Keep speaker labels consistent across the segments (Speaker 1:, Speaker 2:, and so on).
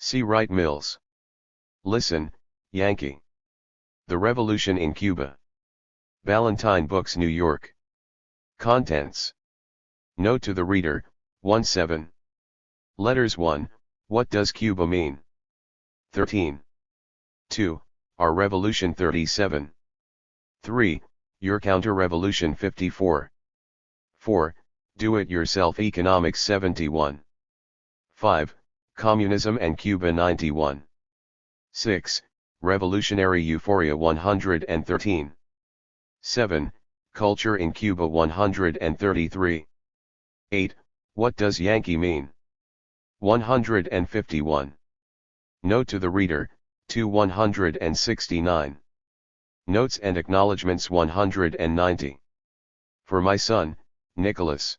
Speaker 1: C. Wright Mills. Listen, Yankee. The Revolution in Cuba. Ballantine Books, New York. Contents. Note to the reader, 1-7. Letters 1, what does Cuba mean? 13. 2, our revolution 37. 3, your counter-revolution 54. 4, do-it-yourself economics 71. 5, communism and Cuba 91. 6, revolutionary euphoria 113. 7, culture in Cuba 133. 8, what does Yankee mean? 151. Note to the reader, 169. Notes and acknowledgements 190. For my son, Nicholas.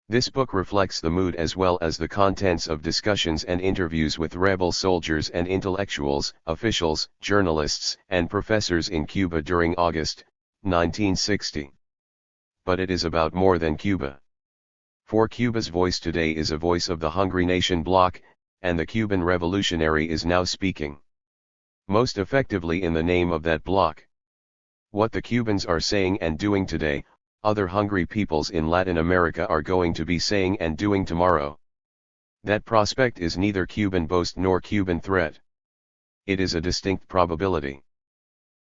Speaker 1: This book reflects the mood as well as the contents of discussions and interviews with rebel soldiers and intellectuals, officials, journalists, and professors in Cuba during August, 1960. But it is about more than Cuba. For Cuba's voice today is a voice of the hungry nation bloc, and the Cuban revolutionary is now speaking most effectively in the name of that bloc. What the Cubans are saying and doing today, other hungry peoples in Latin America are going to be saying and doing tomorrow. That prospect is neither Cuban boast nor Cuban threat. It is a distinct probability.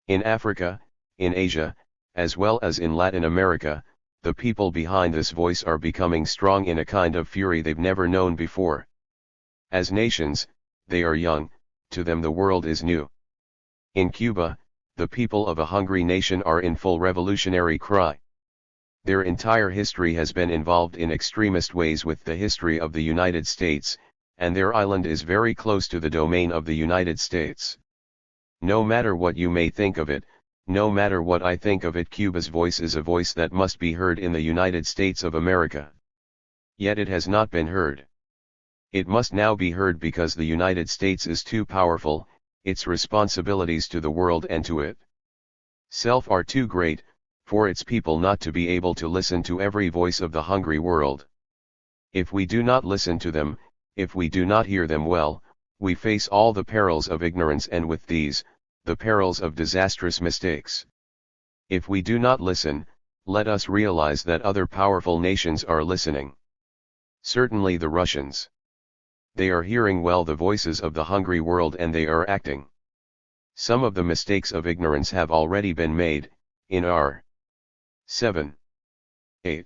Speaker 1: In Africa, in Asia, as well as in Latin America, the people behind this voice are becoming strong in a kind of fury they've never known before. As nations, they are young, to them the world is new. In Cuba, the people of a hungry nation are in full revolutionary cry. Their entire history has been involved in extremist ways with the history of the United States, and their island is very close to the domain of the United States. No matter what you may think of it, no matter what I think of it, Cuba's voice is a voice that must be heard in the United States of America. Yet it has not been heard. It must now be heard because the United States is too powerful, its responsibilities to the world and to itself are too great, for its people not to be able to listen to every voice of the hungry world. If we do not listen to them, if we do not hear them well, we face all the perils of ignorance, and with these, the perils of disastrous mistakes. If we do not listen, let us realize that other powerful nations are listening. Certainly the Russians. They are hearing well the voices of the hungry world and they are acting. Some of the mistakes of ignorance have already been made, in our 7. 8.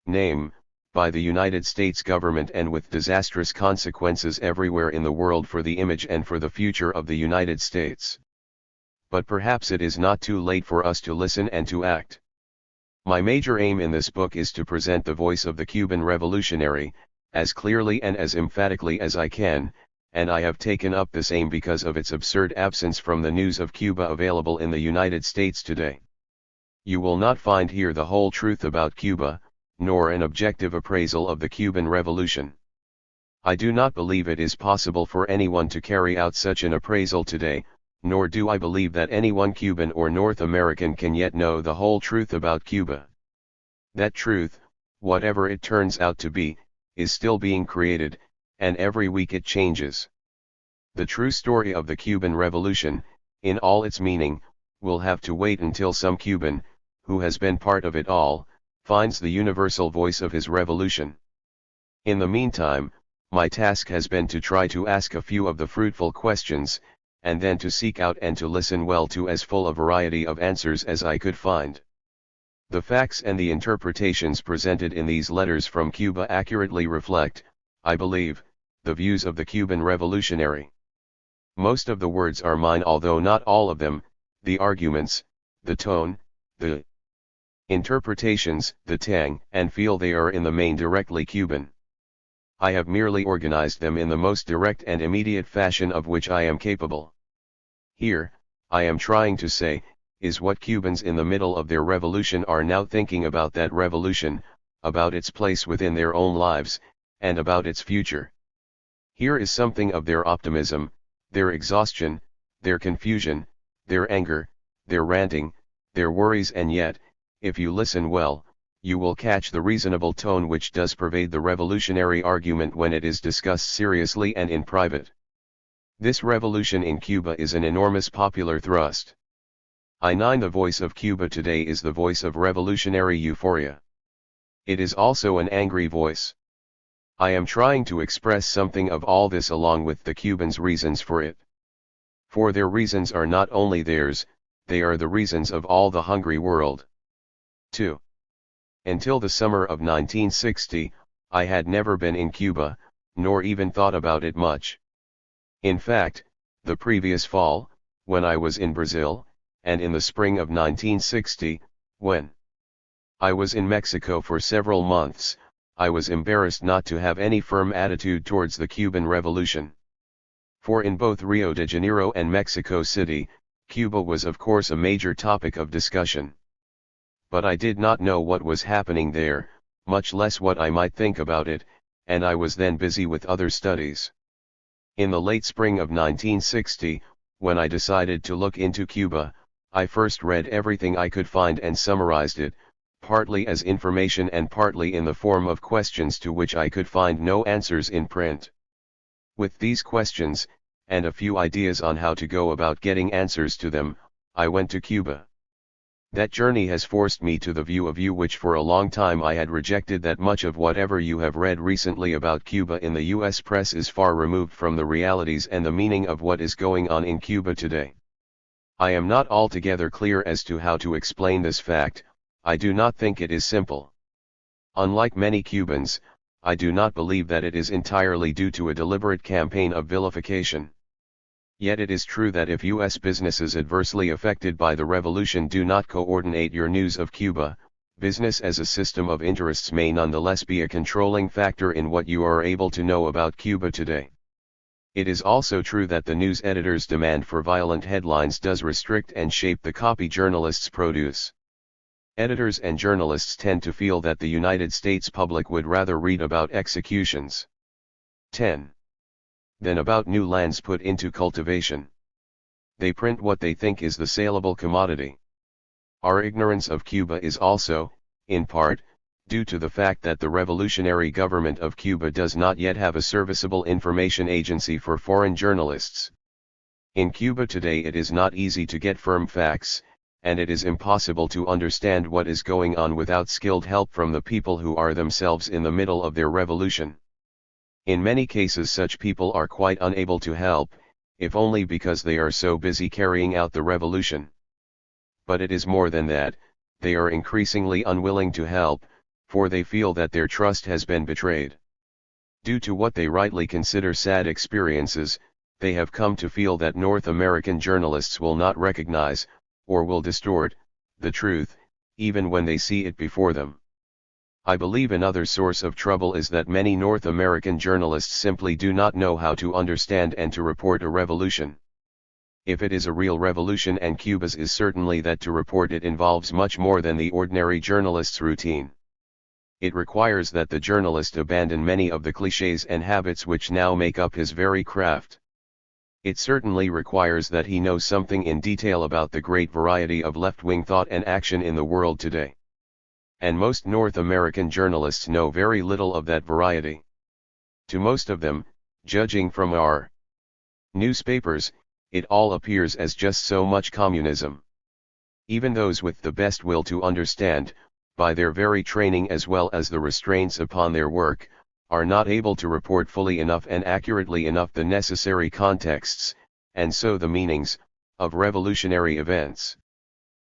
Speaker 1: name, by the United States government, and with disastrous consequences everywhere in the world for the image and for the future of the United States. But perhaps it is not too late for us to listen and to act. My major aim in this book is to present the voice of the Cuban revolutionary, as clearly and as emphatically as I can, and I have taken up this aim because of its absurd absence from the news of Cuba available in the United States today. You will not find here the whole truth about Cuba, nor an objective appraisal of the Cuban Revolution. I do not believe it is possible for anyone to carry out such an appraisal today, nor do I believe that anyone Cuban or North American can yet know the whole truth about Cuba. That truth, whatever it turns out to be, is still being created, and every week it changes. The true story of the Cuban Revolution, in all its meaning, will have to wait until some Cuban, who has been part of it all, finds the universal voice of his revolution. In the meantime, my task has been to try to ask a few of the fruitful questions, and then to seek out and to listen well to as full a variety of answers as I could find. The facts and the interpretations presented in these letters from Cuba accurately reflect, I believe, the views of the Cuban revolutionary. Most of the words are mine, although not all of them, the arguments, the tone, the interpretations, the tang and feel, they are in the main directly Cuban. I have merely organized them in the most direct and immediate fashion of which I am capable. Here, I am trying to say, is what Cubans in the middle of their revolution are now thinking about that revolution, about its place within their own lives, and about its future. Here is something of their optimism, their exhaustion, their confusion, their anger, their ranting, their worries, and yet, if you listen well, you will catch the reasonable tone which does pervade the revolutionary argument when it is discussed seriously and in private. This revolution in Cuba is an enormous popular thrust. The voice of Cuba today is the voice of revolutionary euphoria. It is also an angry voice. I am trying to express something of all this along with the Cubans' reasons for it. For their reasons are not only theirs, they are the reasons of all the hungry world. 2. Until the summer of 1960, I had never been in Cuba, nor even thought about it much. In fact, the previous fall, when I was in Brazil, and in the spring of 1960, when I was in Mexico for several months, I was embarrassed not to have any firm attitude towards the Cuban Revolution. For in both Rio de Janeiro and Mexico City, Cuba was of course a major topic of discussion. But I did not know what was happening there, much less what I might think about it, and I was then busy with other studies. In the late spring of 1960, when I decided to look into Cuba, I first read everything I could find and summarized it, partly as information and partly in the form of questions to which I could find no answers in print. With these questions, and a few ideas on how to go about getting answers to them, I went to Cuba. That journey has forced me to the view of you which for a long time I had rejected, that much of whatever you have read recently about Cuba in the US press is far removed from the realities and the meaning of what is going on in Cuba today. I am not altogether clear as to how to explain this fact. I do not think it is simple. Unlike many Cubans, I do not believe that it is entirely due to a deliberate campaign of vilification. Yet it is true that if U.S. businesses adversely affected by the revolution do not coordinate your news of Cuba, business as a system of interests may nonetheless be a controlling factor in what you are able to know about Cuba today. It is also true that the news editor's demand for violent headlines does restrict and shape the copy journalists produce. Editors and journalists tend to feel that the United States public would rather read about executions 10. Than about new lands put into cultivation. They print what they think is the saleable commodity. Our ignorance of Cuba is also, in part, due to the fact that the revolutionary government of Cuba does not yet have a serviceable information agency for foreign journalists. In Cuba today it is not easy to get firm facts, and it is impossible to understand what is going on without skilled help from the people who are themselves in the middle of their revolution. In many cases such people are quite unable to help, if only because they are so busy carrying out the revolution. But it is more than that, they are increasingly unwilling to help, for they feel that their trust has been betrayed. Due to what they rightly consider sad experiences, they have come to feel that North American journalists will not recognize, or will distort, the truth, even when they see it before them. I believe another source of trouble is that many North American journalists simply do not know how to understand and to report a revolution. If it is a real revolution, and Cuba's is certainly that, to report it involves much more than the ordinary journalist's routine. It requires that the journalist abandon many of the clichés and habits which now make up his very craft. It certainly requires that he knows something in detail about the great variety of left-wing thought and action in the world today. And most North American journalists know very little of that variety. To most of them, judging from our newspapers, it all appears as just so much communism. Even those with the best will to understand, by their very training as well as the restraints upon their work, are not able to report fully enough and accurately enough the necessary contexts, and so the meanings, of revolutionary events.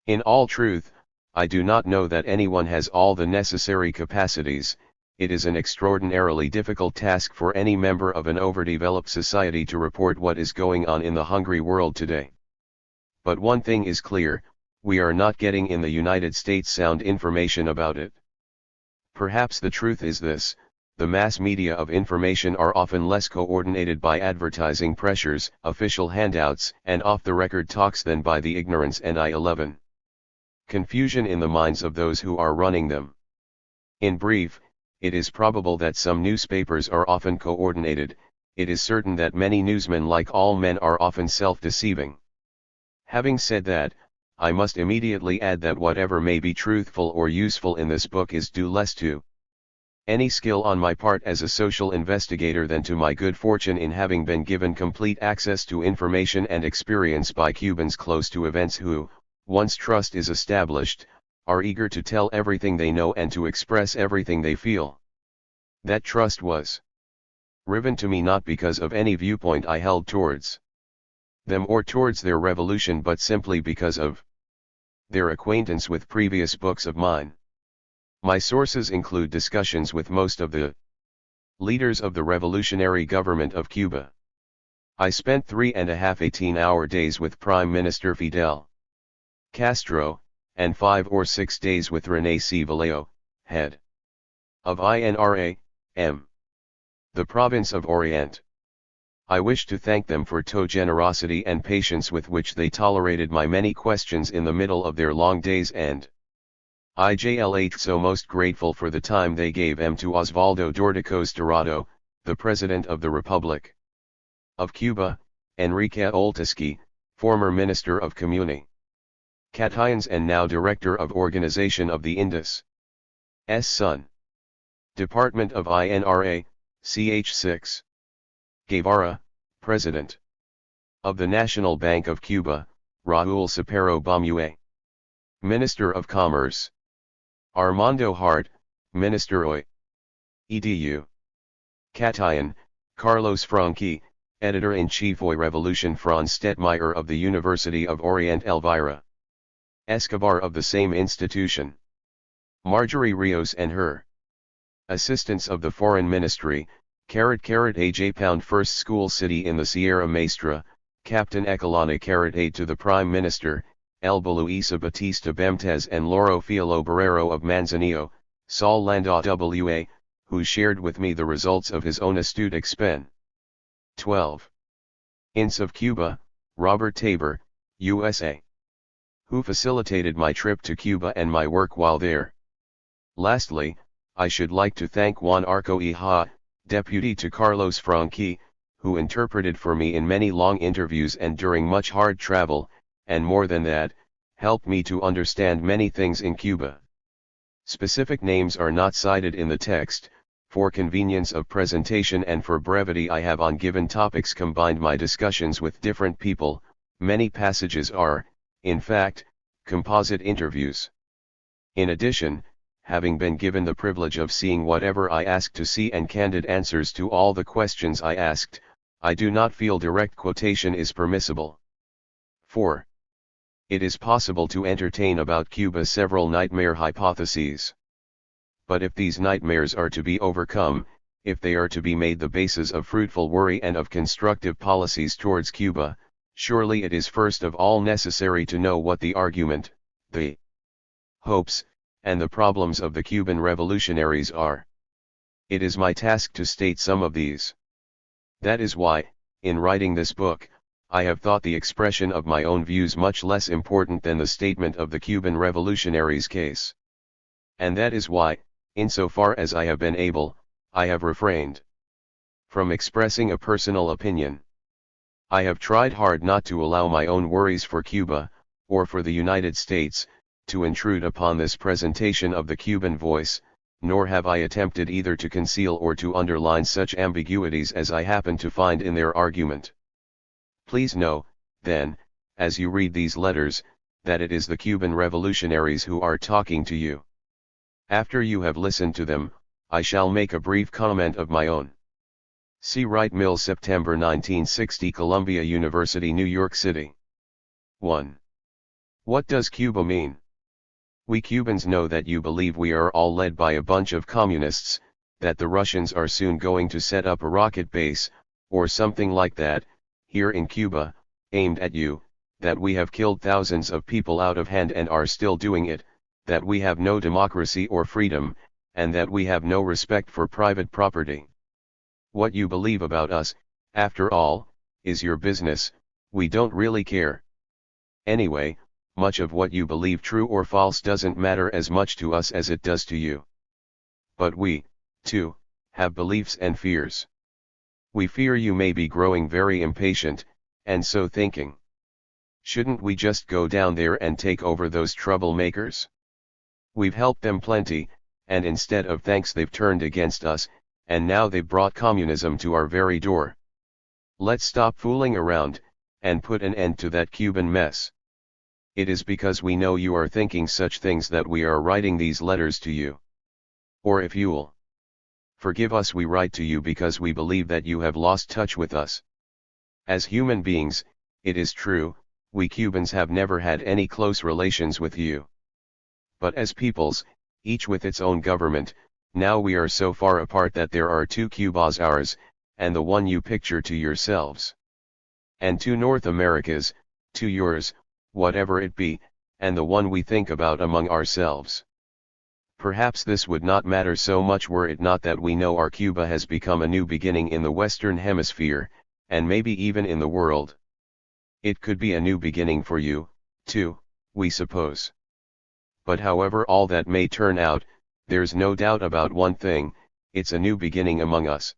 Speaker 1: In all truth, I do not know that anyone has all the necessary capacities. It is an extraordinarily difficult task for any member of an overdeveloped society to report what is going on in the hungry world today. But one thing is clear, we are not getting in the United States sound information about it. Perhaps the truth is this: the mass media of information are often less coordinated by advertising pressures, official handouts, and off-the-record talks than by the ignorance and I-11 confusion in the minds of those who are running them. In brief, it is probable that some newspapers are often coordinated. It is certain that many newsmen, like all men, are often self-deceiving. Having said that, I must immediately add that whatever may be truthful or useful in this book is due less to any skill on my part as a social investigator than to my good fortune in having been given complete access to information and experience by Cubans close to events who, once trust is established, are eager to tell everything they know and to express everything they feel. That trust was given to me not because of any viewpoint I held towards them or towards their revolution, but simply because of their acquaintance with previous books of mine. My sources include discussions with most of the leaders of the revolutionary government of Cuba. I spent 3.5 18-hour days with Prime Minister Fidel Castro, and 5 or 6 days with René C. Vallejo, head of INRA, M. the province of Orient. I wish to thank them for the generosity and patience with which they tolerated my many questions in the middle of their long days, and IJLH so most grateful for the time they gave to Osvaldo Dorticos Dorado, the President of the Republic of Cuba, Enrique Oltiski, former Minister of Communications and now Director of Organization of the Indus Sun Department of INRA, Ch. Guevara, President of the National Bank of Cuba, Raúl Cepero Bamué, Minister of Commerce, Armando Hart, Minister OI. Edu. Catayan, Carlos Franqui, Editor-in-Chief OI Revolution Franz Stetmeyer of the University of Orient, Elvira Escobar of the same institution, Marjorie Rios and her assistants of the Foreign Ministry, *A Pound First School City in the Sierra Maestra, Captain Ecolana aide to the Prime Minister, Elba Luisa Batista Bemtez and Loro Fialo Barrero of Manzanillo, Sol Landa W.A., who shared with me the results of his own astute expen. 12. Ince of Cuba, Robert Tabor, USA. Who facilitated my trip to Cuba and my work while there. Lastly, I should like to thank Juan Arco Hija, deputy to Carlos Franqui, who interpreted for me in many long interviews and during much hard travel, and more than that, helped me to understand many things in Cuba. Specific names are not cited in the text. For convenience of presentation and for brevity I have on given topics combined my discussions with different people. Many passages are, in fact, composite interviews. In addition, having been given the privilege of seeing whatever I asked to see and candid answers to all the questions I asked, I do not feel direct quotation is permissible. 4. It is possible to entertain about Cuba several nightmare hypotheses. But if these nightmares are to be overcome, if they are to be made the basis of fruitful worry and of constructive policies towards Cuba, surely it is first of all necessary to know what the argument, the hopes, and the problems of the Cuban revolutionaries are. It is my task to state some of these. That is why, in writing this book, I have thought the expression of my own views much less important than the statement of the Cuban revolutionaries' case. And that is why, insofar as I have been able, I have refrained from expressing a personal opinion. I have tried hard not to allow my own worries for Cuba, or for the United States, to intrude upon this presentation of the Cuban voice, nor have I attempted either to conceal or to underline such ambiguities as I happen to find in their argument. Please know, then, as you read these letters, that it is the Cuban revolutionaries who are talking to you. After you have listened to them, I shall make a brief comment of my own. C. Wright Mills, September 1960, Columbia University, New York City. 1. What does Cuba mean? We Cubans know that you believe we are all led by a bunch of communists, that the Russians are soon going to set up a rocket base, or something like that, here in Cuba, aimed at you, that we have killed thousands of people out of hand and are still doing it, that we have no democracy or freedom, and that we have no respect for private property. What you believe about us, after all, is your business, we don't really care. Anyway, much of what you believe true or false doesn't matter as much to us as it does to you. But we, too, have beliefs and fears. We fear you may be growing very impatient, and so thinking. Shouldn't we just go down there and take over those troublemakers? We've helped them plenty, and instead of thanks they've turned against us, and now they've brought communism to our very door. Let's stop fooling around, and put an end to that Cuban mess. It is because we know you are thinking such things that we are writing these letters to you. Or if you'll forgive us, we write to you because we believe that you have lost touch with us. As human beings, it is true, we Cubans have never had any close relations with you. But as peoples, each with its own government, now we are so far apart that there are two Cubas, ours, and the one you picture to yourselves. And two North Americas, two yours, whatever it be, and the one we think about among ourselves. Perhaps this would not matter so much were it not that we know our Cuba has become a new beginning in the Western Hemisphere, and maybe even in the world. It could be a new beginning for you, too, we suppose. But however all that may turn out, there's no doubt about one thing, it's a new beginning among us.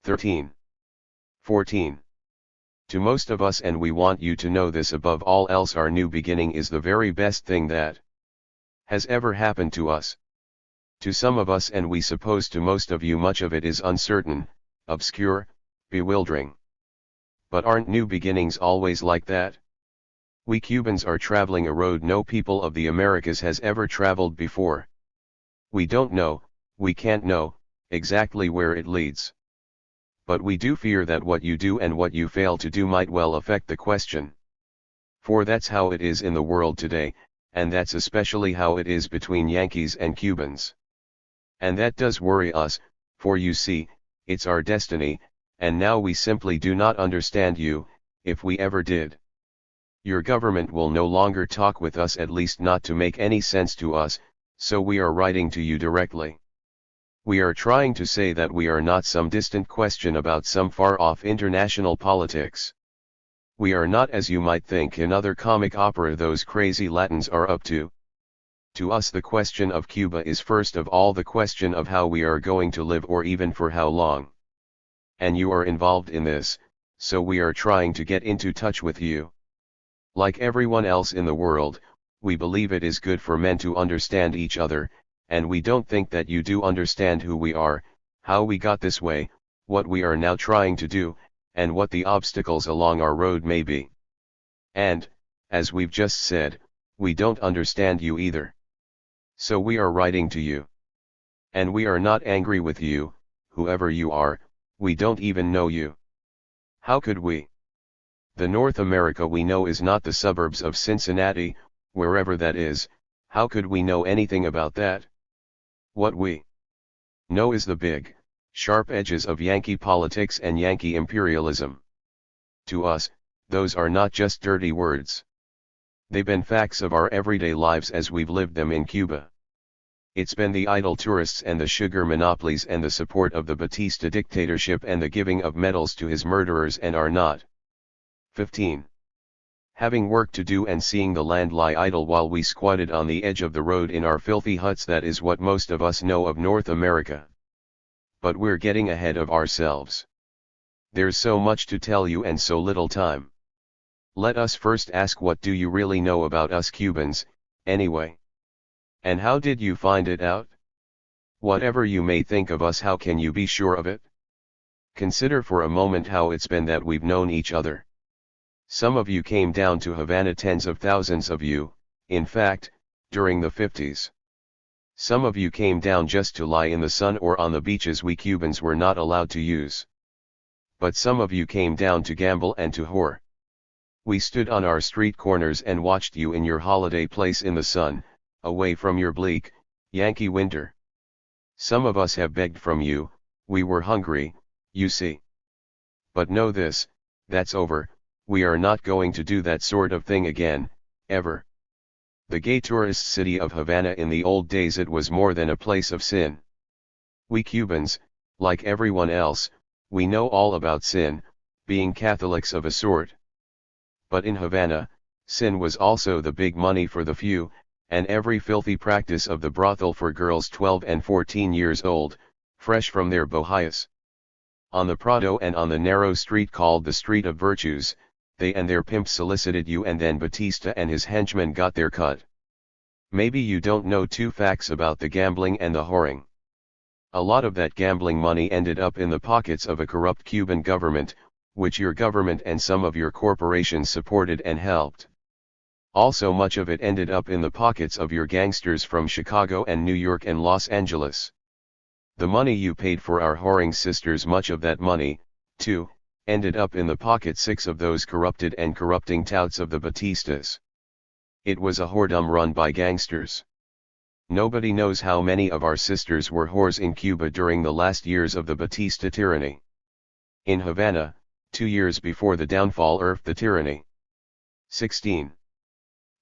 Speaker 1: 13. 14. To most of us, and we want you to know this above all else, our new beginning is the very best thing that has ever happened to us. To some of us, and we suppose to most of you, much of it is uncertain, obscure, bewildering. But aren't new beginnings always like that? We Cubans are traveling a road no people of the Americas has ever traveled before. We don't know, we can't know, exactly where it leads. But we do fear that what you do and what you fail to do might well affect the question. For that's how it is in the world today, and that's especially how it is between Yankees and Cubans. And that does worry us, for you see, it's our destiny, and now we simply do not understand you, if we ever did. Your government will no longer talk with us, at least not to make any sense to us, so we are writing to you directly. We are trying to say that we are not some distant question about some far-off international politics. We are not, as you might think, another comic opera those crazy Latins are up to. To us the question of Cuba is first of all the question of how we are going to live, or even for how long. And you are involved in this, so we are trying to get into touch with you. Like everyone else in the world, we believe it is good for men to understand each other, and we don't think that you do understand who we are, how we got this way, what we are now trying to do, and what the obstacles along our road may be. And, as we've just said, we don't understand you either. So we are writing to you. And we are not angry with you, whoever you are, we don't even know you. How could we? The North America we know is not the suburbs of Cincinnati, wherever that is. How could we know anything about that? What we know is the big, sharp edges of Yankee politics and Yankee imperialism. To us, those are not just dirty words. They've been facts of our everyday lives as we've lived them in Cuba. It's been the idle tourists and the sugar monopolies and the support of the Batista dictatorship and the giving of medals to his murderers, and are not. 15. Having work to do and seeing the land lie idle while we squatted on the edge of the road in our filthy huts, that is what most of us know of North America. But we're getting ahead of ourselves. There's so much to tell you and so little time. Let us first ask, what do you really know about us Cubans, anyway? And how did you find it out? Whatever you may think of us, how can you be sure of it? Consider for a moment how it's been that we've known each other. Some of you came down to Havana, tens of thousands of you, in fact, during the 50s. Some of you came down just to lie in the sun or on the beaches we Cubans were not allowed to use. But some of you came down to gamble and to whore. We stood on our street corners and watched you in your holiday place in the sun, away from your bleak, Yankee winter. Some of us have begged from you, we were hungry, you see. But know this, that's over. We are not going to do that sort of thing again, ever. The gay tourist city of Havana, in the old days it was more than a place of sin. We Cubans, like everyone else, we know all about sin, being Catholics of a sort. But in Havana, sin was also the big money for the few, and every filthy practice of the brothel for girls 12 and 14 years old, fresh from their bohías. On the Prado and on the narrow street called the Street of Virtues, they and their pimp solicited you and then Batista and his henchmen got their cut. Maybe you don't know two facts about the gambling and the whoring. A lot of that gambling money ended up in the pockets of a corrupt Cuban government, which your government and some of your corporations supported and helped. Also much of it ended up in the pockets of your gangsters from Chicago and New York and Los Angeles. The money you paid for our whoring sisters, much of that money, too, ended up in the pocket six of those corrupted and corrupting touts of the Batistas. It was a whoredom run by gangsters. Nobody knows how many of our sisters were whores in Cuba during the last years of the Batista tyranny. In Havana, 2 years before the downfall of the tyranny. 16.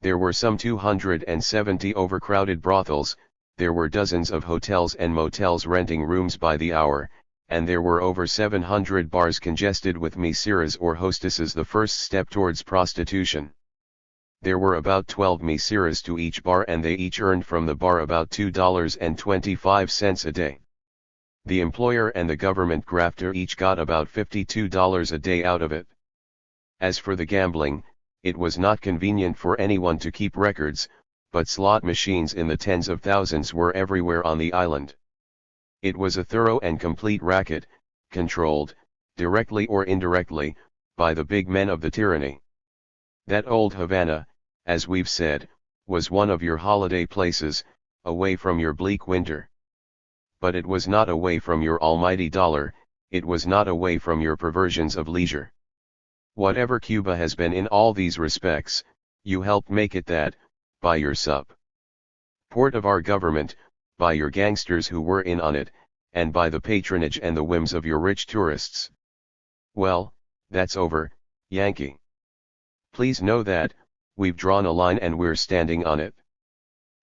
Speaker 1: There were some 270 overcrowded brothels, there were dozens of hotels and motels renting rooms by the hour, and there were over 700 bars congested with meseras or hostesses, the first step towards prostitution. There were about 12 meseras to each bar and they each earned from the bar about $2.25 a day. The employer and the government grafter each got about $52 a day out of it. As for the gambling, it was not convenient for anyone to keep records, but slot machines in the tens of thousands were everywhere on the island. It was a thorough and complete racket, controlled, directly or indirectly, by the big men of the tyranny. That old Havana, as we've said, was one of your holiday places, away from your bleak winter. But it was not away from your almighty dollar, it was not away from your perversions of leisure. Whatever Cuba has been in all these respects, you helped make it that, by your support of our government, by your gangsters who were in on it, and by the patronage and the whims of your rich tourists. Well, that's over, Yankee. Please know that, we've drawn a line and we're standing on it.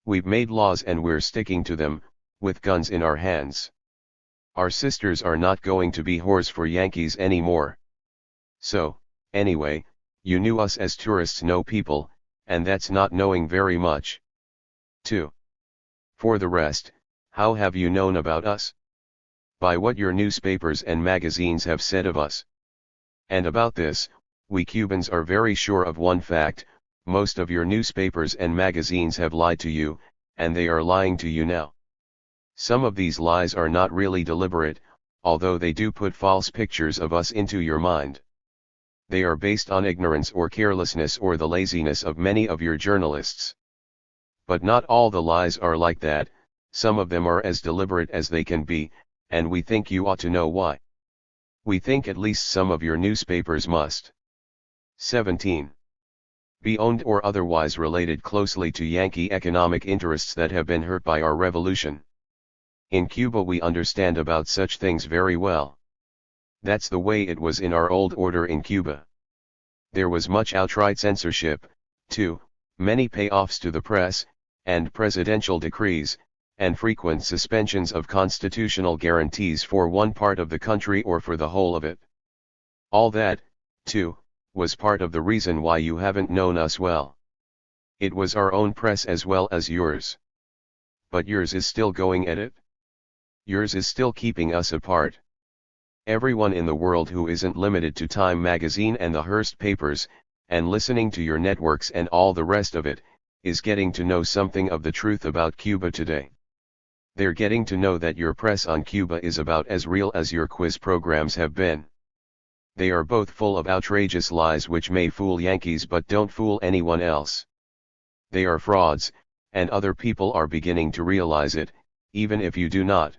Speaker 1: We've made laws and we're sticking to them, with guns in our hands. Our sisters are not going to be whores for Yankees anymore. So, anyway, you knew us as tourists, no people, and that's not knowing very much. 2. For the rest, how have you known about us? By what your newspapers and magazines have said of us. And about this, we Cubans are very sure of one fact: most of your newspapers and magazines have lied to you, and they are lying to you now. Some of these lies are not really deliberate, although they do put false pictures of us into your mind. They are based on ignorance or carelessness or the laziness of many of your journalists. But not all the lies are like that, some of them are as deliberate as they can be, and we think you ought to know why. We think at least some of your newspapers must. 17. Be owned or otherwise related closely to Yankee economic interests that have been hurt by our revolution. In Cuba we understand about such things very well. That's the way it was in our old order in Cuba. There was much outright censorship, too, many payoffs to the press, and presidential decrees, and frequent suspensions of constitutional guarantees for one part of the country or for the whole of it. All that, too, was part of the reason why you haven't known us well. It was our own press as well as yours. But yours is still going at it. Yours is still keeping us apart. Everyone in the world who isn't limited to Time magazine and the Hearst papers, and listening to your networks and all the rest of it, is getting to know something of the truth about Cuba today. They're getting to know that your press on Cuba is about as real as your quiz programs have been. They are both full of outrageous lies which may fool Yankees but don't fool anyone else. They are frauds, and other people are beginning to realize it, even if you do not.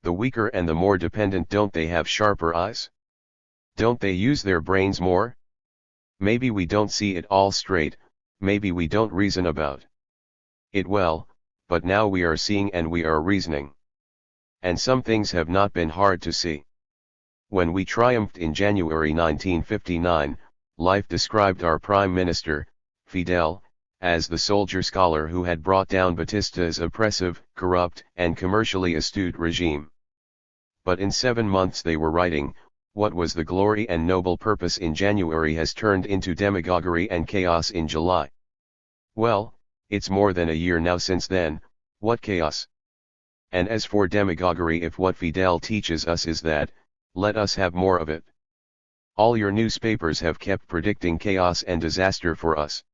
Speaker 1: The weaker and the more dependent, don't they have sharper eyes? Don't they use their brains more? Maybe we don't see it all straight, maybe we don't reason about it well, but now we are seeing and we are reasoning. And some things have not been hard to see. When we triumphed in January 1959, Life described our Prime Minister, Fidel, as the soldier scholar who had brought down Batista's oppressive, corrupt, and commercially astute regime. But in 7 months they were writing, what was the glory and noble purpose in January has turned into demagoguery and chaos in July. Well, it's more than a year now since then, what chaos? And as for demagoguery, if what Fidel teaches us is that, let us have more of it. All your newspapers have kept predicting chaos and disaster for us.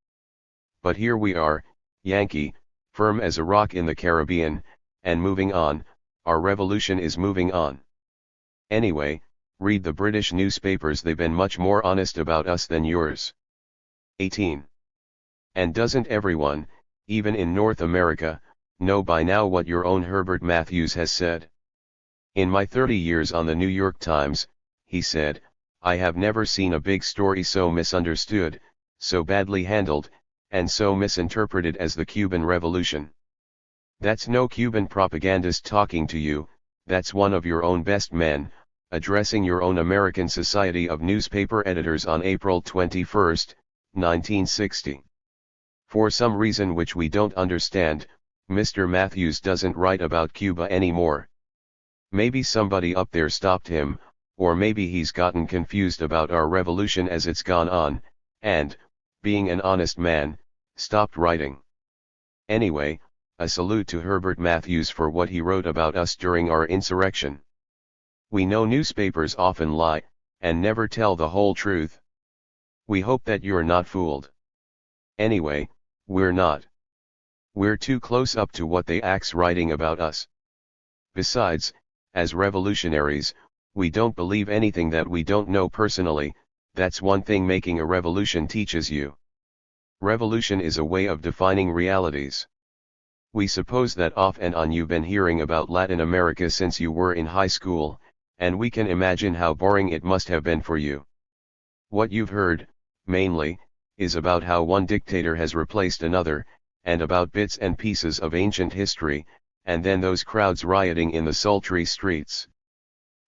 Speaker 1: But here we are, Yankee, firm as a rock in the Caribbean, and moving on. Our revolution is moving on. Anyway, read the British newspapers, they've been much more honest about us than yours. 18. And doesn't everyone, even in North America, know by now what your own Herbert Matthews has said? In my 30 years on the New York Times, he said, I have never seen a big story so misunderstood, so badly handled, and so misinterpreted as the Cuban Revolution. That's no Cuban propagandist talking to you, that's one of your own best men, addressing your own American Society of Newspaper Editors on April 21, 1960. For some reason which we don't understand, Mr. Matthews doesn't write about Cuba anymore. Maybe somebody up there stopped him, or maybe he's gotten confused about our revolution as it's gone on, and, being an honest man, stopped writing. Anyway, a salute to Herbert Matthews for what he wrote about us during our insurrection. We know newspapers often lie, and never tell the whole truth. We hope that you're not fooled. Anyway, we're not. We're too close up to what they act's writing about us. Besides, as revolutionaries, we don't believe anything that we don't know personally. That's one thing making a revolution teaches you. Revolution is a way of defining realities. We suppose that off and on you've been hearing about Latin America since you were in high school, and we can imagine how boring it must have been for you. What you've heard, mainly, is about how one dictator has replaced another, and about bits and pieces of ancient history, and then those crowds rioting in the sultry streets.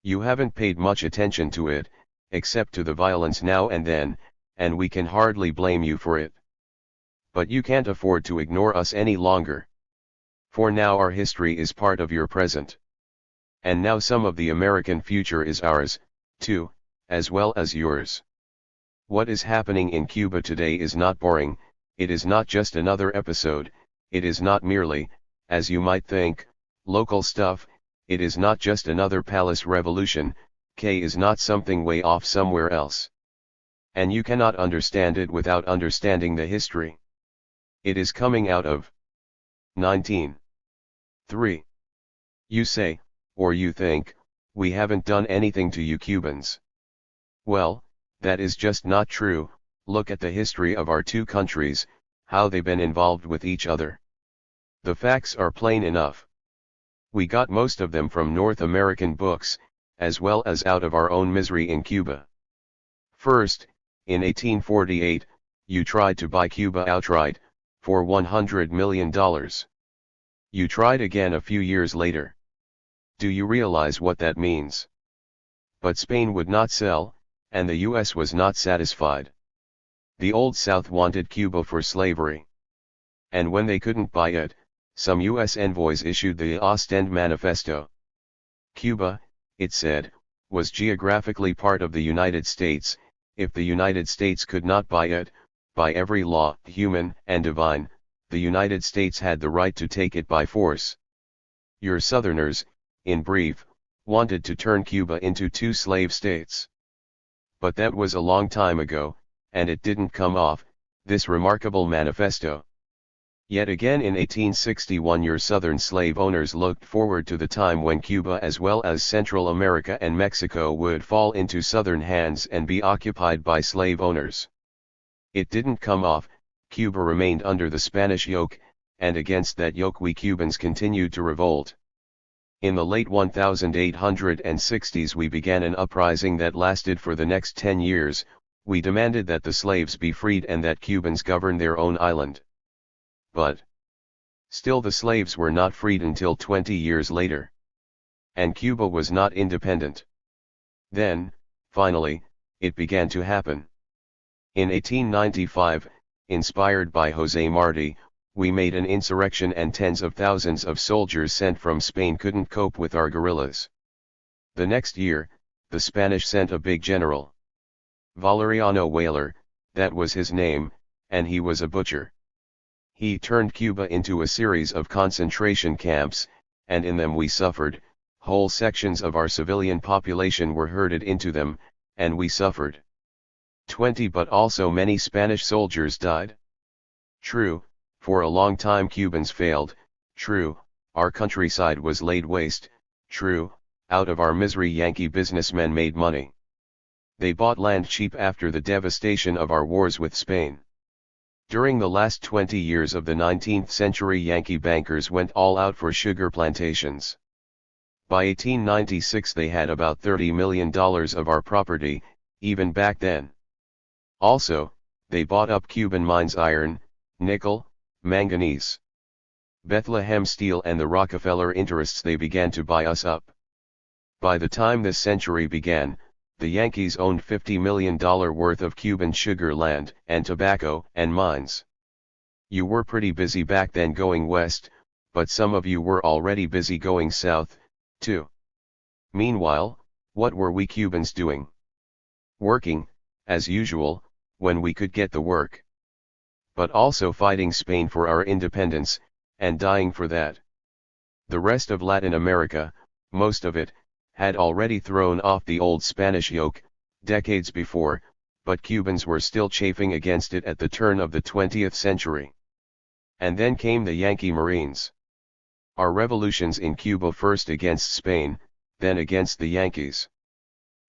Speaker 1: You haven't paid much attention to it, except to the violence now and then, and we can hardly blame you for it. But you can't afford to ignore us any longer. For now our history is part of your present. And now some of the American future is ours, too, as well as yours. What is happening in Cuba today is not boring, it is not just another episode, it is not merely, as you might think, local stuff, it is not just another palace revolution, K is not something way off somewhere else. And you cannot understand it without understanding the history. It is coming out of 19:3. You say, or you think, we haven't done anything to you Cubans. Well, that is just not true. Look at the history of our two countries, how they've been involved with each other. The facts are plain enough. We got most of them from North American books, as well as out of our own misery in Cuba. First, in 1848, you tried to buy Cuba outright, for $100 million. You tried again a few years later. Do you realize what that means? But Spain would not sell, and the US was not satisfied. The Old South wanted Cuba for slavery. And when they couldn't buy it, some US envoys issued the Ostend Manifesto. Cuba, it said, was geographically part of the United States. If the United States could not buy it, by every law, human and divine, the United States had the right to take it by force. Your Southerners, in brief, wanted to turn Cuba into two slave states. But that was a long time ago, and it didn't come off, this remarkable manifesto. Yet again in 1861 your Southern slave owners looked forward to the time when Cuba as well as Central America and Mexico would fall into Southern hands and be occupied by slave owners. It didn't come off, Cuba remained under the Spanish yoke, and against that yoke we Cubans continued to revolt. In the late 1860s we began an uprising that lasted for the next 10 years, we demanded that the slaves be freed and that Cubans govern their own island. But still the slaves were not freed until 20 years later. And Cuba was not independent. Then, finally, it began to happen. In 1895, inspired by José Martí, we made an insurrection and tens of thousands of soldiers sent from Spain couldn't cope with our guerrillas. The next year, the Spanish sent a big general. Valeriano Weyler, that was his name, and he was a butcher. He turned Cuba into a series of concentration camps, and in them we suffered, whole sections of our civilian population were herded into them, and we suffered. 1920, but also many Spanish soldiers died. True, for a long time Cubans failed. True, our countryside was laid waste. True, out of our misery Yankee businessmen made money. They bought land cheap after the devastation of our wars with Spain. During the last 20 years of the 19th century, Yankee bankers went all out for sugar plantations. By 1896 they had about $30 million of our property, even back then. Also, they bought up Cuban mines, iron, nickel, manganese, Bethlehem steel, and the Rockefeller interests. They began to buy us up. By the time this century began, the Yankees owned $50 million worth of Cuban sugar land and tobacco and mines. You were pretty busy back then going west, but some of you were already busy going south, too. Meanwhile, what were we Cubans doing? Working, as usual, when we could get the work. But also fighting Spain for our independence, and dying for that. The rest of Latin America, most of it, had already thrown off the old Spanish yoke, decades before, but Cubans were still chafing against it at the turn of the 20th century. And then came the Yankee Marines. Our revolutions in Cuba, first against Spain, then against the Yankees.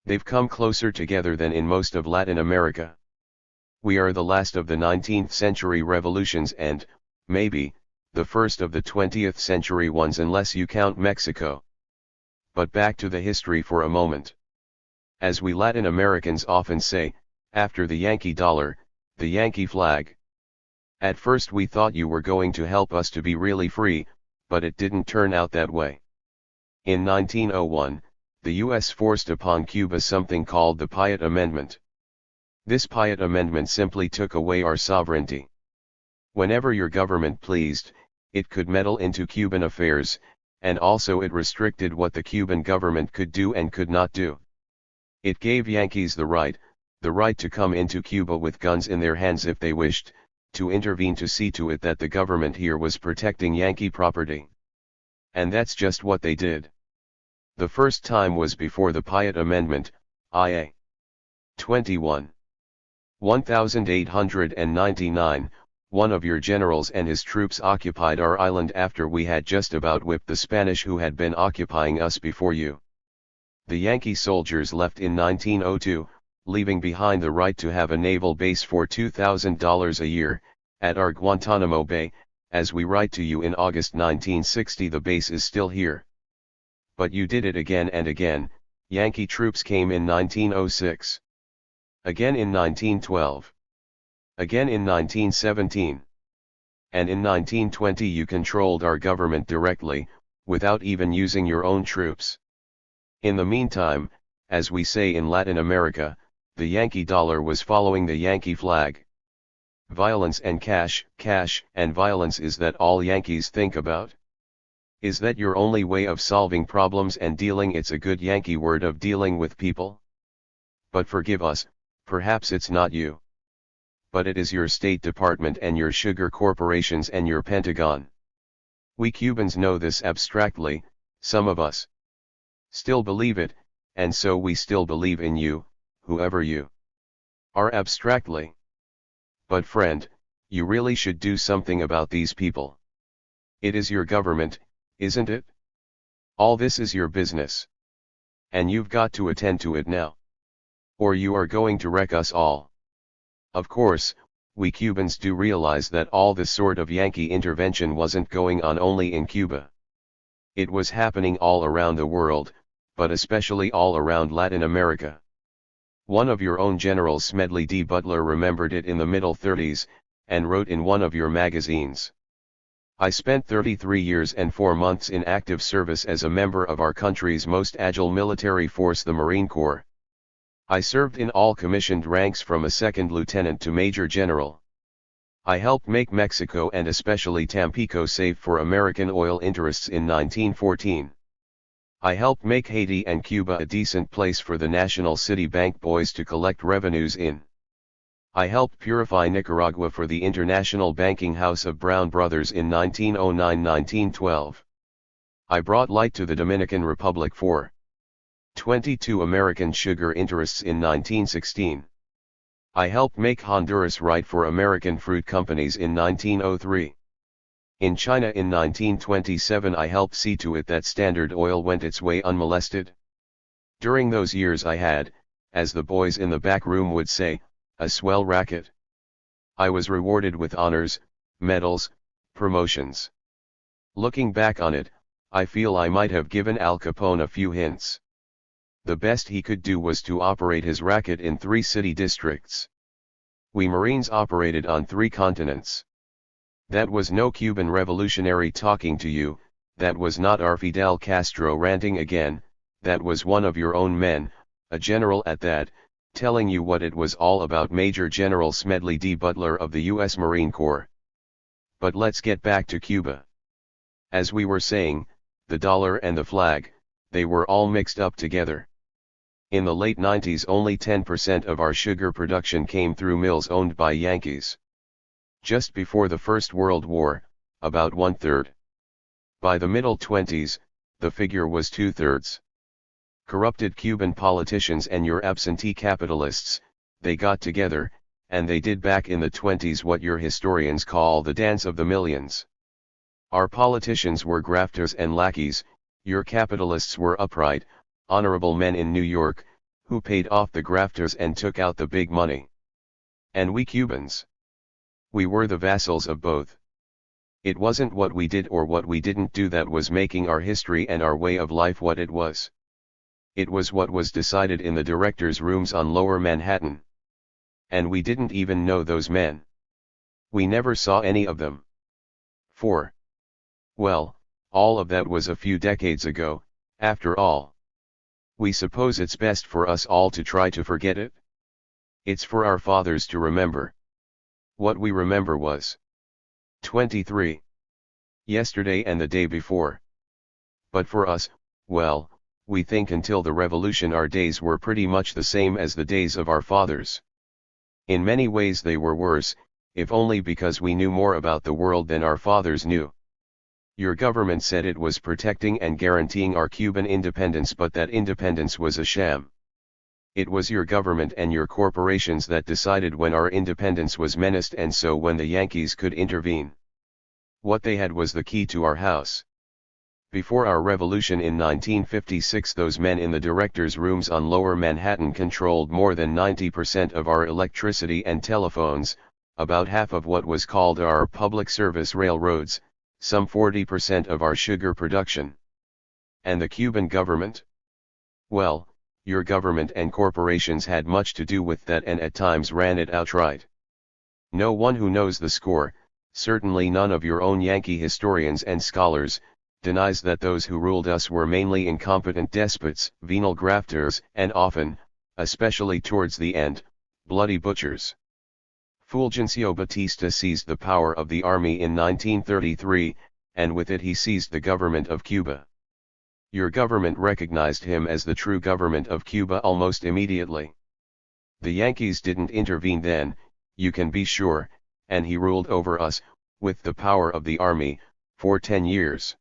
Speaker 1: They've come closer together than in most of Latin America. We are the last of the 19th century revolutions and, maybe, the first of the 20th century ones unless you count Mexico. But back to the history for a moment. As we Latin Americans often say, after the Yankee dollar, the Yankee flag. At first we thought you were going to help us to be really free, but it didn't turn out that way. In 1901, the U.S. forced upon Cuba something called the Piatt Amendment. This Piatt Amendment simply took away our sovereignty. Whenever your government pleased, it could meddle into Cuban affairs, and also it restricted what the Cuban government could do and could not do. It gave Yankees the right to come into Cuba with guns in their hands if they wished, to intervene to see to it that the government here was protecting Yankee property. And that's just what they did. The first time was before the Piatt Amendment, IA 21. 1899, one of your generals and his troops occupied our island after we had just about whipped the Spanish who had been occupying us before you. The Yankee soldiers left in 1902, leaving behind the right to have a naval base for $2,000 a year, at our Guantanamo Bay. As we write to you in August 1960, the base is still here. But you did it again and again. Yankee troops came in 1906. Again in 1912. Again in 1917. And in 1920 you controlled our government directly, without even using your own troops. In the meantime, as we say in Latin America, the Yankee dollar was following the Yankee flag. Violence and cash and violence, is that all Yankees think about? Is that your only way of solving problems and dealing? It's a good Yankee word of dealing with people. But forgive us, perhaps it's not you. But it is your State Department and your sugar corporations and your Pentagon. We Cubans know this abstractly, some of us still believe it, and so we still believe in you, whoever you are abstractly. But friend, you really should do something about these people. It is your government, isn't it? All this is your business. And you've got to attend to it now. Or you are going to wreck us all. Of course, we Cubans do realize that all this sort of Yankee intervention wasn't going on only in Cuba. It was happening all around the world, but especially all around Latin America. One of your own generals, Smedley D. Butler, remembered it in the middle 30s, and wrote in one of your magazines. I spent 33 years and 4 months in active service as a member of our country's most agile military force, the Marine Corps. I served in all commissioned ranks from a second lieutenant to major general. I helped make Mexico and especially Tampico safe for American oil interests in 1914. I helped make Haiti and Cuba a decent place for the National City Bank boys to collect revenues in. I helped purify Nicaragua for the International Banking House of Brown Brothers in 1909-1912. I brought light to the Dominican Republic for 22 American sugar interests in 1916. I helped make Honduras right for American fruit companies in 1903. In China in 1927 I helped see to it that Standard Oil went its way unmolested. During those years I had, as the boys in the back room would say, a swell racket. I was rewarded with honors, medals, promotions. Looking back on it, I feel I might have given Al Capone a few hints. The best he could do was to operate his racket in 3 city districts. We Marines operated on 3 continents. That was no Cuban revolutionary talking to you, that was not our Fidel Castro ranting again, that was one of your own men, a general at that, telling you what it was all about, Major General Smedley D. Butler of the U.S. Marine Corps. But let's get back to Cuba. As we were saying, the dollar and the flag, they were all mixed up together. In the late 90s only 10% of our sugar production came through mills owned by Yankees. Just before the First World War, about 1/3. By the middle 20s, the figure was 2/3. Corrupted Cuban politicians and your absentee capitalists, they got together, and they did back in the 20s what your historians call the dance of the millions. Our politicians were grafters and lackeys, your capitalists were upright, honorable men in New York, who paid off the grafters and took out the big money. And we Cubans, we were the vassals of both. It wasn't what we did or what we didn't do that was making our history and our way of life what it was. It was what was decided in the directors' rooms on Lower Manhattan. And we didn't even know those men. We never saw any of them. Well, all of that was a few decades ago, after all. We suppose it's best for us all to try to forget it? It's for our fathers to remember. What we remember was 23. Yesterday and the day before. But for us, well, we think until the revolution our days were pretty much the same as the days of our fathers. In many ways they were worse, if only because we knew more about the world than our fathers knew. Your government said it was protecting and guaranteeing our Cuban independence, but that independence was a sham. It was your government and your corporations that decided when our independence was menaced, and so when the Yankees could intervene. What they had was the key to our house. Before our revolution in 1956, those men in the directors' rooms on Lower Manhattan controlled more than 90% of our electricity and telephones, about half of what was called our public service railroads, some 40% of our sugar production. And the Cuban government? Well, your government and corporations had much to do with that and at times ran it outright. No one who knows the score, certainly none of your own Yankee historians and scholars, denies that those who ruled us were mainly incompetent despots, venal grafters, and often, especially towards the end, bloody butchers. Fulgencio Batista seized the power of the army in 1933, and with it he seized the government of Cuba. Your government recognized him as the true government of Cuba almost immediately. The Yankees didn't intervene then, you can be sure, and he ruled over us, with the power of the army, for 10 years.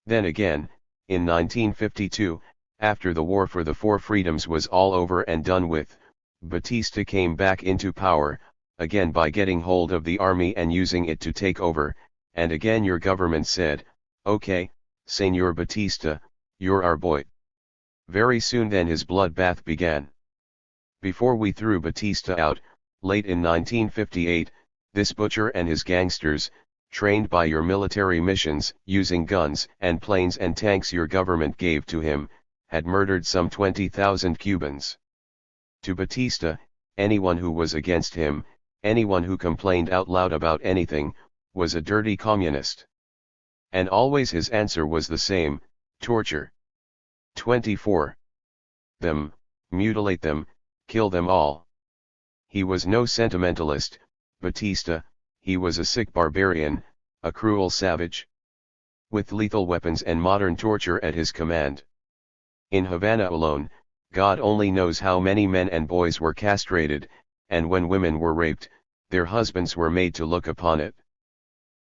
Speaker 1: Then again, in 1952, after the War for the Four Freedoms was all over and done with, Batista came back into power, again by getting hold of the army and using it to take over, and again your government said, "Okay, Señor Batista, you're our boy." Very soon then his bloodbath began. Before we threw Batista out, late in 1958, this butcher and his gangsters, trained by your military missions, using guns and planes and tanks your government gave to him, had murdered some 20,000 Cubans. To Batista, anyone who was against him, anyone who complained out loud about anything, was a dirty communist. And always his answer was the same: torture. 24. Them, mutilate them, kill them all. He was no sentimentalist, Batista, he was a sick barbarian, a cruel savage. With lethal weapons and modern torture at his command. In Havana alone, God only knows how many men and boys were castrated, and when women were raped, their husbands were made to look upon it.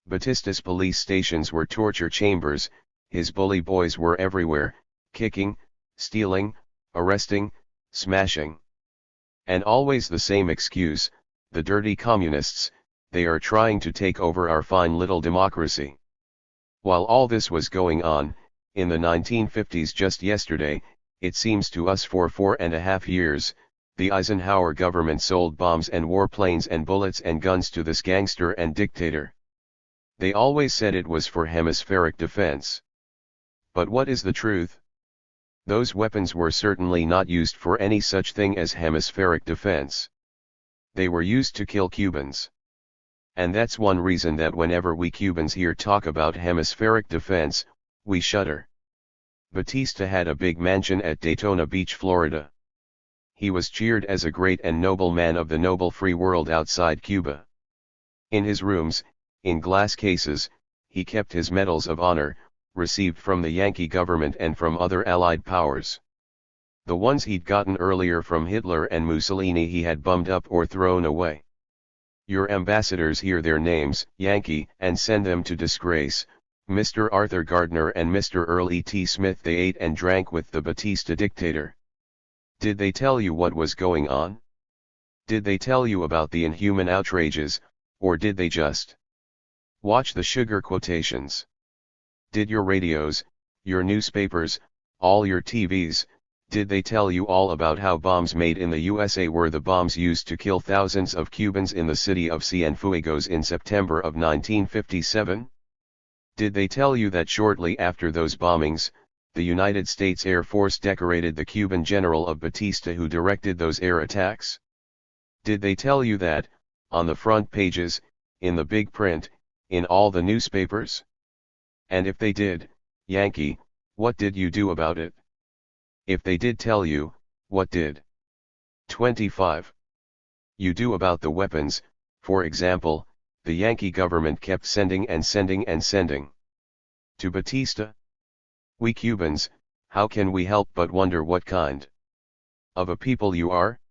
Speaker 1: Batista's police stations were torture chambers, his bully boys were everywhere, kicking, stealing, arresting, smashing. And always the same excuse, the dirty communists, they are trying to take over our fine little democracy. While all this was going on, in the 1950s just yesterday, it seems to us for 4.5 years, the Eisenhower government sold bombs and warplanes and bullets and guns to this gangster and dictator. They always said it was for hemispheric defense. But what is the truth? Those weapons were certainly not used for any such thing as hemispheric defense. They were used to kill Cubans. And that's one reason that whenever we Cubans here talk about hemispheric defense, we shudder. Batista had a big mansion at Daytona Beach, Florida. He was cheered as a great and noble man of the noble free world outside Cuba. In his rooms, in glass cases, he kept his medals of honor, received from the Yankee government and from other Allied powers. The ones he'd gotten earlier from Hitler and Mussolini he had bummed up or thrown away. Your ambassadors hear their names, Yankee, and send them to disgrace. Mr. Arthur Gardner and Mr. Earl E.T. Smith, they ate and drank with the Batista dictator. Did they tell you what was going on? Did they tell you about the inhuman outrages, or did they just watch the sugar quotations? Did your radios, your newspapers, all your TVs, did they tell you all about how bombs made in the USA were the bombs used to kill thousands of Cubans in the city of Cienfuegos in September of 1957? Did they tell you that shortly after those bombings, the United States Air Force decorated the Cuban general of Batista who directed those air attacks? Did they tell you that, on the front pages, in the big print, in all the newspapers? And if they did, Yankee, what did you do about it? If they did tell you, what did 25 you do about the weapons? For example, the Yankee government kept sending and sending and sending to Batista. We Cubans, how can we help but wonder what kind of a people you are?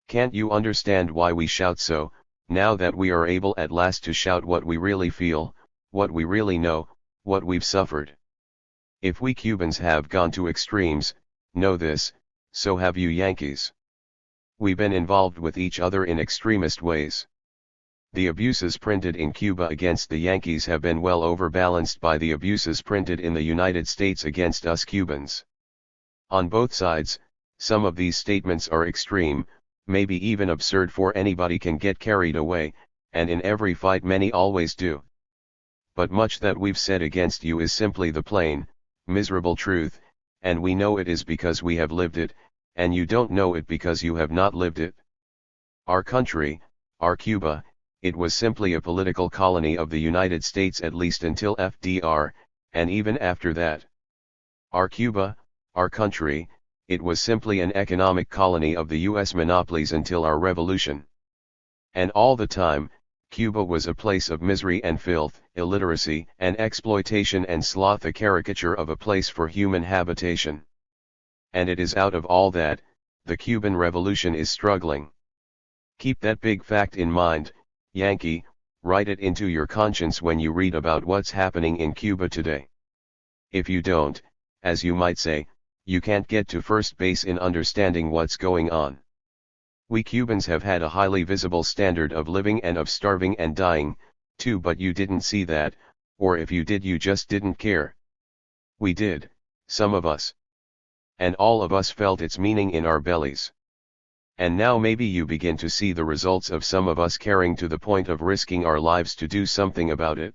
Speaker 1: Can't you understand why we shout so, now that we are able at last to shout what we really feel, what we really know, what we've suffered? If we Cubans have gone to extremes, know this, so have you Yankees. We've been involved with each other in extremist ways. The abuses printed in Cuba against the Yankees have been well overbalanced by the abuses printed in the United States against us Cubans. On both sides, some of these statements are extreme, maybe even absurd, for anybody can get carried away, and in every fight many always do. But much that we've said against you is simply the plain, miserable truth, and we know it is because we have lived it, and you don't know it because you have not lived it. Our country, our Cuba, it was simply a political colony of the United States at least until FDR, and even after that. Our Cuba, our country, it was simply an economic colony of the US monopolies until our revolution. And all the time, Cuba was a place of misery and filth, illiteracy and exploitation and sloth, a caricature of a place for human habitation. And it is out of all that, the Cuban Revolution is struggling. Keep that big fact in mind, Yankee, write it into your conscience when you read about what's happening in Cuba today. If you don't, as you might say, you can't get to first base in understanding what's going on. We Cubans have had a highly visible standard of living and of starving and dying, too, but you didn't see that, or if you did you just didn't care. We did, some of us. And all of us felt its meaning in our bellies. And now maybe you begin to see the results of some of us caring to the point of risking our lives to do something about it.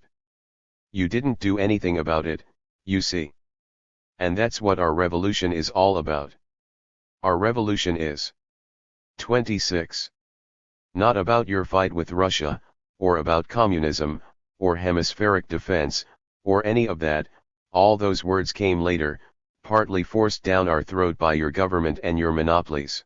Speaker 1: You didn't do anything about it, you see. And that's what our revolution is all about. Our revolution is 26. Not about your fight with Russia, or about communism, or hemispheric defense, or any of that. All those words came later, partly forced down our throat by your government and your monopolies.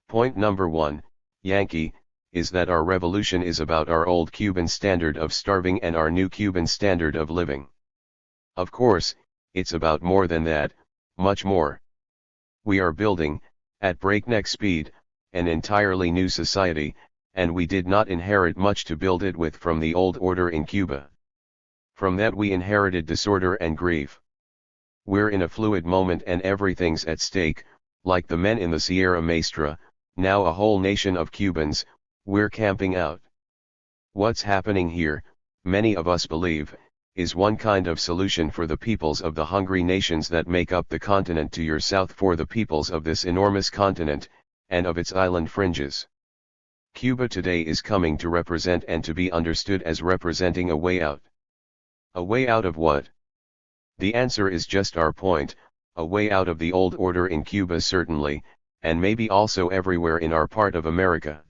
Speaker 1: Point number 1, Yankee, is that our revolution is about our old Cuban standard of starving and our new Cuban standard of living. Of course, it's about more than that, much more. We are building, at breakneck speed, an entirely new society, and we did not inherit much to build it with from the old order in Cuba. From that we inherited disorder and grief. We're in a fluid moment and everything's at stake, like the men in the Sierra Maestra, now a whole nation of Cubans, we're camping out. What's happening here, many of us believe, is one kind of solution for the peoples of the hungry nations that make up the continent to your south, for the peoples of this enormous continent, and of its island fringes. Cuba today is coming to represent and to be understood as representing a way out. A way out of what? The answer is just our point, a way out of the old order in Cuba certainly, and maybe also everywhere in our part of America.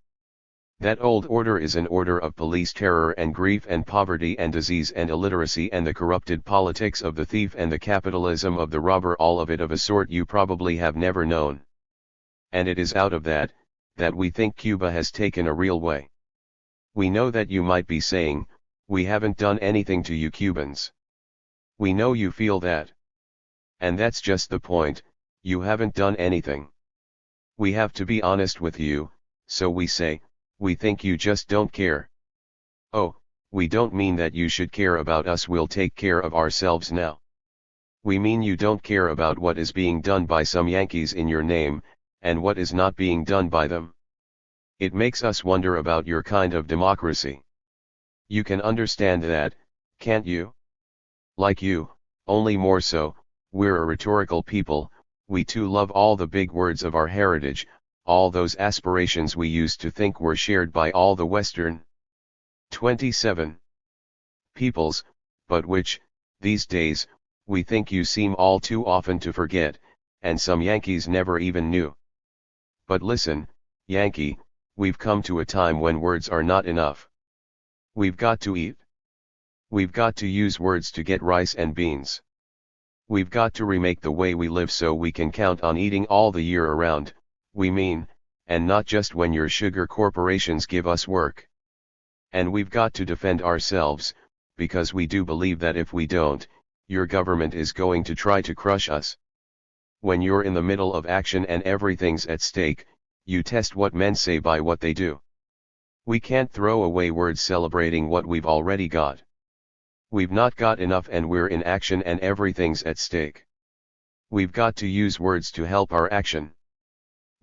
Speaker 1: That old order is an order of police terror and grief and poverty and disease and illiteracy and the corrupted politics of the thief and the capitalism of the robber, all of it of a sort you probably have never known. And it is out of that we think Cuba has taken a real way. We know that you might be saying, we haven't done anything to you Cubans. We know you feel that. And that's just the point, you haven't done anything. We have to be honest with you, so we say, we think you just don't care. Oh, we don't mean that you should care about us, we'll take care of ourselves now. We mean you don't care about what is being done by some Yankees in your name, and what is not being done by them. It makes us wonder about your kind of democracy. You can understand that, can't you? Like you, only more so, we're a rhetorical people, we too love all the big words of our heritage, all those aspirations we used to think were shared by all the Western 27 peoples, but which, these days, we think you seem all too often to forget, and some Yankees never even knew. But listen, Yankee, we've come to a time when words are not enough. We've got to eat. We've got to use words to get rice and beans. We've got to remake the way we live so we can count on eating all the year around, we mean, and not just when your sugar corporations give us work. And we've got to defend ourselves, because we do believe that if we don't, your government is going to try to crush us. When you're in the middle of action and everything's at stake, you test what men say by what they do. We can't throw away words celebrating what we've already got. We've not got enough and we're in action and everything's at stake. We've got to use words to help our action.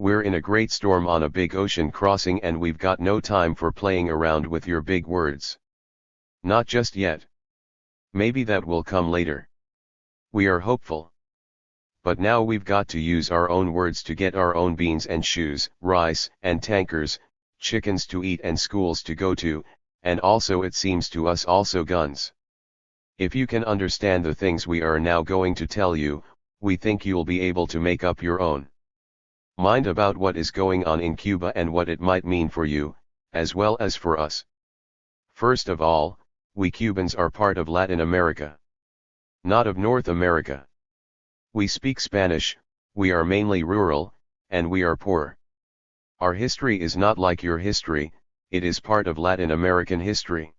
Speaker 1: We're in a great storm on a big ocean crossing and we've got no time for playing around with your big words. Not just yet. Maybe that will come later. We are hopeful. But now we've got to use our own words to get our own beans and shoes, rice and tankers, chickens to eat and schools to go to, and also it seems to us also guns. If you can understand the things we are now going to tell you, we think you'll be able to make up your own mind about what is going on in Cuba and what it might mean for you, as well as for us. First of all, we Cubans are part of Latin America. Not of North America. We speak Spanish, we are mainly rural, and we are poor. Our history is not like your history, it is part of Latin American history.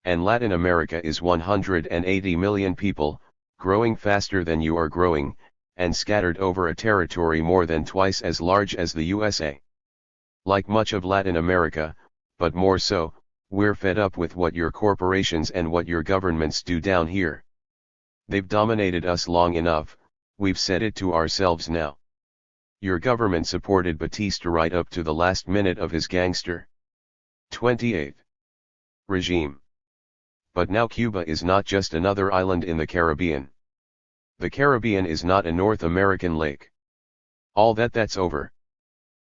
Speaker 1: And Latin America is 180 million people, growing faster than you are growing, and scattered over a territory more than twice as large as the USA. Like much of Latin America, but more so, we're fed up with what your corporations and what your governments do down here. They've dominated us long enough, we've said it to ourselves now. Your government supported Batista right up to the last minute of his gangster 28 regime. But now Cuba is not just another island in the Caribbean. The Caribbean is not a North American lake. All that's over.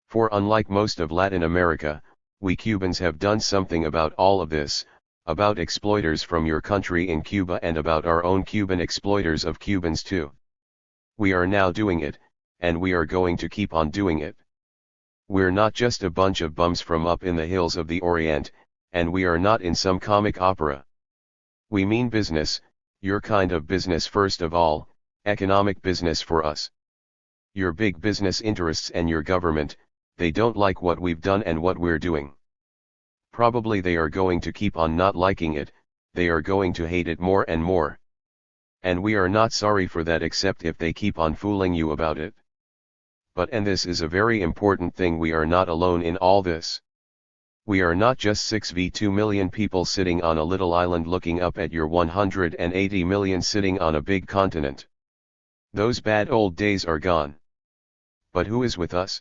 Speaker 1: For unlike most of Latin America, we Cubans have done something about all of this, about exploiters from your country in Cuba and about our own Cuban exploiters of Cubans too. We are now doing it, and we are going to keep on doing it. We're not just a bunch of bums from up in the hills of the Orient, and we are not in some comic opera. We mean business, your kind of business first of all, economic business for us. Your big business interests and your government, they don't like what we've done and what we're doing. Probably they are going to keep on not liking it, they are going to hate it more and more. And we are not sorry for that except if they keep on fooling you about it. But and this is a very important thing, we are not alone in all this. We are not just 6 v 2 million people sitting on a little island looking up at your 180 million sitting on a big continent. Those bad old days are gone. But who is with us?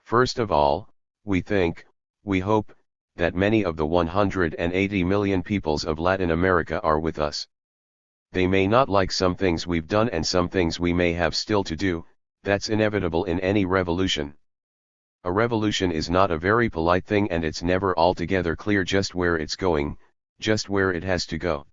Speaker 1: First of all, we think, we hope, that many of the 180 million peoples of Latin America are with us. They may not like some things we've done and some things we may have still to do, that's inevitable in any revolution. A revolution is not a very polite thing and it's never altogether clear just where it's going, just where it has to go.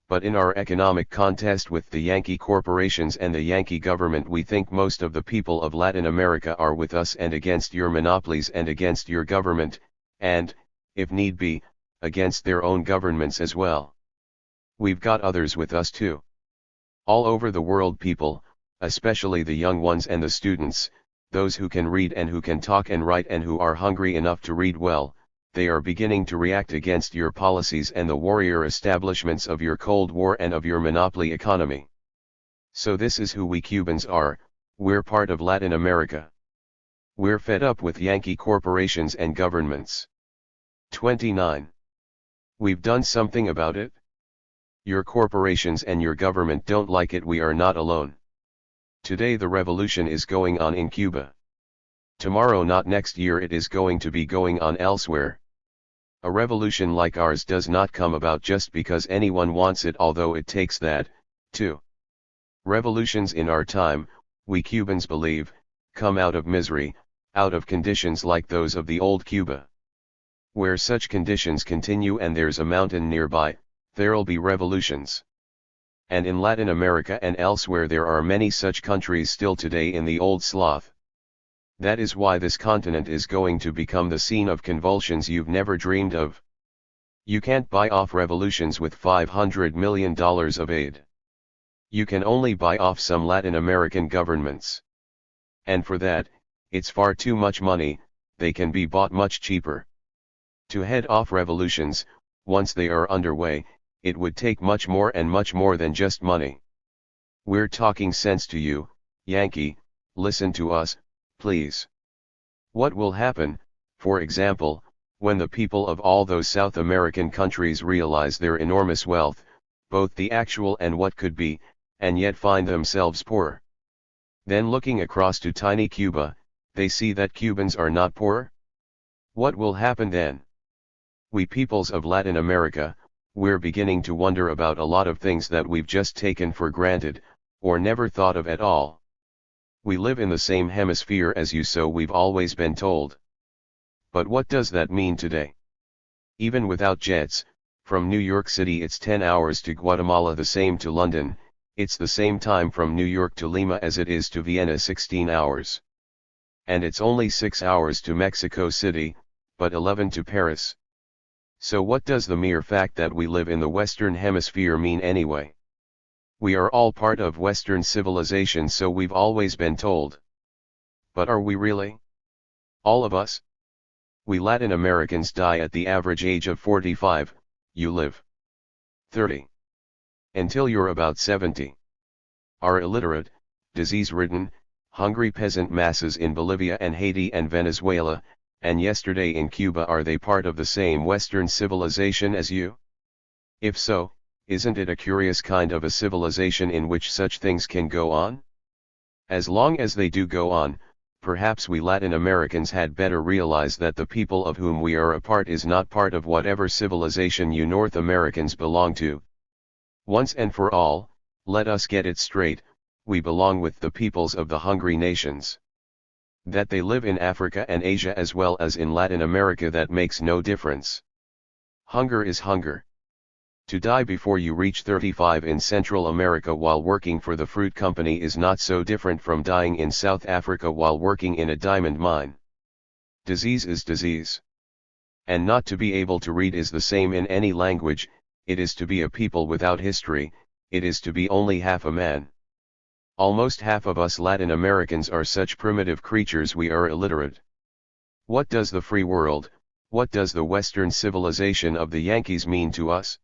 Speaker 1: But in our economic contest with the Yankee corporations and the Yankee government, we think most of the people of Latin America are with us and against your monopolies and against your government, and, if need be, against their own governments as well. We've got others with us too. All over the world people, especially the young ones and the students, those who can read and who can talk and write and who are hungry enough to read well, they are beginning to react against your policies and the warrior establishments of your Cold War and of your monopoly economy. So this is who we Cubans are, we're part of Latin America. We're fed up with Yankee corporations and governments. 29. We've done something about it. Your corporations and your government don't like it. We are not alone. Today the revolution is going on in Cuba. Tomorrow, not next year, it is going to be going on elsewhere. A revolution like ours does not come about just because anyone wants it, although it takes that, too. Revolutions in our time, we Cubans believe, come out of misery, out of conditions like those of the old Cuba. Where such conditions continue and there's a mountain nearby, there'll be revolutions. And in Latin America and elsewhere there are many such countries still today in the old sloth. That is why this continent is going to become the scene of convulsions you've never dreamed of. You can't buy off revolutions with $500 million of aid. You can only buy off some Latin American governments. And for that, it's far too much money, they can be bought much cheaper. To head off revolutions, once they are underway, it would take much more than just money. We're talking sense to you, Yankee, listen to us, please. What will happen, for example, when the people of all those South American countries realize their enormous wealth, both the actual and what could be, and yet find themselves poor? Then looking across to tiny Cuba, they see that Cubans are not poor? What will happen then? We peoples of Latin America, we're beginning to wonder about a lot of things that we've just taken for granted, or never thought of at all. We live in the same hemisphere as you, so we've always been told. But what does that mean today? Even without jets, from New York City it's 10 hours to Guatemala, the same to London, it's the same time from New York to Lima as it is to Vienna, 16 hours. And it's only 6 hours to Mexico City, but 11 to Paris. So what does the mere fact that we live in the Western Hemisphere mean anyway? We are all part of Western civilization, so we've always been told. But are we really? All of us? We Latin Americans die at the average age of 45, you live 30. Until you're about 70. Are illiterate, disease-ridden, hungry peasant masses in Bolivia and Haiti and Venezuela, and yesterday in Cuba, are they part of the same Western civilization as you? If so, isn't it a curious kind of a civilization in which such things can go on? As long as they do go on, perhaps we Latin Americans had better realize that the people of whom we are a part is not part of whatever civilization you North Americans belong to. Once and for all, let us get it straight, we belong with the peoples of the hungry nations. That they live in Africa and Asia as well as in Latin America, that makes no difference. Hunger is hunger. To die before you reach 35 in Central America while working for the fruit company is not so different from dying in South Africa while working in a diamond mine. Disease is disease. And not to be able to read is the same in any language, it is to be a people without history, it is to be only half a man. Almost half of us Latin Americans are such primitive creatures, we are illiterate. What does the free world, what does the Western civilization of the Yankees mean to us?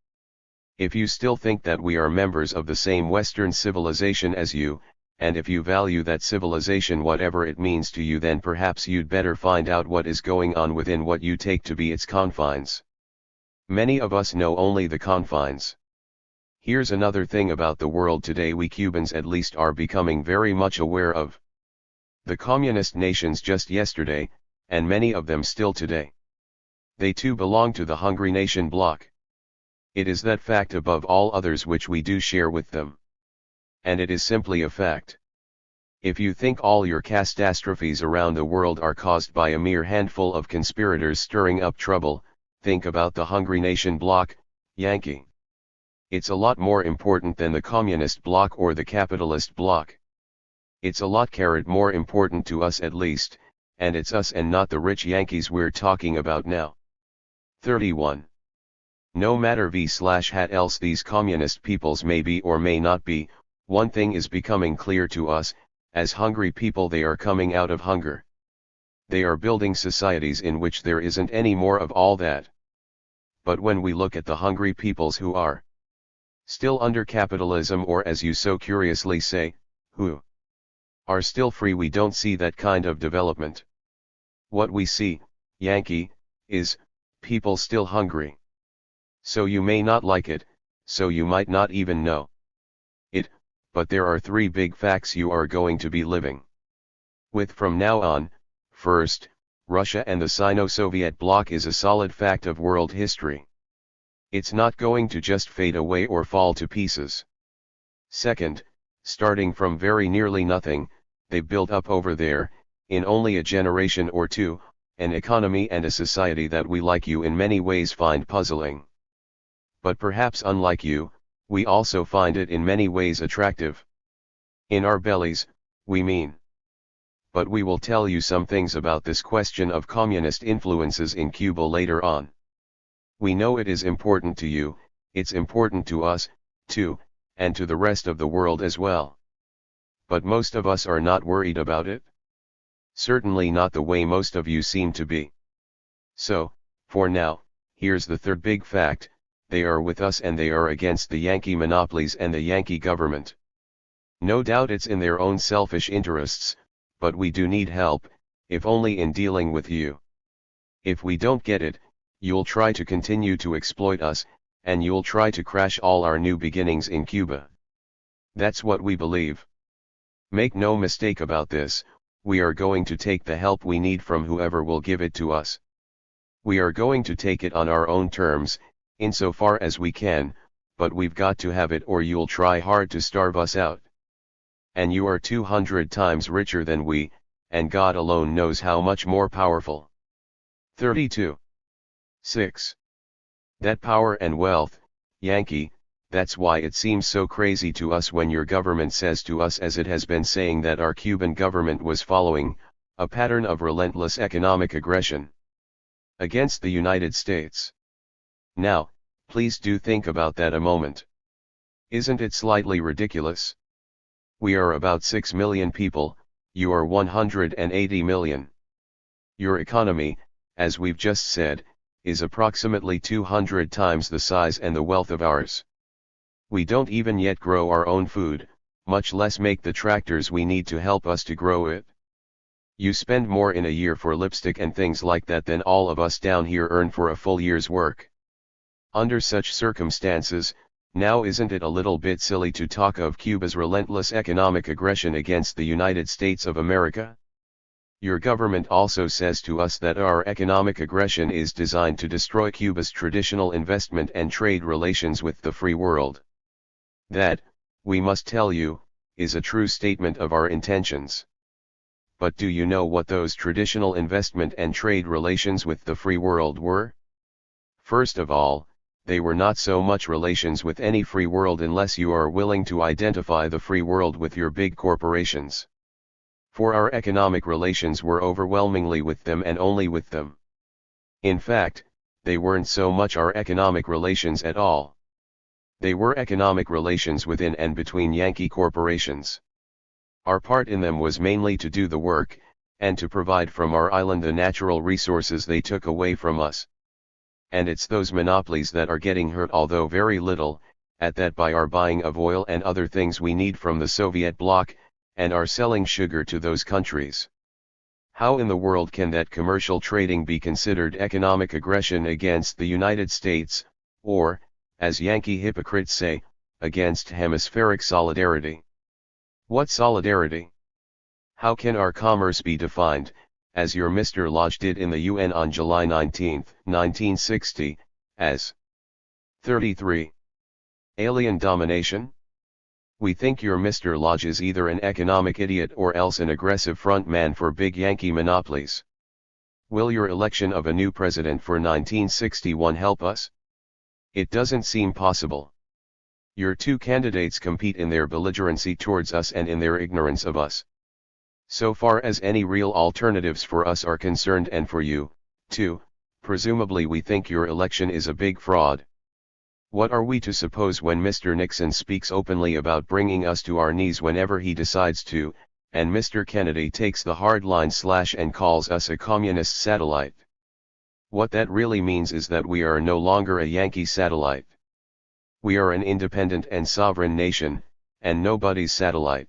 Speaker 1: If you still think that we are members of the same Western civilization as you, and if you value that civilization whatever it means to you, then perhaps you'd better find out what is going on within what you take to be its confines. Many of us know only the confines. Here's another thing about the world today we Cubans at least are becoming very much aware of. The communist nations just yesterday, and many of them still today. They too belong to the hungry nation bloc. It is that fact above all others which we do share with them. And it is simply a fact. If you think all your catastrophes around the world are caused by a mere handful of conspirators stirring up trouble, think about the hungry nation bloc, Yankee. It's a lot more important than the communist bloc or the capitalist bloc. It's a lot more important to us at least, and it's us and not the rich Yankees we're talking about now. 31. No matter v/hat else these communist peoples may be or may not be, one thing is becoming clear to us, as hungry people they are coming out of hunger. They are building societies in which there isn't any more of all that. But when we look at the hungry peoples who are still under capitalism, or as you so curiously say, who are still free, we don't see that kind of development. What we see, Yankee, is people still hungry. So you may not like it, so you might not even know it, but there are three big facts you are going to be living with from now on. First, Russia and the Sino-Soviet bloc is a solid fact of world history. It's not going to just fade away or fall to pieces. Second, starting from very nearly nothing, they built up over there, in only a generation or two, an economy and a society that we, like you, in many ways find puzzling. But perhaps unlike you, we also find it in many ways attractive. In our bellies, we mean. But we will tell you some things about this question of communist influences in Cuba later on. We know it is important to you, it's important to us, too, and to the rest of the world as well. But most of us are not worried about it. Certainly not the way most of you seem to be. So, for now, here's the third big fact: they are with us and they are against the Yankee monopolies and the Yankee government. No doubt it's in their own selfish interests, but we do need help, if only in dealing with you. If we don't get it, you'll try to continue to exploit us, and you'll try to crash all our new beginnings in Cuba. That's what we believe. Make no mistake about this, we are going to take the help we need from whoever will give it to us. We are going to take it on our own terms, insofar as we can, but we've got to have it or you'll try hard to starve us out. And you are 200 times richer than we, and God alone knows how much more powerful. 32. 6. That power and wealth, Yankee, that's why it seems so crazy to us when your government says to us, as it has been saying, that our Cuban government was following a pattern of relentless economic aggression against the United States. Now, please do think about that a moment. Isn't it slightly ridiculous? We are about 6 million people, you are 180 million. Your economy, as we've just said, is approximately 200 times the size and the wealth of ours. We don't even yet grow our own food, much less make the tractors we need to help us to grow it. You spend more in a year for lipstick and things like that than all of us down here earn for a full year's work. Under such circumstances, now isn't it a little bit silly to talk of Cuba's relentless economic aggression against the United States of America? Your government also says to us that our economic aggression is designed to destroy Cuba's traditional investment and trade relations with the free world. That, we must tell you, is a true statement of our intentions. But do you know what those traditional investment and trade relations with the free world were? First of all, they were not so much relations with any free world unless you are willing to identify the free world with your big corporations. For our economic relations were overwhelmingly with them and only with them. In fact, they weren't so much our economic relations at all. They were economic relations within and between Yankee corporations. Our part in them was mainly to do the work, and to provide from our island the natural resources they took away from us. And it's those monopolies that are getting hurt, although very little, at that, by our buying of oil and other things we need from the Soviet bloc, and are selling sugar to those countries. How in the world can that commercial trading be considered economic aggression against the United States, or, as Yankee hypocrites say, against hemispheric solidarity? What solidarity? How can our commerce be defined, as your Mr. Lodge did in the UN on July 19, 1960, as 33. Alien domination? We think your Mr. Lodge is either an economic idiot or else an aggressive front man for big Yankee monopolies. Will your election of a new president for 1961 help us? It doesn't seem possible. Your two candidates compete in their belligerency towards us and in their ignorance of us. So far as any real alternatives for us are concerned, and for you, too, presumably we think your election is a big fraud. What are we to suppose when Mr. Nixon speaks openly about bringing us to our knees whenever he decides to, and Mr. Kennedy takes the hard line and calls us a communist satellite? What that really means is that we are no longer a Yankee satellite. We are an independent and sovereign nation, and nobody's satellite.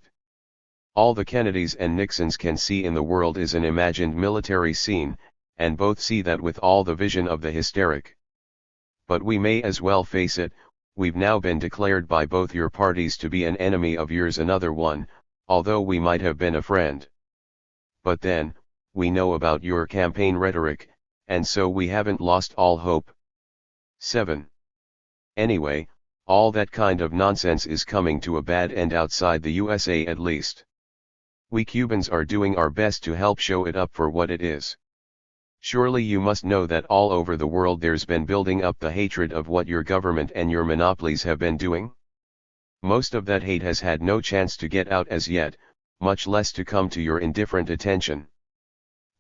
Speaker 1: All the Kennedys and Nixons can see in the world is an imagined military scene, and both see that with all the vision of the hysteric. But we may as well face it, we've now been declared by both your parties to be an enemy of yours, another one, although we might have been a friend. But then, we know about your campaign rhetoric, and so we haven't lost all hope. 7. Anyway, all that kind of nonsense is coming to a bad end outside the USA at least. We Cubans are doing our best to help show it up for what it is. Surely you must know that all over the world there's been building up the hatred of what your government and your monopolies have been doing? Most of that hate has had no chance to get out as yet, much less to come to your indifferent attention.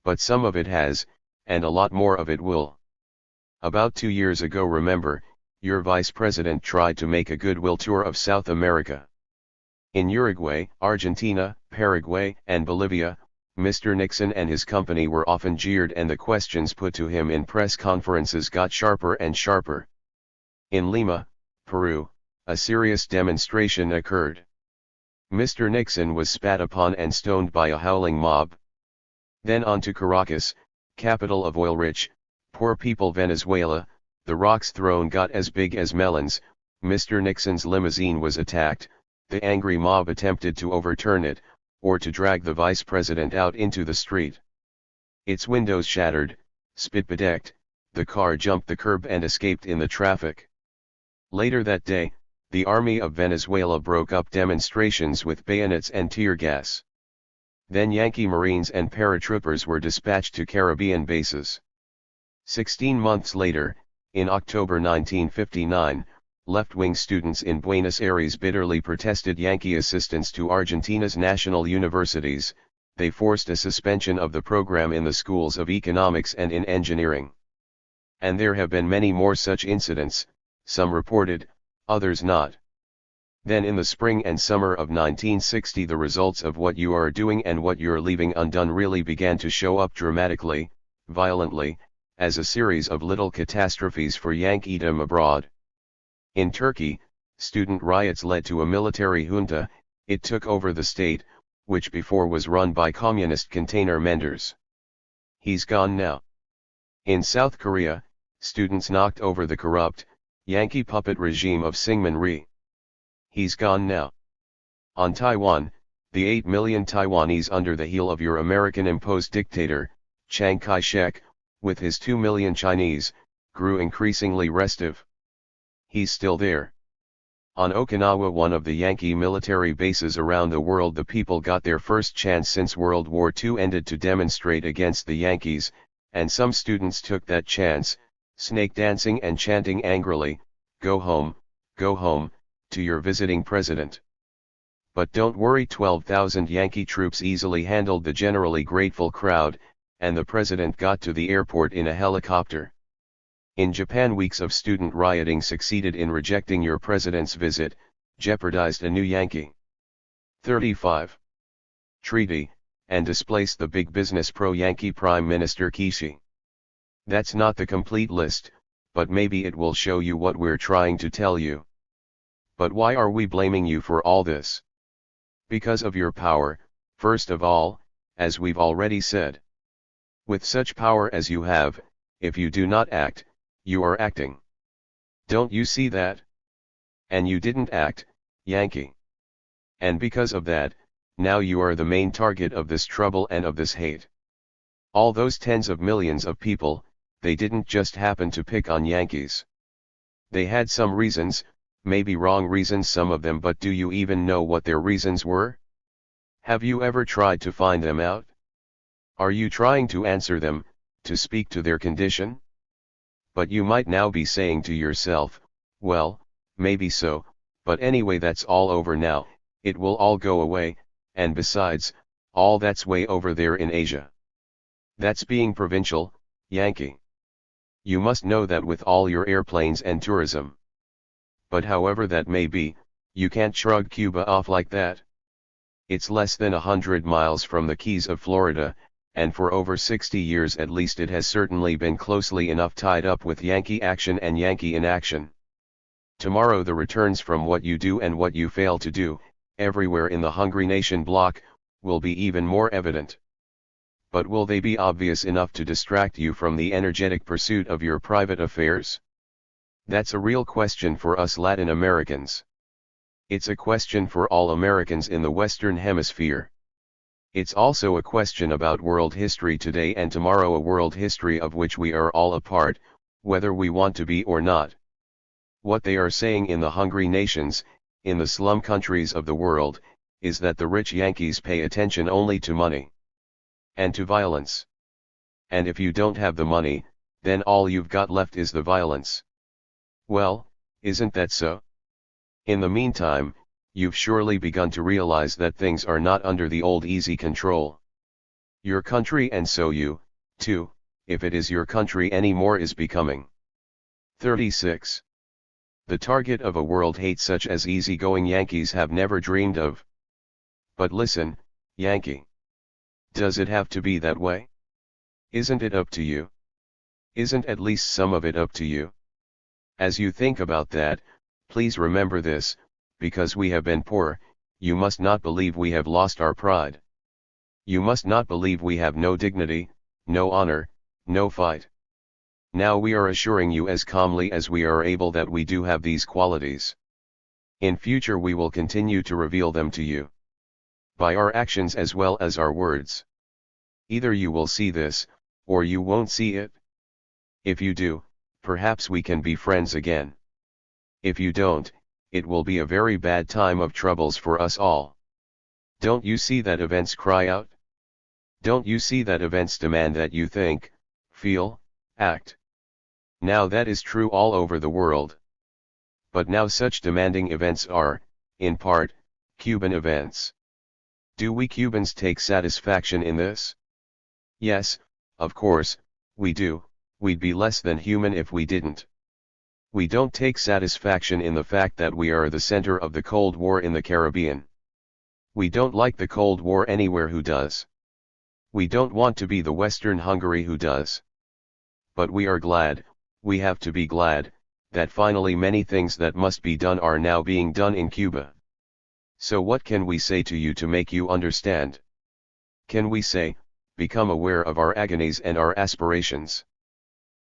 Speaker 1: But some of it has, and a lot more of it will. About 2 years ago, remember, your vice president tried to make a goodwill tour of South America. In Uruguay, Argentina, Paraguay, and Bolivia, Mr. Nixon and his company were often jeered, and the questions put to him in press conferences got sharper and sharper. In Lima, Peru, a serious demonstration occurred. Mr. Nixon was spat upon and stoned by a howling mob. Then on to Caracas, capital of oil-rich, poor people Venezuela. The rocks thrown got as big as melons. Mr. Nixon's limousine was attacked. The angry mob attempted to overturn it, or to drag the vice president out into the street. Its windows shattered, spit-bedecked, the car jumped the curb and escaped in the traffic. Later that day, the army of Venezuela broke up demonstrations with bayonets and tear gas. Then Yankee Marines and paratroopers were dispatched to Caribbean bases. 16 months later, in October 1959, left-wing students in Buenos Aires bitterly protested Yankee assistance to Argentina's national universities. They forced a suspension of the program in the schools of economics and in engineering. And there have been many more such incidents, some reported, others not. Then in the spring and summer of 1960 the results of what you are doing and what you're leaving undone really began to show up dramatically, violently, as a series of little catastrophes for Yankeedom abroad. In Turkey, student riots led to a military junta. It took over the state, which before was run by communist container menders. He's gone now. In South Korea, students knocked over the corrupt, Yankee puppet regime of Syngman Rhee. He's gone now. On Taiwan, the 8 million Taiwanese under the heel of your American-imposed dictator, Chiang Kai-shek, with his 2 million Chinese, grew increasingly restive. He's still there. On Okinawa, one of the Yankee military bases around the world, the people got their first chance since World War II ended to demonstrate against the Yankees, and some students took that chance, snake dancing and chanting angrily, go home, to your visiting president. But don't worry, 12,000 Yankee troops easily handled the generally grateful crowd, and the president got to the airport in a helicopter. In Japan, weeks of student rioting succeeded in rejecting your president's visit, jeopardized a new Yankee 35 treaty, and displaced the big business pro-Yankee Prime Minister Kishi. That's not the complete list, but maybe it will show you what we're trying to tell you. But why are we blaming you for all this? Because of your power, first of all, as we've already said. With such power as you have, if you do not act, you are acting. Don't you see that? And you didn't act, Yankee. And because of that, now you are the main target of this trouble and of this hate. All those tens of millions of people, they didn't just happen to pick on Yankees. They had some reasons, maybe wrong reasons some of them, but do you even know what their reasons were? Have you ever tried to find them out? Are you trying to answer them, to speak to their condition? But you might now be saying to yourself, well, maybe so, but anyway that's all over now, it will all go away, and besides, all that's way over there in Asia. That's being provincial, Yankee. You must know that with all your airplanes and tourism. But however that may be, you can't shrug Cuba off like that. It's less than 100 miles from the Keys of Florida, and for over 60 years at least it has certainly been closely enough tied up with Yankee action and Yankee inaction. Tomorrow the returns from what you do and what you fail to do, everywhere in the hungry nation bloc, will be even more evident. But will they be obvious enough to distract you from the energetic pursuit of your private affairs? That's a real question for us Latin Americans. It's a question for all Americans in the Western Hemisphere. It's also a question about world history today and tomorrow, a world history of which we are all a part, whether we want to be or not. What they are saying in the hungry nations, in the slum countries of the world, is that the rich Yankees pay attention only to money and to violence. And if you don't have the money, then all you've got left is the violence. Well, isn't that so? In the meantime, you've surely begun to realize that things are not under the old easy control. Your country, and so you, too, if it is your country anymore, is becoming 36. The target of a world hate such as easygoing Yankees have never dreamed of. But listen, Yankee. Does it have to be that way? Isn't it up to you? Isn't at least some of it up to you? As you think about that, please remember this, because we have been poor, you must not believe we have lost our pride. You must not believe we have no dignity, no honor, no fight. Now we are assuring you as calmly as we are able that we do have these qualities. In future we will continue to reveal them to you. By our actions as well as our words. Either you will see this, or you won't see it. If you do, perhaps we can be friends again. If you don't, it will be a very bad time of troubles for us all. Don't you see that events cry out? Don't you see that events demand that you think, feel, act? Now that is true all over the world. But now such demanding events are, in part, Cuban events. Do we Cubans take satisfaction in this? Yes, of course, we do. We'd be less than human if we didn't. We don't take satisfaction in the fact that we are the center of the Cold War in the Caribbean. We don't like the Cold War anywhere. Who does? We don't want to be the Western Hungary. Who does? But we are glad, we have to be glad, that finally many things that must be done are now being done in Cuba. So what can we say to you to make you understand? Can we say, become aware of our agonies and our aspirations?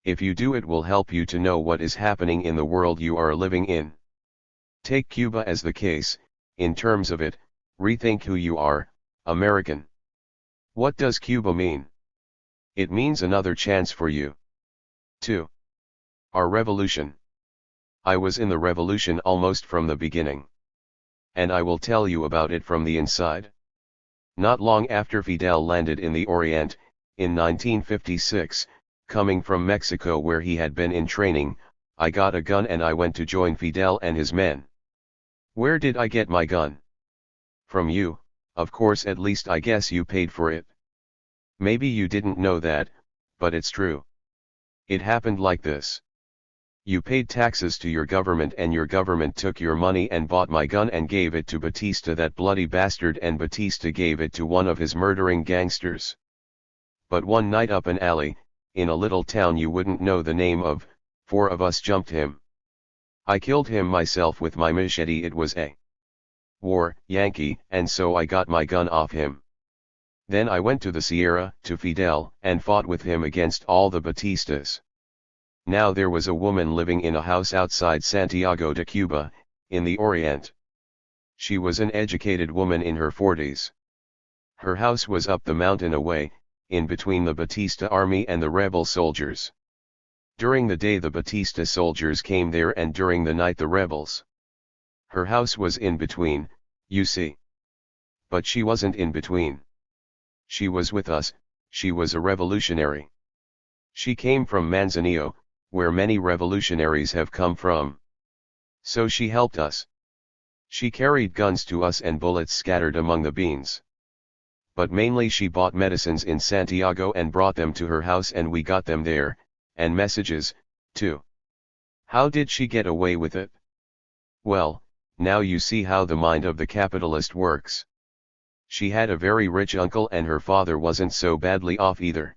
Speaker 1: If you do, it will help you to know what is happening in the world you are living in. Take Cuba as the case, in terms of it, rethink who you are, American. What does Cuba mean? It means another chance for you. 2. Our revolution. I was in the revolution almost from the beginning. And I will tell you about it from the inside. Not long after Fidel landed in the Orient, in 1956, coming from Mexico where he had been in training, I got a gun and I went to join Fidel and his men. Where did I get my gun? From you, of course. At least I guess you paid for it. Maybe you didn't know that, but it's true. It happened like this. You paid taxes to your government and your government took your money and bought my gun and gave it to Batista, that bloody bastard, and Batista gave it to one of his murdering gangsters. But one night up an alley, in a little town you wouldn't know the name of, 4 of us jumped him. I killed him myself with my machete. It was a war, Yankee, and so I got my gun off him. Then I went to the Sierra, to Fidel, and fought with him against all the Batistas. Now there was a woman living in a house outside Santiago de Cuba, in the Orient. She was an educated woman in her 40s. Her house was up the mountain away, in between the Batista army and the rebel soldiers. During the day the Batista soldiers came there and during the night the rebels. Her house was in between, you see. But she wasn't in between. She was with us, she was a revolutionary. She came from Manzanillo, where many revolutionaries have come from. So she helped us. She carried guns to us and bullets scattered among the beans. But mainly she bought medicines in Santiago and brought them to her house and we got them there, and messages, too. How did she get away with it? Well, now you see how the mind of the capitalist works. She had a very rich uncle and her father wasn't so badly off either.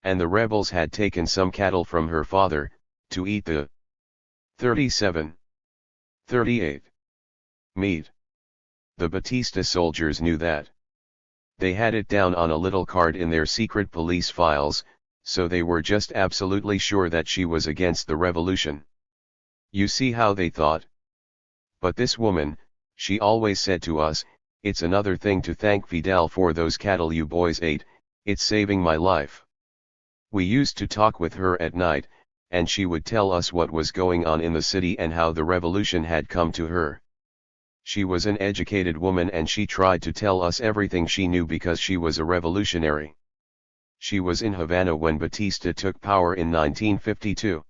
Speaker 1: And the rebels had taken some cattle from her father, to eat the 37. 38. Meat. The Batista soldiers knew that. They had it down on a little card in their secret police files, so they were just absolutely sure that she was against the revolution. You see how they thought? But this woman, she always said to us, "It's another thing to thank Fidel for those cattle you boys ate, it's saving my life." We used to talk with her at night, and she would tell us what was going on in the city and how the revolution had come to her. She was an educated woman and she tried to tell us everything she knew because she was a revolutionary. She was in Havana when Batista took power in 1952.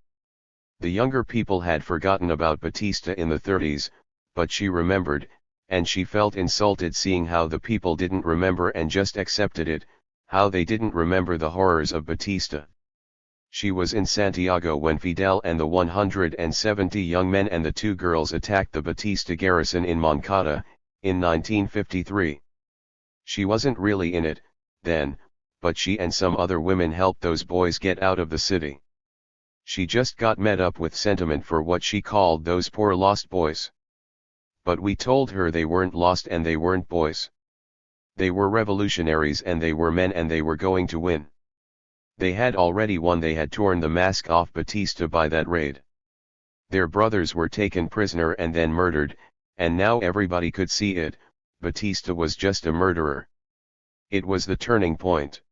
Speaker 1: The younger people had forgotten about Batista in the 30s, but she remembered, and she felt insulted seeing how the people didn't remember and just accepted it, how they didn't remember the horrors of Batista. She was in Santiago when Fidel and the 170 young men and the 2 girls attacked the Batista garrison in Moncada, in 1953. She wasn't really in it, then, but she and some other women helped those boys get out of the city. She just got met up with sentiment for what she called those poor lost boys. But we told her they weren't lost and they weren't boys. They were revolutionaries and they were men and they were going to win. They had already won. They had torn the mask off Batista by that raid. Their brothers were taken prisoner and then murdered, and now everybody could see it, Batista was just a murderer. It was the turning point.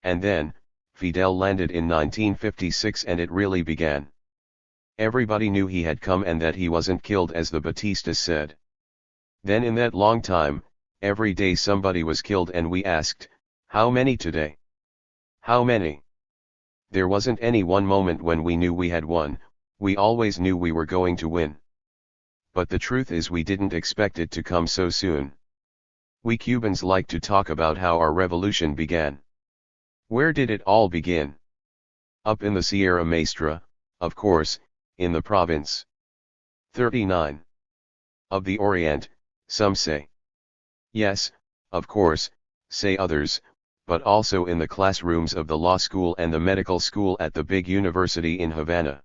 Speaker 1: And then, Fidel landed in 1956 and it really began. Everybody knew he had come and that he wasn't killed as the Batistas said. Then in that long time, every day somebody was killed and we asked, how many today? How many? There wasn't any one moment when we knew we had won, we always knew we were going to win. But the truth is we didn't expect it to come so soon. We Cubans like to talk about how our revolution began. Where did it all begin? Up in the Sierra Maestra, of course, in the province 39 of the Orient, some say. Yes, of course, say others, but also in the classrooms of the law school and the medical school at the big university in Havana.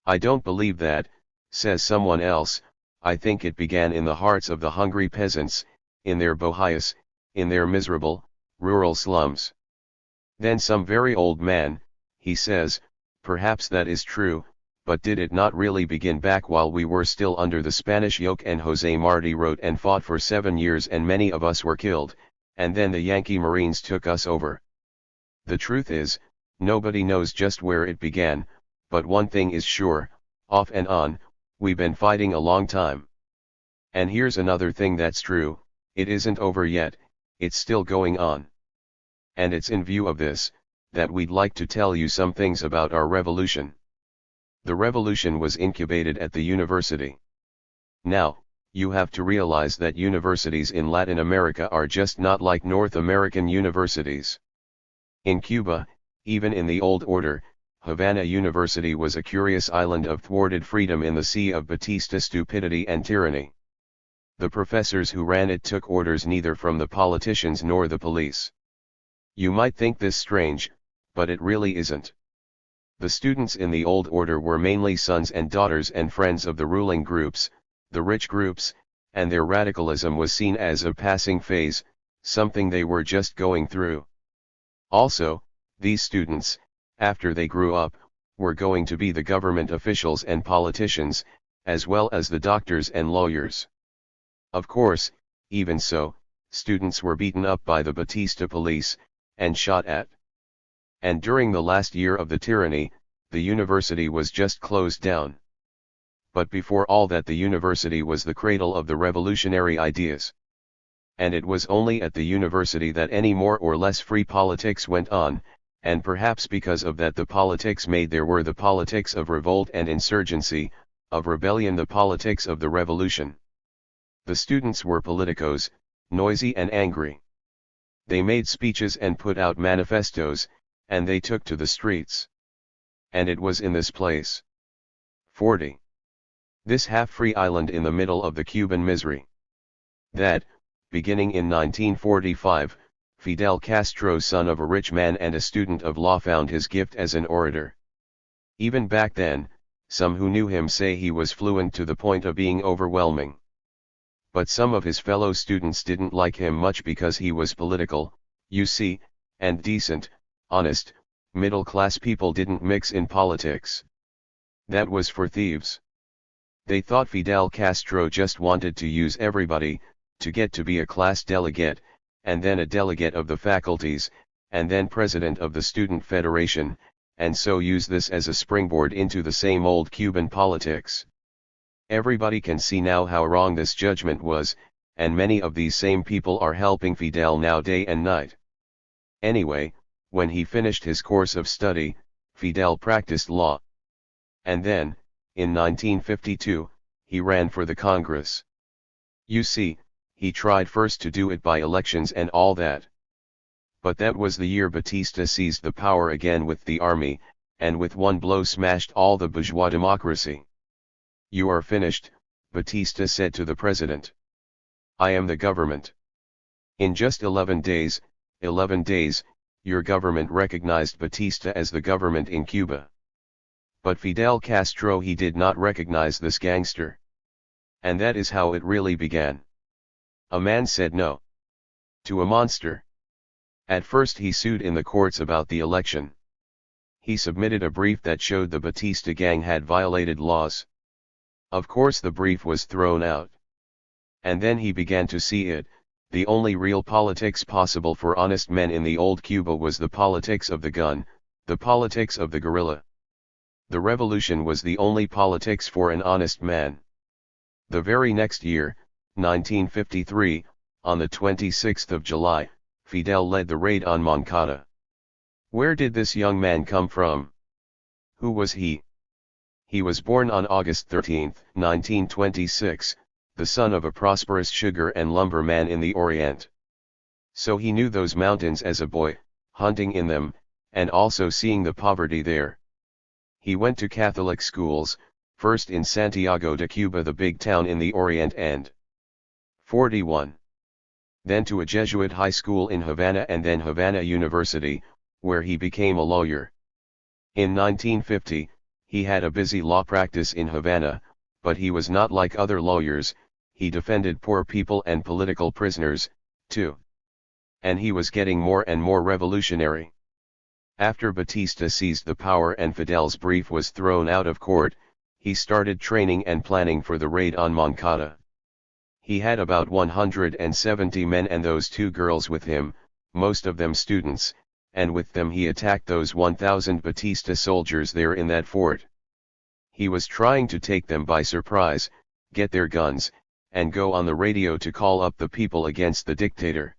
Speaker 1: I don't believe that, says someone else, I think it began in the hearts of the hungry peasants, in their bohías, in their miserable, rural slums. Then some very old man, he says, perhaps that is true, but did it not really begin back while we were still under the Spanish yoke and José Martí wrote and fought for 7 years and many of us were killed, and then the Yankee Marines took us over? The truth is, nobody knows just where it began, but one thing is sure, off and on, we've been fighting a long time. And here's another thing that's true, it isn't over yet, it's still going on. And it's in view of this, that we'd like to tell you some things about our revolution. The revolution was incubated at the university. Now, you have to realize that universities in Latin America are just not like North American universities. In Cuba, even in the old order, Havana University was a curious island of thwarted freedom in the sea of Batista stupidity and tyranny. The professors who ran it took orders neither from the politicians nor the police. You might think this strange, but it really isn't. The students in the old order were mainly sons and daughters and friends of the ruling groups, the rich groups, and their radicalism was seen as a passing phase, something they were just going through. Also, these students, after they grew up, were going to be the government officials and politicians, as well as the doctors and lawyers. Of course, even so, students were beaten up by the Batista police, and shot at. And during the last year of the tyranny, the university was just closed down. But before all that, the university was the cradle of the revolutionary ideas. And it was only at the university that any more or less free politics went on, and perhaps because of that the politics made there were the politics of revolt and insurgency, of rebellion, the politics of the revolution. The students were politicos, noisy and angry. They made speeches and put out manifestos, and they took to the streets. And it was in this place, 40. This half-free island in the middle of the Cuban misery, that, beginning in 1945, Fidel Castro, son of a rich man and a student of law, found his gift as an orator. Even back then, some who knew him say he was fluent to the point of being overwhelming. But some of his fellow students didn't like him much because he was political, you see, and decent, honest, middle-class people didn't mix in politics. That was for thieves. They thought Fidel Castro just wanted to use everybody, to get to be a class delegate, and then a delegate of the faculties, and then president of the student federation, and so use this as a springboard into the same old Cuban politics. Everybody can see now how wrong this judgment was, and many of these same people are helping Fidel now day and night. Anyway, when he finished his course of study, Fidel practiced law. And then, in 1952, he ran for the Congress. You see, he tried first to do it by elections and all that. But that was the year Batista seized the power again with the army, and with one blow smashed all the bourgeois democracy. "You are finished," Batista said to the president. "I am the government." In just 11 days, your government recognized Batista as the government in Cuba. But Fidel Castro, he did not recognize this gangster. And that is how it really began. A man said no to a monster. At first he sued in the courts about the election. He submitted a brief that showed the Batista gang had violated laws. Of course the brief was thrown out. And then he began to see it, the only real politics possible for honest men in the old Cuba was the politics of the gun, the politics of the guerrilla. The revolution was the only politics for an honest man. The very next year, 1953, on the 26th of July, Fidel led the raid on Moncada. Where did this young man come from? Who was he? He was born on August 13, 1926, the son of a prosperous sugar and lumber man in the Orient. So he knew those mountains as a boy, hunting in them, and also seeing the poverty there. He went to Catholic schools, first in Santiago de Cuba, the big town in the Orient, and 41. Then to a Jesuit high school in Havana and then Havana University, where he became a lawyer. In 1950, he had a busy law practice in Havana, but he was not like other lawyers, he defended poor people and political prisoners, too. And he was getting more and more revolutionary. After Batista seized the power and Fidel's brief was thrown out of court, he started training and planning for the raid on Moncada. He had about 170 men and those 2 girls with him, most of them students, and with them he attacked those 1,000 Batista soldiers there in that fort. He was trying to take them by surprise, get their guns, and go on the radio to call up the people against the dictator.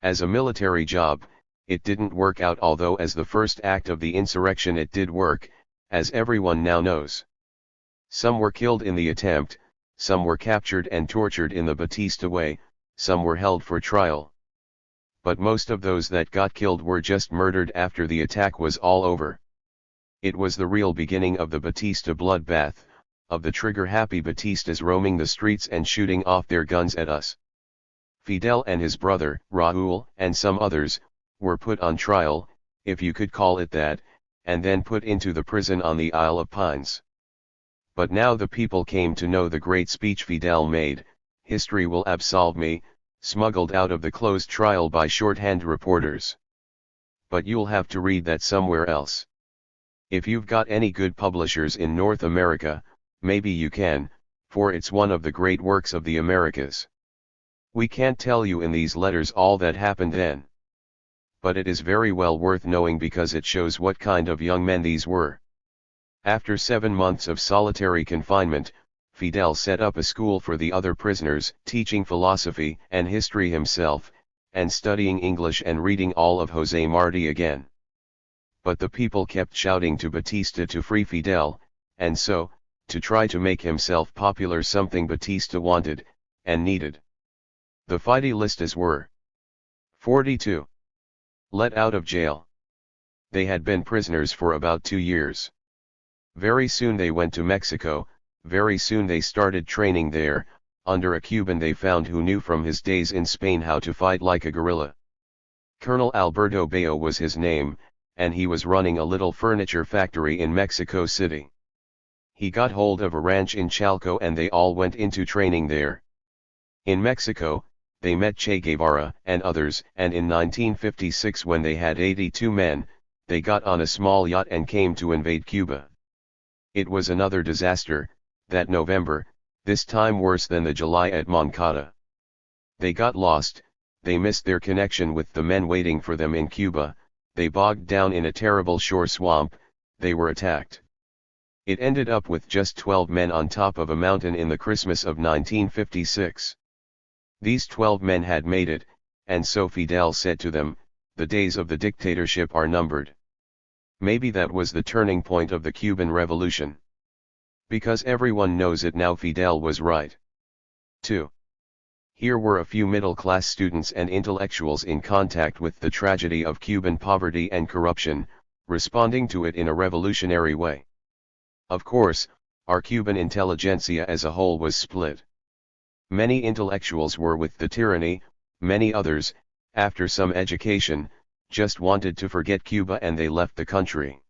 Speaker 1: As a military job, it didn't work out, although as the first act of the insurrection it did work, as everyone now knows. Some were killed in the attempt, some were captured and tortured in the Batista way, some were held for trial. But most of those that got killed were just murdered after the attack was all over. It was the real beginning of the Batista bloodbath, of the trigger-happy Batistas roaming the streets and shooting off their guns at us. Fidel and his brother, Raúl, and some others, were put on trial, if you could call it that, and then put into the prison on the Isle of Pines. But now the people came to know the great speech Fidel made, "History will absolve me," smuggled out of the closed trial by shorthand reporters. But you'll have to read that somewhere else. If you've got any good publishers in North America, maybe you can, for it's one of the great works of the Americas. We can't tell you in these letters all that happened then. But it is very well worth knowing because it shows what kind of young men these were. After 7 months of solitary confinement, Fidel set up a school for the other prisoners, teaching philosophy and history himself, and studying English and reading all of José Martí again. But the people kept shouting to Batista to free Fidel, and so, to try to make himself popular, something Batista wanted, and needed. The Fidelistas were 42. Let out of jail. They had been prisoners for about 2 years. Very soon they went to Mexico, very soon they started training there, under a Cuban they found who knew from his days in Spain how to fight like a guerrilla. Colonel Alberto Bayo was his name, and he was running a little furniture factory in Mexico City. He got hold of a ranch in Chalco and they all went into training there. In Mexico, they met Che Guevara and others, and in 1956 when they had 82 men, they got on a small yacht and came to invade Cuba. It was another disaster, that November, this time worse than the July at Moncada. They got lost, they missed their connection with the men waiting for them in Cuba, they bogged down in a terrible shore swamp, they were attacked. It ended up with just 12 men on top of a mountain in the Christmas of 1956. These 12 men had made it, and so Fidel said to them, "The days of the dictatorship are numbered." Maybe that was the turning point of the Cuban Revolution. Because everyone knows it now, Fidel was right. 2. Here were a few middle-class students and intellectuals in contact with the tragedy of Cuban poverty and corruption, responding to it in a revolutionary way. Of course, our Cuban intelligentsia as a whole was split. Many intellectuals were with the tyranny, many others, after some education, just wanted to forget Cuba and they left the country.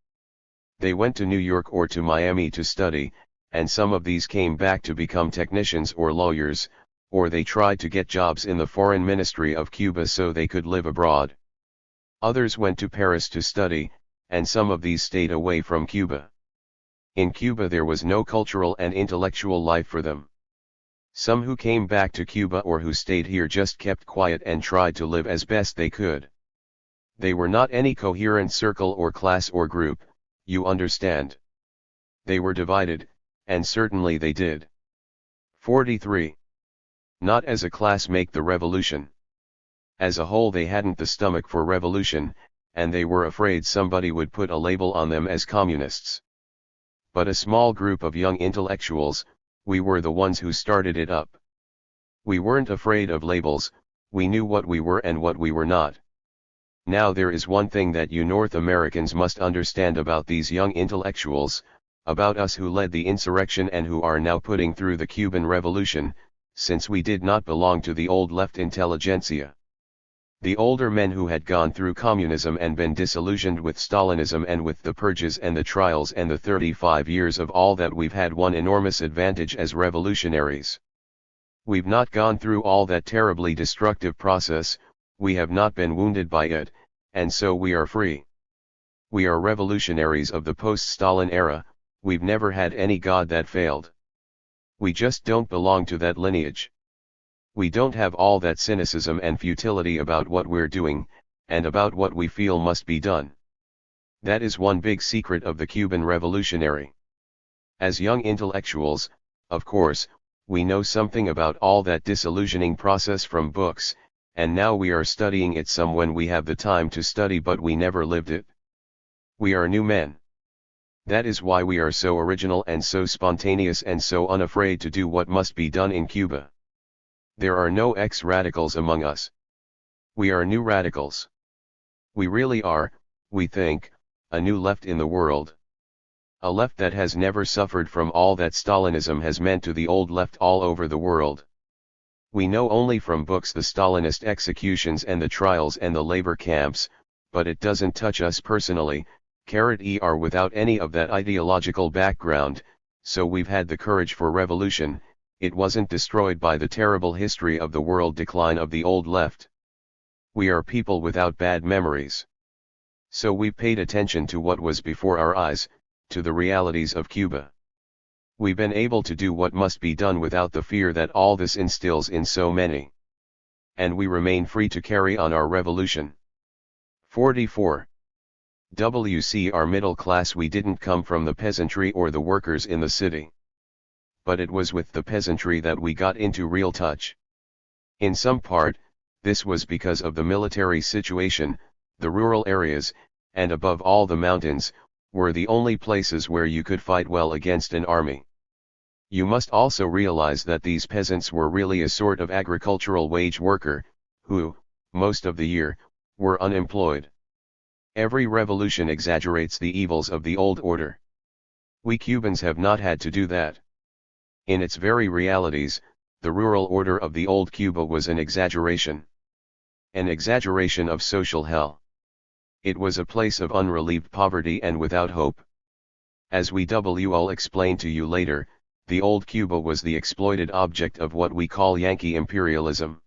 Speaker 1: They went to New York or to Miami to study, and some of these came back to become technicians or lawyers, or they tried to get jobs in the foreign ministry of Cuba so they could live abroad. Others went to Paris to study, and some of these stayed away from Cuba. In Cuba there was no cultural and intellectual life for them. Some who came back to Cuba or who stayed here just kept quiet and tried to live as best they could. They were not any coherent circle or class or group, you understand. They were divided, and certainly they did. 43. Not as a class make the revolution. As a whole they hadn't the stomach for revolution, and they were afraid somebody would put a label on them as communists. But a small group of young intellectuals, we were the ones who started it up. We weren't afraid of labels, we knew what we were and what we were not. Now there is one thing that you North Americans must understand about these young intellectuals, about us who led the insurrection and who are now putting through the Cuban Revolution, since we did not belong to the old left intelligentsia. The older men who had gone through communism and been disillusioned with Stalinism and with the purges and the trials and the 35 years of all that, we've had one enormous advantage as revolutionaries. We've not gone through all that terribly destructive process, we have not been wounded by it, and so we are free. We are revolutionaries of the post-Stalin era, we've never had any god that failed. We just don't belong to that lineage. We don't have all that cynicism and futility about what we're doing, and about what we feel must be done. That is one big secret of the Cuban revolutionary. As young intellectuals, of course, we know something about all that disillusioning process from books, and now we are studying it some when we have the time to study, but we never lived it. We are new men. That is why we are so original and so spontaneous and so unafraid to do what must be done in Cuba. There are no ex-radicals among us. We are new radicals. We really are, we think, a new left in the world. A left that has never suffered from all that Stalinism has meant to the old left all over the world. We know only from books the Stalinist executions and the trials and the labor camps, but it doesn't touch us personally, without any of that ideological background, so we've had the courage for revolution. It wasn't destroyed by the terrible history of the world decline of the old left. We are people without bad memories. So we paid attention to what was before our eyes, to the realities of Cuba. We've been able to do what must be done without the fear that all this instills in so many. and we remain free to carry on our revolution. 44. WC our middle class. We didn't come from the peasantry or the workers in the city. But it was with the peasantry that we got into real touch. In some part, this was because of the military situation. The rural areas, and above all the mountains, were the only places where you could fight well against an army. You must also realize that these peasants were really a sort of agricultural wage worker, who, most of the year, were unemployed. Every revolution exaggerates the evils of the old order. We Cubans have not had to do that. In its very realities, the rural order of the old Cuba was an exaggeration. An exaggeration of social hell. It was a place of unrelieved poverty and without hope. As we will explain to you later, the old Cuba was the exploited object of what we call Yankee imperialism.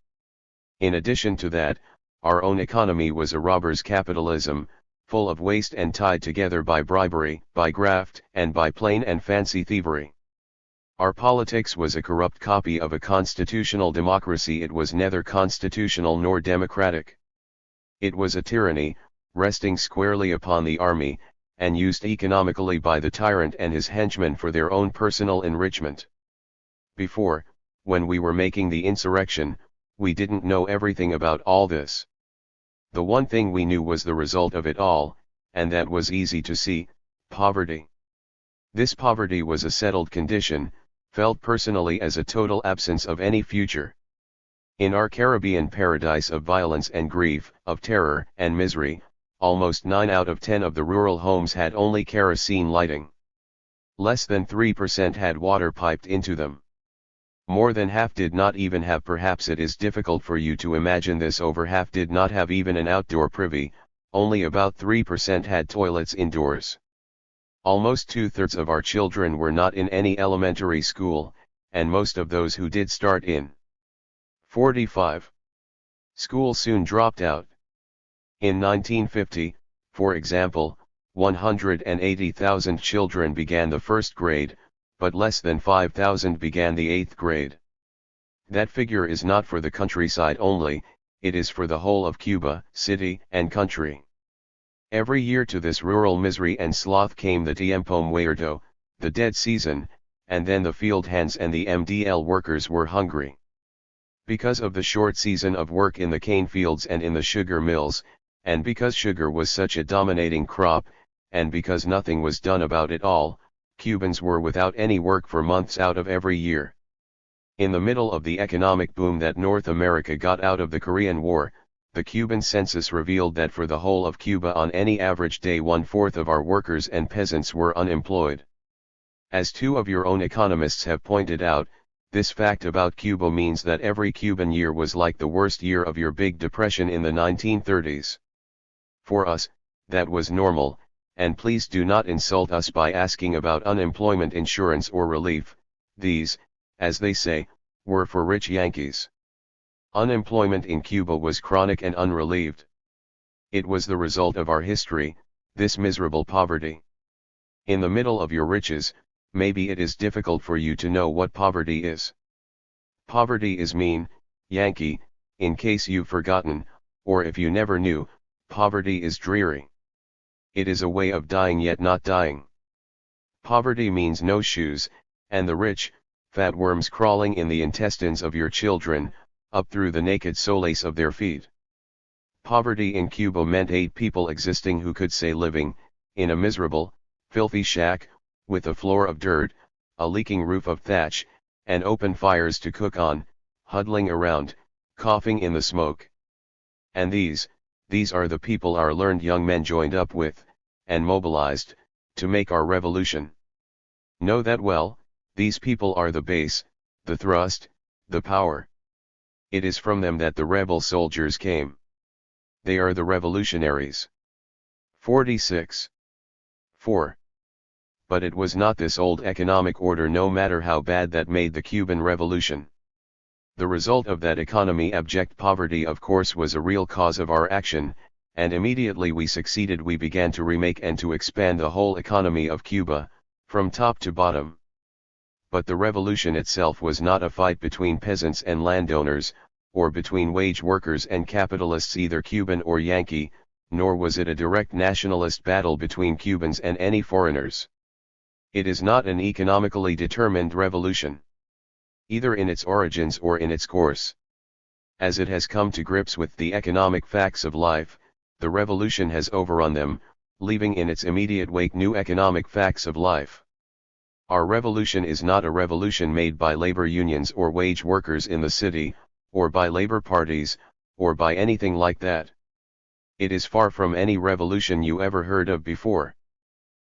Speaker 1: In addition to that, our own economy was a robber's capitalism, full of waste and tied together by bribery, by graft, and by plain and fancy thievery. Our politics was a corrupt copy of a constitutional democracy. It was neither constitutional nor democratic. It was a tyranny, resting squarely upon the army, and used economically by the tyrant and his henchmen for their own personal enrichment. Before, when we were making the insurrection, we didn't know everything about all this. The one thing we knew was the result of it all, and that was easy to see: poverty. This poverty was a settled condition, felt personally as a total absence of any future. In our Caribbean paradise of violence and grief, of terror and misery, almost 9 out of 10 of the rural homes had only kerosene lighting. Less than 3% had water piped into them. More than half did not even have. Perhaps it is difficult for you to imagine this. Over half did not have even an outdoor privy. Only about 3% had toilets indoors. Almost 2/3 of our children were not in any elementary school, and most of those who did start in 45. School soon dropped out. In 1950, for example, 180,000 children began the first grade, but less than 5,000 began the 8th grade. That figure is not for the countryside only, it is for the whole of Cuba, city and country. Every year to this rural misery and sloth came the tiempo muerto, the dead season, and then the field hands and the MDL workers were hungry. Because of the short season of work in the cane fields and in the sugar mills, and because sugar was such a dominating crop, and because nothing was done about it all, Cubans were without any work for months out of every year. In the middle of the economic boom that North America got out of the Korean War, the Cuban census revealed that for the whole of Cuba on any average day 1/4 of our workers and peasants were unemployed. As 2 of your own economists have pointed out, this fact about Cuba means that every Cuban year was like the worst year of your Big Depression in the 1930s. For us, that was normal, and please do not insult us by asking about unemployment insurance or relief. These, as they say, were for rich Yankees. Unemployment in Cuba was chronic and unrelieved. It was the result of our history, this miserable poverty. In the middle of your riches, maybe it is difficult for you to know what poverty is. Poverty is mean, Yankee, in case you've forgotten, or if you never knew, poverty is dreary. It is a way of dying yet not dying. Poverty means no shoes, and the rich, fat worms crawling in the intestines of your children, up through the naked solace of their feet. Poverty in Cuba meant 8 people existing who could say living, in a miserable, filthy shack, with a floor of dirt, a leaking roof of thatch, and open fires to cook on, huddling around, coughing in the smoke. And these are the people our learned young men joined up with, and mobilized, to make our revolution. Know that well, these people are the base, the thrust, the power. It is from them that the rebel soldiers came. They are the revolutionaries. 46. 4. But it was not this old economic order, no matter how bad, that made the Cuban Revolution. The result of that economy, abject poverty, of course, was a real cause of our action, and immediately we succeeded we began to remake and to expand the whole economy of Cuba, from top to bottom. But the revolution itself was not a fight between peasants and landowners, or between wage workers and capitalists either Cuban or Yankee, nor was it a direct nationalist battle between Cubans and any foreigners. It is not an economically determined revolution, either in its origins or in its course. As it has come to grips with the economic facts of life, the revolution has overrun them, leaving in its immediate wake new economic facts of life. Our revolution is not a revolution made by labor unions or wage workers in the city, or by labor parties, or by anything like that. It is far from any revolution you ever heard of before.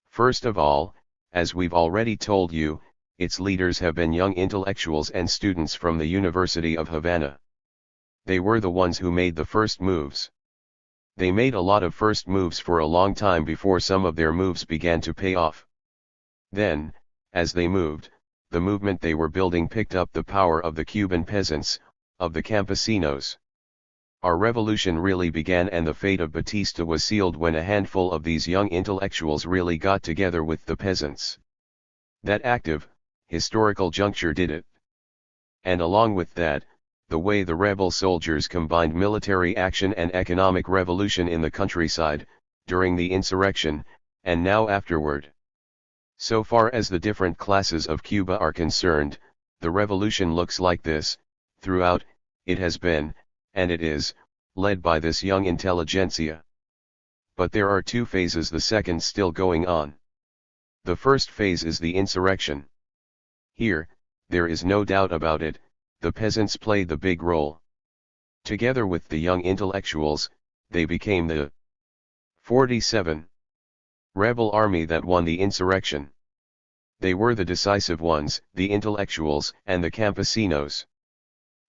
Speaker 1: First of all, as we've already told you, its leaders have been young intellectuals and students from the University of Havana. They were the ones who made the first moves. They made a lot of first moves for a long time before some of their moves began to pay off. Then, as they moved, the movement they were building picked up the power of the Cuban peasants, of the campesinos. Our revolution really began and the fate of Batista was sealed when a handful of these young intellectuals really got together with the peasants. That active, historical juncture did it. And along with that, the way the rebel soldiers combined military action and economic revolution in the countryside, during the insurrection, and now afterward. So far as the different classes of Cuba are concerned, the revolution looks like this. Throughout, it has been, and it is, led by this young intelligentsia. But there are two phases, the second still going on. The first phase is the insurrection. Here, there is no doubt about it, the peasants played the big role. Together with the young intellectuals, they became the 47 rebel army that won the insurrection. They were the decisive ones, the intellectuals and the campesinos.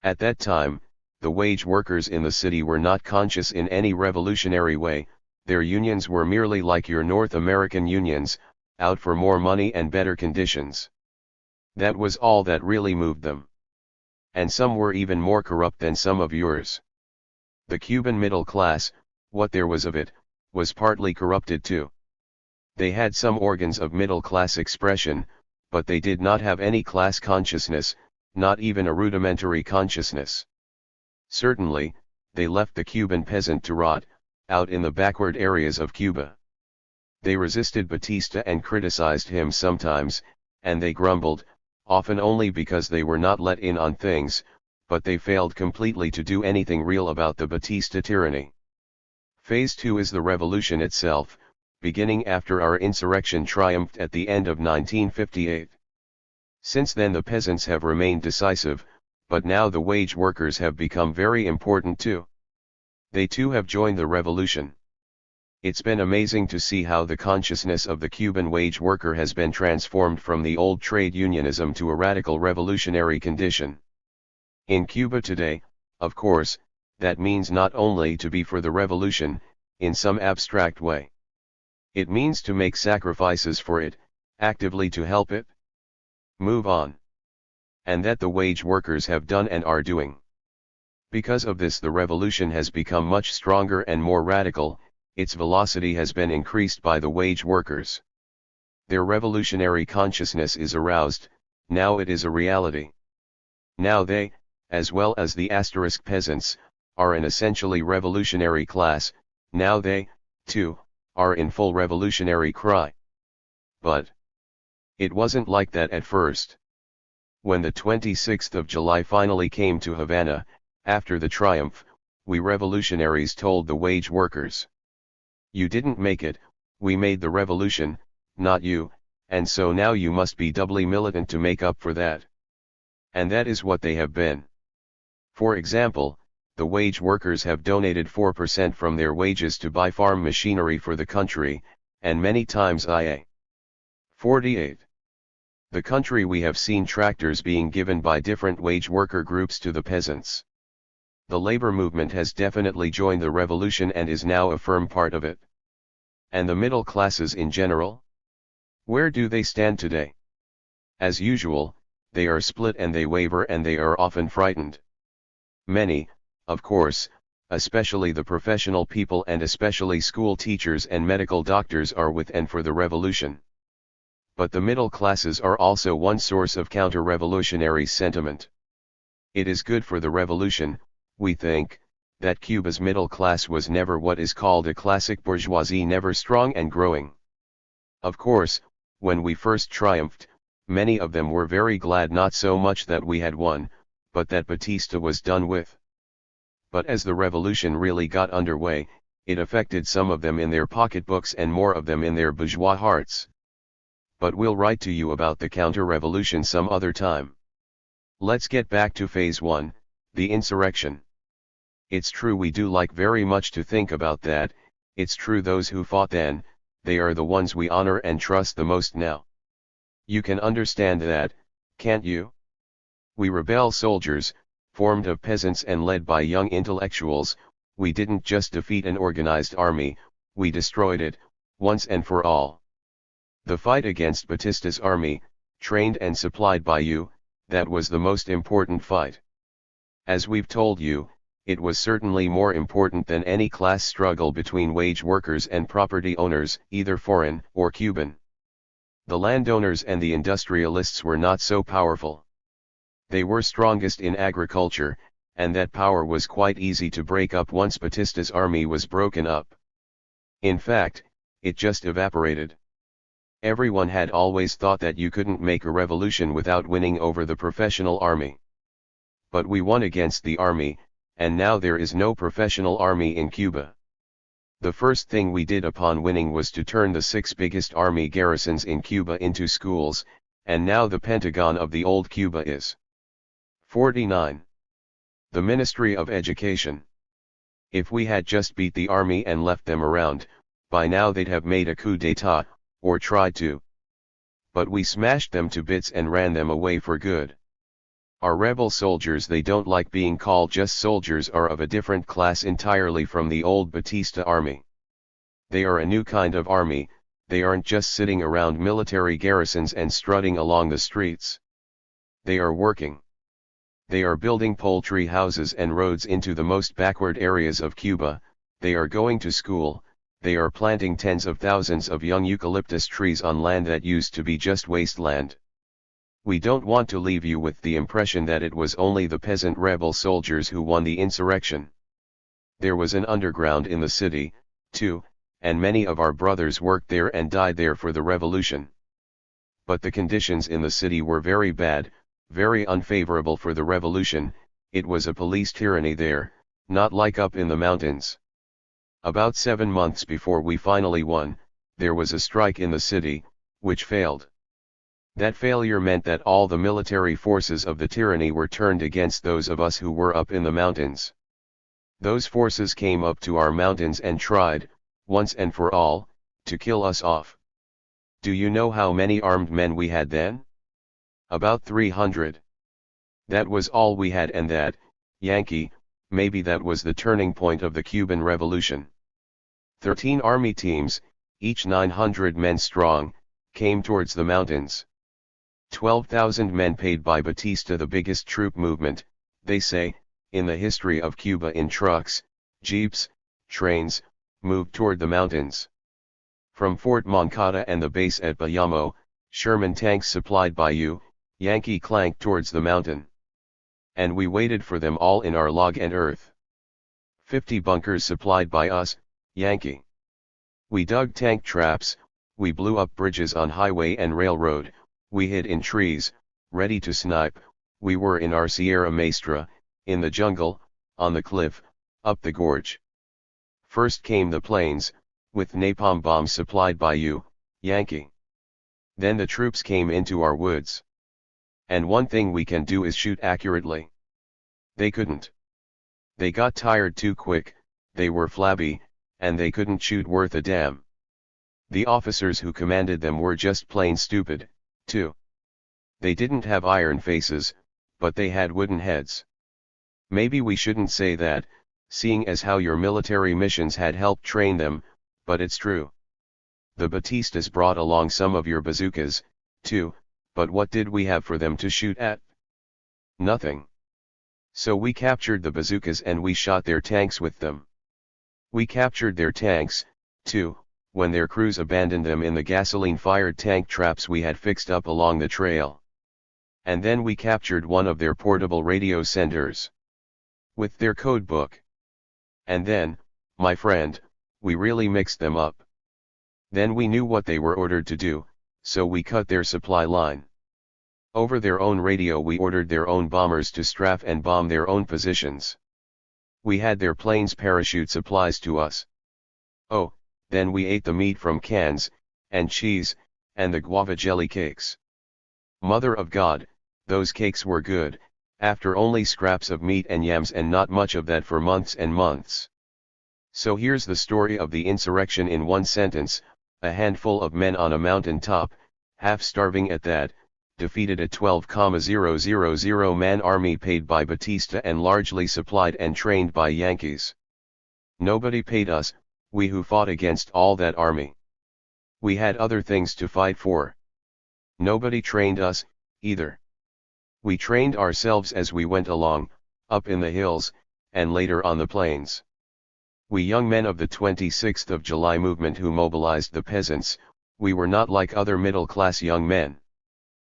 Speaker 1: At that time, the wage workers in the city were not conscious in any revolutionary way, their unions were merely like your North American unions, out for more money and better conditions. That was all that really moved them. And some were even more corrupt than some of yours. The Cuban middle class, what there was of it, was partly corrupted too. They had some organs of middle class expression, but they did not have any class consciousness, not even a rudimentary consciousness. Certainly, they left the Cuban peasant to rot, out in the backward areas of Cuba. They resisted Batista and criticized him sometimes, and they grumbled, often only because they were not let in on things, but they failed completely to do anything real about the Batista tyranny. Phase 2 is the revolution itself, beginning after our insurrection triumphed at the end of 1958. Since then the peasants have remained decisive, but now the wage workers have become very important too. They too have joined the revolution. It's been amazing to see how the consciousness of the Cuban wage worker has been transformed from the old trade unionism to a radical revolutionary condition. In Cuba today, of course, that means not only to be for the revolution, in some abstract way. It means to make sacrifices for it, actively to help it move on. And that the wage workers have done and are doing. Because of this the revolution has become much stronger and more radical, its velocity has been increased by the wage workers. Their revolutionary consciousness is aroused, now it is a reality. Now they, as well as the asterisk peasants, are an essentially revolutionary class, now they, too, are in full revolutionary cry. But it wasn't like that at first. When the 26th of July finally came to Havana, after the triumph, we revolutionaries told the wage workers. You didn't make it, we made the revolution, not you, and so now you must be doubly militant to make up for that. And that is what they have been. For example, the wage workers have donated 4% from their wages to buy farm machinery for the country, and many times IA. 48. The country we have seen tractors being given by different wage worker groups to the peasants. The labor movement has definitely joined the revolution and is now a firm part of it. And the middle classes in general? Where do they stand today? As usual, they are split and they waver and they are often frightened. Many, of course, especially the professional people and especially school teachers and medical doctors are with and for the revolution. But the middle classes are also one source of counter-revolutionary sentiment. It is good for the revolution, We think that Cuba's middle class was never what is called a classic bourgeoisie, never strong and growing. Of course, when we first triumphed, many of them were very glad, not so much that we had won, but that Batista was done with. But as the revolution really got underway, it affected some of them in their pocketbooks and more of them in their bourgeois hearts. But we'll write to you about the counter-revolution some other time. Let's get back to phase 1, the insurrection. It's true we do like very much to think about that. It's true those who fought then, they are the ones we honor and trust the most now. You can understand that, can't you? We rebel soldiers, formed of peasants and led by young intellectuals, we didn't just defeat an organized army, we destroyed it, once and for all. The fight against Batista's army, trained and supplied by you, that was the most important fight. As we've told you, it was certainly more important than any class struggle between wage workers and property owners, either foreign or Cuban. The landowners and the industrialists were not so powerful. They were strongest in agriculture, and that power was quite easy to break up once Batista's army was broken up. In fact, it just evaporated. Everyone had always thought that you couldn't make a revolution without winning over the professional army. But we won against the army, and now there is no professional army in Cuba. The first thing we did upon winning was to turn the 6 biggest army garrisons in Cuba into schools, and now the Pentagon of the old Cuba is 49. The Ministry of Education. If we had just beat the army and left them around, by now they'd have made a coup d'etat, or tried to. But we smashed them to bits and ran them away for good. Our rebel soldiers, they don't like being called just soldiers, are of a different class entirely from the old Batista army. They are a new kind of army, they aren't just sitting around military garrisons and strutting along the streets. They are working. They are building poultry houses and roads into the most backward areas of Cuba, they are going to school, they are planting tens of thousands of young eucalyptus trees on land that used to be just wasteland. We don't want to leave you with the impression that it was only the peasant rebel soldiers who won the insurrection. There was an underground in the city, too, and many of our brothers worked there and died there for the revolution. But the conditions in the city were very bad, very unfavorable for the revolution. It was a police tyranny there, not like up in the mountains. About 7 months before we finally won, there was a strike in the city, which failed. That failure meant that all the military forces of the tyranny were turned against those of us who were up in the mountains. Those forces came up to our mountains and tried, once and for all, to kill us off. Do you know how many armed men we had then? About 300. That was all we had, and that, Yankee, maybe that was the turning point of the Cuban Revolution. 13 army teams, each 900 men strong, came towards the mountains. 12,000 men paid by Batista, the biggest troop movement, they say, in the history of Cuba, in trucks, jeeps, trains, moved toward the mountains. From Fort Moncada and the base at Bayamo, Sherman tanks supplied by you, Yankee, clanked towards the mountain. And we waited for them all in our log and earth. 50 bunkers supplied by us, Yankee. We dug tank traps, we blew up bridges on highway and railroad, we hid in trees, ready to snipe. We were in our Sierra Maestra, in the jungle, on the cliff, up the gorge. First came the planes, with napalm bombs supplied by you, Yankee. Then the troops came into our woods. And one thing we can do is shoot accurately. They couldn't. They got tired too quick, they were flabby, and they couldn't shoot worth a damn. The officers who commanded them were just plain stupid, too. They didn't have iron faces, but they had wooden heads. Maybe we shouldn't say that, seeing as how your military missions had helped train them, but it's true. The Batistas brought along some of your bazookas, too, but what did we have for them to shoot at? Nothing. So we captured the bazookas and we shot their tanks with them. We captured their tanks, too, when their crews abandoned them in the gasoline-fired tank traps we had fixed up along the trail. And then we captured one of their portable radio senders. with their code book. And then, my friend, we really mixed them up. Then we knew what they were ordered to do, so we cut their supply line. Over their own radio we ordered their own bombers to strafe and bomb their own positions. We had their planes parachute supplies to us. Oh, then we ate the meat from cans, and cheese, and the guava jelly cakes. Mother of God, those cakes were good, after only scraps of meat and yams and not much of that for months and months. So here's the story of the insurrection in one sentence: a handful of men on a mountain top, half starving at that, defeated a 12,000-man army paid by Batista and largely supplied and trained by Yankees. Nobody paid us, we who fought against all that army. We had other things to fight for. Nobody trained us, either. We trained ourselves as we went along, up in the hills, and later on the plains. We young men of the 26th of July movement who mobilized the peasants, we were not like other middle-class young men.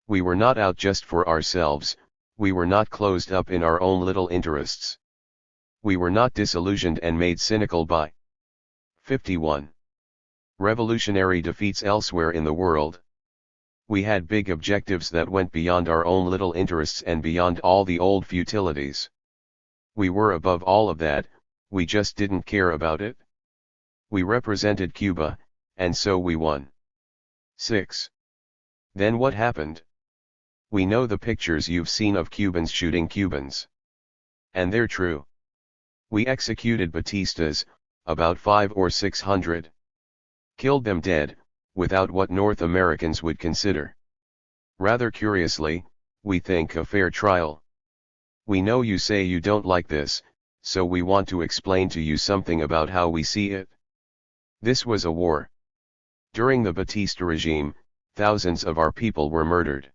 Speaker 1: We were not out just for ourselves, we were not closed up in our own little interests. We were not disillusioned and made cynical by 51 revolutionary defeats elsewhere in the world. We had big objectives that went beyond our own little interests and beyond all the old futilities. We were above all of that, we just didn't care about it. We represented Cuba, and so we won. 6. Then what happened? We know the pictures you've seen of Cubans shooting Cubans. And they're true. We executed Batistas, about 500 or 600. Killed them dead, without what North Americans would consider, rather curiously, we think, a fair trial. We know you say you don't like this, so we want to explain to you something about how we see it. This was a war. During the Batista regime, thousands of our people were murdered.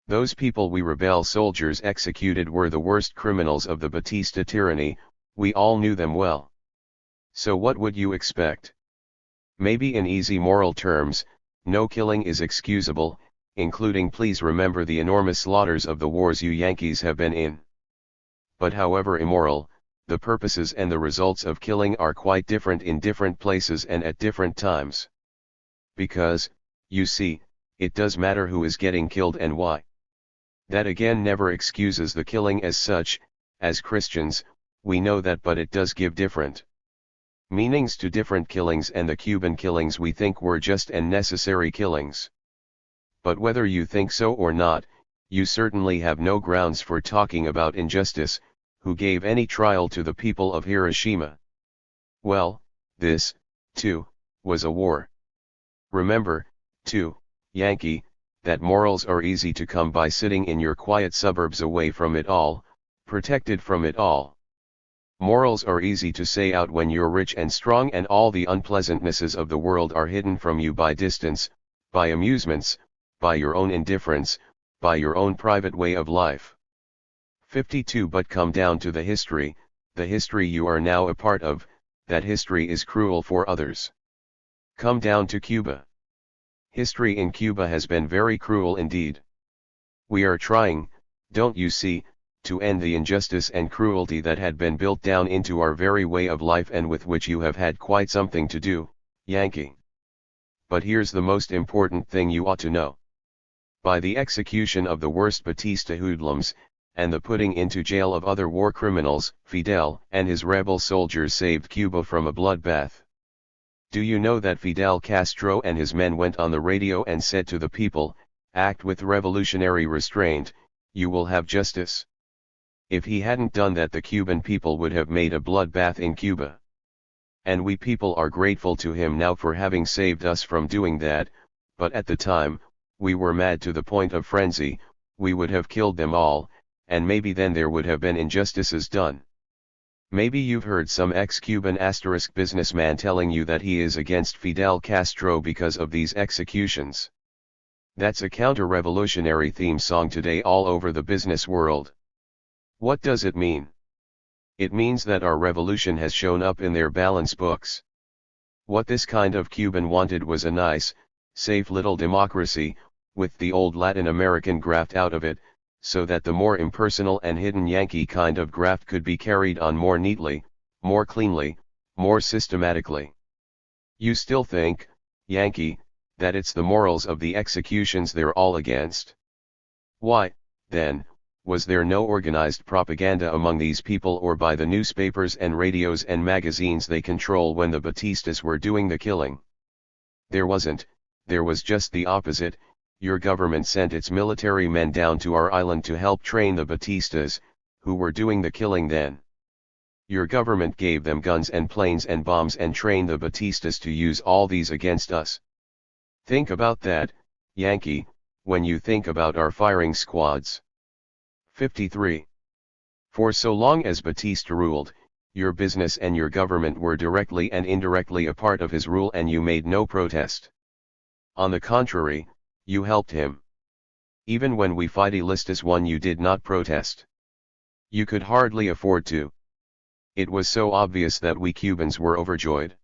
Speaker 1: Those people we rebel soldiers executed were the worst criminals of the Batista tyranny, we all knew them well. So what would you expect? Maybe in easy moral terms, no killing is excusable, including please remember the enormous slaughters of the wars you Yankees have been in. But however immoral, the purposes and the results of killing are quite different in different places and at different times. Because, you see, it does matter who is getting killed and why. That again never excuses the killing as such. As Christians, we know that, but it does give different meanings to different killings, and the Cuban killings we think were just and necessary killings. But whether you think so or not, you certainly have no grounds for talking about injustice. Who gave any trial to the people of Hiroshima? Well, this, too, was a war. Remember, too, Yankee, that morals are easy to come by sitting in your quiet suburbs away from it all, protected from it all. Morals are easy to say out when you're rich and strong and all the unpleasantnesses of the world are hidden from you by distance, by amusements, by your own indifference, by your own private way of life. 52. But come down to the history you are now a part of, that history is cruel for others. Come down to Cuba. History in Cuba has been very cruel indeed. We are trying, don't you see, to end the injustice and cruelty that had been built down into our very way of life and with which you have had quite something to do, Yankee. But here's the most important thing you ought to know. By the execution of the worst Batista hoodlums, and the putting into jail of other war criminals, Fidel and his rebel soldiers saved Cuba from a bloodbath. Do you know that Fidel Castro and his men went on the radio and said to the people, act with revolutionary restraint, you will have justice? If he hadn't done that, the Cuban people would have made a bloodbath in Cuba. And we people are grateful to him now for having saved us from doing that, but at the time, we were mad to the point of frenzy, we would have killed them all, and maybe then there would have been injustices done. Maybe you've heard some ex-Cuban businessman telling you that he is against Fidel Castro because of these executions. That's a counter-revolutionary theme song today all over the business world. What does it mean? It means that our revolution has shown up in their balance books. What this kind of Cuban wanted was a nice, safe little democracy, with the old Latin American graft out of it, so that the more impersonal and hidden Yankee kind of graft could be carried on more neatly, more cleanly, more systematically. You still think, Yankee, that it's the morals of the executions they're all against? Why, then, was there no organized propaganda among these people or by the newspapers and radios and magazines they control when the Batistas were doing the killing? There wasn't, there was just the opposite. Your government sent its military men down to our island to help train the Batistas, who were doing the killing then. Your government gave them guns and planes and bombs and trained the Batistas to use all these against us. Think about that, Yankee, when you think about our firing squads. 53. For so long as Batista ruled, your business and your government were directly and indirectly a part of his rule and you made no protest. On the contrary, you helped him. Even when we Fidelistas won you did not protest. You could hardly afford to. It was so obvious that we Cubans were overjoyed.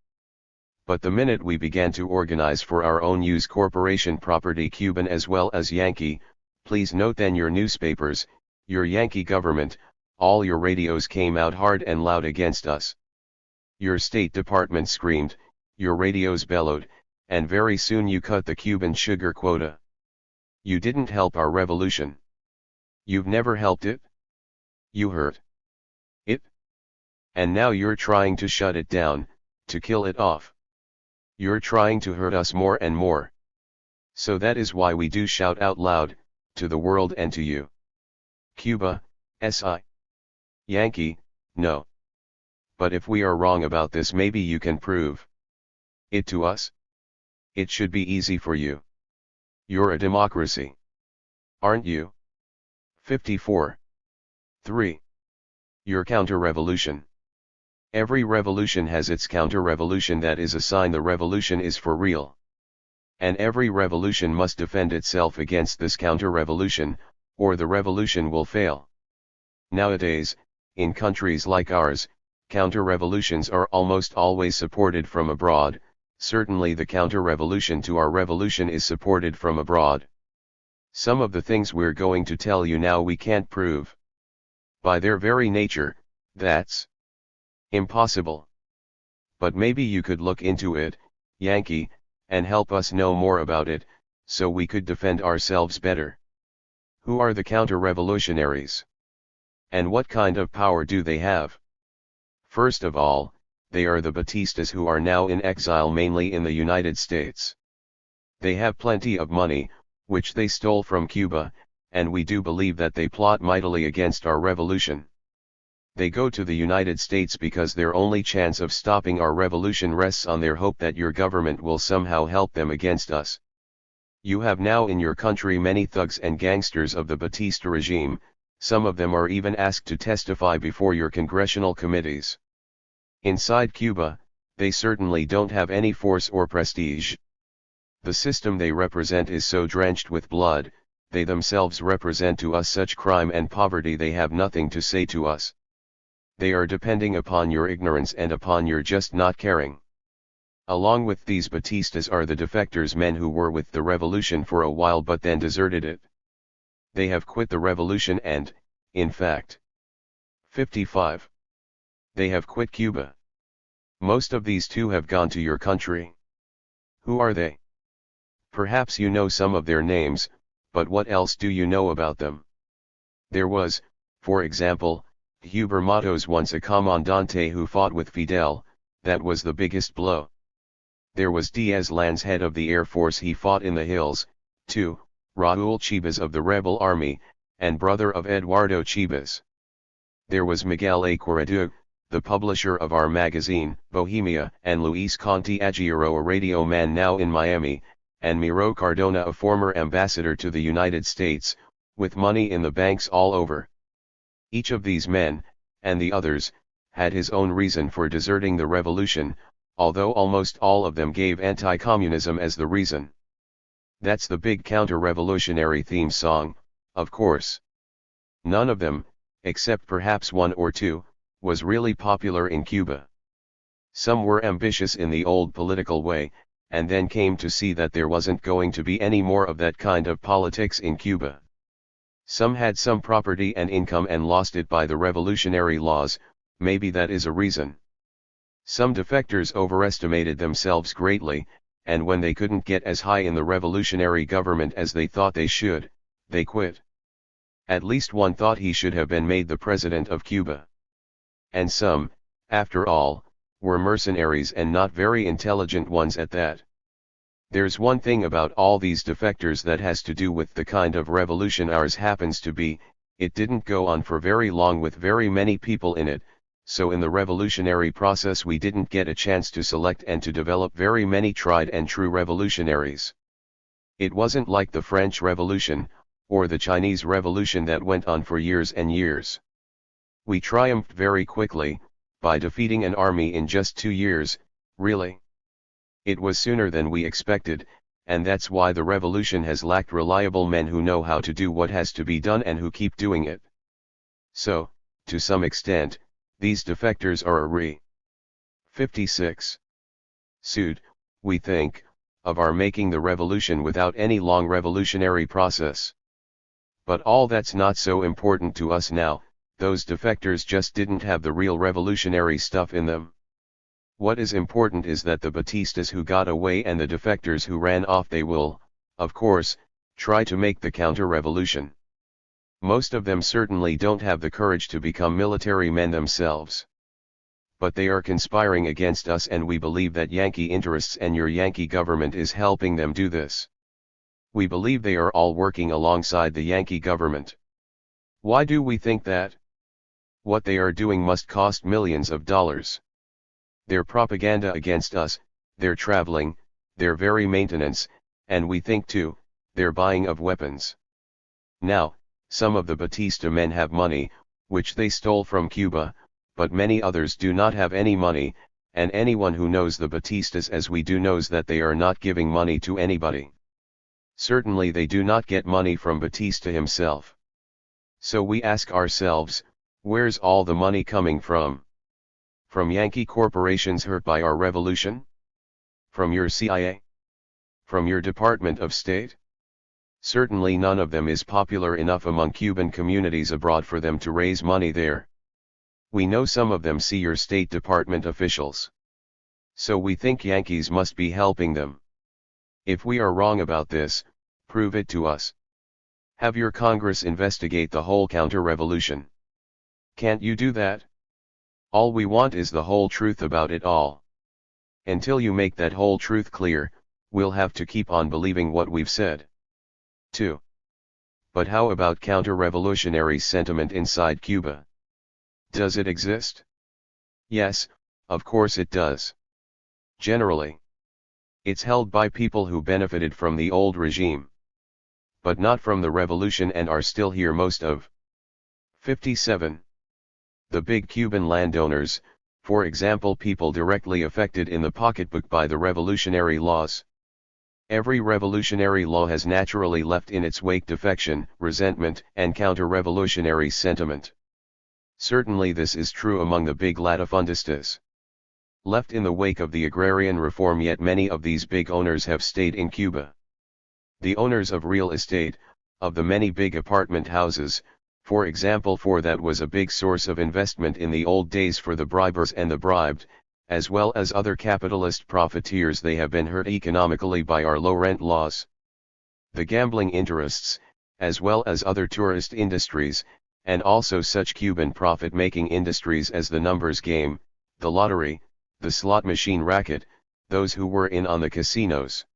Speaker 1: But the minute we began to organize for our own use corporation property Cuban as well as Yankee, please note then your newspapers, your Yankee government, all your radios came out hard and loud against us. Your State Department screamed, your radios bellowed, and very soon you cut the Cuban sugar quota. You didn't help our revolution. You've never helped it. You hurt it. And now you're trying to shut it down, to kill it off. You're trying to hurt us more and more. So that is why we do shout out loud, to the world and to you. Cuba, S.I. Yankee, no. But if we are wrong about this maybe you can prove it to us. It should be easy for you. You're a democracy. Aren't you? 54. 3. Your counter-revolution. Every revolution has its counter-revolution, that is a sign the revolution is for real. And every revolution must defend itself against this counter-revolution, or the revolution will fail. Nowadays, in countries like ours, counter-revolutions are almost always supported from abroad. Certainly the counter-revolution to our revolution is supported from abroad. Some of the things we're going to tell you now we can't prove. By their very nature, that's impossible. But maybe you could look into it, Yankee, and help us know more about it, so we could defend ourselves better. Who are the counter-revolutionaries? And what kind of power do they have? First of all, they are the Batistas who are now in exile mainly in the United States. They have plenty of money, which they stole from Cuba, and we do believe that they plot mightily against our revolution. They go to the United States because their only chance of stopping our revolution rests on their hope that your government will somehow help them against us. You have now in your country many thugs and gangsters of the Batista regime, some of them are even asked to testify before your congressional committees. Inside Cuba, they certainly don't have any force or prestige. The system they represent is so drenched with blood, they themselves represent to us such crime and poverty they have nothing to say to us. They are depending upon your ignorance and upon your just not caring. Along with these Batistas are the defectors, men who were with the revolution for a while but then deserted it. They have quit the revolution and, in fact, 55. They have quit Cuba. Most of these too have gone to your country. Who are they? Perhaps you know some of their names, but what else do you know about them? There was, for example, Huber Matos, once a commandante who fought with Fidel. That was the biggest blow. There was Diaz Lanz, head of the Air Force, he fought in the hills, too, Raúl Chivas of the rebel army, and brother of Eduardo Chivas. There was Miguel A. Corredug, the publisher of our magazine, Bohemia, and Luis Conti Aguirre, a radio man now in Miami, and Miro Cardona, a former ambassador to the United States, with money in the banks all over. Each of these men, and the others, had his own reason for deserting the revolution, although almost all of them gave anti-communism as the reason. That's the big counter-revolutionary theme song, of course. None of them, except perhaps one or two, was really popular in Cuba. Some were ambitious in the old political way, and then came to see that there wasn't going to be any more of that kind of politics in Cuba. Some had some property and income and lost it by the revolutionary laws, maybe that is a reason. Some defectors overestimated themselves greatly, and when they couldn't get as high in the revolutionary government as they thought they should, they quit. At least one thought he should have been made the president of Cuba. And some, after all, were mercenaries and not very intelligent ones at that. There's one thing about all these defectors that has to do with the kind of revolution ours happens to be, it didn't go on for very long with very many people in it, so in the revolutionary process we didn't get a chance to select and to develop very many tried and true revolutionaries. It wasn't like the French Revolution, or the Chinese Revolution that went on for years and years. We triumphed very quickly, by defeating an army in just 2 years, really. It was sooner than we expected, and that's why the revolution has lacked reliable men who know how to do what has to be done and who keep doing it. So, to some extent, these defectors are a 56. Sued, we think, of our making the revolution without any long revolutionary process. But all that's not so important to us now, those defectors just didn't have the real revolutionary stuff in them. What is important is that the Batistas who got away and the defectors who ran off, they will, of course, try to make the counter-revolution. Most of them certainly don't have the courage to become military men themselves. But they are conspiring against us, and we believe that Yankee interests and your Yankee government is helping them do this. We believe they are all working alongside the Yankee government. Why do we think that? What they are doing must cost millions of dollars. Their propaganda against us, their traveling, their very maintenance, and we think too, their buying of weapons. Now, some of the Batista men have money, which they stole from Cuba, but many others do not have any money, and anyone who knows the Batistas as we do knows that they are not giving money to anybody. Certainly they do not get money from Batista himself. So we ask ourselves, where's all the money coming from? From Yankee corporations hurt by our revolution? From your CIA? From your Department of State? Certainly none of them is popular enough among Cuban communities abroad for them to raise money there. We know some of them see your State Department officials. So we think Yankees must be helping them. If we are wrong about this, prove it to us. Have your Congress investigate the whole counter-revolution. Can't you do that? All we want is the whole truth about it all. Until you make that whole truth clear, we'll have to keep on believing what we've said. 2. But how about counter-revolutionary sentiment inside Cuba? Does it exist? Yes, of course it does. Generally. It's held by people who benefited from the old regime. But not from the revolution and are still here most of. 57. The big Cuban landowners, for example, people directly affected in the pocketbook by the revolutionary laws. Every revolutionary law has naturally left in its wake defection, resentment, and counter-revolutionary sentiment. Certainly this is true among the big latifundistas. Left in the wake of the agrarian reform, yet many of these big owners have stayed in Cuba. The owners of real estate, of the many big apartment houses, for example, for that was a big source of investment in the old days for the bribers and the bribed, as well as other capitalist profiteers. They have been hurt economically by our low rent laws. The gambling interests, as well as other tourist industries, and also such Cuban profit-making industries as the numbers game, the lottery, the slot machine racket, those who were in on the casinos.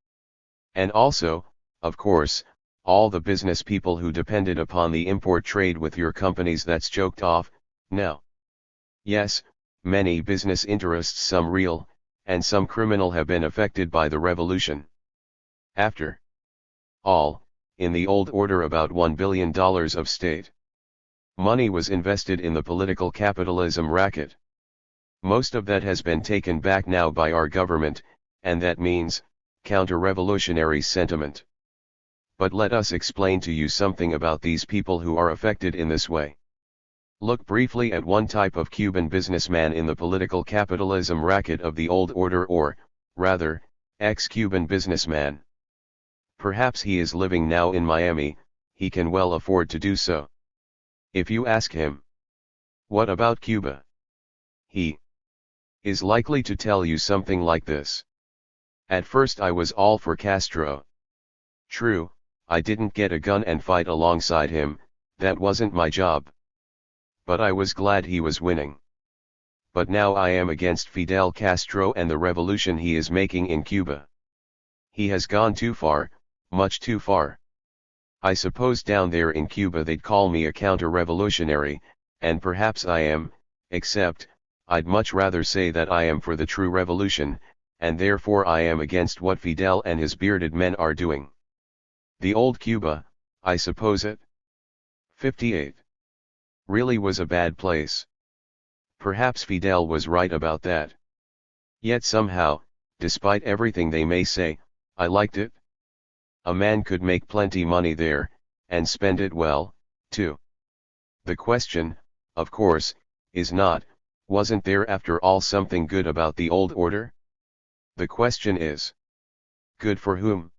Speaker 1: And also, of course, all the business people who depended upon the import trade with your companies that's choked off, now. Yes, many business interests, some real, and some criminal, have been affected by the revolution. After all, in the old order about $1 billion of state money was invested in the political capitalism racket. Most of that has been taken back now by our government, and that means counter-revolutionary sentiment. But let us explain to you something about these people who are affected in this way. Look briefly at one type of Cuban businessman in the political capitalism racket of the old order, or, rather, ex-Cuban businessman. Perhaps he is living now in Miami, he can well afford to do so. If you ask him, "What about Cuba?" he is likely to tell you something like this. "At first I was all for Castro. True, I didn't get a gun and fight alongside him, that wasn't my job. But I was glad he was winning. But now I am against Fidel Castro and the revolution he is making in Cuba. He has gone too far, much too far. I suppose down there in Cuba they'd call me a counter-revolutionary, and perhaps I am, except, I'd much rather say that I am for the true revolution, and therefore I am against what Fidel and his bearded men are doing. The old Cuba, I suppose it 58. Really was a bad place. Perhaps Fidel was right about that. Yet somehow, despite everything they may say, I liked it. A man could make plenty money there, and spend it well, too. The question, of course, is not, wasn't there after all something good about the old order? The question is, good for whom?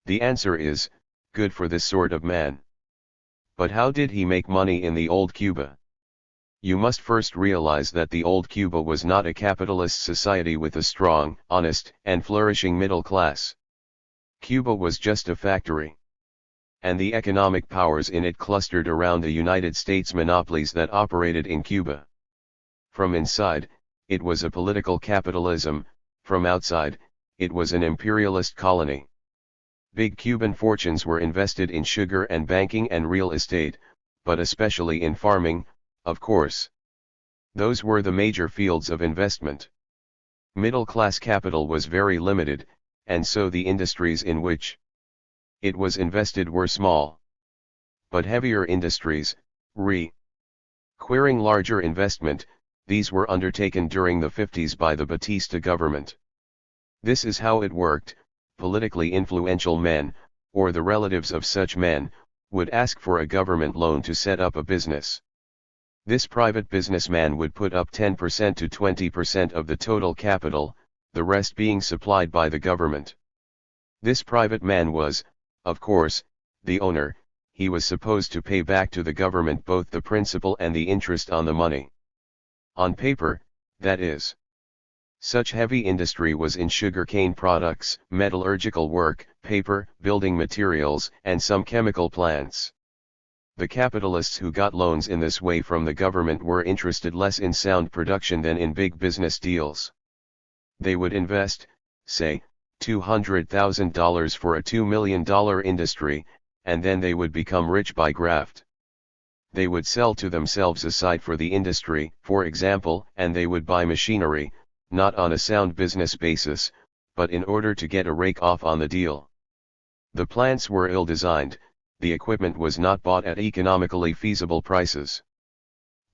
Speaker 1: The answer is, good for this sort of man. But how did he make money in the old Cuba? You must first realize that the old Cuba was not a capitalist society with a strong, honest, and flourishing middle class. Cuba was just a factory. And the economic powers in it clustered around the United States monopolies that operated in Cuba. From inside, it was a political capitalism, from outside, it was an imperialist colony. Big Cuban fortunes were invested in sugar and banking and real estate, but especially in farming, of course. Those were the major fields of investment. Middle-class capital was very limited, and so the industries in which it was invested were small. But heavier industries, requiring larger investment, these were undertaken during the 50s by the Batista government. This is how it worked: politically influential men, or the relatives of such men, would ask for a government loan to set up a business. This private businessman would put up 10% to 20% of the total capital, the rest being supplied by the government. This private man was, of course, the owner. He was supposed to pay back to the government both the principal and the interest on the money. On paper, that is. Such heavy industry was in sugarcane products, metallurgical work, paper, building materials, and some chemical plants. The capitalists who got loans in this way from the government were interested less in sound production than in big business deals. They would invest, say, $200,000 for a $2 million industry, and then they would become rich by graft. They would sell to themselves a site for the industry, for example, and they would buy machinery, not on a sound business basis, but in order to get a rake off on the deal. The plants were ill-designed, the equipment was not bought at economically feasible prices.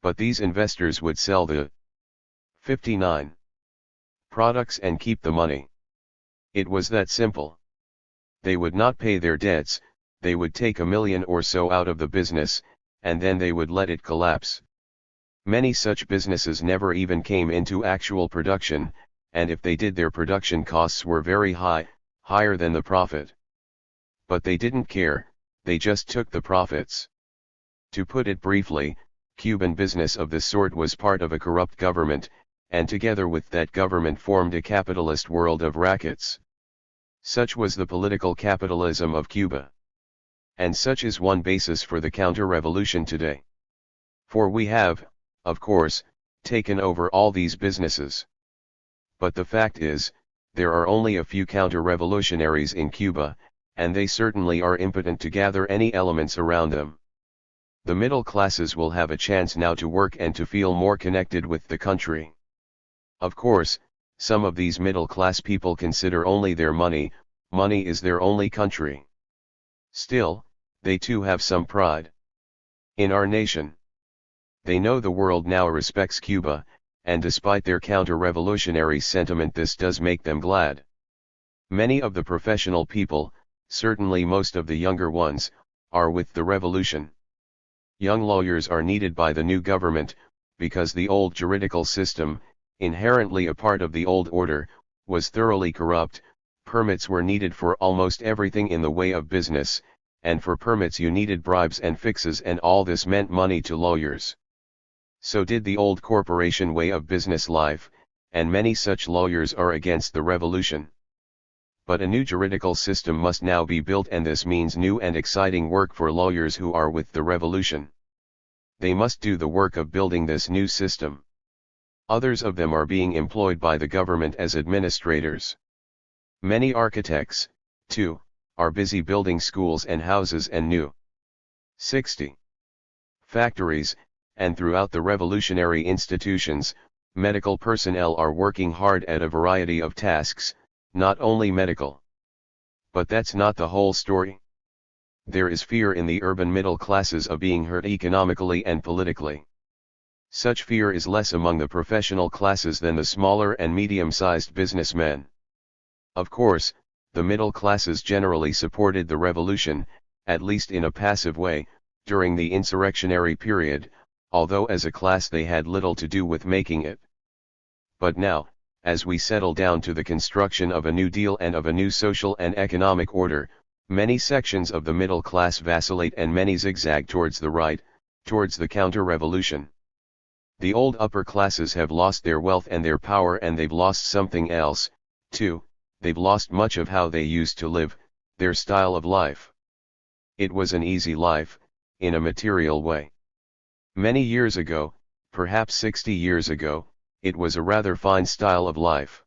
Speaker 1: But these investors would sell the 59 products and keep the money. It was that simple. They would not pay their debts, they would take $1 million or so out of the business, and then they would let it collapse. Many such businesses never even came into actual production, and if they did, their production costs were very high, higher than the profit. But they didn't care, they just took the profits. To put it briefly, Cuban business of this sort was part of a corrupt government, and together with that government formed a capitalist world of rackets. Such was the political capitalism of Cuba. And such is one basis for the counter-revolution today. For we have, of course, taken over all these businesses. But the fact is, there are only a few counter-revolutionaries in Cuba, and they certainly are impotent to gather any elements around them. The middle classes will have a chance now to work and to feel more connected with the country. Of course, some of these middle-class people consider only their money, money is their only country. Still, they too have some pride in our nation. They know the world now respects Cuba, and despite their counter-revolutionary sentiment, this does make them glad. Many of the professional people, certainly most of the younger ones, are with the revolution. Young lawyers are needed by the new government, because the old juridical system, inherently a part of the old order, was thoroughly corrupt. Permits were needed for almost everything in the way of business, and for permits you needed bribes and fixes, and all this meant money to lawyers. So did the old corporation way of business life, and many such lawyers are against the revolution. But a new juridical system must now be built, and this means new and exciting work for lawyers who are with the revolution. They must do the work of building this new system. Others of them are being employed by the government as administrators. Many architects, too, are busy building schools and houses and new 60 factories, and throughout the revolutionary institutions, medical personnel are working hard at a variety of tasks, not only medical. But that's not the whole story. There is fear in the urban middle classes of being hurt economically and politically. Such fear is less among the professional classes than the smaller and medium-sized businessmen. Of course, the middle classes generally supported the revolution, at least in a passive way, during the insurrectionary period, although as a class they had little to do with making it. But now, as we settle down to the construction of a new deal and of a new social and economic order, many sections of the middle class vacillate and many zigzag towards the right, towards the counter-revolution. The old upper classes have lost their wealth and their power, and they've lost something else, too. They've lost much of how they used to live, their style of life. It was an easy life, in a material way. Many years ago, perhaps 60 years ago, it was a rather fine style of life.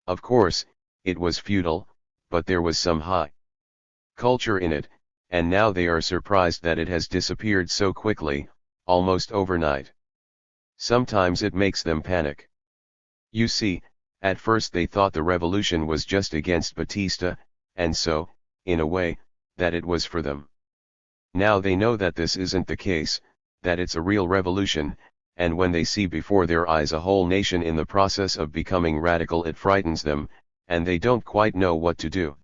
Speaker 1: Of course, it was feudal, but there was some high culture in it, and now they are surprised that it has disappeared so quickly, almost overnight. Sometimes it makes them panic. You see, at first they thought the revolution was just against Batista, and so, in a way, that it was for them. Now they know that this isn't the case, that it's a real revolution, and when they see before their eyes a whole nation in the process of becoming radical, it frightens them, and they don't quite know what to do.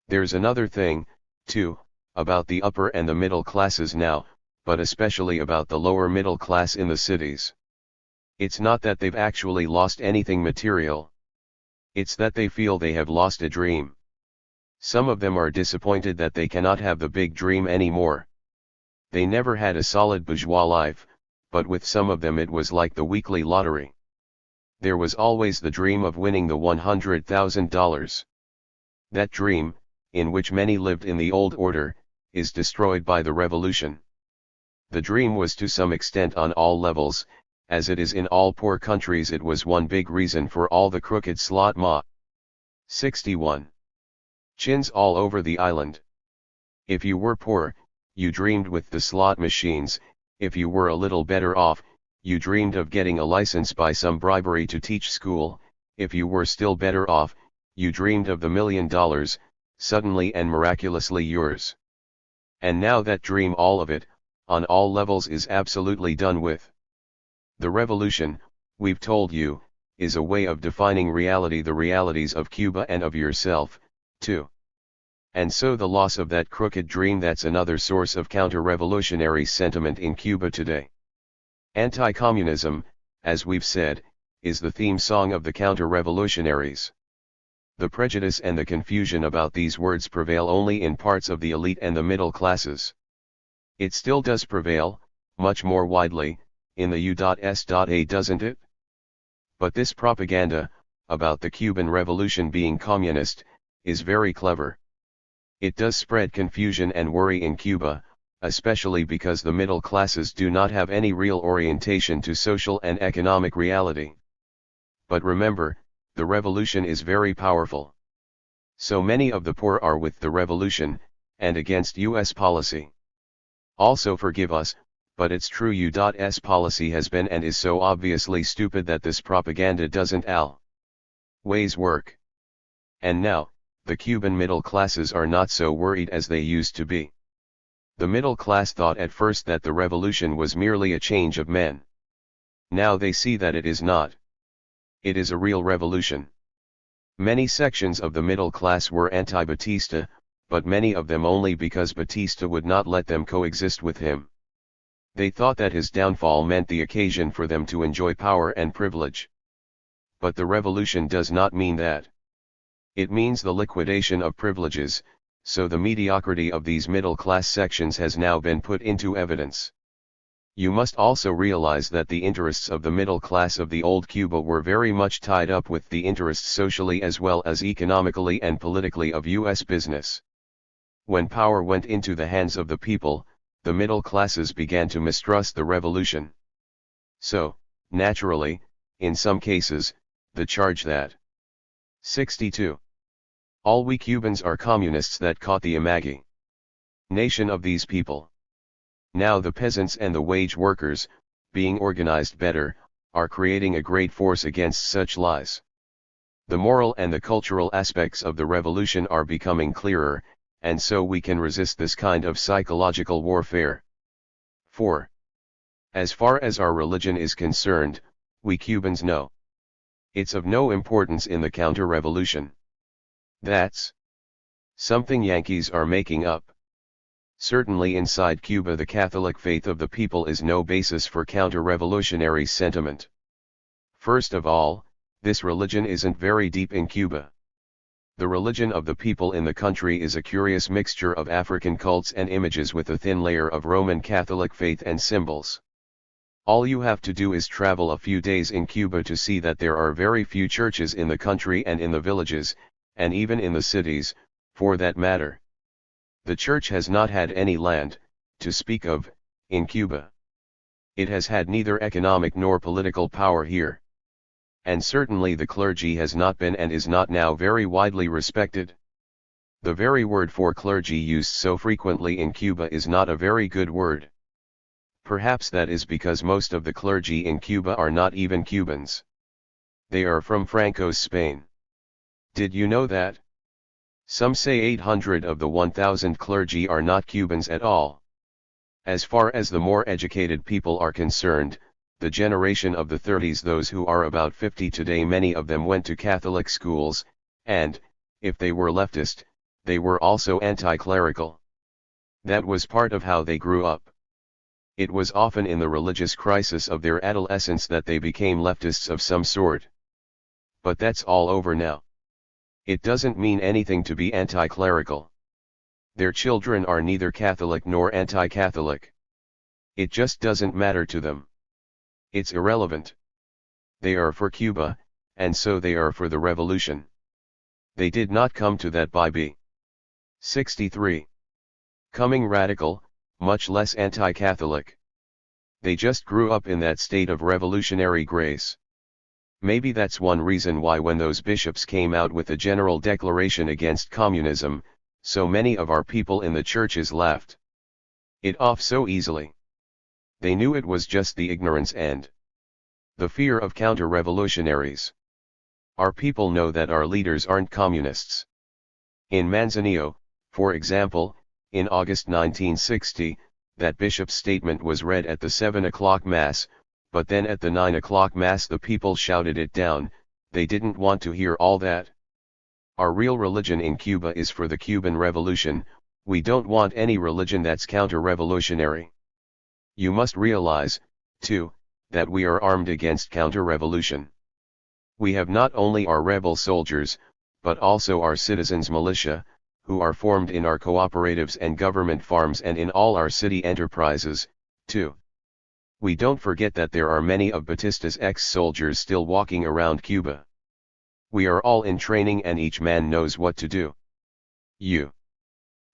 Speaker 1: There's another thing, too, about the upper and the middle classes now, but especially about the lower middle class in the cities. It's not that they've actually lost anything material. It's that they feel they have lost a dream. Some of them are disappointed that they cannot have the big dream anymore. They never had a solid bourgeois life, but with some of them it was like the weekly lottery. There was always the dream of winning the $100,000. That dream, in which many lived in the old order, is destroyed by the revolution. The dream was to some extent on all levels, as it is in all poor countries. It was one big reason for all the crooked slot 61 chins all over the island. If you were poor, you dreamed with the slot machines. If you were a little better off, you dreamed of getting a license by some bribery to teach school. If you were still better off, you dreamed of the $1 million, suddenly and miraculously yours. And now that dream, all of it, on all levels, is absolutely done with. The revolution, we've told you, is a way of defining reality, the realities of Cuba and of yourself, too. And so the loss of that crooked dream, that's another source of counter-revolutionary sentiment in Cuba today. Anti-communism, as we've said, is the theme song of the counter-revolutionaries. The prejudice and the confusion about these words prevail only in parts of the elite and the middle classes. It still does prevail, much more widely, in the U.S.A, doesn't it? But this propaganda, about the Cuban Revolution being communist, is very clever. It does spread confusion and worry in Cuba, especially because the middle classes do not have any real orientation to social and economic reality. But remember, the revolution is very powerful. So many of the poor are with the revolution, and against U.S. policy. Also forgive us, but it's true U.S. policy has been and is so obviously stupid that this propaganda doesn't always work. And now, the Cuban middle classes are not so worried as they used to be. The middle class thought at first that the revolution was merely a change of men. Now they see that it is not. It is a real revolution. Many sections of the middle class were anti-Batista, but many of them only because Batista would not let them coexist with him. They thought that his downfall meant the occasion for them to enjoy power and privilege. But the revolution does not mean that. It means the liquidation of privileges, so the mediocrity of these middle-class sections has now been put into evidence. You must also realize that the interests of the middle class of the old Cuba were very much tied up with the interests socially as well as economically and politically of U.S. business. When power went into the hands of the people, the middle classes began to mistrust the revolution. So, naturally, in some cases, the charge that 62. All we Cubans are communists that caught the imagination of these people. Now the peasants and the wage workers, being organized better, are creating a great force against such lies. The moral and the cultural aspects of the revolution are becoming clearer, and so we can resist this kind of psychological warfare. 4. As far as our religion is concerned, we Cubans know it's of no importance in the counter-revolution. That's something Yankees are making up. Certainly inside Cuba the Catholic faith of the people is no basis for counter-revolutionary sentiment. First of all, this religion isn't very deep in Cuba. The religion of the people in the country is a curious mixture of African cults and images with a thin layer of Roman Catholic faith and symbols. All you have to do is travel a few days in Cuba to see that there are very few churches in the country and in the villages, and even in the cities, for that matter. The church has not had any land, to speak of, in Cuba. It has had neither economic nor political power here. And certainly the clergy has not been and is not now very widely respected. The very word for clergy used so frequently in Cuba is not a very good word. Perhaps that is because most of the clergy in Cuba are not even Cubans. They are from Franco's Spain. Did you know that? Some say 800 of the 1,000 clergy are not Cubans at all. As far as the more educated people are concerned, the generation of the 30s, those who are about 50 today, many of them went to Catholic schools, and, if they were leftist, they were also anti-clerical. That was part of how they grew up. It was often in the religious crisis of their adolescence that they became leftists of some sort. But that's all over now. It doesn't mean anything to be anti-clerical. Their children are neither Catholic nor anti-Catholic. It just doesn't matter to them. It's irrelevant. They are for Cuba, and so they are for the revolution. They did not come to that by b. 63. Coming radical, much less anti-Catholic. They just grew up in that state of revolutionary grace. Maybe that's one reason why when those bishops came out with a general declaration against communism, so many of our people in the churches laughed it off so easily. They knew it was just the ignorance and the fear of counter-revolutionaries. Our people know that our leaders aren't communists. In Manzanillo, for example, in August 1960, that bishop's statement was read at the 7 o'clock Mass, but then at the 9 o'clock Mass the people shouted it down. They didn't want to hear all that. Our real religion in Cuba is for the Cuban Revolution. We don't want any religion that's counter-revolutionary. You must realize, too, that we are armed against counter-revolution. We have not only our rebel soldiers, but also our citizens' militia, who are formed in our cooperatives and government farms and in all our city enterprises, too. We don't forget that there are many of Batista's ex-soldiers still walking around Cuba. We are all in training and each man knows what to do. You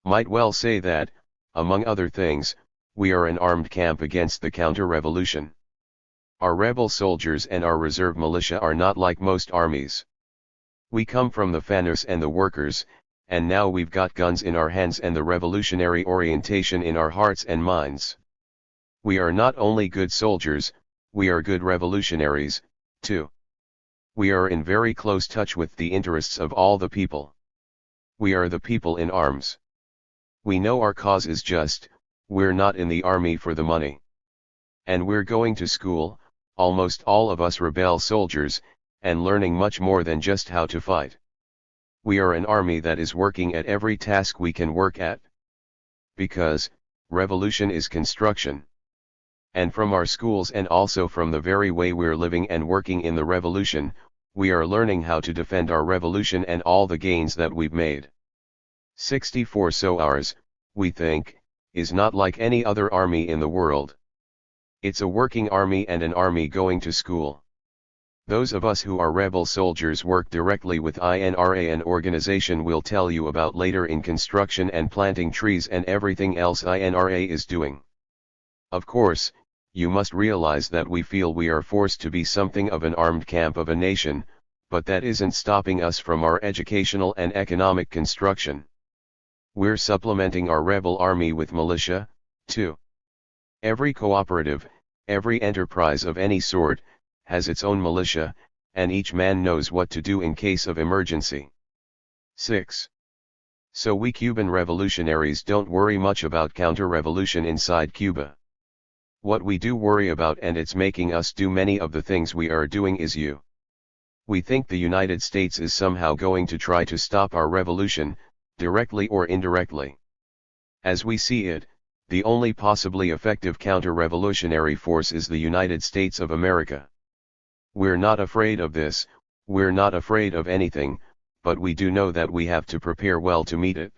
Speaker 1: might well say that, among other things, we are an armed camp against the counter-revolution. Our rebel soldiers and our reserve militia are not like most armies. We come from the fanners and the workers, and now we've got guns in our hands and the revolutionary orientation in our hearts and minds. We are not only good soldiers, we are good revolutionaries, too. We are in very close touch with the interests of all the people. We are the people in arms. We know our cause is just, we're not in the army for the money. And we're going to school, almost all of us rebel soldiers, and learning much more than just how to fight. We are an army that is working at every task we can work at. Because, revolution is construction. And from our schools and also from the very way we're living and working in the revolution, we are learning how to defend our revolution and all the gains that we've made. 64 So ours, we think, is not like any other army in the world. It's a working army and an army going to school. Those of us who are rebel soldiers work directly with INRA, an organization we'll tell you about later, in construction and planting trees and everything else INRA is doing. Of course, you must realize that we feel we are forced to be something of an armed camp of a nation, but that isn't stopping us from our educational and economic construction. We're supplementing our rebel army with militia, too. Every cooperative, every enterprise of any sort, has its own militia, and each man knows what to do in case of emergency. 6. So we Cuban revolutionaries don't worry much about counter-revolution inside Cuba. What we do worry about, and it's making us do many of the things we are doing, is you. We think the United States is somehow going to try to stop our revolution, directly or indirectly. As we see it, the only possibly effective counter-revolutionary force is the United States of America. We're not afraid of this, we're not afraid of anything, but we do know that we have to prepare well to meet it.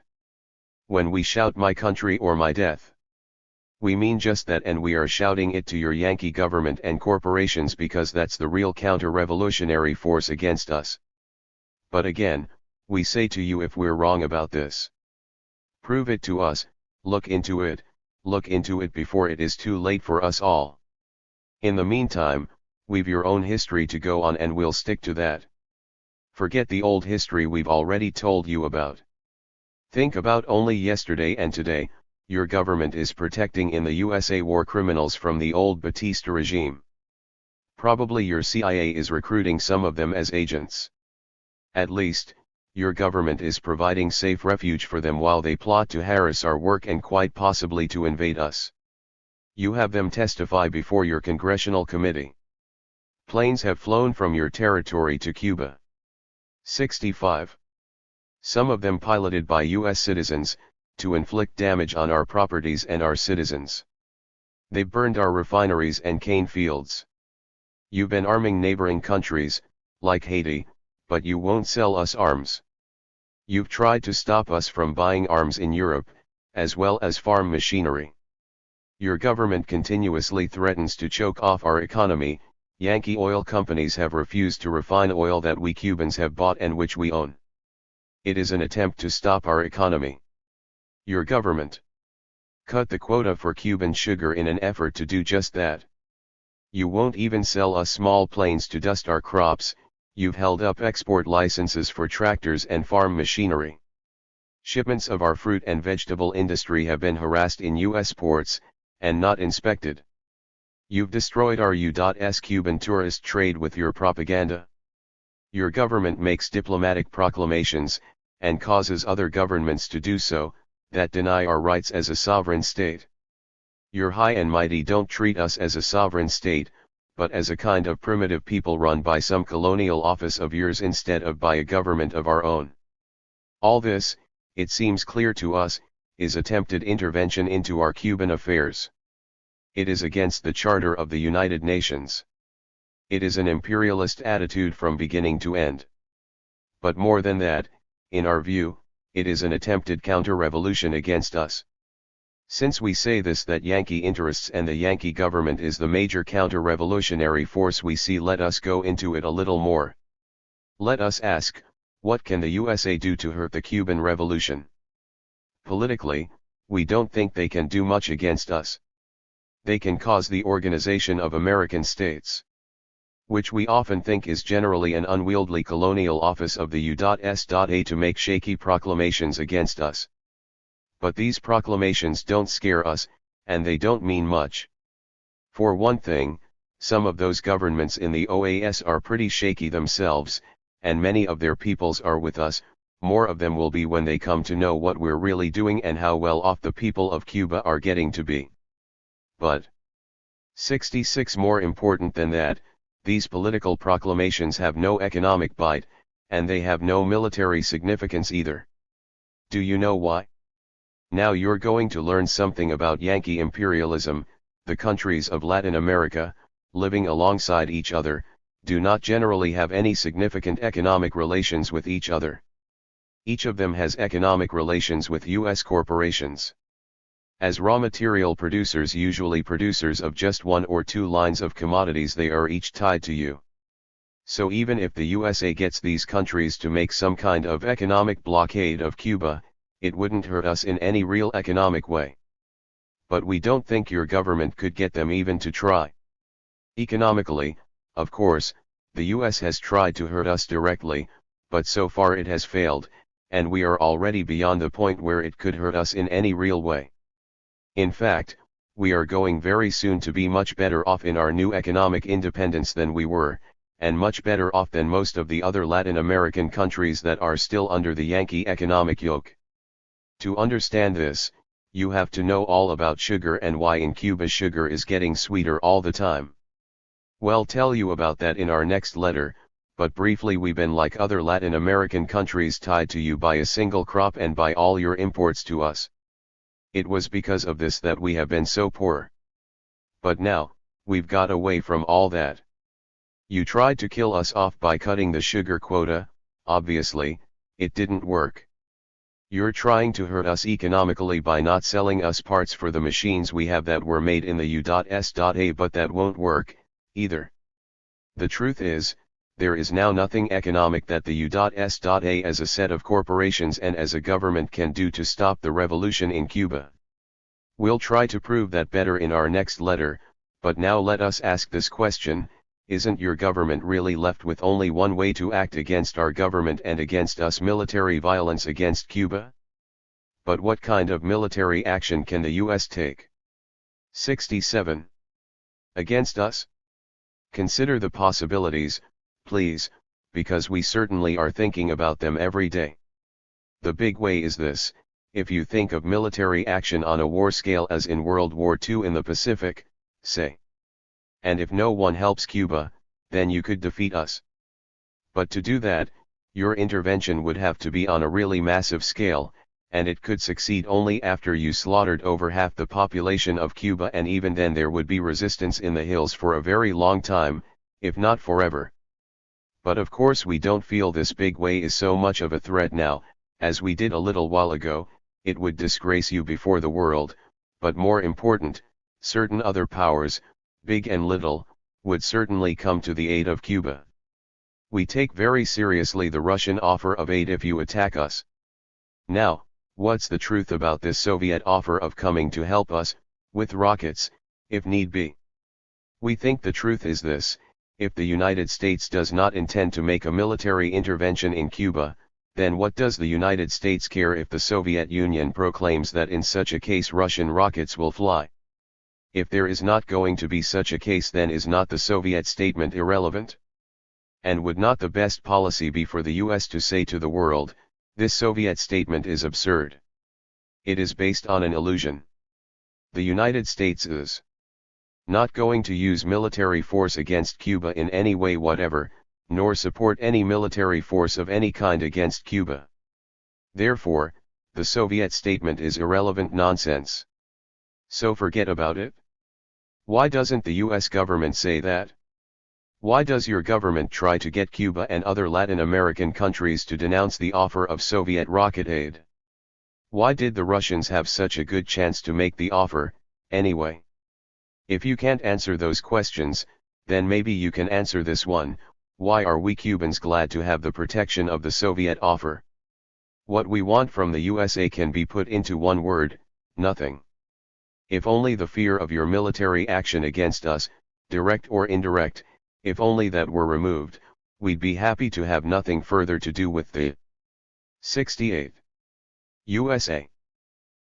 Speaker 1: When we shout "my country" or "my death," we mean just that, and we are shouting it to your Yankee government and corporations because that's the real counter-revolutionary force against us. But again, we say to you, if we're wrong about this, prove it to us, look into it before it is too late for us all. In the meantime, we've your own history to go on, and we'll stick to that. Forget the old history we've already told you about. Think about only yesterday and today. Your government is protecting in the USA war criminals from the old Batista regime. Probably your CIA is recruiting some of them as agents. At least, your government is providing safe refuge for them while they plot to harass our work and quite possibly to invade us. You have them testify before your congressional committee. Planes have flown from your territory to Cuba. 65. Some of them piloted by U.S. citizens, to inflict damage on our properties and our citizens. They burned our refineries and cane fields. You've been arming neighboring countries, like Haiti, but you won't sell us arms. You've tried to stop us from buying arms in Europe, as well as farm machinery. Your government continuously threatens to choke off our economy. Yankee oil companies have refused to refine oil that we Cubans have bought and which we own. It is an attempt to stop our economy. Your government cut the quota for Cuban sugar in an effort to do just that. You won't even sell us small planes to dust our crops. You've held up export licenses for tractors and farm machinery. Shipments of our fruit and vegetable industry have been harassed in U.S. ports, and not inspected. You've destroyed our U.S. Cuban tourist trade with your propaganda. Your government makes diplomatic proclamations, and causes other governments to do so, that deny our rights as a sovereign state. Your high and mighty don't treat us as a sovereign state, but as a kind of primitive people run by some colonial office of yours instead of by a government of our own. All this, it seems clear to us, is attempted intervention into our Cuban affairs. It is against the Charter of the United Nations. It is an imperialist attitude from beginning to end. But more than that, in our view, it is an attempted counter-revolution against us. Since we say this, that Yankee interests and the Yankee government is the major counter-revolutionary force we see, let us go into it a little more. Let us ask, what can the USA do to hurt the Cuban Revolution? Politically, we don't think they can do much against us. They can cause the organization of American states, which we often think is generally an unwieldy colonial office of the U.S.A, to make shaky proclamations against us. But these proclamations don't scare us, and they don't mean much. For one thing, some of those governments in the OAS are pretty shaky themselves, and many of their peoples are with us. More of them will be when they come to know what we're really doing and how well off the people of Cuba are getting to be. But 66 more important than that, these political proclamations have no economic bite, and they have no military significance either. Do you know why? Now you're going to learn something about Yankee imperialism. The countries of Latin America, living alongside each other, do not generally have any significant economic relations with each other. Each of them has economic relations with U.S. corporations. As raw material producers, usually producers of just one or two lines of commodities, they are each tied to you. So even if the USA gets these countries to make some kind of economic blockade of Cuba, it wouldn't hurt us in any real economic way. But we don't think your government could get them even to try. Economically, of course, the US has tried to hurt us directly, but so far it has failed, and we are already beyond the point where it could hurt us in any real way. In fact, we are going very soon to be much better off in our new economic independence than we were, and much better off than most of the other Latin American countries that are still under the Yankee economic yoke. To understand this, you have to know all about sugar and why in Cuba sugar is getting sweeter all the time. We'll tell you about that in our next letter, but briefly, we've been like other Latin American countries tied to you by a single crop and by all your imports to us. It was because of this that we have been so poor. But now, we've got away from all that. You tried to kill us off by cutting the sugar quota. Obviously, it didn't work. You're trying to hurt us economically by not selling us parts for the machines we have that were made in the U.S.A, but that won't work, either. The truth is, there is now nothing economic that the U.S.A as a set of corporations and as a government can do to stop the revolution in Cuba. We'll try to prove that better in our next letter, but now let us ask this question: isn't your government really left with only one way to act against our government and against us? Military violence against Cuba? But what kind of military action can the US take? 67. Against us? Consider the possibilities, please, because we certainly are thinking about them every day. The big way is this: if you think of military action on a war scale as in World War II in the Pacific, say. And if no one helps Cuba, then you could defeat us. But to do that, your intervention would have to be on a really massive scale, and it could succeed only after you slaughtered over half the population of Cuba, and even then there would be resistance in the hills for a very long time, if not forever. But of course we don't feel this big way is so much of a threat now, as we did a little while ago. It would disgrace you before the world, but more important, certain other powers, big and little, would certainly come to the aid of Cuba. We take very seriously the Russian offer of aid if you attack us. Now, what's the truth about this Soviet offer of coming to help us, with rockets, if need be? We think the truth is this: if the United States does not intend to make a military intervention in Cuba, then what does the United States care if the Soviet Union proclaims that in such a case Russian rockets will fly? If there is not going to be such a case, then is not the Soviet statement irrelevant? And would not the best policy be for the US to say to the world, this Soviet statement is absurd? It is based on an illusion. The United States is not going to use military force against Cuba in any way whatever, nor support any military force of any kind against Cuba. Therefore, the Soviet statement is irrelevant nonsense. So forget about it. Why doesn't the US government say that? Why does your government try to get Cuba and other Latin American countries to denounce the offer of Soviet rocket aid? Why did the Russians have such a good chance to make the offer, anyway? If you can't answer those questions, then maybe you can answer this one: why are we Cubans glad to have the protection of the Soviet offer? What we want from the USA can be put into one word: nothing. If only the fear of your military action against us, direct or indirect, if only that were removed, we'd be happy to have nothing further to do with the 68. USA.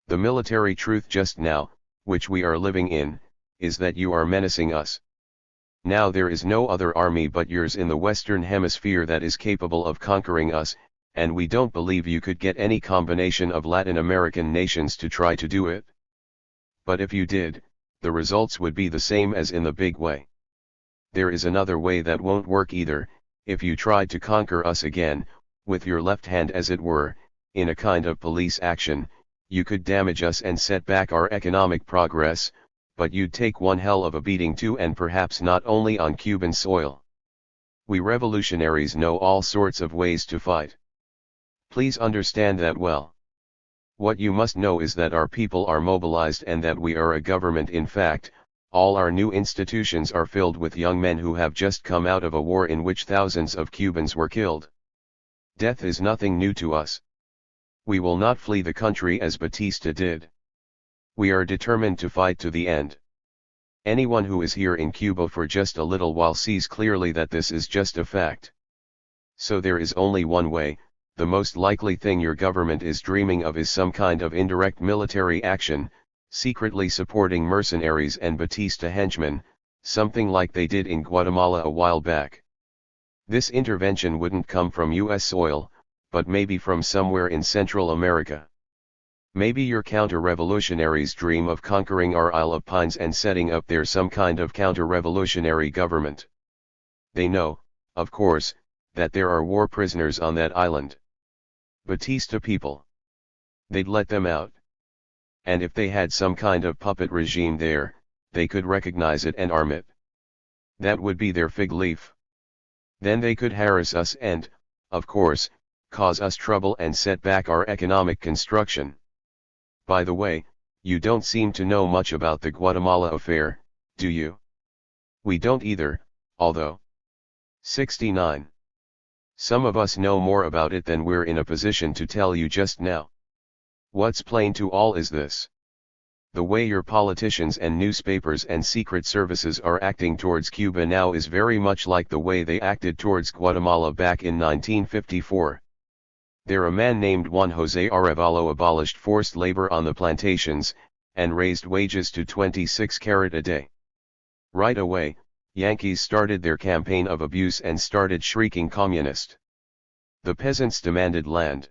Speaker 1: The military truth just now, which we are living in, is that you are menacing us. Now there is no other army but yours in the Western Hemisphere that is capable of conquering us, and we don't believe you could get any combination of Latin American nations to try to do it. But if you did, the results would be the same as in the big way. There is another way that won't work either: if you tried to conquer us again, with your left hand as it were, in a kind of police action, you could damage us and set back our economic progress, but you'd take one hell of a beating too, and perhaps not only on Cuban soil. We revolutionaries know all sorts of ways to fight. Please understand that well. What you must know is that our people are mobilized and that we are a government. In fact, all our new institutions are filled with young men who have just come out of a war in which thousands of Cubans were killed. Death is nothing new to us. We will not flee the country as Batista did. We are determined to fight to the end. Anyone who is here in Cuba for just a little while sees clearly that this is just a fact. So there is only one way. The most likely thing your government is dreaming of is some kind of indirect military action, secretly supporting mercenaries and Batista henchmen, something like they did in Guatemala a while back. This intervention wouldn't come from US soil, but maybe from somewhere in Central America. Maybe your counter-revolutionaries dream of conquering our Isle of Pines and setting up there some kind of counter-revolutionary government. They know, of course, that there are war prisoners on that island. Batista people. They'd let them out. And if they had some kind of puppet regime there, they could recognize it and arm it. That would be their fig leaf. Then they could harass us and, of course, cause us trouble and set back our economic construction. By the way, you don't seem to know much about the Guatemala affair, do you? We don't either, although. 69. Some of us know more about it than we're in a position to tell you just now. What's plain to all is this. The way your politicians and newspapers and secret services are acting towards Cuba now is very much like the way they acted towards Guatemala back in 1954. There a man named Juan José Arevalo abolished forced labor on the plantations, and raised wages to 26 carat a day. Right away, Yankees started their campaign of abuse and started shrieking communist. The peasants demanded land.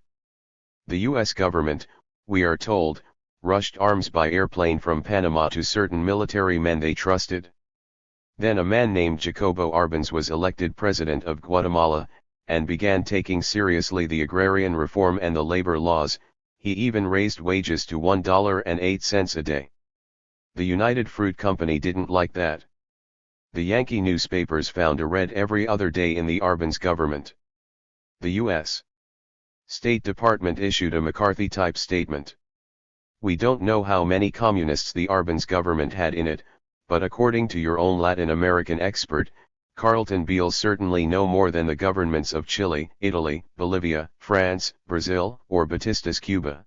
Speaker 1: The US government, we are told, rushed arms by airplane from Panama to certain military men they trusted. Then a man named Jacobo Arbenz was elected president of Guatemala, and began taking seriously the agrarian reform and the labor laws. He even raised wages to $1.08 a day. The United Fruit Company didn't like that. The Yankee newspapers found a red every other day in the Arbenz government. The U.S. State Department issued a McCarthy-type statement. We don't know how many communists the Arbenz government had in it, but according to your own Latin American expert, Carlton Beals, certainly no more than the governments of Chile, Italy, Bolivia, France, Brazil, or Batista's Cuba.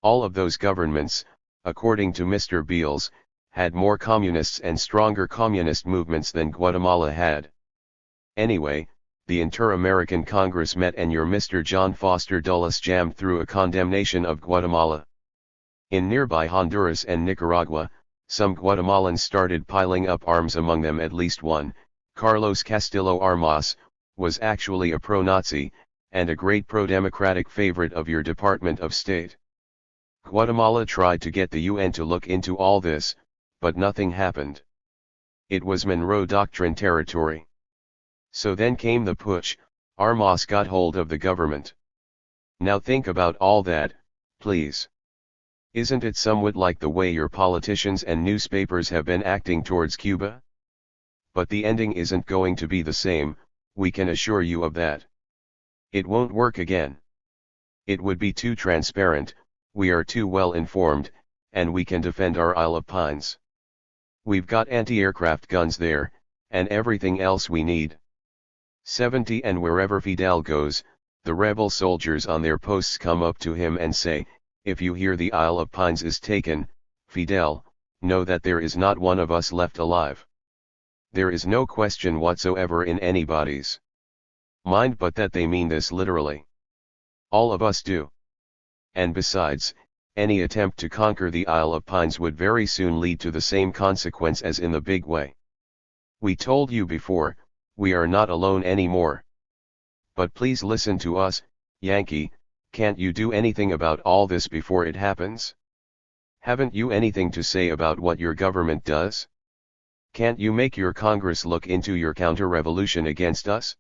Speaker 1: All of those governments, according to Mr. Beals, had more communists and stronger communist movements than Guatemala had. Anyway, the Inter-American Congress met and your Mr. John Foster Dulles jammed through a condemnation of Guatemala. In nearby Honduras and Nicaragua, some Guatemalans started piling up arms, among them at least one, Carlos Castillo Armas, was actually a pro-Nazi, and a great pro-democratic favorite of your Department of State. Guatemala tried to get the UN to look into all this, but nothing happened. It was Monroe Doctrine territory. So then came the putsch. Armas got hold of the government. Now think about all that, please. Isn't it somewhat like the way your politicians and newspapers have been acting towards Cuba? But the ending isn't going to be the same, we can assure you of that. It won't work again. It would be too transparent, we are too well informed, and we can defend our Isle of Pines. We've got anti-aircraft guns there, and everything else we need. 70. And wherever Fidel goes, the rebel soldiers on their posts come up to him and say, if you hear the Isle of Pines is taken, Fidel, know that there is not one of us left alive. There is no question whatsoever in anybody's mind but that they mean this literally. All of us do. And besides, any attempt to conquer the Isle of Pines would very soon lead to the same consequence as in the Big Way. We told you before, we are not alone anymore. But please listen to us, Yankee, can't you do anything about all this before it happens? Haven't you anything to say about what your government does? Can't you make your Congress look into your counter-revolution against us?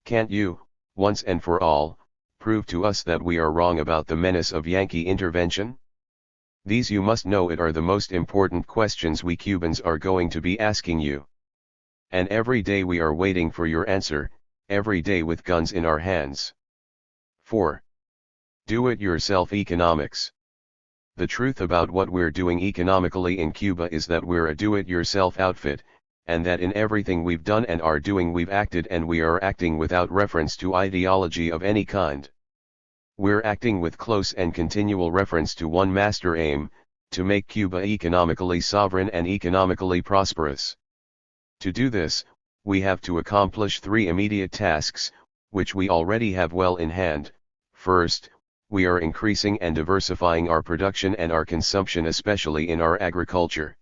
Speaker 1: Can't you, once and for all, prove to us that we are wrong about the menace of Yankee intervention? These, you must know it, are the most important questions we Cubans are going to be asking you. And every day we are waiting for your answer, every day with guns in our hands. 4. Do-it-yourself economics. The truth about what we're doing economically in Cuba is that we're a do-it-yourself outfit, and that in everything we've done and are doing we've acted and we are acting without reference to ideology of any kind. We're acting with close and continual reference to one master aim, to make Cuba economically sovereign and economically prosperous. To do this, we have to accomplish three immediate tasks, which we already have well in hand. First, we are increasing and diversifying our production and our consumption, especially in our agriculture.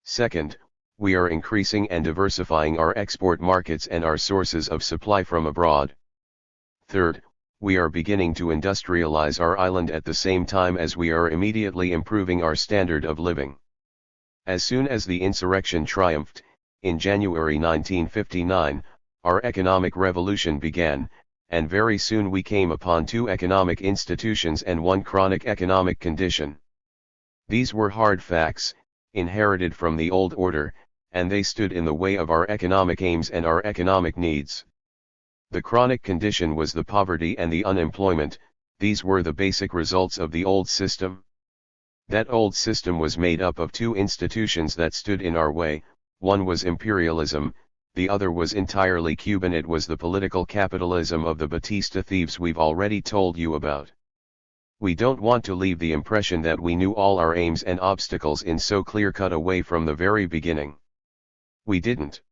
Speaker 1: Second, we are increasing and diversifying our export markets and our sources of supply from abroad. Third, we are beginning to industrialize our island at the same time as we are immediately improving our standard of living. As soon as the insurrection triumphed, in January 1959, our economic revolution began, and very soon we came upon two economic institutions and one chronic economic condition. These were hard facts, inherited from the old order, and they stood in the way of our economic aims and our economic needs. The chronic condition was the poverty and the unemployment. These were the basic results of the old system. That old system was made up of two institutions that stood in our way. One was imperialism, the other was entirely Cuban. It was the political capitalism of the Batista thieves we've already told you about. We don't want to leave the impression that we knew all our aims and obstacles in so clear-cut a way from the very beginning. We didn't.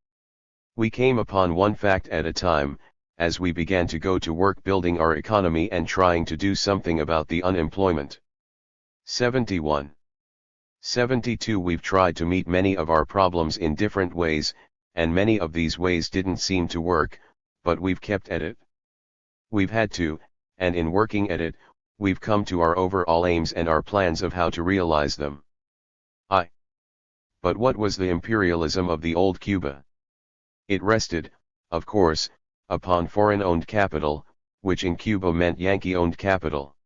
Speaker 1: We came upon one fact at a time, as we began to go to work building our economy and trying to do something about the unemployment. 71. 72. We've tried to meet many of our problems in different ways, and many of these ways didn't seem to work, but we've kept at it. We've had to, and in working at it, we've come to our overall aims and our plans of how to realize them. But what was the imperialism of the old Cuba? It rested, of course, upon foreign-owned capital, which in Cuba meant Yankee-owned capital.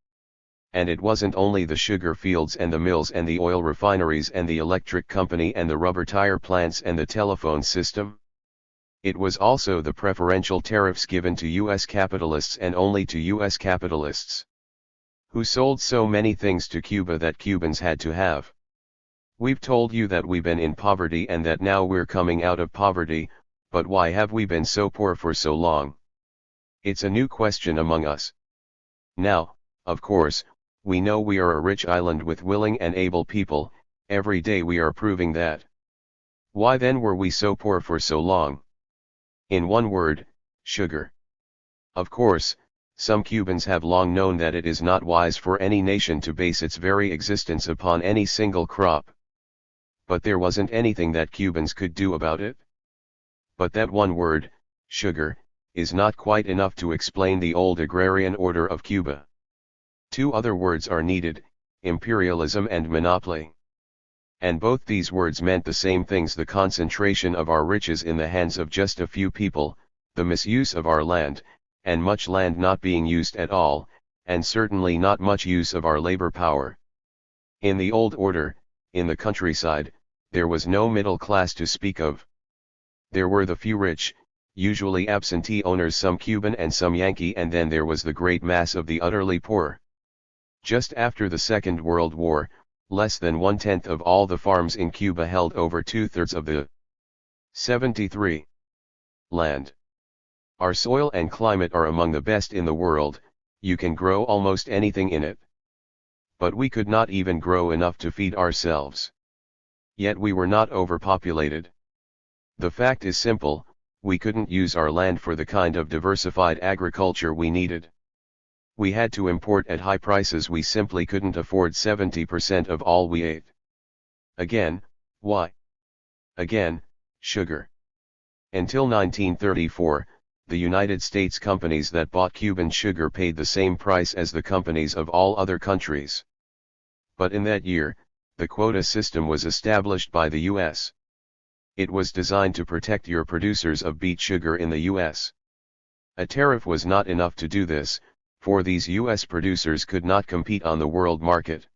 Speaker 1: And it wasn't only the sugar fields and the mills and the oil refineries and the electric company and the rubber tire plants and the telephone system. It was also the preferential tariffs given to U.S. capitalists and only to U.S. capitalists, who sold so many things to Cuba that Cubans had to have. We've told you that we've been in poverty and that now we're coming out of poverty, but why have we been so poor for so long? It's a new question among us. Now, of course, we know we are a rich island with willing and able people. Every day we are proving that. Why then were we so poor for so long? In one word, sugar. Of course, some Cubans have long known that it is not wise for any nation to base its very existence upon any single crop. But there wasn't anything that Cubans could do about it. But that one word, sugar, is not quite enough to explain the old agrarian order of Cuba. Two other words are needed, imperialism and monopoly. And both these words meant the same things: the concentration of our riches in the hands of just a few people, the misuse of our land, and much land not being used at all, and certainly not much use of our labor power. In the old order, in the countryside, there was no middle class to speak of. There were the few rich, usually absentee owners, some Cuban and some Yankee, and then there was the great mass of the utterly poor. Just after the Second World War, less than 1/10 of all the farms in Cuba held over 2/3 of the 73 land. Our soil and climate are among the best in the world. You can grow almost anything in it. But we could not even grow enough to feed ourselves. Yet we were not overpopulated. The fact is simple: we couldn't use our land for the kind of diversified agriculture we needed. We had to import at high prices. We simply couldn't afford 70% of all we ate. Again, why? Again, sugar. Until 1934, the United States companies that bought Cuban sugar paid the same price as the companies of all other countries. But in that year, the quota system was established by the U.S. It was designed to protect your producers of beet sugar in the U.S. A tariff was not enough to do this, for these U.S. producers could not compete on the world market.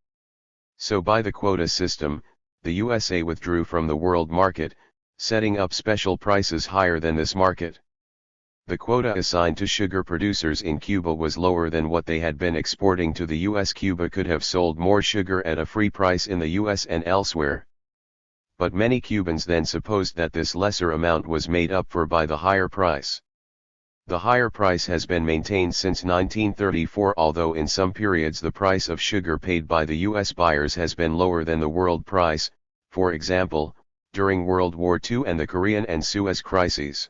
Speaker 1: So by the quota system, the USA withdrew from the world market, setting up special prices higher than this market. The quota assigned to sugar producers in Cuba was lower than what they had been exporting to the US. Cuba could have sold more sugar at a free price in the US and elsewhere. But many Cubans then supposed that this lesser amount was made up for by the higher price. The higher price has been maintained since 1934, although in some periods the price of sugar paid by the US buyers has been lower than the world price, for example, during World War II and the Korean and Suez crises.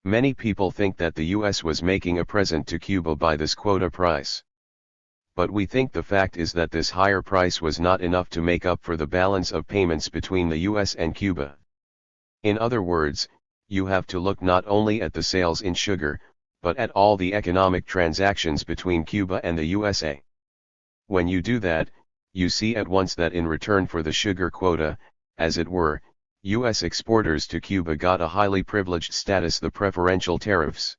Speaker 1: Many people think that the US was making a present to Cuba by this quota price. But we think the fact is that this higher price was not enough to make up for the balance of payments between the US and Cuba. In other words, you have to look not only at the sales in sugar, but at all the economic transactions between Cuba and the USA. When you do that, you see at once that in return for the sugar quota, as it were, U.S. exporters to Cuba got a highly privileged status, the preferential tariffs.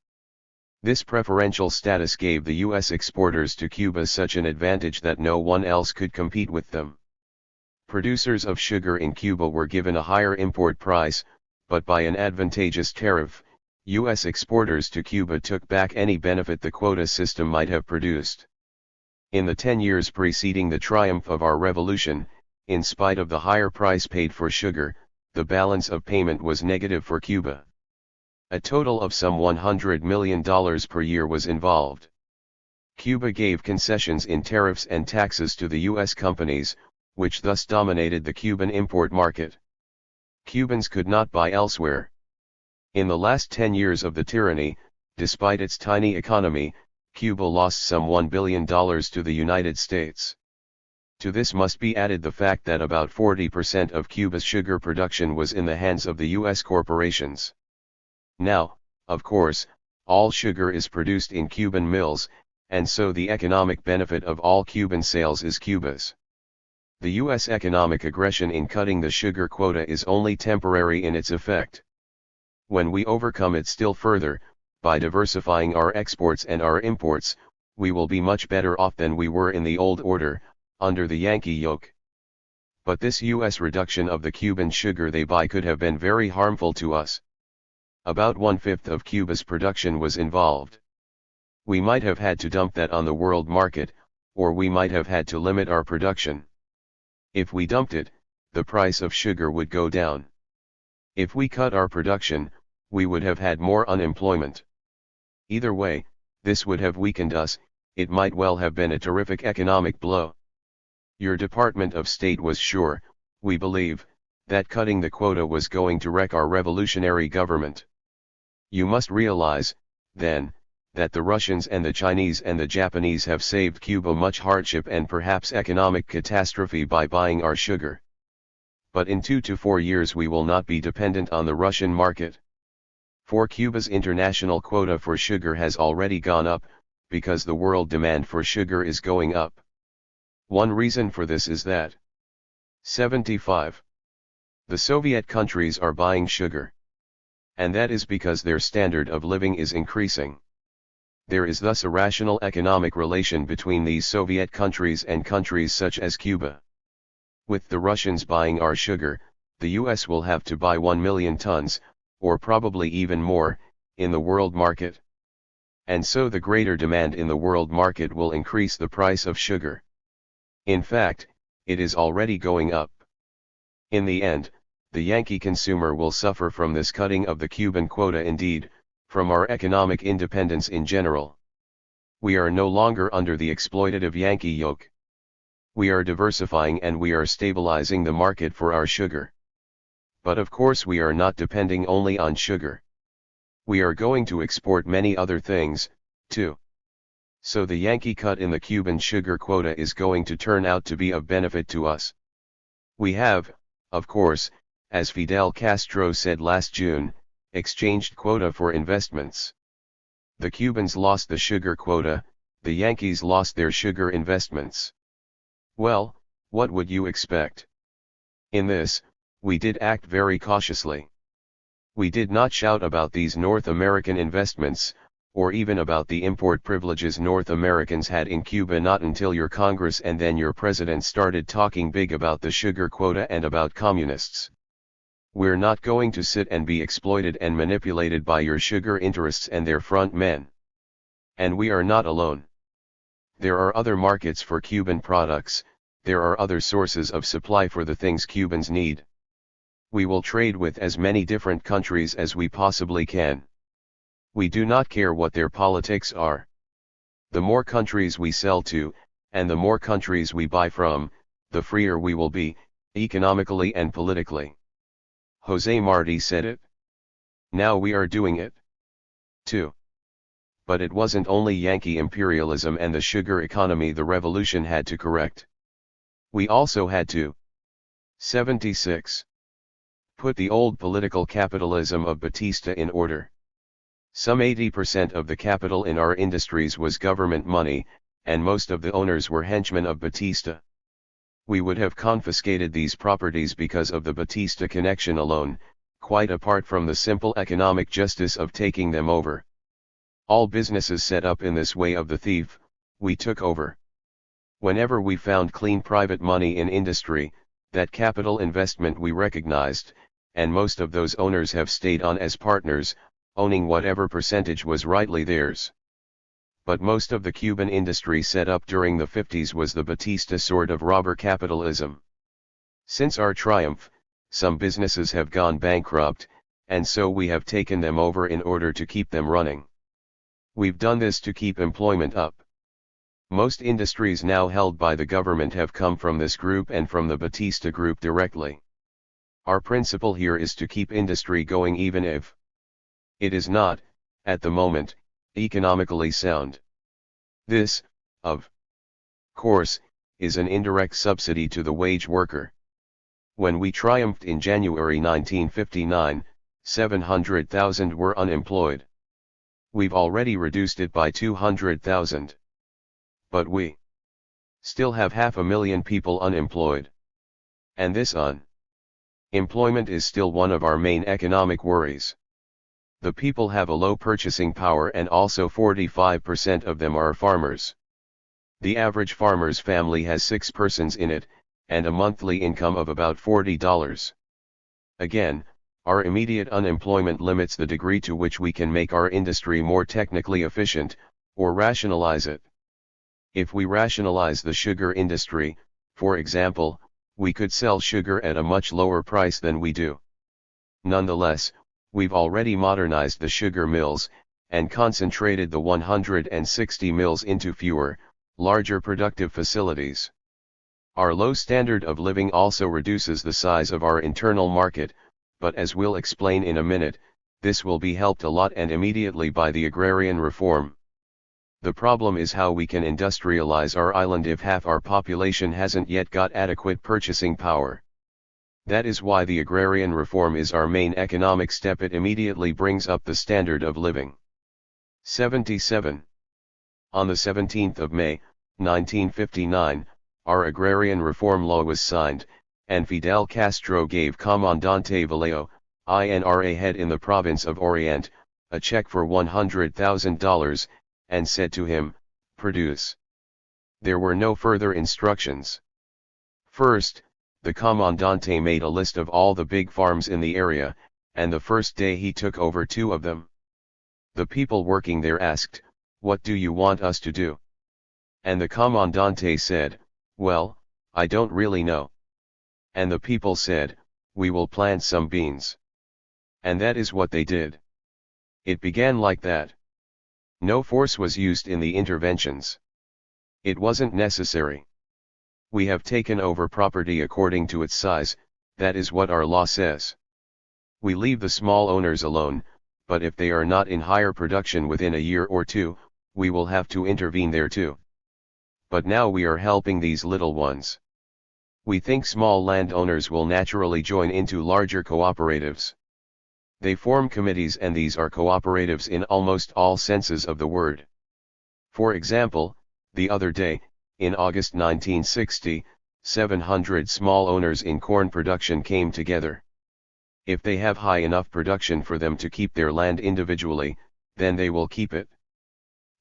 Speaker 1: This preferential status gave the U.S. exporters to Cuba such an advantage that no one else could compete with them. Producers of sugar in Cuba were given a higher import price, but by an advantageous tariff, U.S. exporters to Cuba took back any benefit the quota system might have produced. In the 10 years preceding the triumph of our revolution, in spite of the higher price paid for sugar, the balance of payment was negative for Cuba. A total of some $100 million per year was involved. Cuba gave concessions in tariffs and taxes to the U.S. companies, which thus dominated the Cuban import market. Cubans could not buy elsewhere. In the last 10 years of the tyranny, despite its tiny economy, Cuba lost some $1 billion to the United States. To this must be added the fact that about 40% of Cuba's sugar production was in the hands of the U.S. corporations. Now, of course, all sugar is produced in Cuban mills, and so the economic benefit of all Cuban sales is Cuba's. The U.S. economic aggression in cutting the sugar quota is only temporary in its effect. When we overcome it still further, by diversifying our exports and our imports, we will be much better off than we were in the old order, under the Yankee yoke. But this U.S. reduction of the Cuban sugar they buy could have been very harmful to us. About 1/5 of Cuba's production was involved. We might have had to dump that on the world market, or we might have had to limit our production. If we dumped it, the price of sugar would go down. If we cut our production, we would have had more unemployment. Either way, this would have weakened us. It might well have been a terrific economic blow. Your Department of State was sure, we believe, that cutting the quota was going to wreck our revolutionary government. You must realize, then, that the Russians and the Chinese and the Japanese have saved Cuba much hardship and perhaps economic catastrophe by buying our sugar. But in 2 to 4 years we will not be dependent on the Russian market. For Cuba's international quota for sugar has already gone up, because the world demand for sugar is going up. One reason for this is that 75. The Soviet countries are buying sugar. And that is because their standard of living is increasing. There is thus a rational economic relation between these Soviet countries and countries such as Cuba. With the Russians buying our sugar, the US will have to buy 1 million tons, or probably even more, in the world market. And so the greater demand in the world market will increase the price of sugar. In fact, it is already going up. In the end, the Yankee consumer will suffer from this cutting of the Cuban quota, indeed, from our economic independence in general. We are no longer under the exploitative Yankee yoke. We are diversifying and we are stabilizing the market for our sugar. But of course we are not depending only on sugar. We are going to export many other things, too. So the Yankee cut in the Cuban sugar quota is going to turn out to be of benefit to us. We have, of course, as Fidel Castro said last June, exchanged quota for investments. The Cubans lost the sugar quota, the Yankees lost their sugar investments. Well, what would you expect? In this, we did act very cautiously. We did not shout about these North American investments, or even about the import privileges North Americans had in Cuba, not until your Congress and then your President started talking big about the sugar quota and about communists. We're not going to sit and be exploited and manipulated by your sugar interests and their front men. And we are not alone. There are other markets for Cuban products, there are other sources of supply for the things Cubans need. We will trade with as many different countries as we possibly can. We do not care what their politics are. The more countries we sell to, and the more countries we buy from, the freer we will be, economically and politically. Jose Marti said it. Now we are doing it, too. But it wasn't only Yankee imperialism and the sugar economy the revolution had to correct. We also had to 76. Put the old political capitalism of Batista in order. Some 80% of the capital in our industries was government money, and most of the owners were henchmen of Batista. We would have confiscated these properties because of the Batista connection alone, quite apart from the simple economic justice of taking them over. All businesses set up in this way of the thief, we took over. Whenever we found clean private money in industry, that capital investment we recognized, and most of those owners have stayed on as partners, owning whatever percentage was rightly theirs. But most of the Cuban industry set up during the 50s was the Batista sort of robber capitalism. Since our triumph, some businesses have gone bankrupt, and so we have taken them over in order to keep them running. We've done this to keep employment up. Most industries now held by the government have come from this group and from the Batista group directly. Our principle here is to keep industry going even if it is not, at the moment, economically sound. This, of course, is an indirect subsidy to the wage worker. When we triumphed in January 1959, 700,000 were unemployed. We've already reduced it by 200,000. But we still have 500,000 people unemployed. And this unemployment is still one of our main economic worries. The people have a low purchasing power and also 45% of them are farmers. The average farmer's family has 6 persons in it, and a monthly income of about $40. Again, our immediate unemployment limits the degree to which we can make our industry more technically efficient, or rationalize it. If we rationalize the sugar industry, for example, we could sell sugar at a much lower price than we do. Nonetheless, we've already modernized the sugar mills, and concentrated the 160 mills into fewer, larger productive facilities. Our low standard of living also reduces the size of our internal market, but as we'll explain in a minute, this will be helped a lot and immediately by the agrarian reform. The problem is how we can industrialize our island if half our population hasn't yet got adequate purchasing power. That is why the agrarian reform is our main economic step. It immediately brings up the standard of living. 77. On the 17th of May, 1959, our agrarian reform law was signed, and Fidel Castro gave Comandante Vallejo, INRA head in the province of Oriente, a check for $100,000, and said to him, "Produce." There were no further instructions. First, the Comandante made a list of all the big farms in the area, and the first day he took over 2 of them. The people working there asked, "What do you want us to do?" And the Comandante said, "Well, I don't really know." And the people said, "We will plant some beans." And that is what they did. It began like that. No force was used in the interventions. It wasn't necessary. We have taken over property according to its size, that is what our law says. We leave the small owners alone, but if they are not in higher production within a year or 2, we will have to intervene there too. But now we are helping these little ones. We think small landowners will naturally join into larger cooperatives. They form committees, and these are cooperatives in almost all senses of the word. For example, the other day, in August 1960, 700 small owners in corn production came together. If they have high enough production for them to keep their land individually, then they will keep it.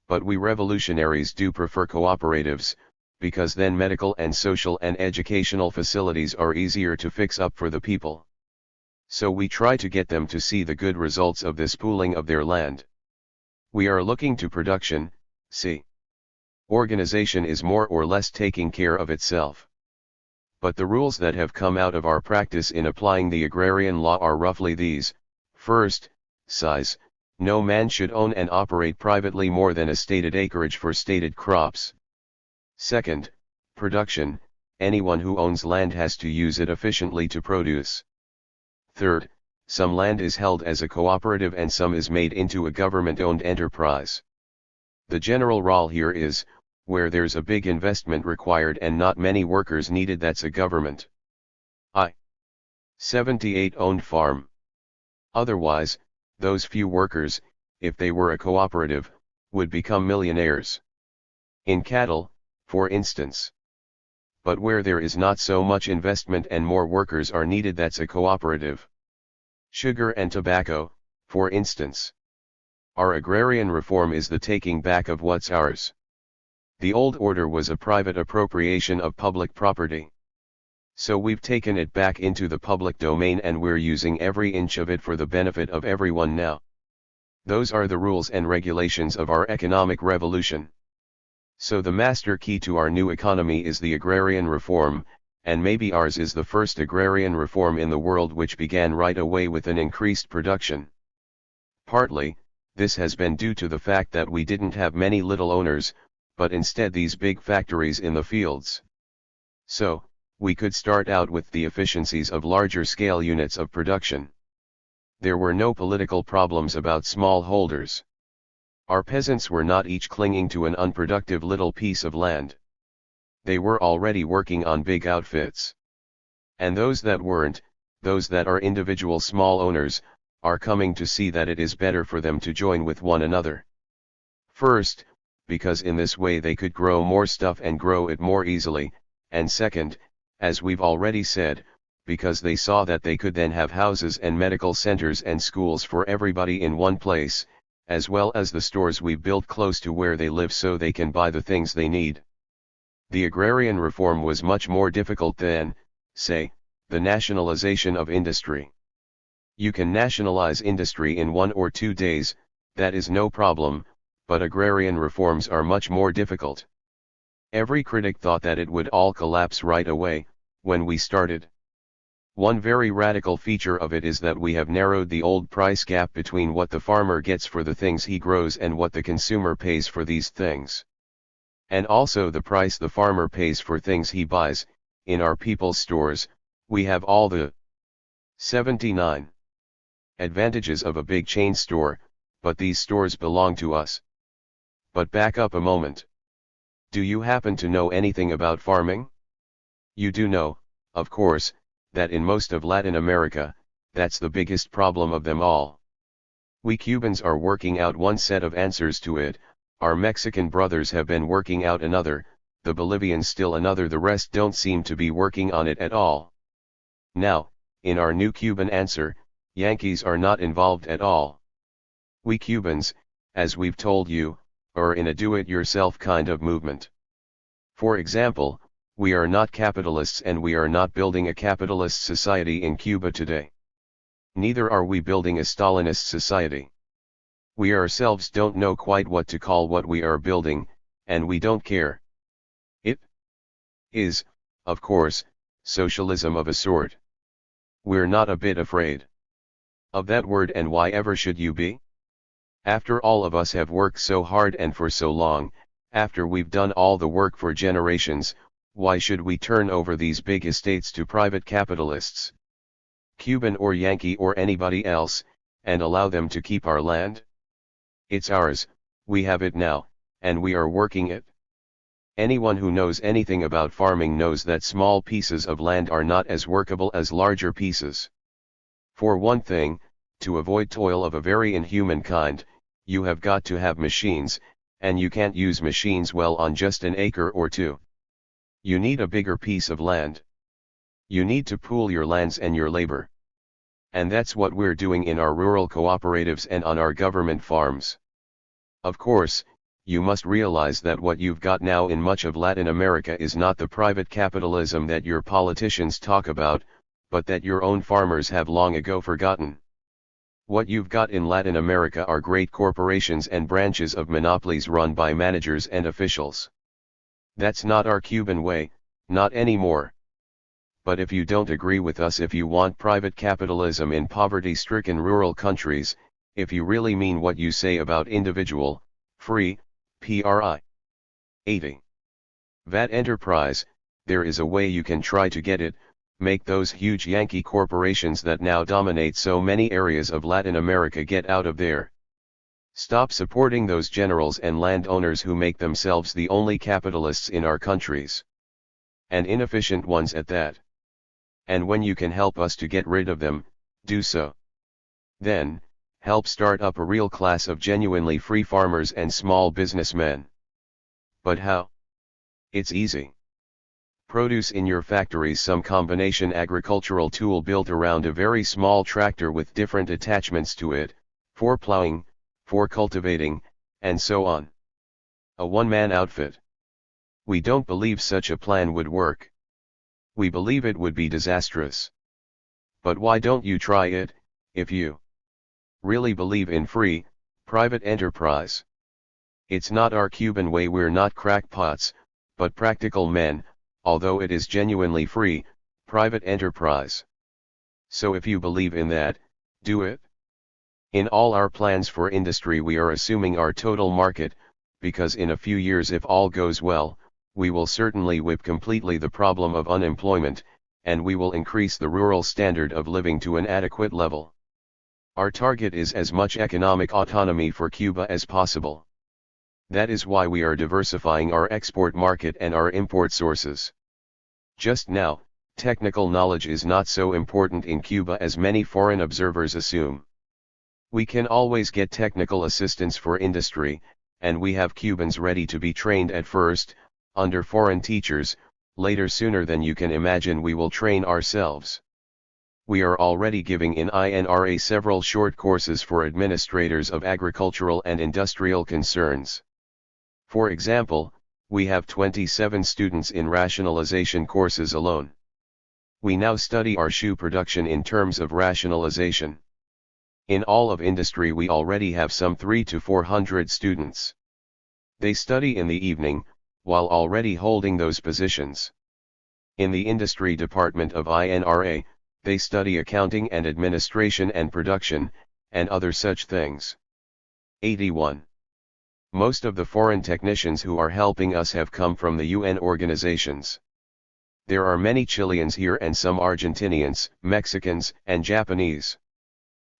Speaker 1: But we revolutionaries do prefer cooperatives, because then medical and social and educational facilities are easier to fix up for the people. So we try to get them to see the good results of this pooling of their land. We are looking to production. C. Organization is more or less taking care of itself. But the rules that have come out of our practice in applying the agrarian law are roughly these. First, size. No man should own and operate privately more than a stated acreage for stated crops. Second, production. Anyone who owns land has to use it efficiently to produce. Third, some land is held as a cooperative and some is made into a government-owned enterprise. The general rule here is, where there's a big investment required and not many workers needed, that's a government. 78 owned farm. Otherwise, those few workers, if they were a cooperative, would become millionaires. In cattle, for instance. But where there is not so much investment and more workers are needed, that's a cooperative. Sugar and tobacco, for instance. Our agrarian reform is the taking back of what's ours. The old order was a private appropriation of public property. So we've taken it back into the public domain and we're using every inch of it for the benefit of everyone now. Those are the rules and regulations of our economic revolution. So the master key to our new economy is the agrarian reform, and maybe ours is the first agrarian reform in the world which began right away with an increased production. Partly, this has been due to the fact that we didn't have many little owners, but instead these big factories in the fields. So, we could start out with the efficiencies of larger scale units of production. There were no political problems about smallholders. Our peasants were not each clinging to an unproductive little piece of land. They were already working on big outfits. And those that weren't, those that are individual small owners, are coming to see that it is better for them to join with one another. First, because in this way they could grow more stuff and grow it more easily, and second, as we've already said, because they saw that they could then have houses and medical centers and schools for everybody in one place, as well as the stores we built close to where they live so they can buy the things they need. The agrarian reform was much more difficult than, say, the nationalization of industry. You can nationalize industry in 1 or 2 days, that is no problem, but agrarian reforms are much more difficult. Every critic thought that it would all collapse right away, when we started. One very radical feature of it is that we have narrowed the old price gap between what the farmer gets for the things he grows and what the consumer pays for these things. And also the price the farmer pays for things he buys. In our people's stores, we have all the 79 advantages of a big chain store, but these stores belong to us. But back up a moment. Do you happen to know anything about farming? You do know, of course, that in most of Latin America, that's the biggest problem of them all. We Cubans are working out one set of answers to it, our Mexican brothers have been working out another, the Bolivians still another, the rest don't seem to be working on it at all. Now, in our new Cuban answer, Yankees are not involved at all. We Cubans, as we've told you, are in a do-it-yourself kind of movement. For example, we are not capitalists and we are not building a capitalist society in Cuba today. Neither are we building a Stalinist society. We ourselves don't know quite what to call what we are building, and we don't care. It is, of course, socialism of a sort. We're not a bit afraid of that word, and why ever should you be? After all of us have worked so hard and for so long, after we've done all the work for generations, why should we turn over these big estates to private capitalists, Cuban or Yankee or anybody else, and allow them to keep our land? It's ours, we have it now, and we are working it. Anyone who knows anything about farming knows that small pieces of land are not as workable as larger pieces. For one thing, to avoid toil of a very inhuman kind, you have got to have machines, and you can't use machines well on just an acre or two. You need a bigger piece of land. You need to pool your lands and your labor. And that's what we're doing in our rural cooperatives and on our government farms. Of course, you must realize that what you've got now in much of Latin America is not the private capitalism that your politicians talk about, but that your own farmers have long ago forgotten. What you've got in Latin America are great corporations and branches of monopolies run by managers and officials. That's not our Cuban way, not anymore. But if you don't agree with us, if you want private capitalism in poverty-stricken rural countries, if you really mean what you say about individual, free, PRI. 80. VAT enterprise, there is a way you can try to get it, make those huge Yankee corporations that now dominate so many areas of Latin America get out of there. Stop supporting those generals and landowners who make themselves the only capitalists in our countries. And inefficient ones at that. And when you can help us to get rid of them, do so. Then, help start up a real class of genuinely free farmers and small businessmen. But how? It's easy. Produce in your factories some combination agricultural tool built around a very small tractor with different attachments to it, for plowing, for cultivating, and so on. A one-man outfit. We don't believe such a plan would work. We believe it would be disastrous. But why don't you try it, if you really believe in free, private enterprise? It's not our Cuban way, we're not crackpots, but practical men, although it is genuinely free, private enterprise. So if you believe in that, do it. In all our plans for industry we are assuming our total market, because in a few years, if all goes well, we will certainly whip completely the problem of unemployment, and we will increase the rural standard of living to an adequate level. Our target is as much economic autonomy for Cuba as possible. That is why we are diversifying our export market and our import sources. Just now, technical knowledge is not so important in Cuba as many foreign observers assume. We can always get technical assistance for industry, and we have Cubans ready to be trained at first, under foreign teachers, later sooner than you can imagine we will train ourselves. We are already giving in INRA several short courses for administrators of agricultural and industrial concerns. For example, we have 27 students in rationalization courses alone. We now study our shoe production in terms of rationalization. In all of industry we already have some 300 to 400 students. They study in the evening, while already holding those positions. In the industry department of INRA, they study accounting and administration and production, and other such things. 81. Most of the foreign technicians who are helping us have come from the UN organizations. There are many Chileans here and some Argentinians, Mexicans, and Japanese.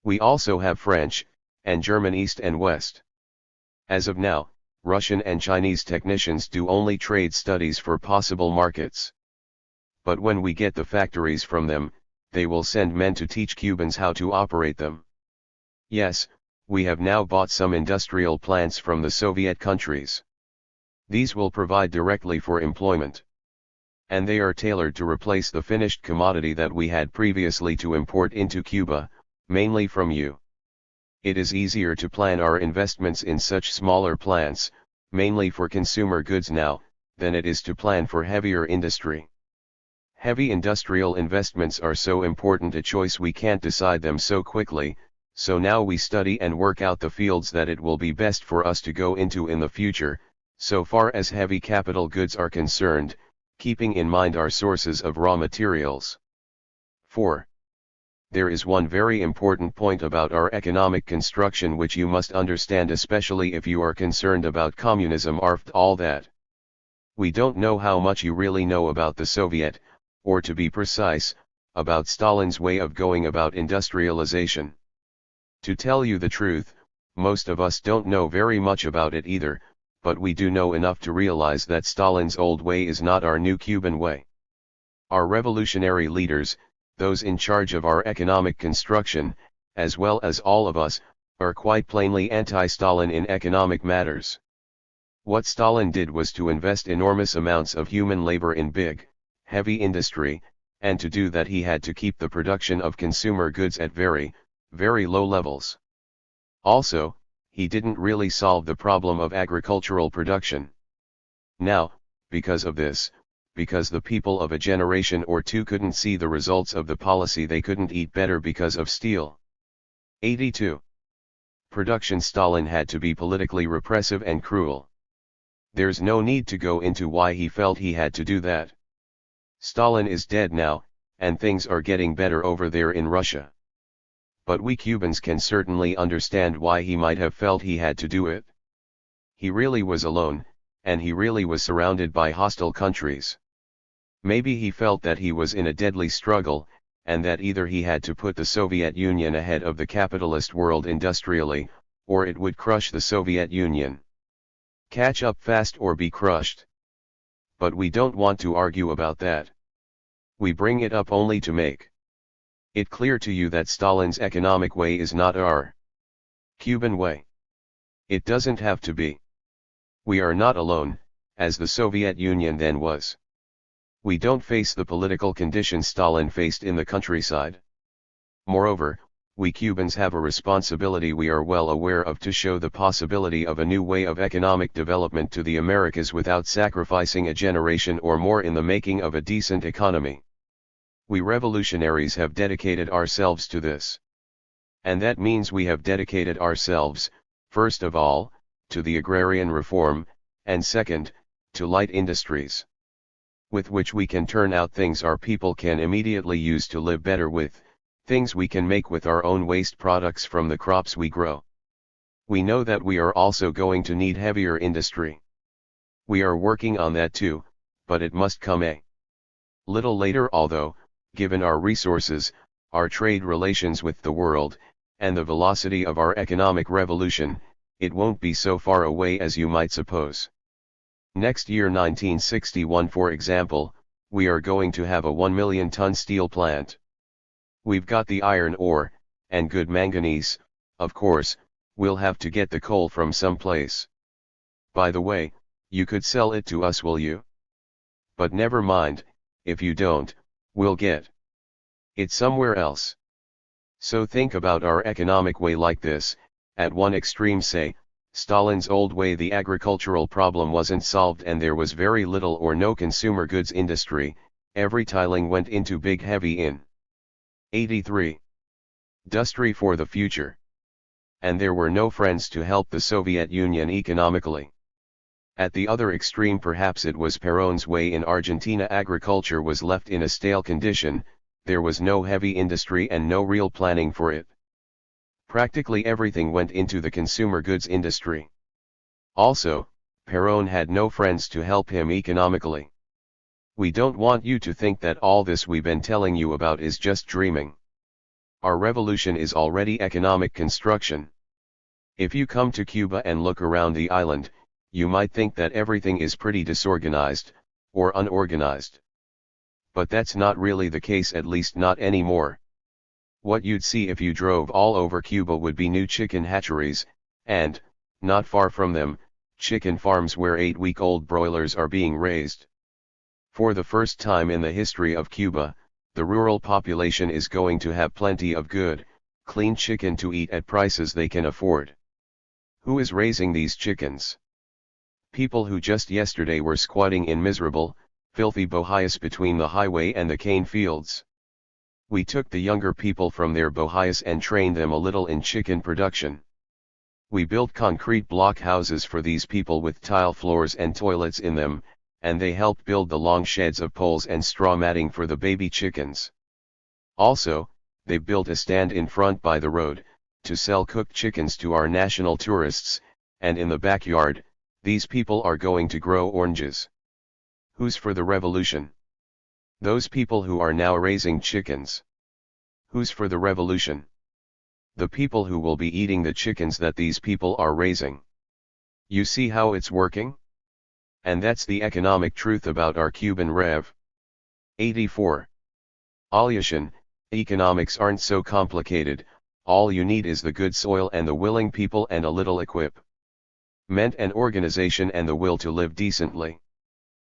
Speaker 1: We also have French, and German East and West. As of now, Russian and Chinese technicians do only trade studies for possible markets. But when we get the factories from them, they will send men to teach Cubans how to operate them. Yes, we have now bought some industrial plants from the Soviet countries. These will provide directly for employment. And they are tailored to replace the finished commodity that we had previously to import into Cuba, mainly from you. It is easier to plan our investments in such smaller plants, mainly for consumer goods now, than it is to plan for heavier industry. Heavy industrial investments are so important a choice we can't decide them so quickly, so now we study and work out the fields that it will be best for us to go into in the future, so far as heavy capital goods are concerned, keeping in mind our sources of raw materials. 4. There is one very important point about our economic construction which you must understand, especially if you are concerned about communism after all that. We don't know how much you really know about the Soviet, or to be precise, about Stalin's way of going about industrialization. To tell you the truth, most of us don't know very much about it either, but we do know enough to realize that Stalin's old way is not our new Cuban way. Our revolutionary leaders, those in charge of our economic construction, as well as all of us, are quite plainly anti-Stalin in economic matters. What Stalin did was to invest enormous amounts of human labor in big, heavy industry, and to do that he had to keep the production of consumer goods at very, very low levels. Also, he didn't really solve the problem of agricultural production. Now, because of this, because the people of a generation or two couldn't see the results of the policy. They couldn't eat better because of steel. 82. Production. Stalin had to be politically repressive and cruel. There's no need to go into why he felt he had to do that. Stalin is dead now, and things are getting better over there in Russia. But we Cubans can certainly understand why he might have felt he had to do it. He really was alone, and he really was surrounded by hostile countries. Maybe he felt that he was in a deadly struggle, and that either he had to put the Soviet Union ahead of the capitalist world industrially, or it would crush the Soviet Union. Catch up fast or be crushed. But we don't want to argue about that. We bring it up only to make it clear to you that Stalin's economic way is not our Cuban way. It doesn't have to be. We are not alone, as the Soviet Union then was. We don't face the political conditions Stalin faced in the countryside. Moreover, we Cubans have a responsibility we are well aware of to show the possibility of a new way of economic development to the Americas without sacrificing a generation or more in the making of a decent economy. We revolutionaries have dedicated ourselves to this. And that means we have dedicated ourselves, first of all, to the agrarian reform, and second, to light industries, with which we can turn out things our people can immediately use to live better with, things we can make with our own waste products from the crops we grow. We know that we are also going to need heavier industry. We are working on that too, but it must come a little later. Although, given our resources, our trade relations with the world, and the velocity of our economic revolution, it won't be so far away as you might suppose. Next year, 1961 for example, we are going to have a 1 million ton steel plant. We've got the iron ore, and good manganese. Of course, we'll have to get the coal from someplace. By the way, you could sell it to us, will you? But never mind, if you don't, we'll get it somewhere else. So think about our economic way like this. At one extreme, say, Stalin's old way, the agricultural problem wasn't solved and there was very little or no consumer goods industry. Every tiling went into big heavy in 83. Industry for the future. And there were no friends to help the Soviet Union economically. At the other extreme, perhaps it was Perón's way in Argentina. Agriculture was left in a stale condition, there was no heavy industry and no real planning for it. Practically everything went into the consumer goods industry. Also, Perón had no friends to help him economically. We don't want you to think that all this we've been telling you about is just dreaming. Our revolution is already economic construction. If you come to Cuba and look around the island, you might think that everything is pretty disorganized, or unorganized. But that's not really the case, at least not anymore. What you'd see if you drove all over Cuba would be new chicken hatcheries, and, not far from them, chicken farms where 8-week-old broilers are being raised. For the first time in the history of Cuba, the rural population is going to have plenty of good, clean chicken to eat at prices they can afford. Who is raising these chickens? People who just yesterday were squatting in miserable, filthy bohías between the highway and the cane fields. We took the younger people from their bohías and trained them a little in chicken production. We built concrete block houses for these people with tile floors and toilets in them, and they helped build the long sheds of poles and straw matting for the baby chickens. Also, they built a stand in front by the road, to sell cooked chickens to our national tourists, and in the backyard, these people are going to grow oranges. Who's for the revolution? Those people who are now raising chickens. Who's for the revolution? The people who will be eating the chickens that these people are raising. You see how it's working? And that's the economic truth about our Cuban Rev. 84. Alyoshin, economics aren't so complicated, all you need is the good soil and the willing people and a little equipment and organization and the will to live decently.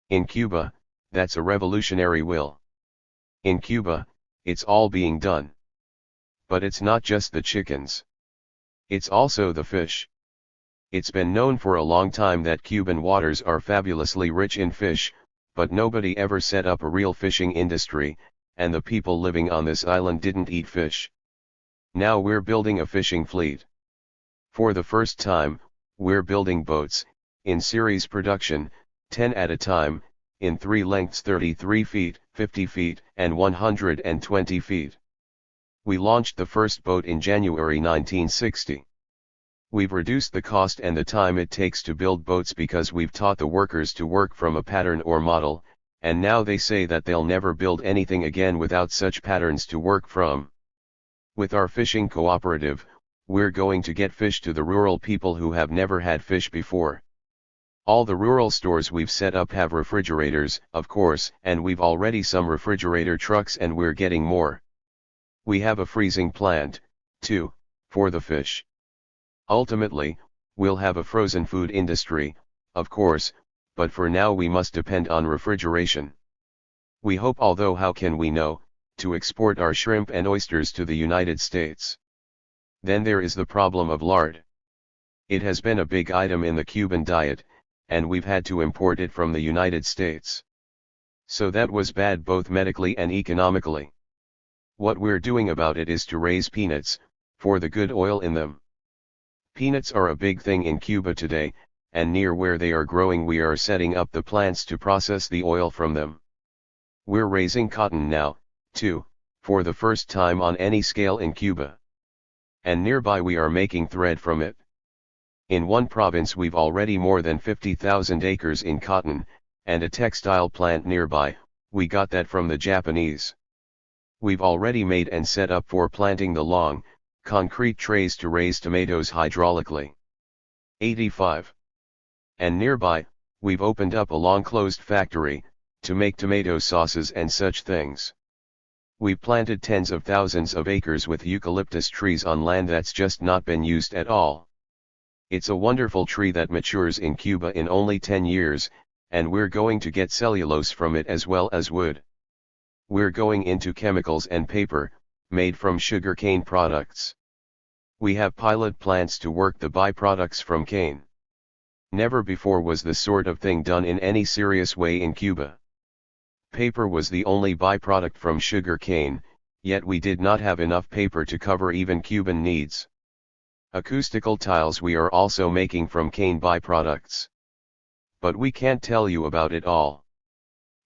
Speaker 1: In Cuba, that's a revolutionary will. In Cuba, it's all being done. But it's not just the chickens. It's also the fish. It's been known for a long time that Cuban waters are fabulously rich in fish, but nobody ever set up a real fishing industry, and the people living on this island didn't eat fish. Now we're building a fishing fleet. For the first time, we're building boats, in series production, 10 at a time, in 3 lengths: 33 feet, 50 feet, and 120 feet. We launched the first boat in January 1960. We've reduced the cost and the time it takes to build boats because we've taught the workers to work from a pattern or model, and now they say that they'll never build anything again without such patterns to work from. With our fishing cooperative, we're going to get fish to the rural people who have never had fish before. All the rural stores we've set up have refrigerators, of course, and we've already some refrigerator trucks and we're getting more. We have a freezing plant, too, for the fish. Ultimately, we'll have a frozen food industry, of course, but for now we must depend on refrigeration. We hope, although how can we know, to export our shrimp and oysters to the United States. Then there is the problem of lard. It has been a big item in the Cuban diet, and we've had to import it from the United States. So that was bad both medically and economically. What we're doing about it is to raise peanuts, for the good oil in them. Peanuts are a big thing in Cuba today, and near where they are growing we are setting up the plants to process the oil from them. We're raising cotton now, too, for the first time on any scale in Cuba. And nearby we are making thread from it. In one province we've already more than 50,000 acres in cotton, and a textile plant nearby. We got that from the Japanese. We've already made and set up for planting the long, concrete trays to raise tomatoes hydraulically. 85. And nearby, we've opened up a long-closed factory, to make tomato sauces and such things. We've planted tens of thousands of acres with eucalyptus trees on land that's just not been used at all. It's a wonderful tree that matures in Cuba in only 10 years, and we're going to get cellulose from it as well as wood. We're going into chemicals and paper, made from sugarcane products. We have pilot plants to work the byproducts from cane. Never before was this sort of thing done in any serious way in Cuba. Paper was the only byproduct from sugarcane, yet we did not have enough paper to cover even Cuban needs. Acoustical tiles we are also making from cane byproducts. But we can't tell you about it all.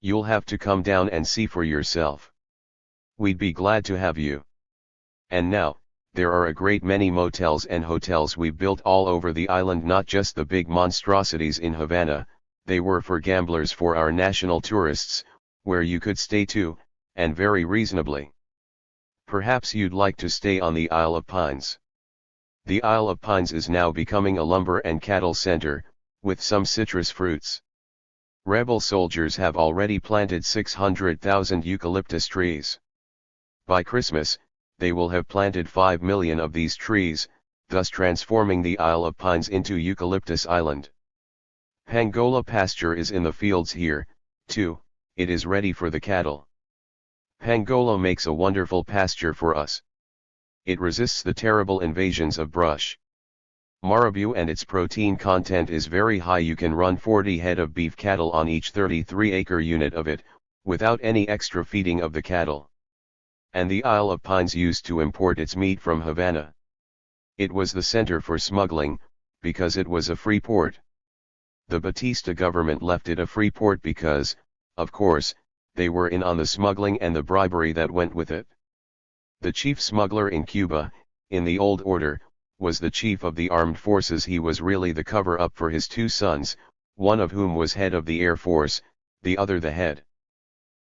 Speaker 1: You'll have to come down and see for yourself. We'd be glad to have you. And now, there are a great many motels and hotels we've built all over the island, not just the big monstrosities in Havana. They were for gamblers, for our national tourists, where you could stay too, and very reasonably. Perhaps you'd like to stay on the Isle of Pines. The Isle of Pines is now becoming a lumber and cattle center, with some citrus fruits. Rebel soldiers have already planted 600,000 eucalyptus trees. By Christmas, they will have planted 5 million of these trees, thus transforming the Isle of Pines into Eucalyptus Island. Pangola pasture is in the fields here, too. It is ready for the cattle. Pangola makes a wonderful pasture for us. It resists the terrible invasions of brush. Marabou, and its protein content is very high. You can run 40 head of beef cattle on each 33-acre unit of it, without any extra feeding of the cattle. And the Isle of Pines used to import its meat from Havana. It was the center for smuggling, because it was a free port. The Batista government left it a free port because, of course, they were in on the smuggling and the bribery that went with it. The chief smuggler in Cuba, in the old order, was the chief of the armed forces. He was really the cover-up for his 2 sons, one of whom was head of the Air Force, the other the head.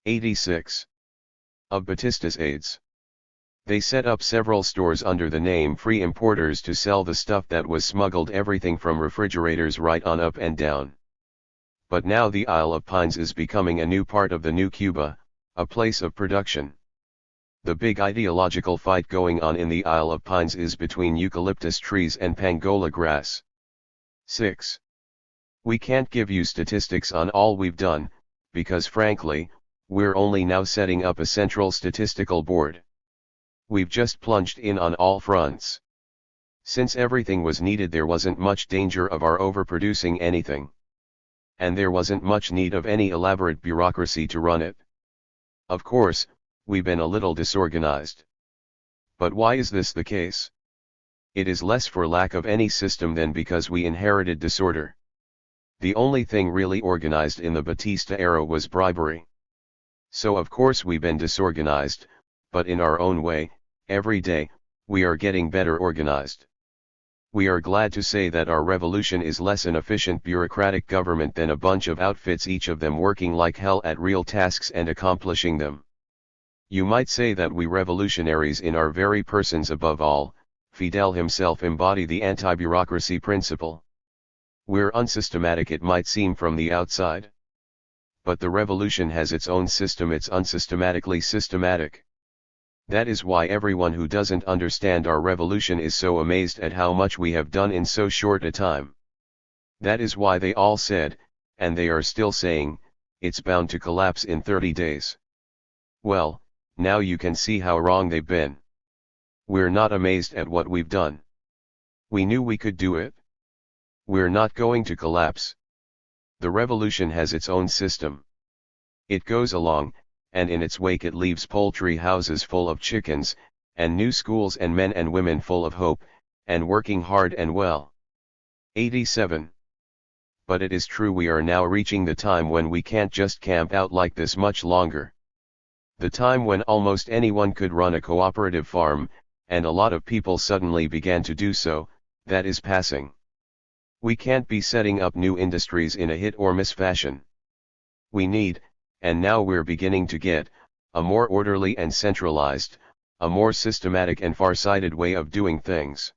Speaker 1: 86. Of Batista's aides. They set up several stores under the name Free Importers to sell the stuff that was smuggled, everything from refrigerators right on up and down. But now the Isle of Pines is becoming a new part of the new Cuba, a place of production. The big ideological fight going on in the Isle of Pines is between eucalyptus trees and Pangola grass. 6. We can't give you statistics on all we've done, because frankly, we're only now setting up a central statistical board. We've just plunged in on all fronts. Since everything was needed, there wasn't much danger of our overproducing anything. and there wasn't much need of any elaborate bureaucracy to run it. Of course, we've been a little disorganized. But why is this the case? It is less for lack of any system than because we inherited disorder. The only thing really organized in the Batista era was bribery. So of course we've been disorganized, but in our own way, every day, we are getting better organized. We are glad to say that our revolution is less an efficient bureaucratic government than a bunch of outfits, each of them working like hell at real tasks and accomplishing them. You might say that we revolutionaries in our very persons, above all, Fidel himself, embody the anti-bureaucracy principle. We're unsystematic, it might seem from the outside. But the revolution has its own system, it's unsystematically systematic. That is why everyone who doesn't understand our revolution is so amazed at how much we have done in so short a time. That is why they all said, and they are still saying, it's bound to collapse in 30 days. Well, now you can see how wrong they've been. We're not amazed at what we've done. We knew we could do it. We're not going to collapse. The revolution has its own system. It goes along, and in its wake it leaves poultry houses full of chickens, and new schools and men and women full of hope, and working hard and well. 87. But it is true we are now reaching the time when we can't just camp out like this much longer. The time when almost anyone could run a cooperative farm, and a lot of people suddenly began to do so, that is passing. We can't be setting up new industries in a hit or miss fashion. We need, and now we're beginning to get, a more orderly and centralized, a more systematic and far-sighted way of doing things.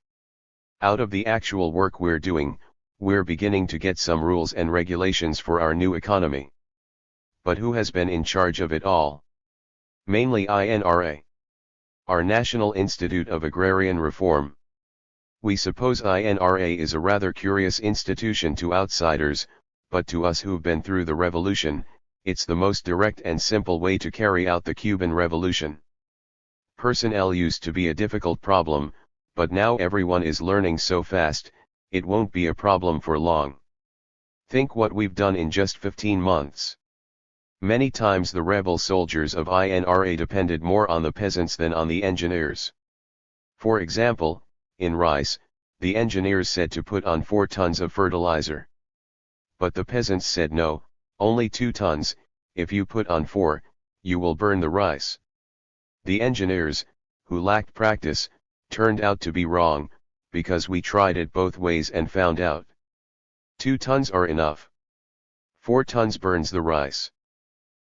Speaker 1: Out of the actual work we're doing, we're beginning to get some rules and regulations for our new economy. But who has been in charge of it all? Mainly INRA. Our National Institute of Agrarian Reform. We suppose INRA is a rather curious institution to outsiders, but to us who've been through the revolution, it's the most direct and simple way to carry out the Cuban Revolution. Personnel used to be a difficult problem, but now everyone is learning so fast, it won't be a problem for long. Think what we've done in just 15 months. Many times the rebel soldiers of INRA depended more on the peasants than on the engineers. For example, in rice, the engineers said to put on 4 tons of fertilizer. But the peasants said no, only 2 tons, if you put on 4, you will burn the rice. The engineers, who lacked practice, turned out to be wrong, because we tried it both ways and found out 2 tons are enough. 4 tons burns the rice.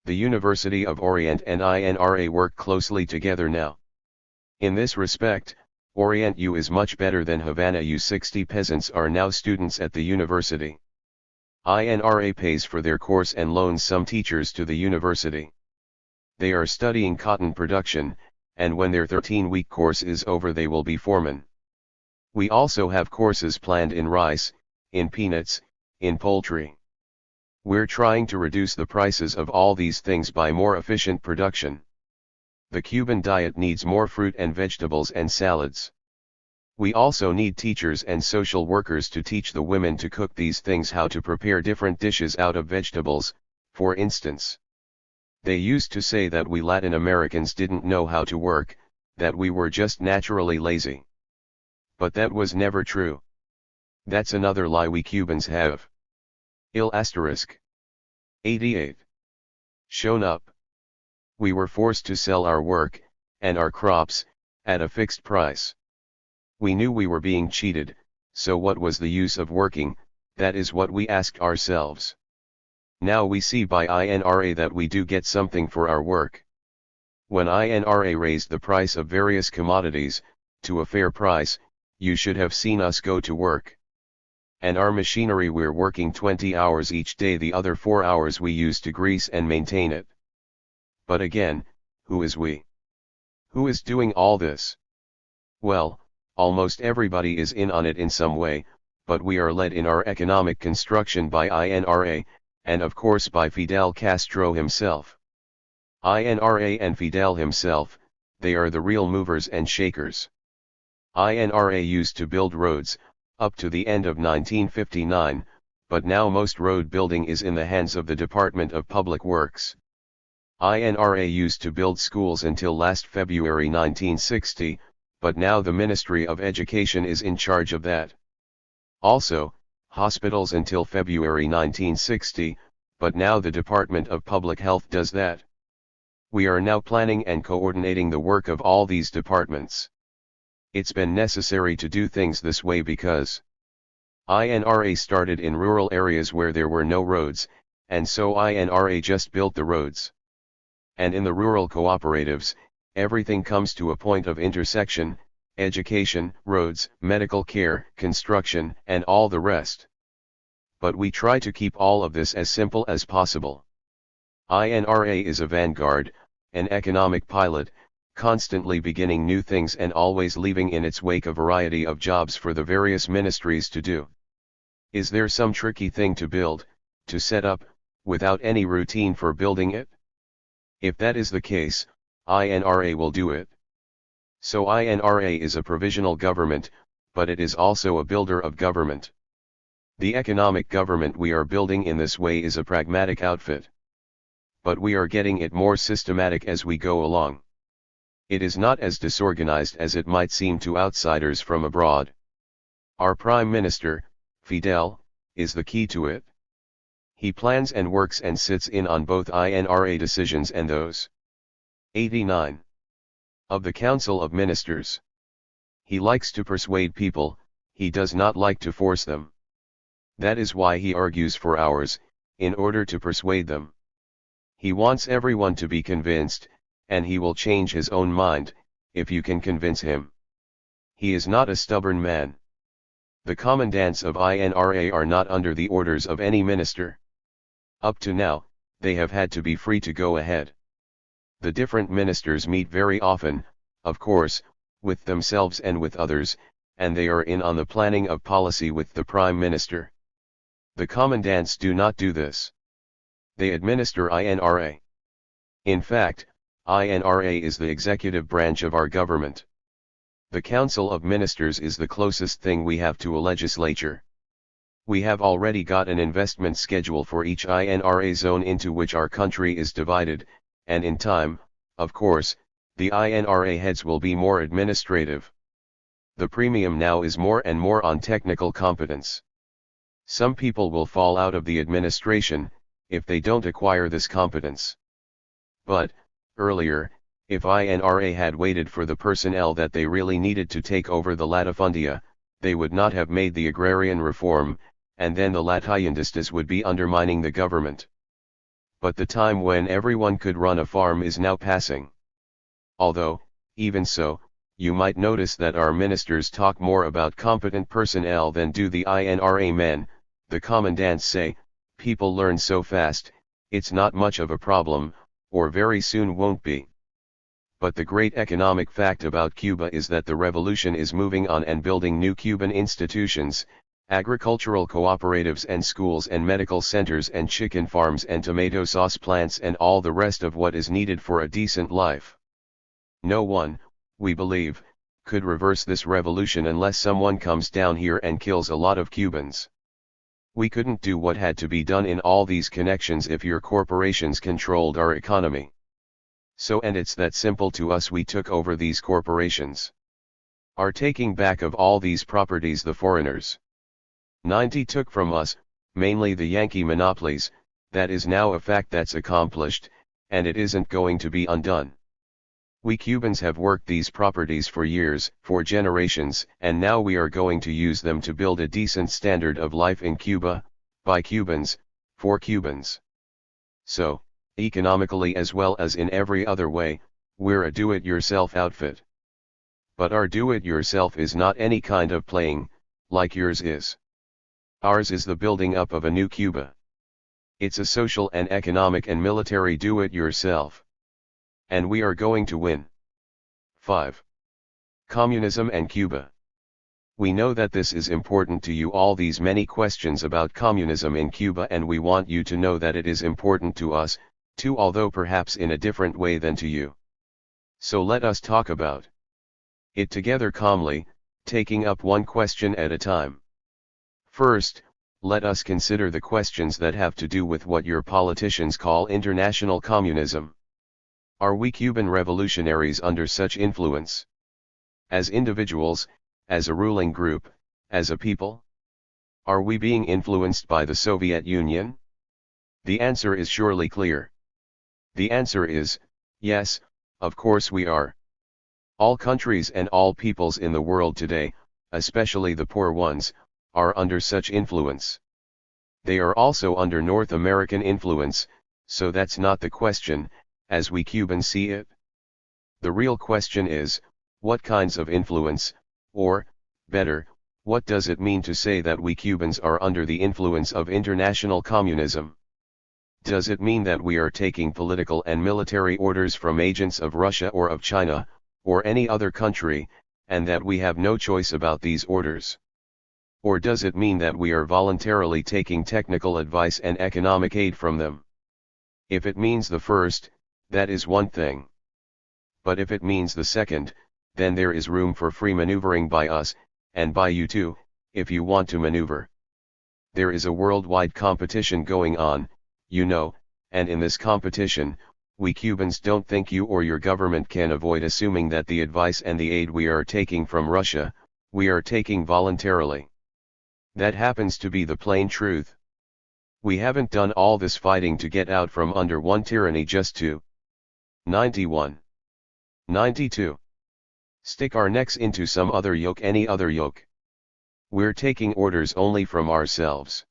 Speaker 1: The University of Orient and INRA work closely together now. In this respect, Orient U is much better than Havana U. 60 peasants are now students at the university. INRA pays for their course and loans some teachers to the university. They are studying cotton production, and when their 13-week course is over they will be foremen. We also have courses planned in rice, in peanuts, in poultry. We're trying to reduce the prices of all these things by more efficient production. The Cuban diet needs more fruit and vegetables and salads. We also need teachers and social workers to teach the women to cook these things, how to prepare different dishes out of vegetables, for instance. They used to say that we Latin Americans didn't know how to work, that we were just naturally lazy. But that was never true. That's another lie we Cubans have. 88. Shown up. We were forced to sell our work, and our crops, at a fixed price. We knew we were being cheated, so what was the use of working? That is what we asked ourselves. Now we see by INRA that we do get something for our work. When INRA raised the price of various commodities, to a fair price, you should have seen us go to work. And our machinery, we're working 20 hours each day, the other 4 hours we use to grease and maintain it. But again, who is we? Who is doing all this? Well, almost everybody is in on it in some way, but we are led in our economic construction by INRA, and of course by Fidel Castro himself. INRA and Fidel himself, they are the real movers and shakers. INRA used to build roads, up to the end of 1959, but now most road building is in the hands of the Department of Public Works. INRA used to build schools until last February 1960, but now the Ministry of Education is in charge of that. Also, hospitals until February 1960, but now the Department of Public Health does that. We are now planning and coordinating the work of all these departments. It's been necessary to do things this way because INRA started in rural areas where there were no roads, and so INRA just built the roads. And in the rural cooperatives, everything comes to a point of intersection: education, roads, medical care, construction, and all the rest. But we try to keep all of this as simple as possible. INRA is a vanguard, an economic pilot, constantly beginning new things and always leaving in its wake a variety of jobs for the various ministries to do. Is there some tricky thing to build, to set up, without any routine for building it? If that is the case, INRA will do it. So INRA is a provisional government, but it is also a builder of government. The economic government we are building in this way is a pragmatic outfit. But we are getting it more systematic as we go along. It is not as disorganized as it might seem to outsiders from abroad. Our Prime Minister, Fidel, is the key to it. He plans and works and sits in on both INRA decisions and those 89 of the Council of Ministers. He likes to persuade people, he does not like to force them. That is why he argues for hours, in order to persuade them. He wants everyone to be convinced, and he will change his own mind, if you can convince him. He is not a stubborn man. The commandants of INRA are not under the orders of any minister. Up to now, they have had to be free to go ahead. The different ministers meet very often, of course, with themselves and with others, and they are in on the planning of policy with the Prime Minister. The commandants do not do this. They administer INRA. In fact, INRA is the executive branch of our government. The Council of Ministers is the closest thing we have to a legislature. We have already got an investment schedule for each INRA zone into which our country is divided, and in time, of course, the INRA heads will be more administrative. The premium now is more and more on technical competence. Some people will fall out of the administration, if they don't acquire this competence. But, earlier, if INRA had waited for the personnel that they really needed to take over the latifundia, they would not have made the agrarian reform, and then the latifundistas would be undermining the government. But the time when everyone could run a farm is now passing. Although, even so, you might notice that our ministers talk more about competent personnel than do the INRA men. The commandants say, people learn so fast, it's not much of a problem, or very soon won't be. But the great economic fact about Cuba is that the revolution is moving on and building new Cuban institutions, agricultural cooperatives and schools and medical centers and chicken farms and tomato sauce plants and all the rest of what is needed for a decent life. No one, we believe, could reverse this revolution unless someone comes down here and kills a lot of Cubans. We couldn't do what had to be done in all these connections if your corporations controlled our economy. So and it's that simple to us. We took over these corporations. Are taking back of all these properties the foreigners 90 took from us, mainly the Yankee monopolies. That is now a fact that's accomplished, and it isn't going to be undone. We Cubans have worked these properties for years, for generations, and now we are going to use them to build a decent standard of life in Cuba, by Cubans, for Cubans. So, economically as well as in every other way, we're a do-it-yourself outfit. But our do-it-yourself is not any kind of playing, like yours is. Ours is the building up of a new Cuba. It's a social and economic and military do-it-yourself. And we are going to win. 5. Communism and Cuba. We know that this is important to you, all these many questions about communism in Cuba, and we want you to know that it is important to us, too, although perhaps in a different way than to you. So let us talk about it together calmly, taking up one question at a time. First, let us consider the questions that have to do with what your politicians call international communism. Are we Cuban revolutionaries under such influence? As individuals, as a ruling group, as a people? Are we being influenced by the Soviet Union? The answer is surely clear. The answer is, yes, of course we are. All countries and all peoples in the world today, especially the poor ones, are under such influence. They are also under North American influence, so that's not the question, as we Cubans see it. The real question is, what kinds of influence, or, better, what does it mean to say that we Cubans are under the influence of international communism? Does it mean that we are taking political and military orders from agents of Russia or of China, or any other country, and that we have no choice about these orders? Or does it mean that we are voluntarily taking technical advice and economic aid from them? If it means the first, that is one thing. But if it means the second, then there is room for free maneuvering by us, and by you too, if you want to maneuver. There is a worldwide competition going on, you know, and in this competition, we Cubans don't think you or your government can avoid assuming that the advice and the aid we are taking from Russia, we are taking voluntarily. That happens to be the plain truth. We haven't done all this fighting to get out from under one tyranny just to 91. 92. Stick our necks into some other yoke, any other yoke. We're taking orders only from ourselves.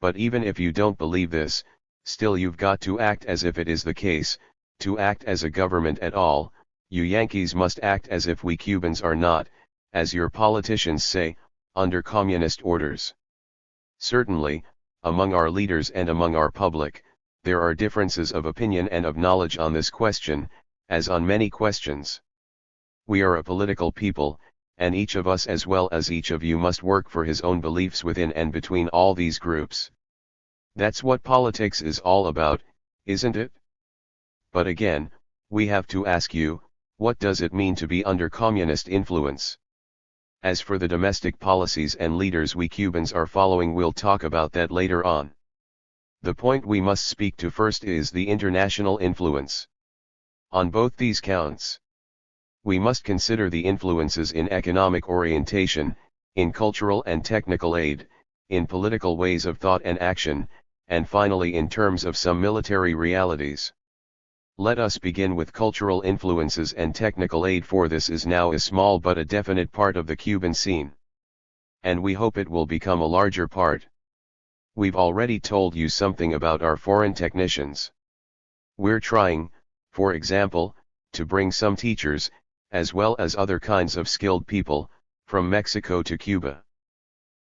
Speaker 1: But even if you don't believe this, still you've got to act as if it is the case. To act as a government at all, you Yankees must act as if we Cubans are not, as your politicians say, under communist orders. Certainly, among our leaders and among our public, there are differences of opinion and of knowledge on this question, as on many questions. We are a political people, and each of us as well as each of you must work for his own beliefs within and between all these groups. That's what politics is all about, isn't it? But again, we have to ask you, what does it mean to be under communist influence? As for the domestic policies and leaders we Cubans are following, we'll talk about that later on. The point we must speak to first is the international influence. On both these counts, we must consider the influences in economic orientation, in cultural and technical aid, in political ways of thought and action, and finally in terms of some military realities. Let us begin with cultural influences and technical aid, for this is now a small but a definite part of the Cuban scene. And we hope it will become a larger part. We've already told you something about our foreign technicians. We're trying, for example, to bring some teachers, as well as other kinds of skilled people, from Mexico to Cuba.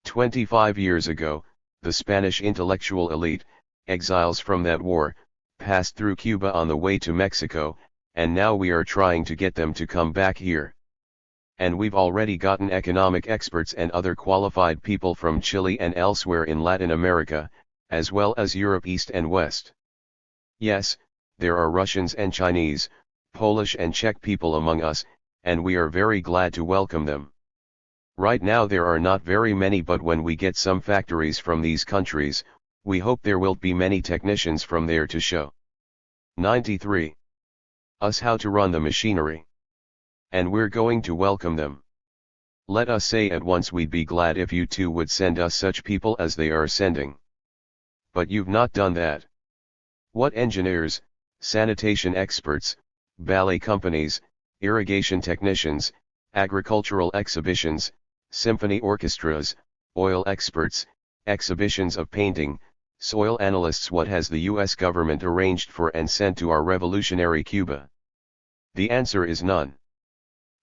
Speaker 1: 25 years ago, the Spanish intellectual elite, exiles from that war, passed through Cuba on the way to Mexico, and now we are trying to get them to come back here. And we've already gotten economic experts and other qualified people from Chile and elsewhere in Latin America, as well as Europe East and West. Yes, there are Russians and Chinese, Polish and Czech people among us, and we are very glad to welcome them. Right now there are not very many, but when we get some factories from these countries, we hope there will be many technicians from there to show 93. Us how to run the machinery. And we're going to welcome them. Let us say at once we'd be glad if you too would send us such people as they are sending. But you've not done that. What engineers, sanitation experts, ballet companies, irrigation technicians, agricultural exhibitions, symphony orchestras, oil experts, exhibitions of painting, soil analysts, what has the US government arranged for and sent to our revolutionary Cuba? The answer is none.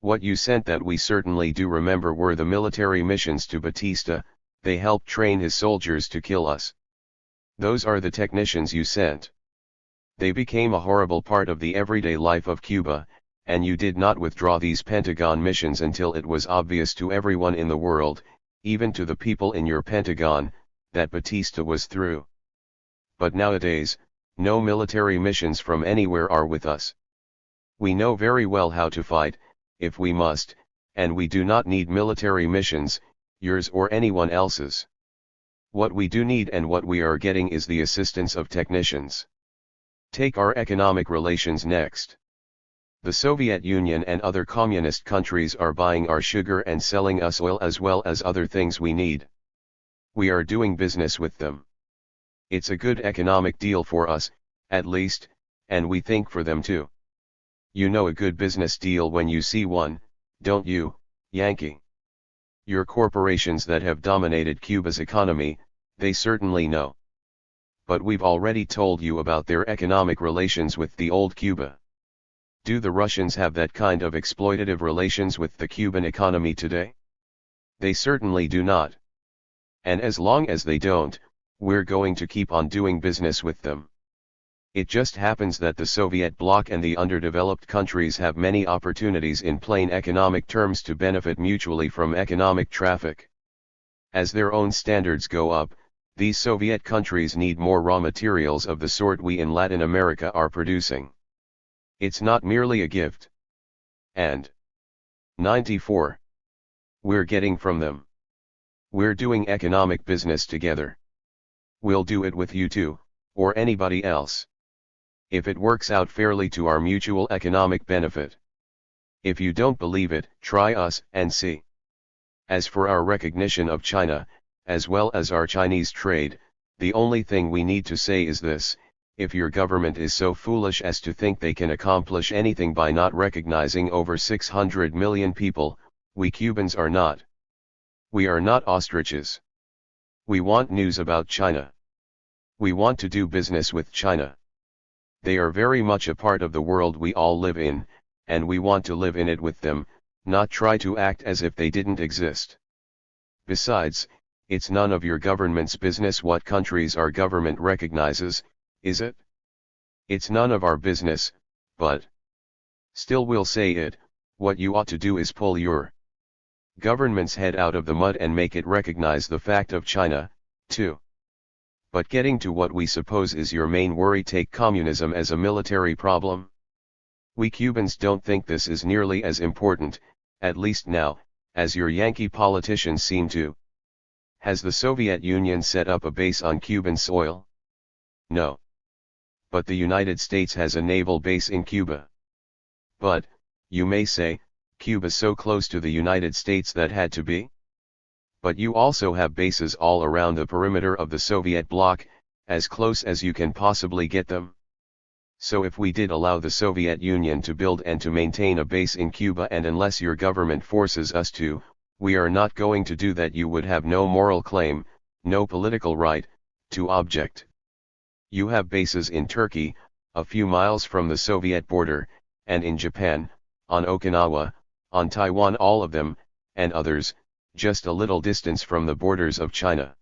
Speaker 1: What you sent, that we certainly do remember, were the military missions to Batista. They helped train his soldiers to kill us. Those are the technicians you sent. They became a horrible part of the everyday life of Cuba, and you did not withdraw these Pentagon missions until it was obvious to everyone in the world, even to the people in your Pentagon, that Batista was through. But nowadays, no military missions from anywhere are with us. We know very well how to fight, if we must, and we do not need military missions, yours or anyone else's. What we do need and what we are getting is the assistance of technicians. Take our economic relations next. The Soviet Union and other communist countries are buying our sugar and selling us oil as well as other things we need. We are doing business with them. It's a good economic deal for us, at least, and we think for them too. You know a good business deal when you see one, don't you, Yankee? Your corporations that have dominated Cuba's economy, they certainly know. But we've already told you about their economic relations with the old Cuba. Do the Russians have that kind of exploitative relations with the Cuban economy today? They certainly do not. And as long as they don't, we're going to keep on doing business with them. It just happens that the Soviet bloc and the underdeveloped countries have many opportunities in plain economic terms to benefit mutually from economic traffic. As their own standards go up, these Soviet countries need more raw materials of the sort we in Latin America are producing. It's not merely a gift. And 94. We're getting from them. We're doing economic business together. We'll do it with you too, or anybody else. If it works out fairly to our mutual economic benefit. If you don't believe it, try us and see. As for our recognition of China, as well as our Chinese trade, the only thing we need to say is this: if your government is so foolish as to think they can accomplish anything by not recognizing over 600 million people, we Cubans are not. We are not ostriches. We want news about China. We want to do business with China. They are very much a part of the world we all live in, and we want to live in it with them, not try to act as if they didn't exist. Besides, it's none of your government's business what countries our government recognizes, is it? It's none of our business, but still we'll say it: what you ought to do is pull your government's head out of the mud and make it recognize the fact of China, too. But getting to what we suppose is your main worry, take communism as a military problem. We Cubans don't think this is nearly as important, at least now, as your Yankee politicians seem to. Has the Soviet Union set up a base on Cuban soil? No. But the United States has a naval base in Cuba. But, you may say, Cuba's so close to the United States that had to be? But you also have bases all around the perimeter of the Soviet bloc, as close as you can possibly get them. So if we did allow the Soviet Union to build and to maintain a base in Cuba, and unless your government forces us to, we are not going to do that, you would have no moral claim, no political right, to object. You have bases in Turkey, a few miles from the Soviet border, and in Japan, on Okinawa, on Taiwan, all of them, and others, just a little distance from the borders of China.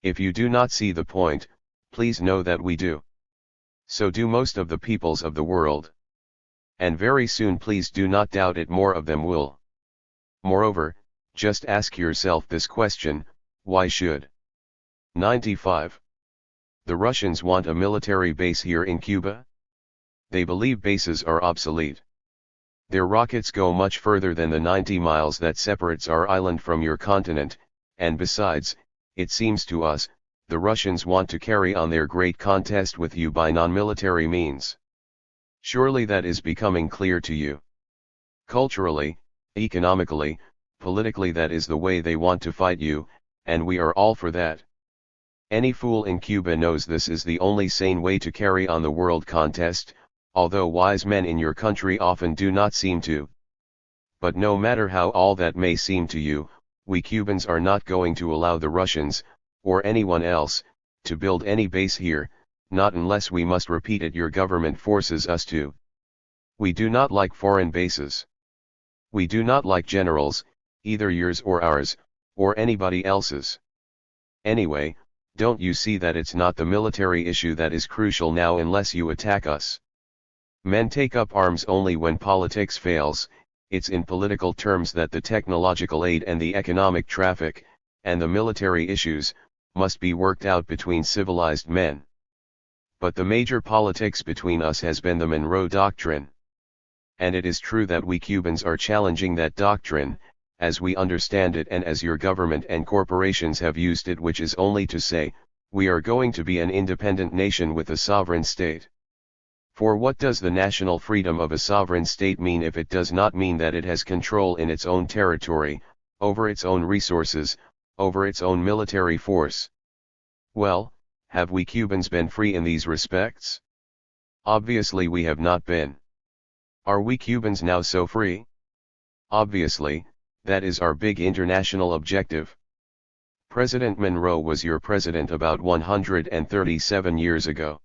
Speaker 1: If you do not see the point, please know that we do. So do most of the peoples of the world. And very soon, please do not doubt it, more of them will. Moreover, just ask yourself this question: why should 95. The Russians want a military base here in Cuba? They believe bases are obsolete. Their rockets go much further than the 90 miles that separates our island from your continent, and besides, it seems to us, the Russians want to carry on their great contest with you by non-military means. Surely that is becoming clear to you. Culturally, economically, politically, that is the way they want to fight you, and we are all for that. Any fool in Cuba knows this is the only sane way to carry on the world contest, although wise men in your country often do not seem to. But no matter how all that may seem to you, we Cubans are not going to allow the Russians, or anyone else, to build any base here, not unless we must repeat it your government forces us to. We do not like foreign bases. We do not like generals, either yours or ours, or anybody else's. Anyway, don't you see that it's not the military issue that is crucial now unless you attack us? Men take up arms only when politics fails. It's in political terms that the technological aid and the economic traffic, and the military issues, must be worked out between civilized men. But the major politics between us has been the Monroe Doctrine. And it is true that we Cubans are challenging that doctrine, as we understand it and as your government and corporations have used it, which is only to say, we are going to be an independent nation with a sovereign state. For what does the national freedom of a sovereign state mean if it does not mean that it has control in its own territory, over its own resources, over its own military force? Well, have we Cubans been free in these respects? Obviously we have not been. Are we Cubans now so free? Obviously, that is our big international objective. President Monroe was your president about 137 years ago.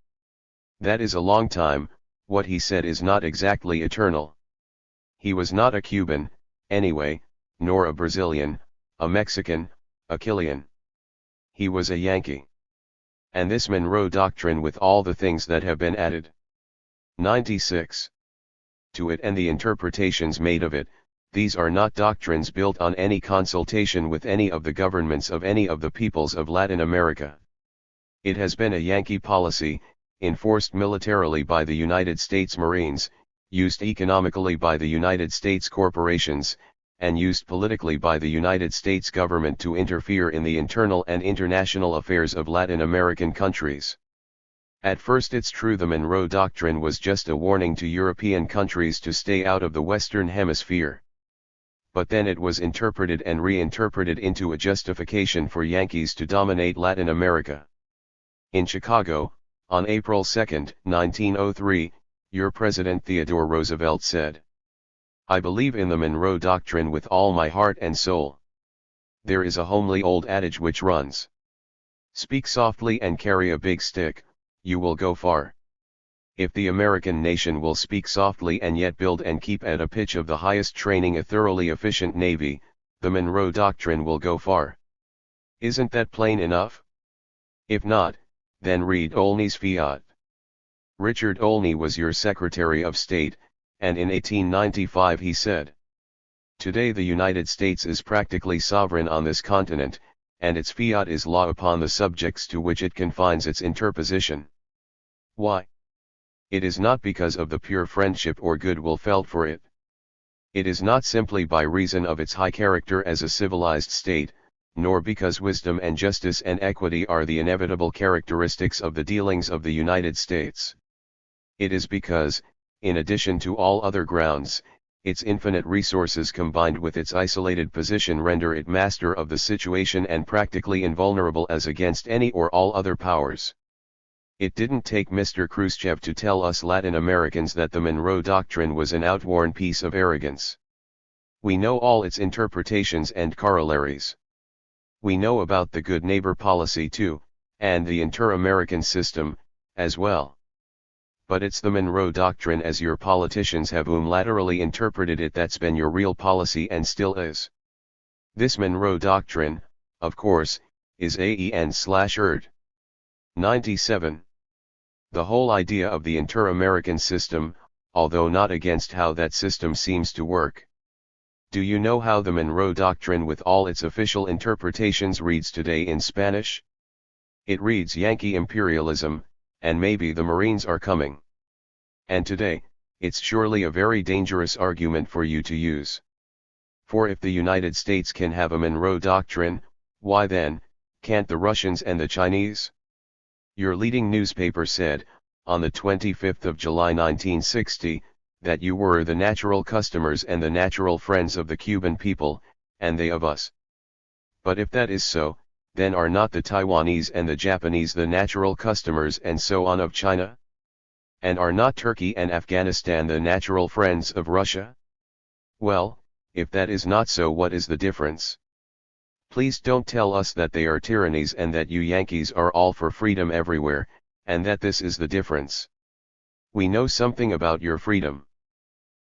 Speaker 1: That is a long time. What he said is not exactly eternal. He was not a Cuban, anyway, nor a Brazilian, a Mexican, a Chilean. He was a Yankee. And this Monroe Doctrine, with all the things that have been added 96 to it and the interpretations made of it, these are not doctrines built on any consultation with any of the governments of any of the peoples of Latin America. It has been a Yankee policy, enforced militarily by the United States Marines, used economically by the United States corporations, and used politically by the United States government to interfere in the internal and international affairs of Latin American countries. At first, it's true, the Monroe Doctrine was just a warning to European countries to stay out of the Western Hemisphere. But then it was interpreted and reinterpreted into a justification for Yankees to dominate Latin America. In Chicago, on April 2, 1903, your President Theodore Roosevelt said, "I believe in the Monroe Doctrine with all my heart and soul. There is a homely old adage which runs, 'Speak softly and carry a big stick, you will go far.' If the American nation will speak softly and yet build and keep at a pitch of the highest training a thoroughly efficient navy, the Monroe Doctrine will go far. Isn't that plain enough? If not, then read Olney's Fiat. Richard Olney was your Secretary of State, and in 1895 he said, 'Today the United States is practically sovereign on this continent, and its fiat is law upon the subjects to which it confines its interposition.' Why? It is not because of the pure friendship or goodwill felt for it. It is not simply by reason of its high character as a civilized state, nor because wisdom and justice and equity are the inevitable characteristics of the dealings of the United States. It is because, in addition to all other grounds, its infinite resources combined with its isolated position render it master of the situation and practically invulnerable as against any or all other powers. It didn't take Mr. Khrushchev to tell us Latin Americans that the Monroe Doctrine was an outworn piece of arrogance. We know all its interpretations and corollaries. We know about the good neighbor policy too, and the inter-American system, as well. But it's the Monroe Doctrine as your politicians have unilaterally interpreted it that's been your real policy and still is. This Monroe Doctrine, of course, is AEN/ERD. 97. The whole idea of the inter-American system, although not against how that system seems to work. Do you know how the Monroe Doctrine with all its official interpretations reads today in Spanish? It reads Yankee imperialism, and maybe the Marines are coming. And today, it's surely a very dangerous argument for you to use. For if the United States can have a Monroe Doctrine, why then, can't the Russians and the Chinese? Your leading newspaper said, on the 25th of July 1960, that you were the natural customers and the natural friends of the Cuban people, and they of us. But if that is so, then are not the Taiwanese and the Japanese the natural customers and so on of China? And are not Turkey and Afghanistan the natural friends of Russia? Well, if that is not so, what is the difference? Please don't tell us that they are tyrannies and that you Yankees are all for freedom everywhere, and that this is the difference. We know something about your freedom.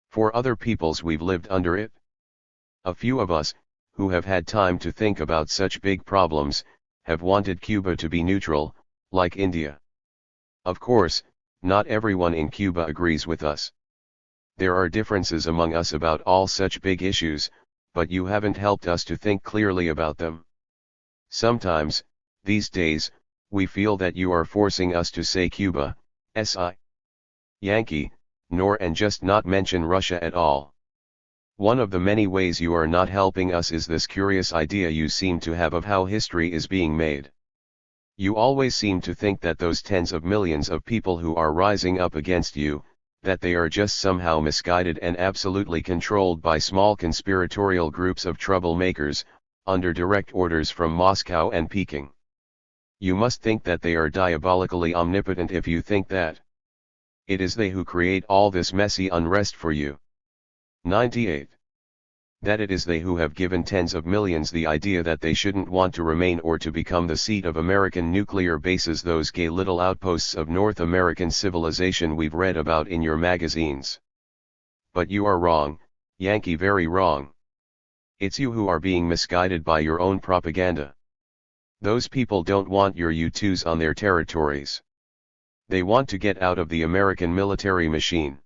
Speaker 1: For other peoples we've lived under it. A few of us, who have had time to think about such big problems, have wanted Cuba to be neutral, like India. Of course, not everyone in Cuba agrees with us. There are differences among us about all such big issues, but you haven't helped us to think clearly about them. Sometimes, these days, we feel that you are forcing us to say Cuba, si Yankee, nor and just not mention Russia at all. One of the many ways you are not helping us is this curious idea you seem to have of how history is being made. You always seem to think that those tens of millions of people who are rising up against you, that they are just somehow misguided and absolutely controlled by small conspiratorial groups of troublemakers, under direct orders from Moscow and Peking. You must think that they are diabolically omnipotent if you think that. It is they who create all this messy unrest for you. 98. That it is they who have given tens of millions the idea that they shouldn't want to remain or to become the seat of American nuclear bases, those gay little outposts of North American civilization we've read about in your magazines. But you are wrong, Yankee, very wrong. It's you who are being misguided by your own propaganda. Those people don't want your U-2s on their territories. They want to get out of the American military machine.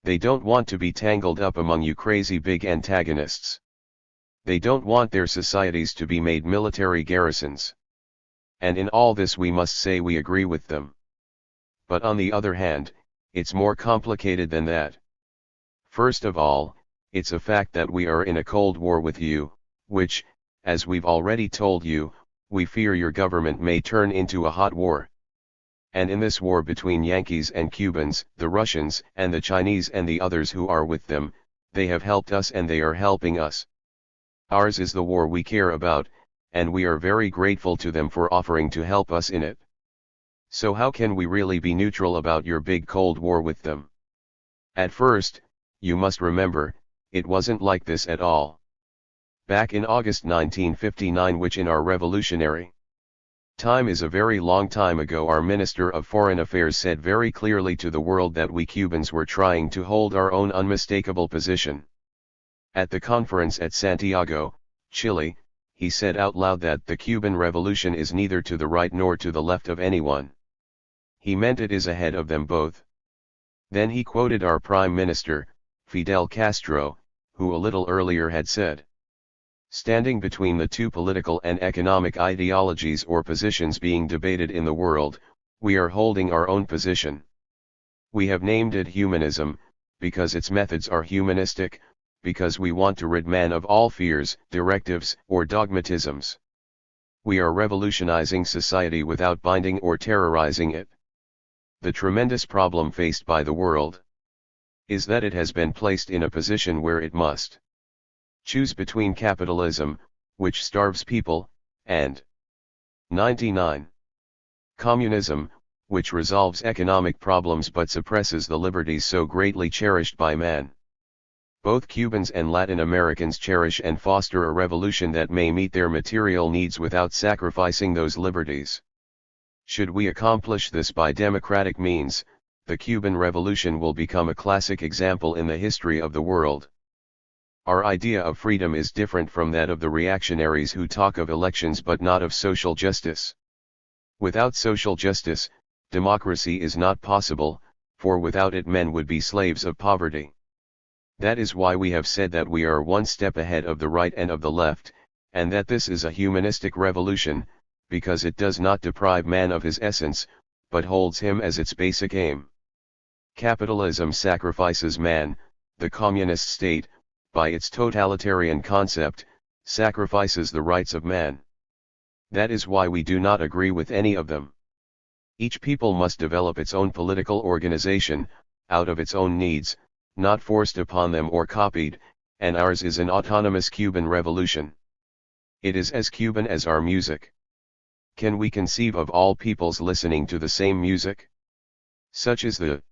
Speaker 1: They don't want to be tangled up among you crazy big antagonists. They don't want their societies to be made military garrisons. And in all this we must say we agree with them. But on the other hand, it's more complicated than that. First of all, it's a fact that we are in a Cold War with you, which, as we've already told you, we fear your government may turn into a hot war. And in this war between Yankees and Cubans, the Russians and the Chinese and the others who are with them, they have helped us and they are helping us. Ours is the war we care about, and we are very grateful to them for offering to help us in it. So how can we really be neutral about your big Cold War with them? At first, you must remember, it wasn't like this at all. Back in August 1959, which in our revolutionary time is a very long time ago, our Minister of Foreign Affairs said very clearly to the world that we Cubans were trying to hold our own unmistakable position. At the conference at Santiago, Chile, he said out loud that the Cuban Revolution is neither to the right nor to the left of anyone. He meant it is ahead of them both. Then he quoted our Prime Minister, Fidel Castro, who a little earlier had said, "Standing between the two political and economic ideologies or positions being debated in the world, we are holding our own position. We have named it humanism, because its methods are humanistic, because we want to rid man of all fears, directives, or dogmatisms. We are revolutionizing society without binding or terrorizing it. The tremendous problem faced by the world is that it has been placed in a position where it must choose between capitalism, which starves people, and 99. Communism, which resolves economic problems but suppresses the liberties so greatly cherished by man. Both Cubans and Latin Americans cherish and foster a revolution that may meet their material needs without sacrificing those liberties. Should we accomplish this by democratic means, the Cuban Revolution will become a classic example in the history of the world. Our idea of freedom is different from that of the reactionaries who talk of elections but not of social justice. Without social justice, democracy is not possible, for without it men would be slaves of poverty. That is why we have said that we are one step ahead of the right and of the left, and that this is a humanistic revolution, because it does not deprive man of his essence, but holds him as its basic aim. Capitalism sacrifices man, the communist state, by its totalitarian concept, sacrifices the rights of man. That is why we do not agree with any of them. Each people must develop its own political organization, out of its own needs, not forced upon them or copied, and ours is an autonomous Cuban revolution. It is as Cuban as our music. Can we conceive of all peoples listening to the same music? Such is the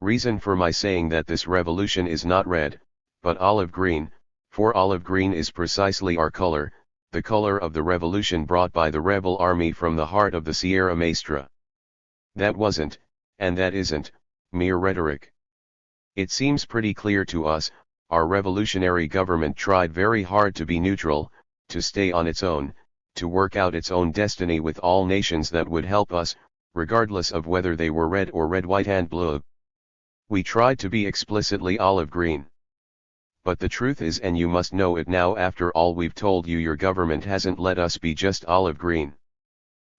Speaker 1: reason for my saying that this revolution is not red, but olive green, for olive green is precisely our color, the color of the revolution brought by the rebel army from the heart of the Sierra Maestra. That wasn't, and that isn't, mere rhetoric. It seems pretty clear to us, our revolutionary government tried very hard to be neutral, to stay on its own, to work out its own destiny with all nations that would help us, regardless of whether they were red or red, white and blue. We tried to be explicitly olive green. But the truth is, and you must know it now after all we've told you, your government hasn't let us be just olive green.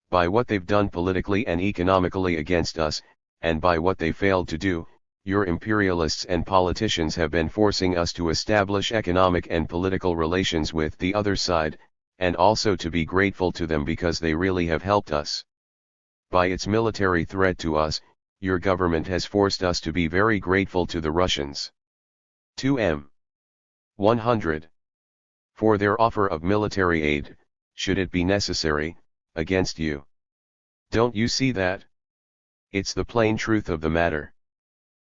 Speaker 1: By what they've done politically and economically against us, and by what they failed to do, Your imperialists and politicians have been forcing us to establish economic and political relations with the other side, and also to be grateful to them because they really have helped us. By its military threat to us, your government has forced us to be very grateful to the Russians. 2M. 100. For their offer of military aid, should it be necessary, against you. Don't you see that? It's the plain truth of the matter.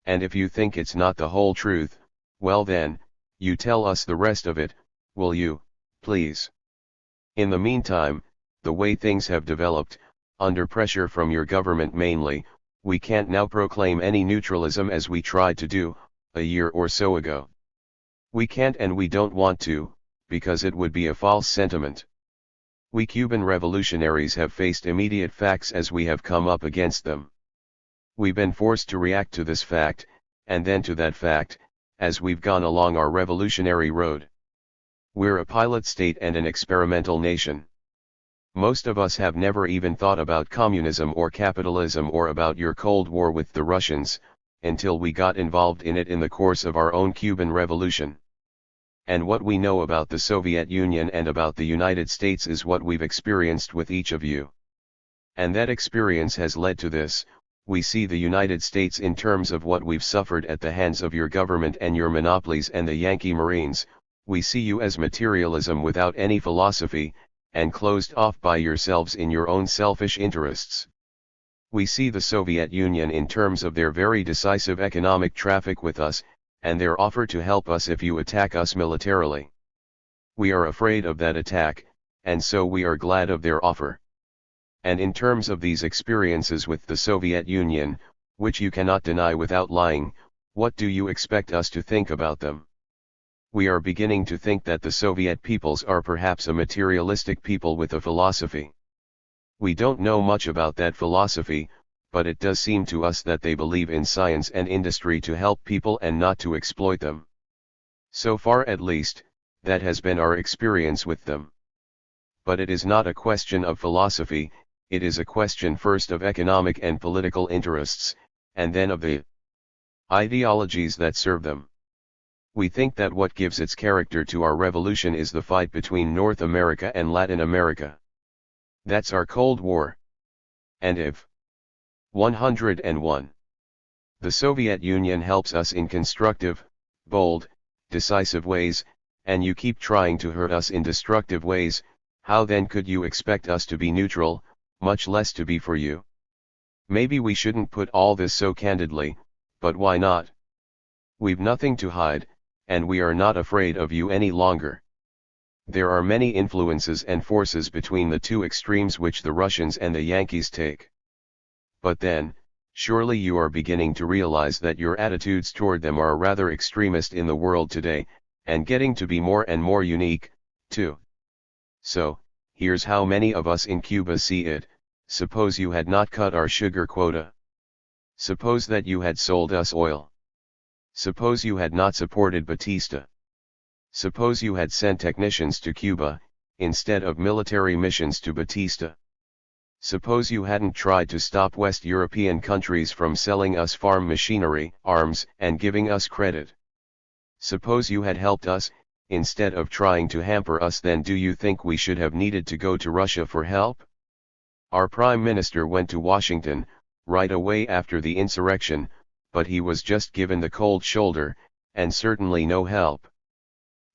Speaker 1: And if you think it's not the whole truth, well then, you tell us the rest of it, will you, please? In the meantime, the way things have developed, under pressure from your government mainly, we can't now proclaim any neutralism as we tried to do, a year or so ago. We can't and we don't want to, because it would be a false sentiment. We Cuban revolutionaries have faced immediate facts as we have come up against them. We've been forced to react to this fact, and then to that fact, as we've gone along our revolutionary road. We're a pilot state and an experimental nation. Most of us have never even thought about communism or capitalism or about your Cold War with the Russians, until we got involved in it in the course of our own Cuban Revolution. And what we know about the Soviet Union and about the United States is what we've experienced with each of you. And that experience has led to this. We see the United States in terms of what we've suffered at the hands of your government and your monopolies and the Yankee Marines. We see you as materialism without any philosophy, and closed off by yourselves in your own selfish interests. We see the Soviet Union in terms of their very decisive economic traffic with us, and their offer to help us if you attack us militarily. We are afraid of that attack, and so we are glad of their offer. And in terms of these experiences with the Soviet Union, which you cannot deny without lying, what do you expect us to think about them? We are beginning to think that the Soviet peoples are perhaps a materialistic people with a philosophy. We don't know much about that philosophy, but it does seem to us that they believe in science and industry to help people and not to exploit them. So far at least, that has been our experience with them. But it is not a question of philosophy, it is a question first of economic and political interests, and then of the ideologies that serve them. We think that what gives its character to our revolution is the fight between North America and Latin America. That's our Cold War. And if 101. The Soviet Union helps us in constructive, bold, decisive ways, and you keep trying to hurt us in destructive ways, how then could you expect us to be neutral, much less to be for you? Maybe we shouldn't put all this so candidly, but why not? We've nothing to hide, and we are not afraid of you any longer. There are many influences and forces between the two extremes which the Russians and the Yankees take. But then, surely you are beginning to realize that your attitudes toward them are rather extremist in the world today, and getting to be more and more unique, too. So, here's how many of us in Cuba see it. Suppose you had not cut our sugar quota. Suppose that you had sold us oil. Suppose you had not supported Batista. Suppose you had sent technicians to Cuba, instead of military missions to Batista. Suppose you hadn't tried to stop West European countries from selling us farm machinery, arms, and giving us credit. Suppose you had helped us, instead of trying to hamper us, then do you think we should have needed to go to Russia for help? Our Prime Minister went to Washington, right away after the insurrection, but he was just given the cold shoulder, and certainly no help.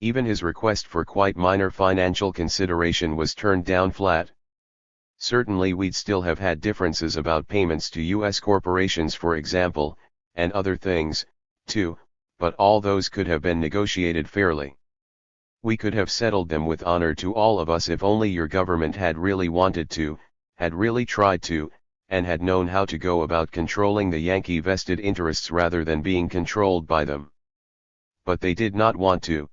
Speaker 1: Even his request for quite minor financial consideration was turned down flat. Certainly we'd still have had differences about payments to U.S. corporations, for example, and other things, too, but all those could have been negotiated fairly. We could have settled them with honor to all of us if only your government had really wanted to, had really tried to, and had known how to go about controlling the Yankee vested interests rather than being controlled by them. But they did not want to.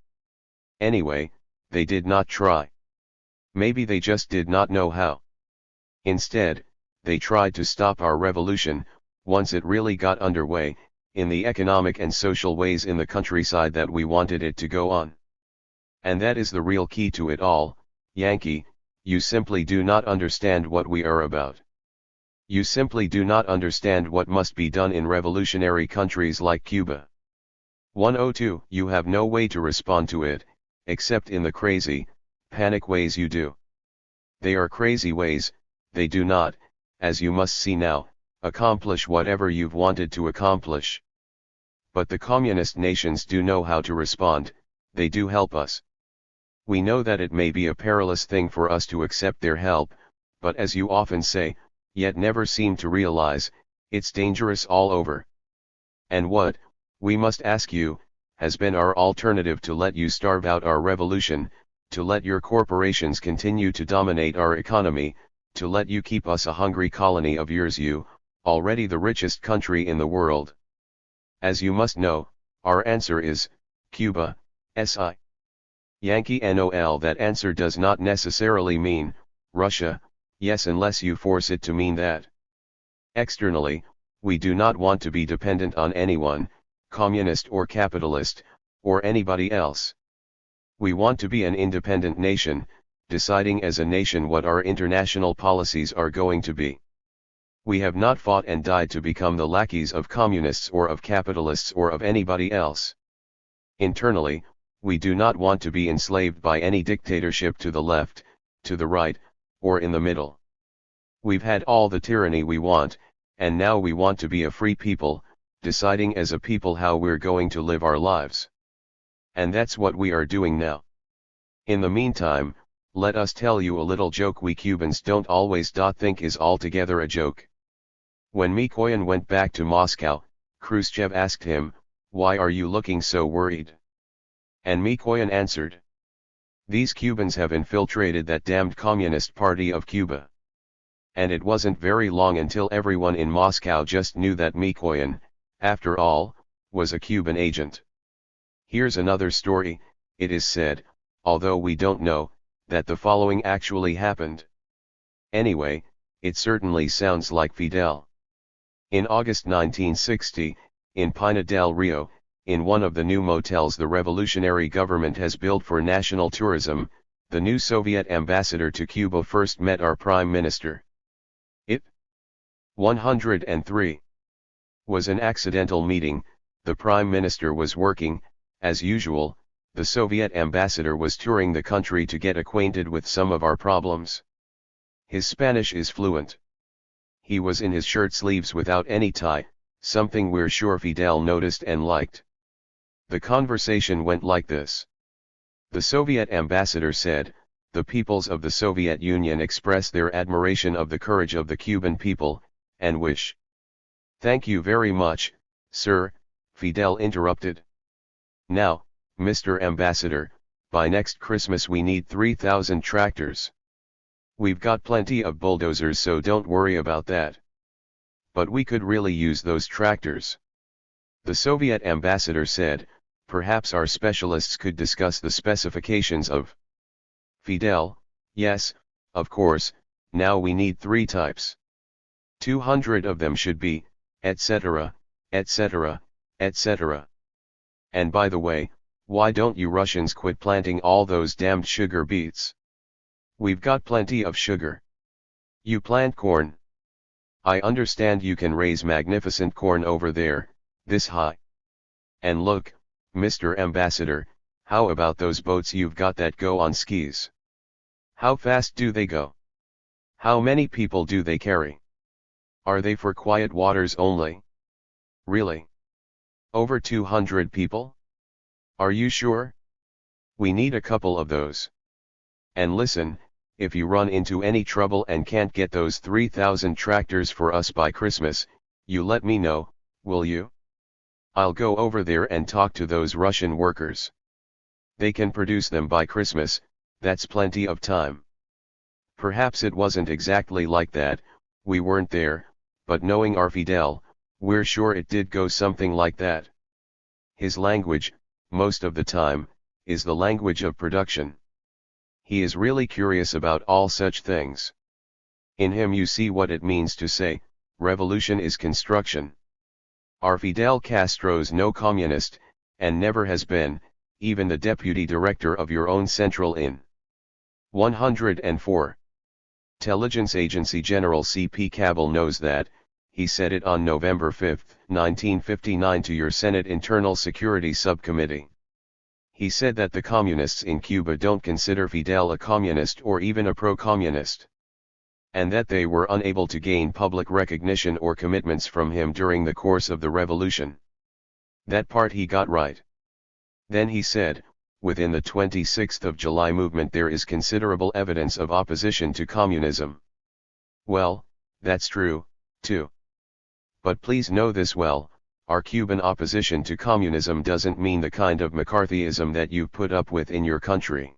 Speaker 1: Anyway, they did not try. Maybe they just did not know how. Instead, they tried to stop our revolution, once it really got underway, in the economic and social ways in the countryside that we wanted it to go on. And that is the real key to it all, Yankee, you simply do not understand what we are about. You simply do not understand what must be done in revolutionary countries like Cuba. 102. You have no way to respond to it, except in the crazy, panic ways you do. They are crazy ways, they do not, as you must see now, accomplish whatever you've wanted to accomplish. But the communist nations do know how to respond, they do help us. We know that it may be a perilous thing for us to accept their help, but as you often say, yet never seem to realize, it's dangerous all over. And what, we must ask you, has been our alternative to let you starve out our revolution, to let your corporations continue to dominate our economy, to let you keep us a hungry colony of yours, you, already the richest country in the world? As you must know, our answer is, Cuba, SI. Yankee NOL. That answer does not necessarily mean, Russia, yes, unless you force it to mean that. Externally, we do not want to be dependent on anyone, communist or capitalist, or anybody else. We want to be an independent nation, deciding as a nation what our international policies are going to be. We have not fought and died to become the lackeys of communists or of capitalists or of anybody else. Internally, we do not want to be enslaved by any dictatorship to the left, to the right, or in the middle. We've had all the tyranny we want, and now we want to be a free people, deciding as a people how we're going to live our lives. And that's what we are doing now. In the meantime, let us tell you a little joke we Cubans don't always think is altogether a joke. When Mikoyan went back to Moscow, Khrushchev asked him, "Why are you looking so worried?" And Mikoyan answered, "These Cubans have infiltrated that damned Communist Party of Cuba." And it wasn't very long until everyone in Moscow just knew that Mikoyan, after all, was a Cuban agent. Here's another story. It is said, although we don't know, that the following actually happened. Anyway, it certainly sounds like Fidel. In August 1960, in Pina del Rio, in one of the new motels the revolutionary government has built for national tourism, the new Soviet ambassador to Cuba first met our Prime Minister. It 103 was an accidental meeting. The Prime Minister was working, as usual. The Soviet ambassador was touring the country to get acquainted with some of our problems. His Spanish is fluent. He was in his shirt sleeves without any tie, something we're sure Fidel noticed and liked. The conversation went like this. The Soviet ambassador said, "The peoples of the Soviet Union express their admiration of the courage of the Cuban people, and wish." "Thank you very much, sir," Fidel interrupted. "Now, Mr. Ambassador, by next Christmas we need 3,000 tractors. We've got plenty of bulldozers, so don't worry about that. But we could really use those tractors." The Soviet ambassador said, "Perhaps our specialists could discuss the specifications of." Fidel: "Yes, of course, now we need 3 types. 200 of them should be, etc., etc., etc. And by the way, why don't you Russians quit planting all those damned sugar beets? We've got plenty of sugar. You plant corn. I understand you can raise magnificent corn over there, this high. And look, Mr. Ambassador, how about those boats you've got that go on skis? How fast do they go? How many people do they carry? Are they for quiet waters only? Really? Over 200 people? Are you sure? We need a couple of those. And listen, if you run into any trouble and can't get those 3,000 tractors for us by Christmas, you let me know, will you? I'll go over there and talk to those Russian workers. They can produce them by Christmas, that's plenty of time." Perhaps it wasn't exactly like that, we weren't there, but knowing our Fidel, we're sure it did go something like that. His language, most of the time, is the language of production. He is really curious about all such things. In him you see what it means to say, revolution is construction. Our Fidel Castro's no communist, and never has been, even the deputy director of your own Central in 104. Intelligence Agency General C.P. Cabell knows that. He said it on November 5, 1959 to your Senate Internal Security Subcommittee. He said that the communists in Cuba don't consider Fidel a communist or even a pro-communist, and that they were unable to gain public recognition or commitments from him during the course of the revolution. That part he got right. Then he said, within the 26th of July movement there is considerable evidence of opposition to communism. Well, that's true, too. But please know this well, our Cuban opposition to communism doesn't mean the kind of McCarthyism that you put up with in your country.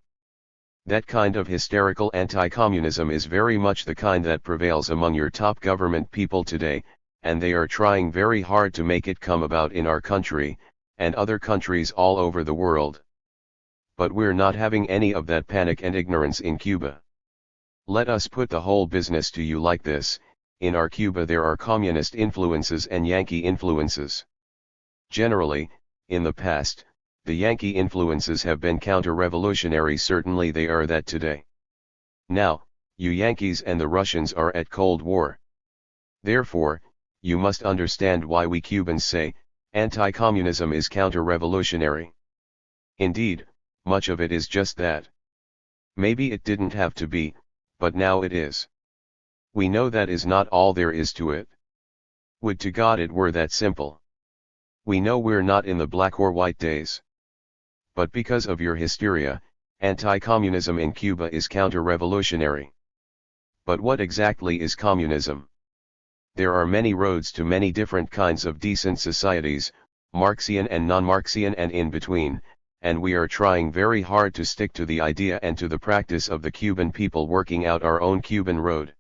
Speaker 1: That kind of hysterical anti-communism is very much the kind that prevails among your top government people today, and they are trying very hard to make it come about in our country, and other countries all over the world. But we're not having any of that panic and ignorance in Cuba. Let us put the whole business to you like this: in our Cuba there are communist influences and Yankee influences. Generally, in the past, the Yankee influences have been counter-revolutionary, certainly they are that today. Now, you Yankees and the Russians are at Cold War. Therefore, you must understand why we Cubans say, anti-communism is counter-revolutionary. Indeed, much of it is just that. Maybe it didn't have to be, but now it is. We know that is not all there is to it. Would to God it were that simple. We know we're not in the black or white days. But because of your hysteria, anti-communism in Cuba is counter-revolutionary. But what exactly is communism? There are many roads to many different kinds of decent societies, Marxian and non-Marxian and in between, and we are trying very hard to stick to the idea and to the practice of the Cuban people working out our own Cuban road.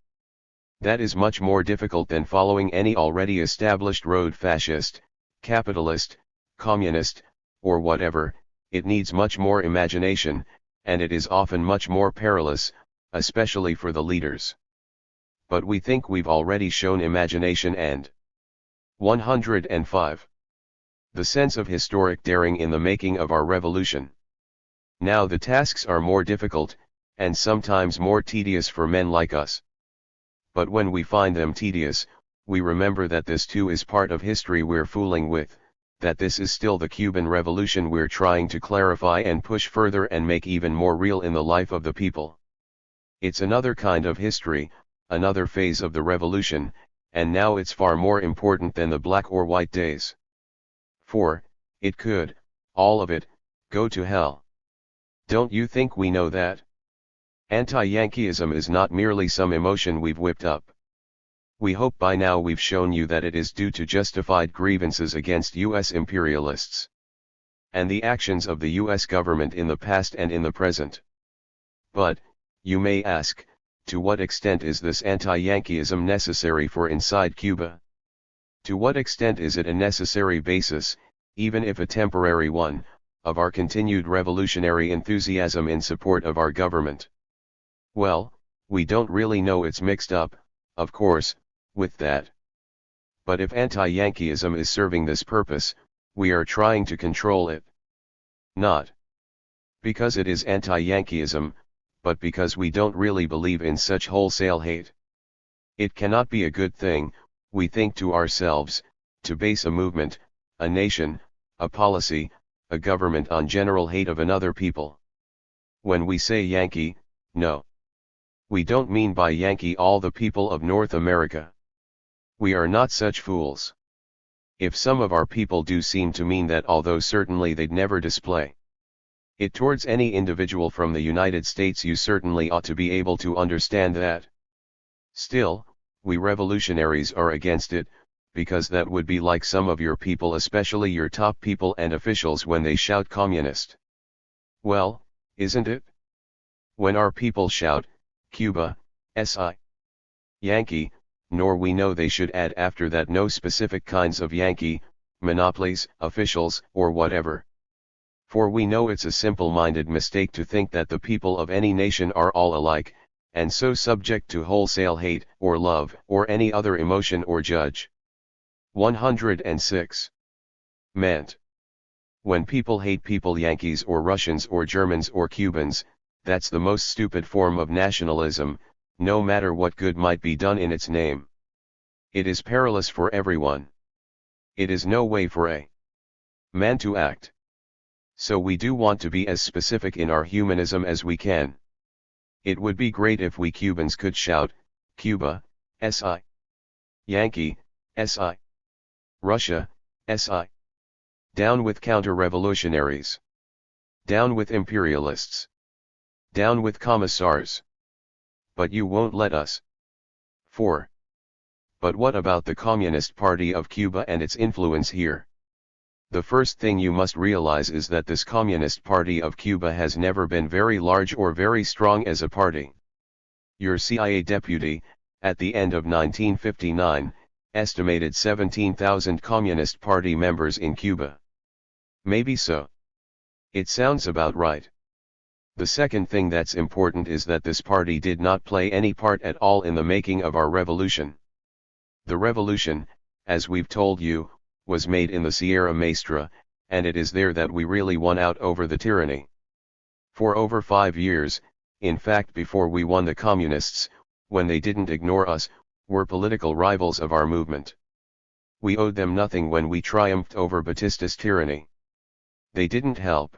Speaker 1: That is much more difficult than following any already established road, fascist, capitalist, communist, or whatever. It needs much more imagination, and it is often much more perilous, especially for the leaders. But we think we've already shown imagination and 105. The sense of historic daring in the making of our revolution. Now the tasks are more difficult, and sometimes more tedious for men like us. But when we find them tedious, we remember that this too is part of history we're fooling with, that this is still the Cuban Revolution we're trying to clarify and push further and make even more real in the life of the people. It's another kind of history, another phase of the revolution, and now it's far more important than the black or white days. For, it could, all of it, go to hell. Don't you think we know that? Anti-Yankeeism is not merely some emotion we've whipped up. We hope by now we've shown you that it is due to justified grievances against U.S. imperialists and the actions of the U.S. government in the past and in the present. But, you may ask, to what extent is this anti-Yankeeism necessary for inside Cuba? To what extent is it a necessary basis, even if a temporary one, of our continued revolutionary enthusiasm in support of our government? Well, we don't really know. It's mixed up, of course, with that. But if anti-Yankeeism is serving this purpose, we are trying to control it. Not because it is anti-Yankeeism, but because we don't really believe in such wholesale hate. It cannot be a good thing, we think to ourselves, to base a movement, a nation, a policy, a government on general hate of another people. When we say Yankee, no. We don't mean by Yankee all the people of North America. We are not such fools. If some of our people do seem to mean that, although certainly they'd never display it towards any individual from the United States, you certainly ought to be able to understand that. Still, we revolutionaries are against it, because that would be like some of your people, especially your top people and officials, when they shout communist. Well, isn't it? When our people shout, Cuba, SI, Yankee, nor we know they should add after that no specific kinds of Yankee, monopolies, officials, or whatever. For we know it's a simple-minded mistake to think that the people of any nation are all alike, and so subject to wholesale hate, or love, or any other emotion or judge. 106. Meant. When people hate people, Yankees or Russians or Germans or Cubans, that's the most stupid form of nationalism, no matter what good might be done in its name. It is perilous for everyone. It is no way for a man to act. So we do want to be as specific in our humanism as we can. It would be great if we Cubans could shout, Cuba, SI. Yankee, SI. Russia, SI. Down with counter-revolutionaries. Down with imperialists. Down with commissars. But you won't let us. 4. But what about the Communist Party of Cuba and its influence here? The first thing you must realize is that this Communist Party of Cuba has never been very large or very strong as a party. Your CIA deputy, at the end of 1959, estimated 17,000 Communist Party members in Cuba. Maybe so. It sounds about right. The second thing that's important is that this party did not play any part at all in the making of our revolution. The revolution, as we've told you, was made in the Sierra Maestra, and it is there that we really won out over the tyranny. For over 5 years, in fact before we won, the communists, when they didn't ignore us, were political rivals of our movement. We owed them nothing when we triumphed over Batista's tyranny. They didn't help.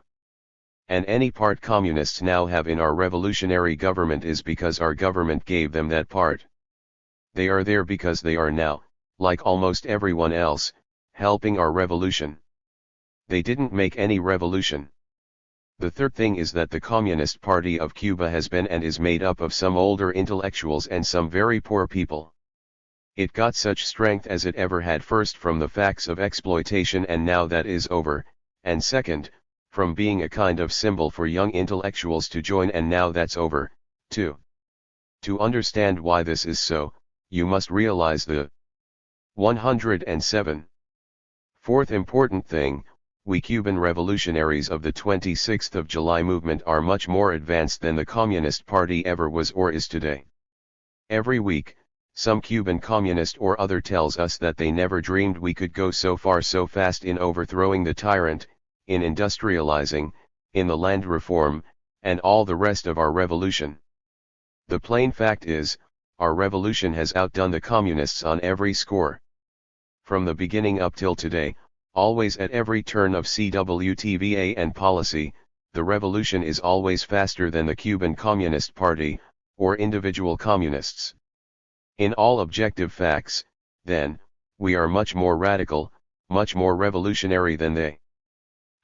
Speaker 1: And any part communists now have in our revolutionary government is because our government gave them that part. They are there because they are now, like almost everyone else, helping our revolution. They didn't make any revolution. The third thing is that the Communist Party of Cuba has been and is made up of some older intellectuals and some very poor people. It got such strength as it ever had, first from the facts of exploitation, and now that is over, and second, from being a kind of symbol for young intellectuals to join, and now that's over, too. To understand why this is so, you must realize the 107. Fourth important thing, we Cuban revolutionaries of the 26th of July movement are much more advanced than the Communist Party ever was or is today. Every week, some Cuban communist or other tells us that they never dreamed we could go so far so fast in overthrowing the tyrant, in industrializing, in the land reform, and all the rest of our revolution. The plain fact is, our revolution has outdone the communists on every score. From the beginning up till today, always at every turn of CWTVA and policy, the revolution is always faster than the Cuban Communist Party, or individual communists. In all objective facts, then, we are much more radical, much more revolutionary than they.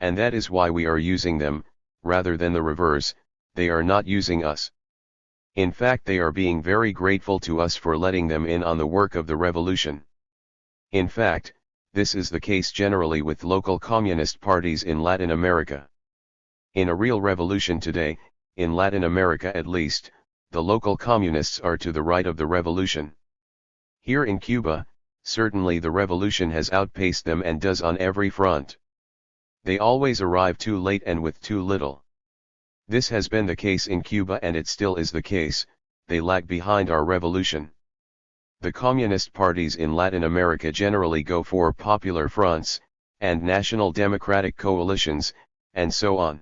Speaker 1: And that is why we are using them, rather than the reverse. They are not using us. In fact, they are being very grateful to us for letting them in on the work of the revolution. In fact, this is the case generally with local communist parties in Latin America. In a real revolution today, in Latin America at least, the local communists are to the right of the revolution. Here in Cuba, certainly the revolution has outpaced them and does on every front. They always arrive too late and with too little. This has been the case in Cuba and it still is the case. They lag behind our revolution. The communist parties in Latin America generally go for popular fronts, and national democratic coalitions, and so on.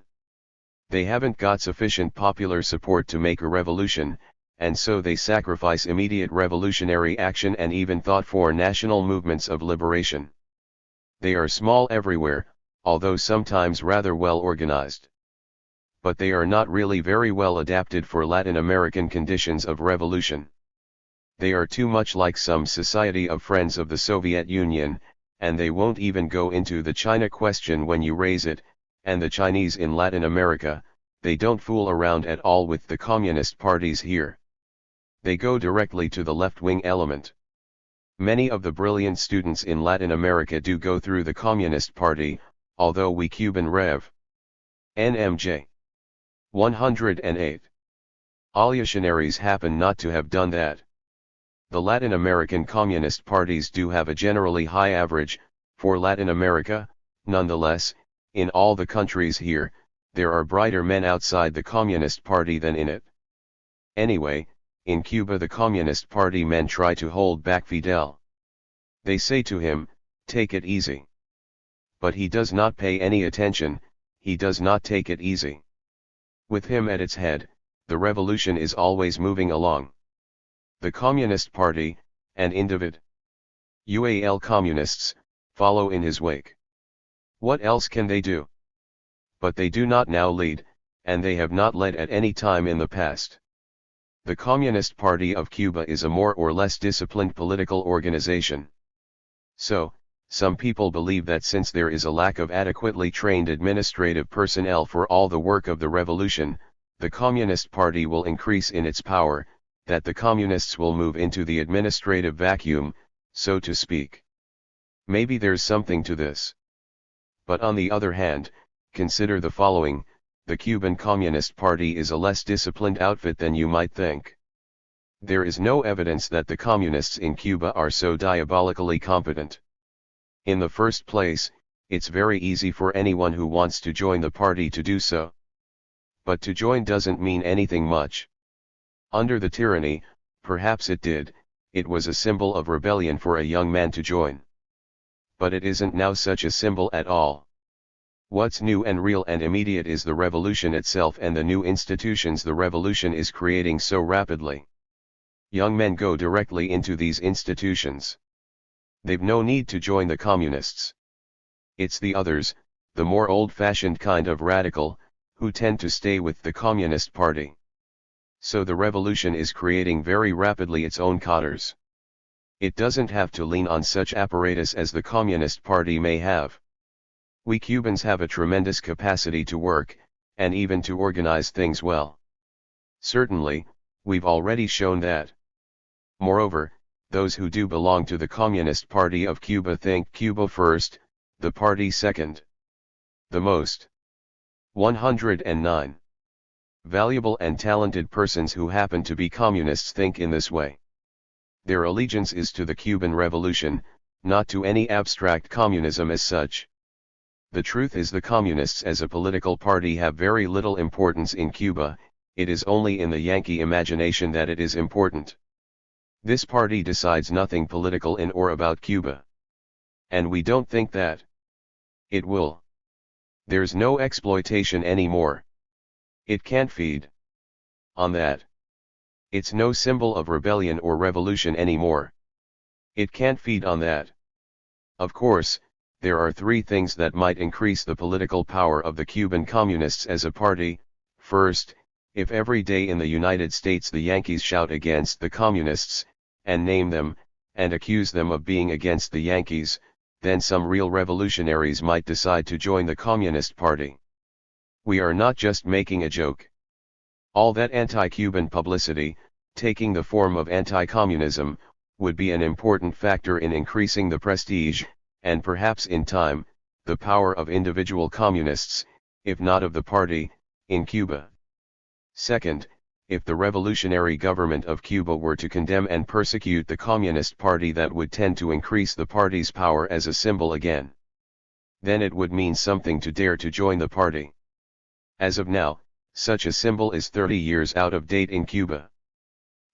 Speaker 1: They haven't got sufficient popular support to make a revolution, and so they sacrifice immediate revolutionary action and even thought for national movements of liberation. They are small everywhere, although sometimes rather well organized. But they are not really very well adapted for Latin American conditions of revolution. They are too much like some Society of Friends of the Soviet Union, and they won't even go into the China question when you raise it, and the Chinese in Latin America, they don't fool around at all with the communist parties here. They go directly to the left-wing element. Many of the brilliant students in Latin America do go through the Communist Party, although we Cuban Rev. NMJ 108 revolutionaries happen not to have done that. The Latin American communist parties do have a generally high average, for Latin America. Nonetheless, in all the countries here, there are brighter men outside the Communist Party than in it. Anyway, in Cuba the Communist Party men try to hold back Fidel. They say to him, "Take it easy." But he does not pay any attention, he does not take it easy. With him at its head, the revolution is always moving along. The Communist Party, and individual communists, follow in his wake. What else can they do? But they do not now lead, and they have not led at any time in the past. The Communist Party of Cuba is a more or less disciplined political organization. So, some people believe that since there is a lack of adequately trained administrative personnel for all the work of the revolution, the Communist Party will increase in its power, that the communists will move into the administrative vacuum, so to speak. Maybe there's something to this. But on the other hand, consider the following: the Cuban Communist Party is a less disciplined outfit than you might think. There is no evidence that the communists in Cuba are so diabolically competent. In the first place, it's very easy for anyone who wants to join the party to do so. But to join doesn't mean anything much. Under the tyranny, perhaps it did, it was a symbol of rebellion for a young man to join. But it isn't now such a symbol at all. What's new and real and immediate is the revolution itself and the new institutions the revolution is creating so rapidly. Young men go directly into these institutions. They've no need to join the communists. It's the others, the more old-fashioned kind of radical, who tend to stay with the Communist Party. So the revolution is creating very rapidly its own cadres. It doesn't have to lean on such apparatus as the Communist Party may have. We Cubans have a tremendous capacity to work, and even to organize things well. Certainly, we've already shown that. Moreover, those who do belong to the Communist Party of Cuba think Cuba first, the party second. The most 109 valuable and talented persons who happen to be communists think in this way. Their allegiance is to the Cuban Revolution, not to any abstract communism as such. The truth is the communists as a political party have very little importance in Cuba, it is only in the Yankee imagination that it is important. This party decides nothing political in or about Cuba. And we don't think that it will. There's no exploitation anymore. It can't feed on that. It's no symbol of rebellion or revolution anymore. It can't feed on that. Of course, there are three things that might increase the political power of the Cuban Communists as a party. First, if every day in the United States the Yankees shout against the Communists, and name them, and accuse them of being against the Yankees, then some real revolutionaries might decide to join the Communist Party. We are not just making a joke. All that anti-Cuban publicity, taking the form of anti-communism, would be an important factor in increasing the prestige, and perhaps in time, the power of individual communists, if not of the party, in Cuba. Second, if the revolutionary government of Cuba were to condemn and persecute the Communist Party, that would tend to increase the party's power as a symbol again. Then it would mean something to dare to join the party. As of now, such a symbol is 30 years out of date in Cuba.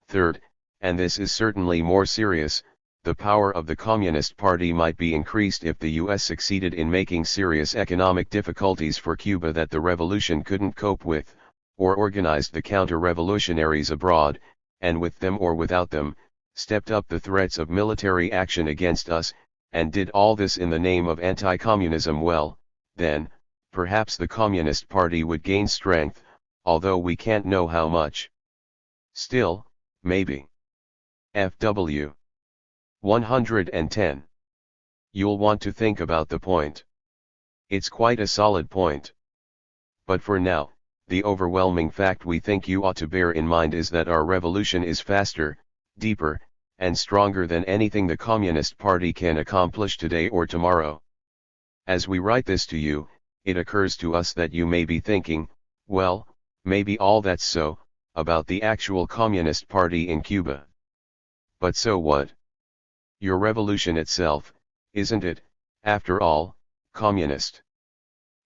Speaker 1: Third, and this is certainly more serious, the power of the Communist Party might be increased if the U.S. succeeded in making serious economic difficulties for Cuba that the revolution couldn't cope with, or organized the counter-revolutionaries abroad, and with them or without them, stepped up the threats of military action against us, and did all this in the name of anti-communism. Well, then, perhaps the Communist Party would gain strength, although we can't know how much. Still, maybe. FW 110. You'll want to think about the point. It's quite a solid point. But for now, the overwhelming fact we think you ought to bear in mind is that our revolution is faster, deeper, and stronger than anything the Communist Party can accomplish today or tomorrow. As we write this to you, it occurs to us that you may be thinking, well, maybe all that's so, about the actual Communist Party in Cuba. But so what? Your revolution itself, isn't it, after all, communist?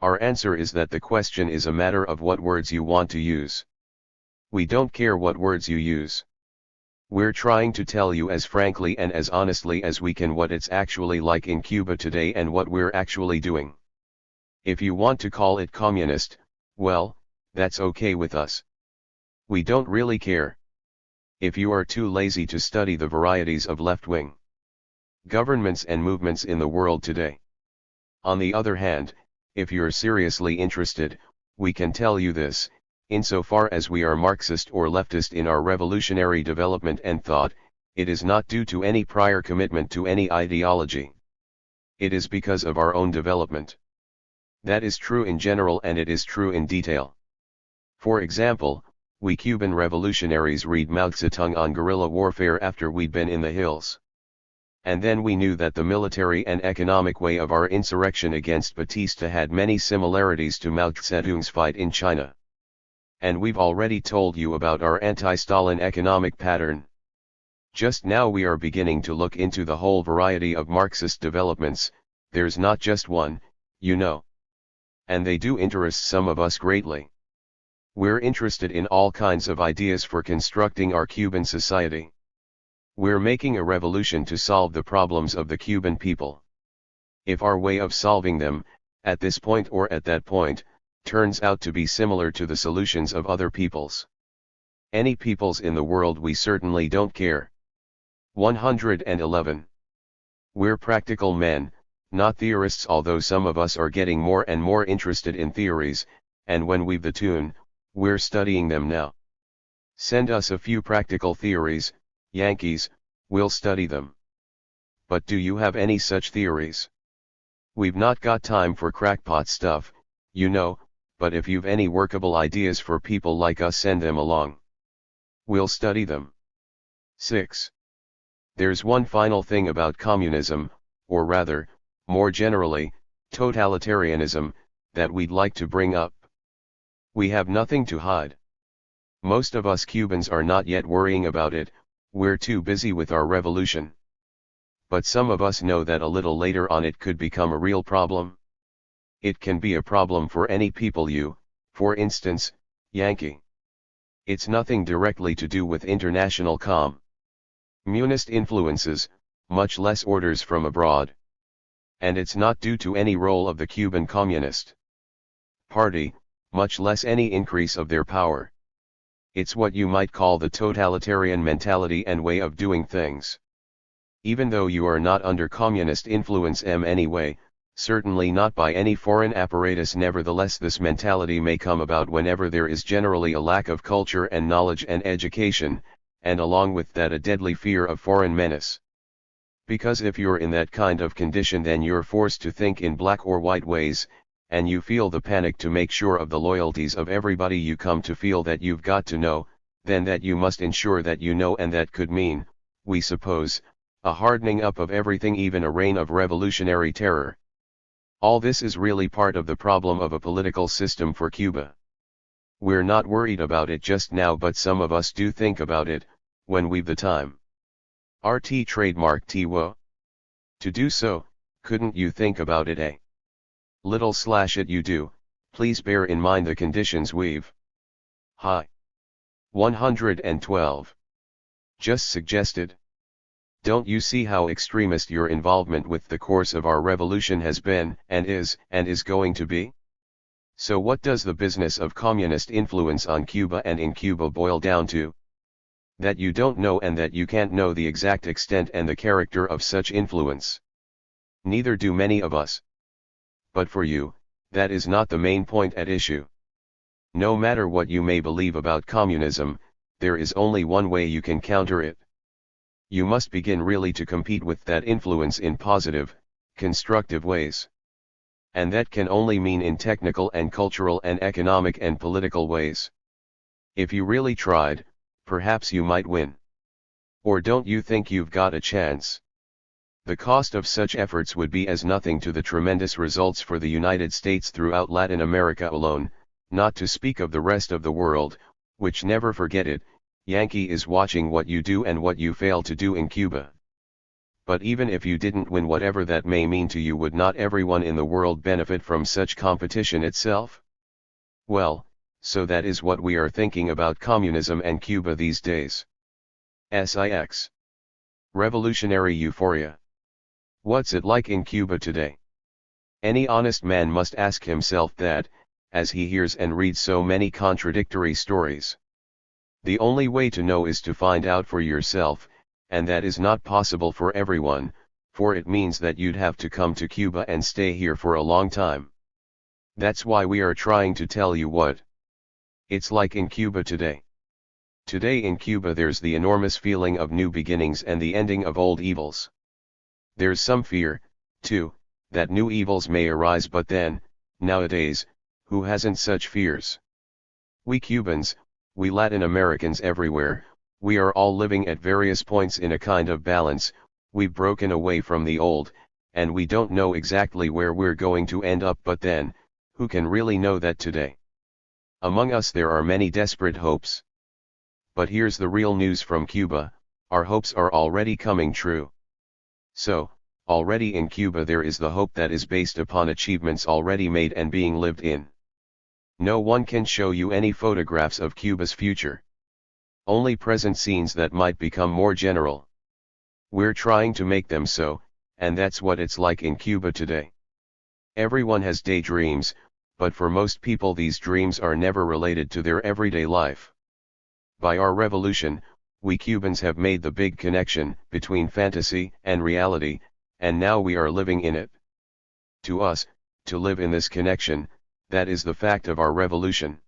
Speaker 1: Our answer is that the question is a matter of what words you want to use. We don't care what words you use. We're trying to tell you as frankly and as honestly as we can what it's actually like in Cuba today and what we're actually doing. If you want to call it communist, well, that's okay with us. We don't really care. if you are too lazy to study the varieties of left-wing governments and movements in the world today. On the other hand, if you're seriously interested, we can tell you this: insofar as we are Marxist or leftist in our revolutionary development and thought, it is not due to any prior commitment to any ideology. It is because of our own development. That is true in general, and it is true in detail. For example, we Cuban revolutionaries read Mao Zedong on guerrilla warfare after we'd been in the hills. And then we knew that the military and economic way of our insurrection against Batista had many similarities to Mao Zedong's fight in China. And we've already told you about our anti-Stalin economic pattern. Just now we are beginning to look into the whole variety of Marxist developments. There's not just one, you know. And they do interest some of us greatly. We're interested in all kinds of ideas for constructing our Cuban society. We're making a revolution to solve the problems of the Cuban people. If our way of solving them, at this point or at that point, turns out to be similar to the solutions of other peoples, any peoples in the world, we certainly don't care. 111. We're practical men, not theorists, although some of us are getting more and more interested in theories, and when we've the tune, we're studying them now. Send us a few practical theories, Yankees, we'll study them. But do you have any such theories? We've not got time for crackpot stuff, you know, but if you've any workable ideas for people like us, send them along. We'll study them. 6. There's one final thing about communism, or rather, more generally, totalitarianism, that we'd like to bring up. We have nothing to hide. Most of us Cubans are not yet worrying about it, we're too busy with our revolution. But some of us know that a little later on it could become a real problem. It can be a problem for any people, you, for instance, Yankee. It's nothing directly to do with international communist influences, much less orders from abroad. And it's not due to any role of the Cuban Communist Party, much less any increase of their power. It's what you might call the totalitarian mentality and way of doing things. Even though you are not under communist influence anyway, certainly not by any foreign apparatus, nevertheless this mentality may come about whenever there is generally a lack of culture and knowledge and education, and along with that a deadly fear of foreign menace. Because if you're in that kind of condition, then you're forced to think in black or white ways, and you feel the panic to make sure of the loyalties of everybody you come to feel that you've got to know, then that you must ensure that you know, and that could mean, we suppose, a hardening up of everything, even a reign of revolutionary terror. All this is really part of the problem of a political system for Cuba. We're not worried about it just now, but some of us do think about it, when we've the time. RT trademark TWO. To do so, couldn't you think about it /it you do, please bear in mind the conditions we've. Hi. 112. Just suggested. Don't you see how extremist your involvement with the course of our revolution has been, and is going to be? So what does the business of communist influence on Cuba and in Cuba boil down to? That you don't know, and that you can't know the exact extent and the character of such influence. Neither do many of us. But for you, that is not the main point at issue. No matter what you may believe about communism, there is only one way you can counter it. You must begin really to compete with that influence in positive, constructive ways. And that can only mean in technical and cultural and economic and political ways. If you really tried, perhaps you might win. Or don't you think you've got a chance? The cost of such efforts would be as nothing to the tremendous results for the United States throughout Latin America alone, not to speak of the rest of the world, which, never forget it, Yankee, is watching what you do and what you fail to do in Cuba. But even if you didn't win, whatever that may mean to you, would not everyone in the world benefit from such competition itself? Well, so that is what we are thinking about communism and Cuba these days. SIX. Revolutionary euphoria. What's it like in Cuba today? Any honest man must ask himself that, as he hears and reads so many contradictory stories. The only way to know is to find out for yourself, and that is not possible for everyone, for it means that you'd have to come to Cuba and stay here for a long time. That's why we are trying to tell you what it's like in Cuba today. Today in Cuba there's the enormous feeling of new beginnings and the ending of old evils. There's some fear, too, that new evils may arise, but then, nowadays, who hasn't such fears? We Cubans, we Latin Americans everywhere, we are all living at various points in a kind of balance. We've broken away from the old, and we don't know exactly where we're going to end up, but then, who can really know that today? Among us there are many desperate hopes. But here's the real news from Cuba: our hopes are already coming true. So, already in Cuba there is the hope that is based upon achievements already made and being lived in. No one can show you any photographs of Cuba's future. Only present scenes that might become more general. We're trying to make them so, and that's what it's like in Cuba today. Everyone has daydreams, but for most people these dreams are never related to their everyday life. By our revolution, we Cubans have made the big connection between fantasy and reality, and now we are living in it. To us, to live in this connection, that is the fact of our revolution.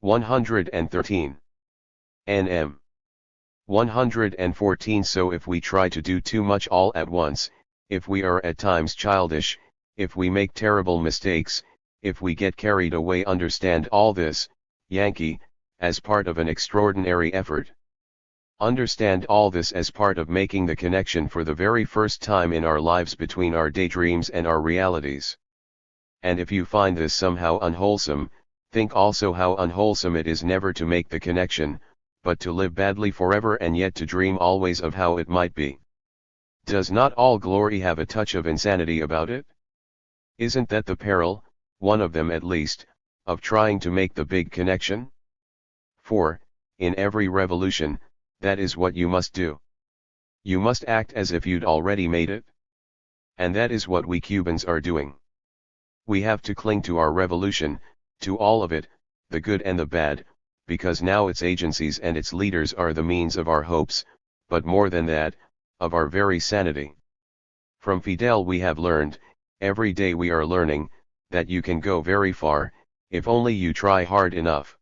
Speaker 1: 113. NM 114. So if we try to do too much all at once, if we are at times childish, if we make terrible mistakes, if we get carried away, understand all this, Yankee, as part of an extraordinary effort. Understand all this as part of making the connection for the very first time in our lives between our daydreams and our realities. And if you find this somehow unwholesome, think also how unwholesome it is never to make the connection, but to live badly forever and yet to dream always of how it might be. Does not all glory have a touch of insanity about it? Isn't that the peril, one of them at least, of trying to make the big connection? For, in every revolution, that is what you must do. You must act as if you'd already made it. And that is what we Cubans are doing. We have to cling to our revolution, to all of it, the good and the bad, because now its agencies and its leaders are the means of our hopes, but more than that, of our very sanity. From Fidel we have learned, every day we are learning, that you can go very far, if only you try hard enough.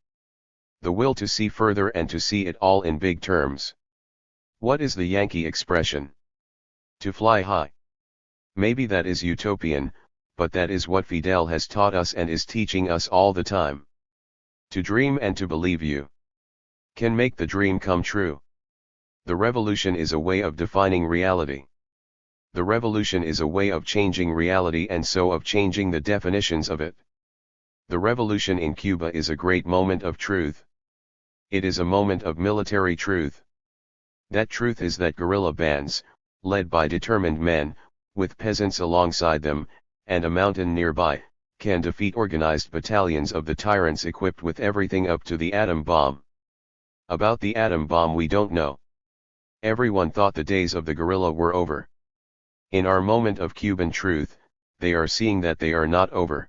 Speaker 1: The will to see further and to see it all in big terms. What is the Yankee expression? To fly high. Maybe that is utopian, but that is what Fidel has taught us and is teaching us all the time. To dream and to believe you can make the dream come true. The revolution is a way of defining reality. The revolution is a way of changing reality and so of changing the definitions of it. The revolution in Cuba is a great moment of truth. It is a moment of military truth. That truth is that guerrilla bands, led by determined men, with peasants alongside them, and a mountain nearby, can defeat organized battalions of the tyrants equipped with everything up to the atom bomb. About the atom bomb we don't know. Everyone thought the days of the guerrilla were over. In our moment of Cuban truth, they are seeing that they are not over.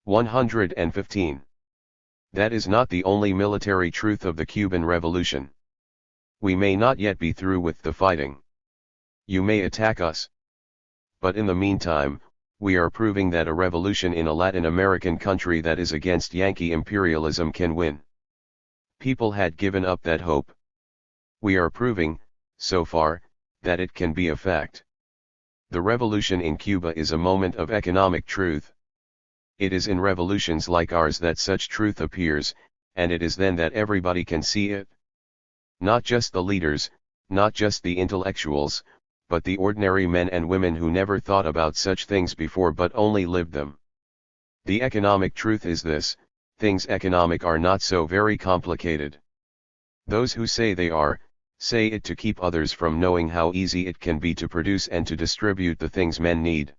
Speaker 1: 115. That is not the only military truth of the Cuban Revolution. We may not yet be through with the fighting. You may attack us. But in the meantime, we are proving that a revolution in a Latin American country that is against Yankee imperialism can win. People had given up that hope. We are proving, so far, that it can be a fact. The revolution in Cuba is a moment of economic truth. It is in revolutions like ours that such truth appears, and it is then that everybody can see it. Not just the leaders, not just the intellectuals, but the ordinary men and women who never thought about such things before but only lived them. The economic truth is this: things economic are not so very complicated. Those who say they are, say it to keep others from knowing how easy it can be to produce and to distribute the things men need.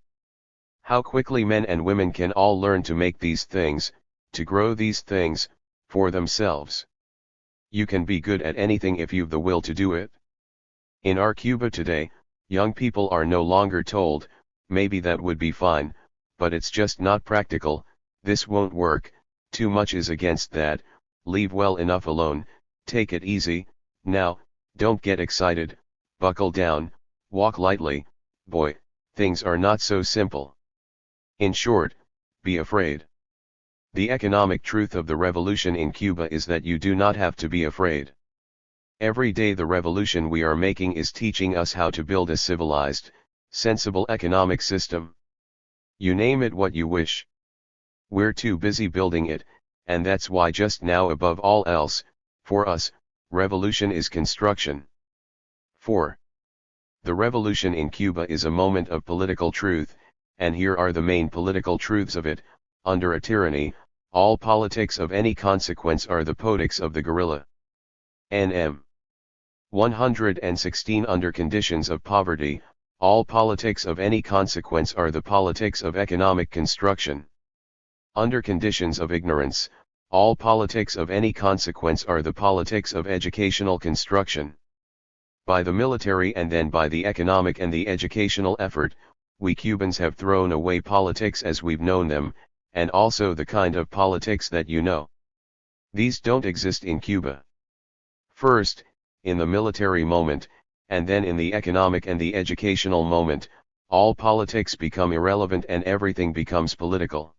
Speaker 1: How quickly men and women can all learn to make these things, to grow these things, for themselves. You can be good at anything if you've the will to do it. In our Cuba today, young people are no longer told, maybe that would be fine, but it's just not practical, this won't work, too much is against that, leave well enough alone, Take it easy, now, don't get excited, buckle down, walk lightly, boy, things are not so simple. In short, be afraid. The economic truth of the revolution in Cuba is that you do not have to be afraid. Every day the revolution we are making is teaching us how to build a civilized, sensible economic system. You name it what you wish. We're too busy building it, and that's why just now above all else, for us, revolution is construction. 4. The revolution in Cuba is a moment of political truth, and here are the main political truths of it. Under a tyranny, all politics of any consequence are the politics of the guerrilla. NM 116. Under conditions of poverty, all politics of any consequence are the politics of economic construction. Under conditions of ignorance, all politics of any consequence are the politics of educational construction. By the military and then by the economic and the educational effort, we Cubans have thrown away politics as we've known them, and also the kind of politics that you know. These don't exist in Cuba. First, in the military moment, and then in the economic and the educational moment, all politics become irrelevant and everything becomes political.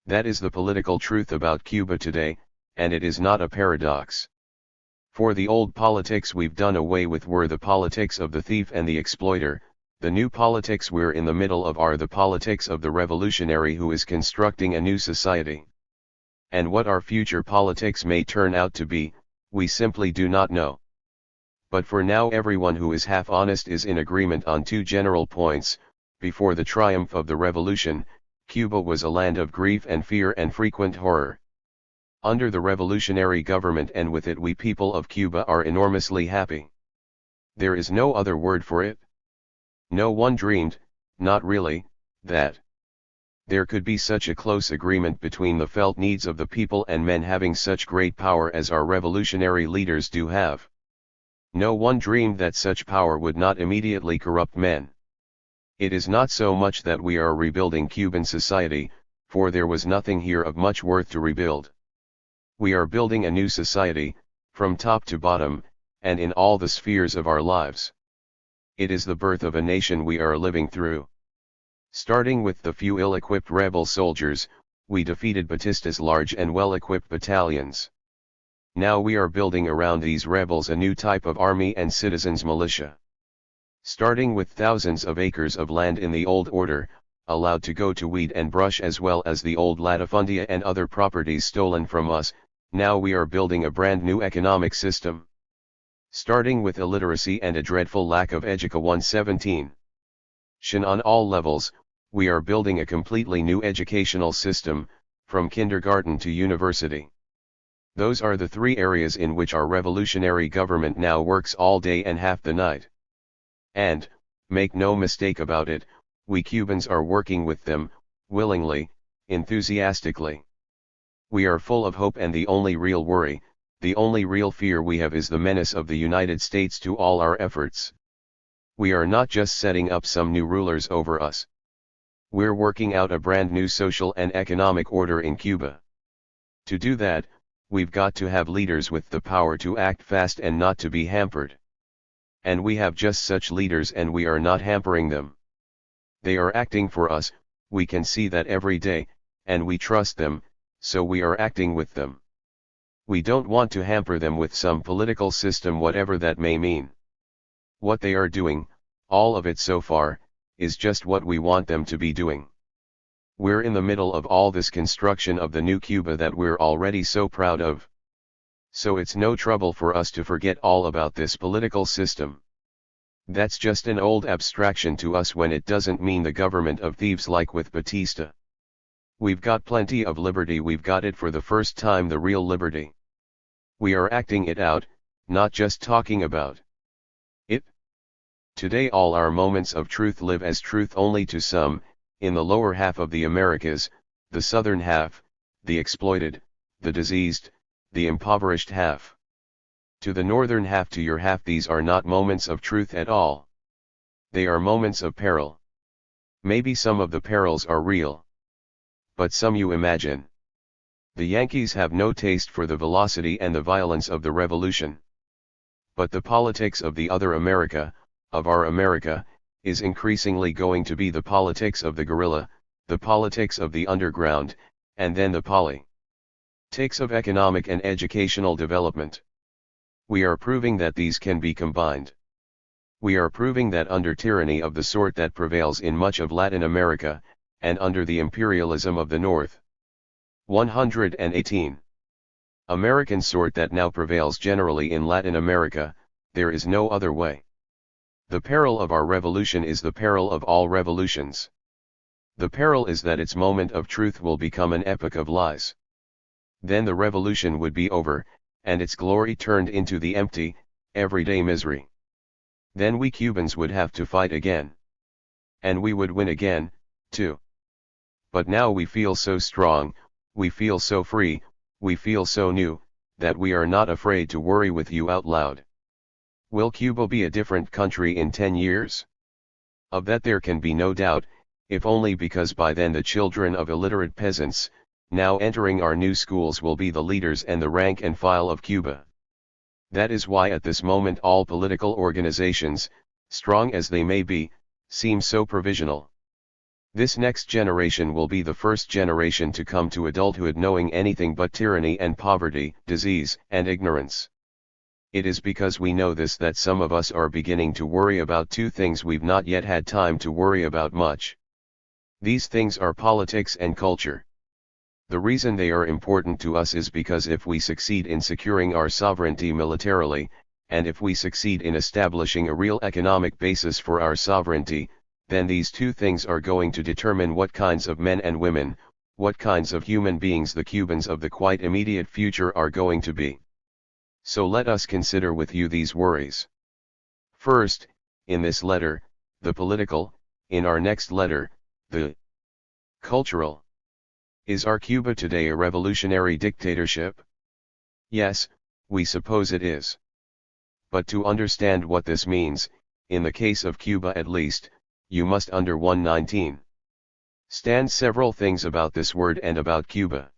Speaker 1: That is the political truth about Cuba today, and it is not a paradox. For the old politics we've done away with were the politics of the thief and the exploiter. The new politics we're in the middle of are the politics of the revolutionary who is constructing a new society. And what our future politics may turn out to be, we simply do not know. But for now everyone who is half honest is in agreement on two general points. Before the triumph of the revolution, Cuba was a land of grief and fear and frequent horror. Under the revolutionary government and with it we people of Cuba are enormously happy. There is no other word for it. No one dreamed, not really, that there could be such a close agreement between the felt needs of the people and men having such great power as our revolutionary leaders do have. No one dreamed that such power would not immediately corrupt men. It is not so much that we are rebuilding Cuban society, for there was nothing here of much worth to rebuild. We are building a new society, from top to bottom, and in all the spheres of our lives. It is the birth of a nation we are living through. Starting with the few ill-equipped rebel soldiers, we defeated Batista's large and well-equipped battalions. Now we are building around these rebels a new type of army and citizens' militia. Starting with thousands of acres of land in the old order, allowed to go to weed and brush as well as the old latifundia and other properties stolen from us, now we are building a brand new economic system. Starting with illiteracy and a dreadful lack of education. 117. On all levels, we are building a completely new educational system, from kindergarten to university. Those are the three areas in which our revolutionary government now works all day and half the night. And, make no mistake about it, we Cubans are working with them, willingly, enthusiastically. We are full of hope and the only real worry, the only real fear we have is the menace of the United States to all our efforts. We are not just setting up some new rulers over us. We're working out a brand new social and economic order in Cuba. To do that, we've got to have leaders with the power to act fast and not to be hampered. And we have just such leaders and we are not hampering them. They are acting for us, we can see that every day, and we trust them, so we are acting with them. We don't want to hamper them with some political system whatever that may mean. What they are doing, all of it so far, is just what we want them to be doing. We're in the middle of all this construction of the new Cuba that we're already so proud of. So it's no trouble for us to forget all about this political system. That's just an old abstraction to us when it doesn't mean the government of thieves like with Batista. We've got plenty of liberty, we've got it for the first time, the real liberty. We are acting it out, not just talking about it. Today all our moments of truth live as truth only to some, in the lower half of the Americas, the southern half, the exploited, the diseased, the impoverished half. To the northern half, to your half, these are not moments of truth at all. They are moments of peril. Maybe some of the perils are real. But some you imagine. The Yankees have no taste for the velocity and the violence of the revolution. But the politics of the other America, of our America, is increasingly going to be the politics of the guerrilla, the politics of the underground, and then the politics of economic and educational development. We are proving that these can be combined. We are proving that under tyranny of the sort that prevails in much of Latin America, and under the imperialism of the North. 118. American sort that now prevails generally in Latin America, there is no other way. The peril of our revolution is the peril of all revolutions. The peril is that its moment of truth will become an epoch of lies. Then the revolution would be over, and its glory turned into the empty, everyday misery. Then we Cubans would have to fight again. And we would win again, too. But now we feel so strong, we feel so free, we feel so new, that we are not afraid to worry with you out loud. Will Cuba be a different country in 10 years? Of that there can be no doubt, if only because by then the children of illiterate peasants, now entering our new schools, will be the leaders and the rank and file of Cuba. That is why at this moment all political organizations, strong as they may be, seem so provisional. This next generation will be the first generation to come to adulthood knowing anything but tyranny and poverty, disease and ignorance. It is because we know this that some of us are beginning to worry about two things we've not yet had time to worry about much. These things are politics and culture. The reason they are important to us is because if we succeed in securing our sovereignty militarily, and if we succeed in establishing a real economic basis for our sovereignty, then these two things are going to determine what kinds of men and women, what kinds of human beings the Cubans of the quite immediate future are going to be. So let us consider with you these worries. First, in this letter, the political, in our next letter, the cultural. Is our Cuba today a revolutionary dictatorship? Yes, we suppose it is. But to understand what this means, in the case of Cuba at least, you must under 119. Stand several things about this word and about Cuba.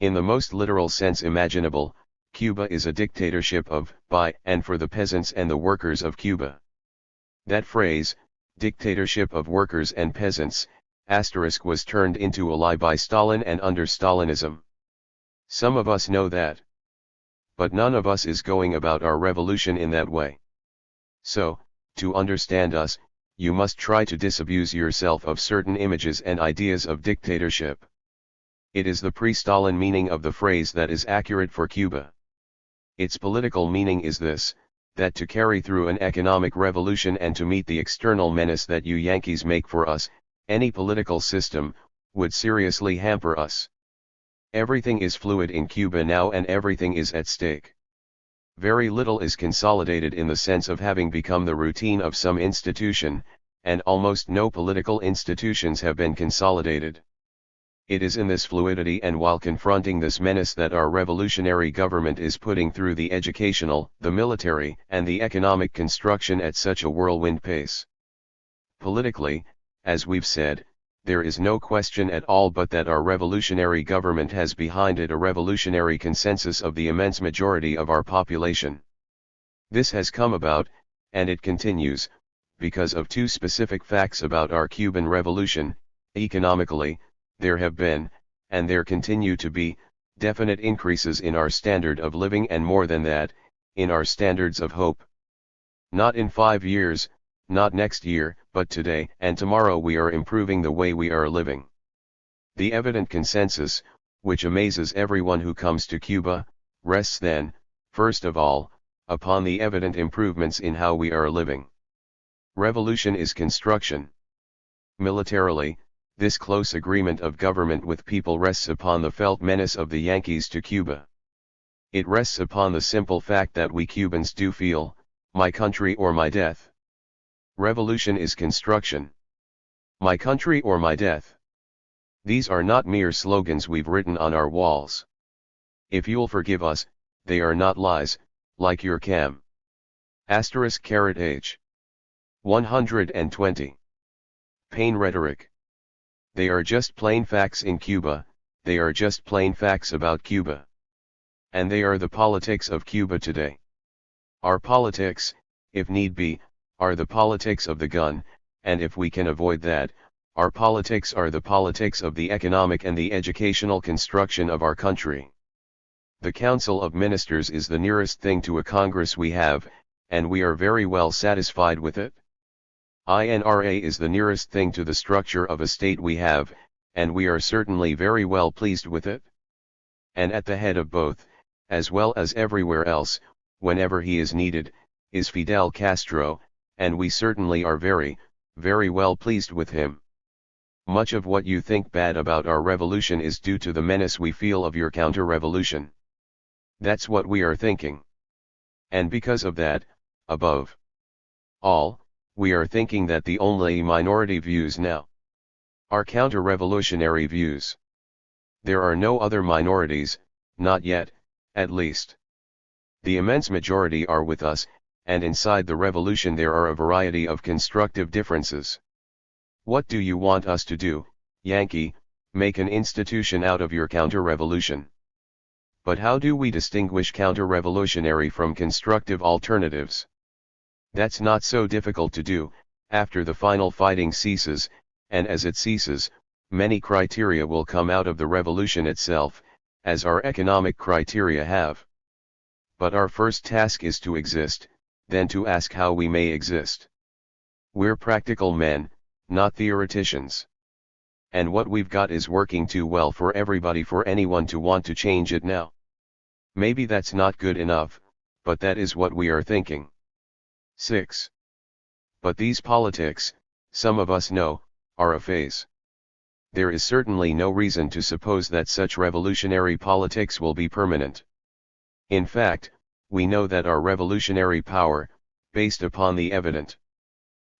Speaker 1: In the most literal sense imaginable, Cuba is a dictatorship of, by, and for the peasants and the workers of Cuba. That phrase, dictatorship of workers and peasants, was turned into a lie by Stalin and under Stalinism. Some of us know that. But none of us is going about our revolution in that way. So, to understand us, you must try to disabuse yourself of certain images and ideas of dictatorship. It is the pre-Stalin meaning of the phrase that is accurate for Cuba. Its political meaning is this, that to carry through an economic revolution and to meet the external menace that you Yankees make for us, any political system, would seriously hamper us. Everything is fluid in Cuba now and everything is at stake. Very little is consolidated in the sense of having become the routine of some institution, and almost no political institutions have been consolidated. It is in this fluidity and while confronting this menace that our revolutionary government is putting through the educational, the military, and the economic construction at such a whirlwind pace. Politically, as we've said, there is no question at all but that our revolutionary government has behind it a revolutionary consensus of the immense majority of our population. This has come about, and it continues, because of two specific facts about our Cuban revolution. Economically, there have been, and there continue to be, definite increases in our standard of living and more than that, in our standards of hope. Not in 5 years, not next year, but today and tomorrow we are improving the way we are living. The evident consensus, which amazes everyone who comes to Cuba, rests then, first of all, upon the evident improvements in how we are living. Revolution is construction. Militarily, this close agreement of government with people rests upon the felt menace of the Yankees to Cuba. It rests upon the simple fact that we Cubans do feel, my country or my death. Revolution is construction. My country or my death. These are not mere slogans we've written on our walls. If you'll forgive us, they are not lies, like your cam. *H. 120. Pain rhetoric. They are just plain facts in Cuba, they are just plain facts about Cuba. And they are the politics of Cuba today. Our politics, if need be, are the politics of the gun, and if we can avoid that, our politics are the politics of the economic and the educational construction of our country. The Council of Ministers is the nearest thing to a Congress we have, and we are very well satisfied with it. INRA is the nearest thing to the structure of a state we have, and we are certainly very well pleased with it. And at the head of both, as well as everywhere else, whenever he is needed, is Fidel Castro, and we certainly are very, very well pleased with him. Much of what you think bad about our revolution is due to the menace we feel of your counter-revolution. That's what we are thinking. And because of that, above all, we are thinking that the only minority views now are counter-revolutionary views. There are no other minorities, not yet, at least. The immense majority are with us, and inside the revolution there are a variety of constructive differences. What do you want us to do, Yankee? Make an institution out of your counter-revolution. But how do we distinguish counter-revolutionary from constructive alternatives? That's not so difficult to do. After the final fighting ceases, and as it ceases, many criteria will come out of the revolution itself, as our economic criteria have. But our first task is to exist, then to ask how we may exist. We're practical men, not theoreticians. And what we've got is working too well for everybody for anyone to want to change it now. Maybe that's not good enough, but that is what we are thinking. 6. But these politics, some of us know, are a phase. There is certainly no reason to suppose that such revolutionary politics will be permanent. In fact, we know that our revolutionary power, based upon the evident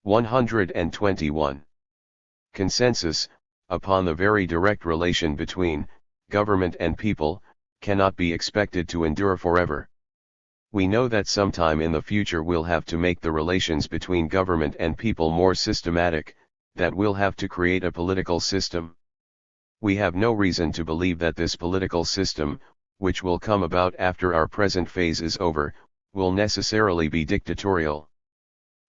Speaker 1: 121 consensus, upon the very direct relation between government and people, cannot be expected to endure forever. We know that sometime in the future we'll have to make the relations between government and people more systematic, that we'll have to create a political system. We have no reason to believe that this political system, which will come about after our present phase is over, will necessarily be dictatorial.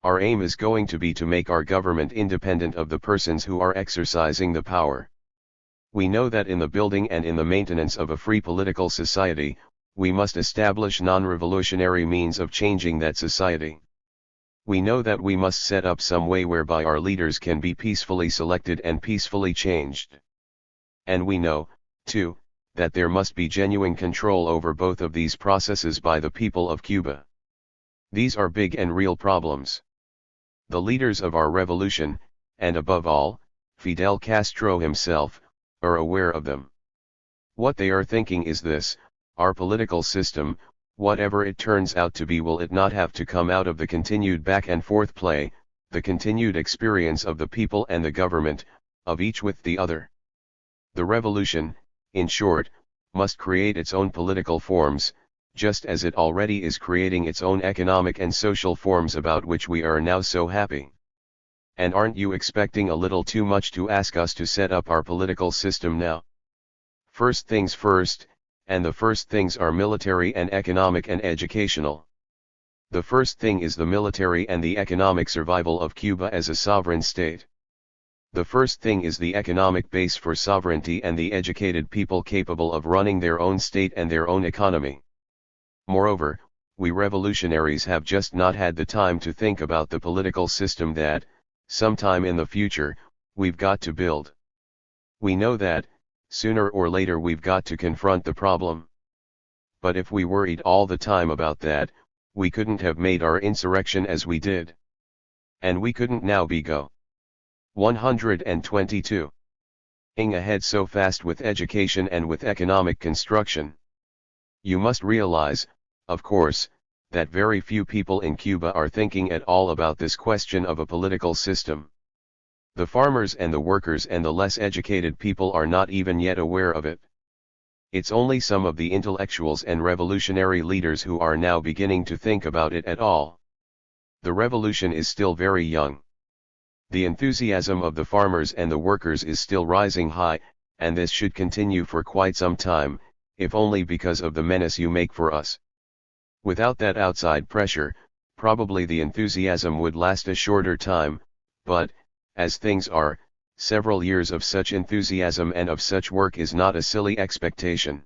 Speaker 1: Our aim is going to be to make our government independent of the persons who are exercising the power. We know that in the building and in the maintenance of a free political society, we must establish non-revolutionary means of changing that society. We know that we must set up some way whereby our leaders can be peacefully selected and peacefully changed. And we know, too, that there must be genuine control over both of these processes by the people of Cuba. These are big and real problems. The leaders of our revolution, and above all, Fidel Castro himself, are aware of them. What they are thinking is this: our political system, whatever it turns out to be, will it not have to come out of the continued back and forth play, the continued experience of the people and the government, of each with the other? The revolution, in short, must create its own political forms, just as it already is creating its own economic and social forms about which we are now so happy. And aren't you expecting a little too much to ask us to set up our political system now? First things first, and the first things are military and economic and educational. The first thing is the military and the economic survival of Cuba as a sovereign state. The first thing is the economic base for sovereignty and the educated people capable of running their own state and their own economy. Moreover, we revolutionaries have just not had the time to think about the political system that, sometime in the future, we've got to build. We know that, sooner or later we've got to confront the problem. But if we worried all the time about that, we couldn't have made our insurrection as we did. And we couldn't now be go 122 ing ahead so fast with education and with economic construction. You must realize, of course, that very few people in Cuba are thinking at all about this question of a political system. The farmers and the workers and the less educated people are not even yet aware of it. It's only some of the intellectuals and revolutionary leaders who are now beginning to think about it at all. The revolution is still very young. The enthusiasm of the farmers and the workers is still rising high, and this should continue for quite some time, if only because of the menace you make for us. Without that outside pressure, probably the enthusiasm would last a shorter time, but, as things are, several years of such enthusiasm and of such work is not a silly expectation.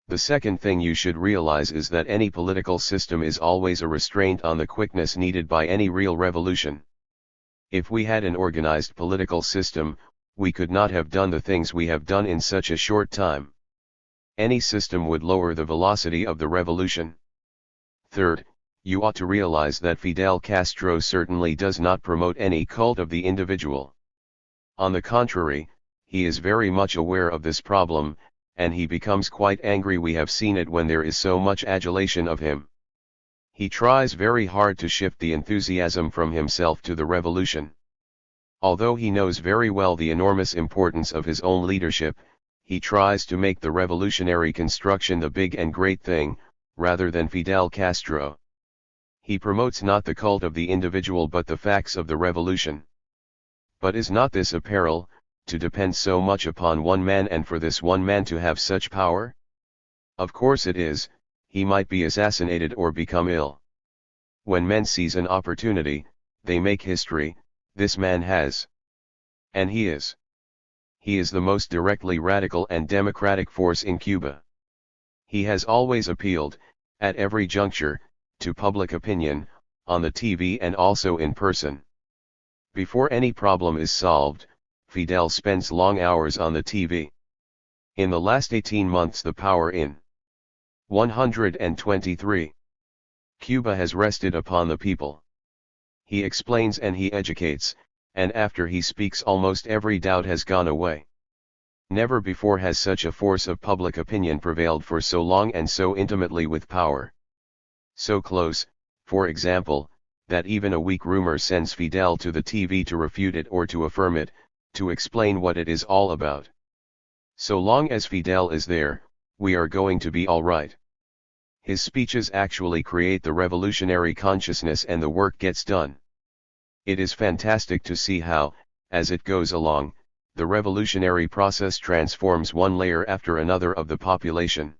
Speaker 1: The second thing you should realize is that any political system is always a restraint on the quickness needed by any real revolution. If we had an organized political system, we could not have done the things we have done in such a short time. Any system would lower the velocity of the revolution. Third, you ought to realize that Fidel Castro certainly does not promote any cult of the individual. On the contrary, he is very much aware of this problem, and he becomes quite angry. We have seen it when there is so much adulation of him. He tries very hard to shift the enthusiasm from himself to the revolution. Although he knows very well the enormous importance of his own leadership, he tries to make the revolutionary construction the big and great thing, rather than Fidel Castro. He promotes not the cult of the individual but the facts of the revolution. But is not this a peril, to depend so much upon one man and for this one man to have such power? Of course it is. He might be assassinated or become ill. When men seize an opportunity, they make history. This man has. And he is. He is the most directly radical and democratic force in Cuba. He has always appealed, at every juncture, to public opinion, on the TV and also in person. Before any problem is solved, Fidel spends long hours on the TV. In the last 18 months the power in 123. Cuba has rested upon the people. He explains and he educates, and after he speaks almost every doubt has gone away. Never before has such a force of public opinion prevailed for so long and so intimately with power. So close, for example, that even a weak rumor sends Fidel to the TV to refute it or to affirm it, to explain what it is all about. So long as Fidel is there, we are going to be all right. His speeches actually create the revolutionary consciousness and the work gets done. It is fantastic to see how, as it goes along, the revolutionary process transforms one layer after another of the population.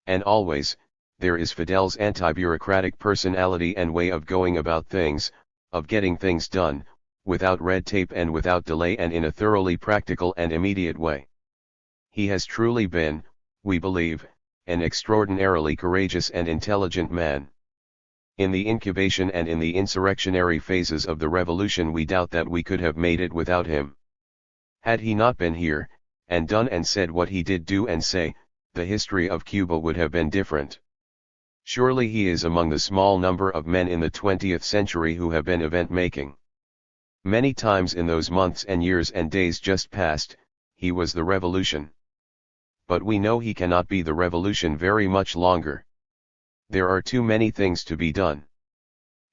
Speaker 1: And always, there is Fidel's anti-bureaucratic personality and way of going about things, of getting things done, without red tape and without delay and in a thoroughly practical and immediate way. He has truly been, we believe, an extraordinarily courageous and intelligent man. In the incubation and in the insurrectionary phases of the revolution we doubt that we could have made it without him. Had he not been here, and done and said what he did do and say, the history of Cuba would have been different. Surely he is among the small number of men in the 20th century who have been event-making. Many times in those months and years and days just past, he was the revolution. But we know he cannot be the revolution very much longer. There are too many things to be done.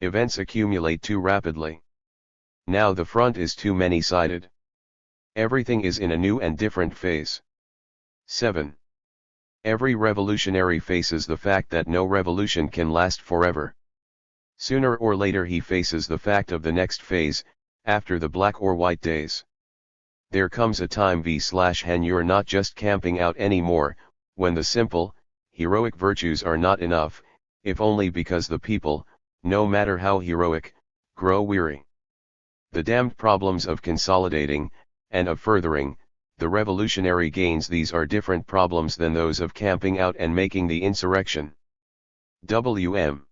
Speaker 1: Events accumulate too rapidly. Now the front is too many-sided. Everything is in a new and different phase. 7. Every revolutionary faces the fact that no revolution can last forever. Sooner or later he faces the fact of the next phase, after the black or white days. There comes a time when you're not just camping out anymore, when the simple, heroic virtues are not enough, if only because the people, no matter how heroic, grow weary. The damned problems of consolidating, and of furthering, the revolutionary gains, these are different problems than those of camping out and making the insurrection. WM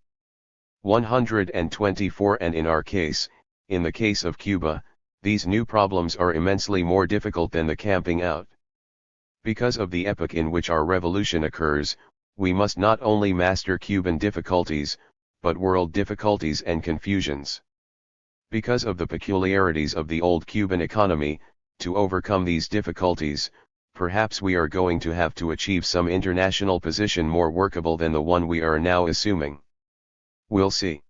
Speaker 1: 124. And in our case, in the case of Cuba, these new problems are immensely more difficult than the camping out. Because of the epoch in which our revolution occurs, we must not only master Cuban difficulties, but world difficulties and confusions. Because of the peculiarities of the old Cuban economy, to overcome these difficulties, perhaps we are going to have to achieve some international position more workable than the one we are now assuming. We'll see.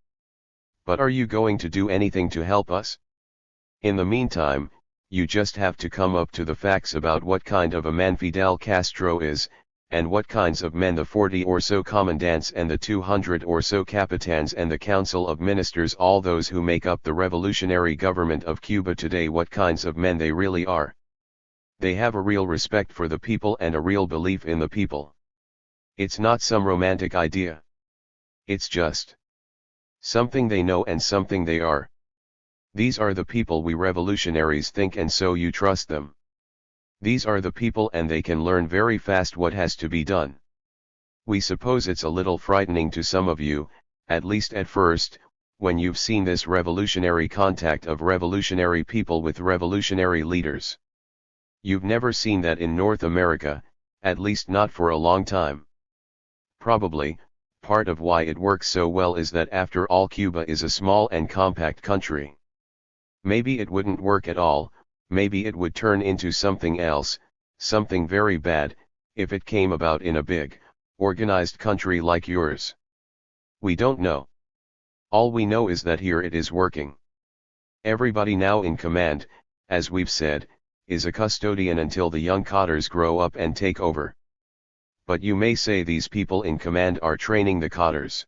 Speaker 1: But are you going to do anything to help us? In the meantime, you just have to come up to the facts about what kind of a man Fidel Castro is, and what kinds of men the 40 or so commandants and the 200 or so capitans and the council of ministers, all those who make up the revolutionary government of Cuba today, what kinds of men they really are. They have a real respect for the people and a real belief in the people. It's not some romantic idea. It's just something they know and something they are. These are the people we revolutionaries think, and so you trust them. These are the people, and they can learn very fast what has to be done. We suppose it's a little frightening to some of you, at least at first, when you've seen this revolutionary contact of revolutionary people with revolutionary leaders. You've never seen that in North America, at least not for a long time. Probably, part of why it works so well is that after all Cuba is a small and compact country. Maybe it wouldn't work at all, maybe it would turn into something else, something very bad, if it came about in a big, organized country like yours. We don't know. All we know is that here it is working. Everybody now in command, as we've said, is a custodian until the young cotters grow up and take over. But you may say these people in command are training the cotters.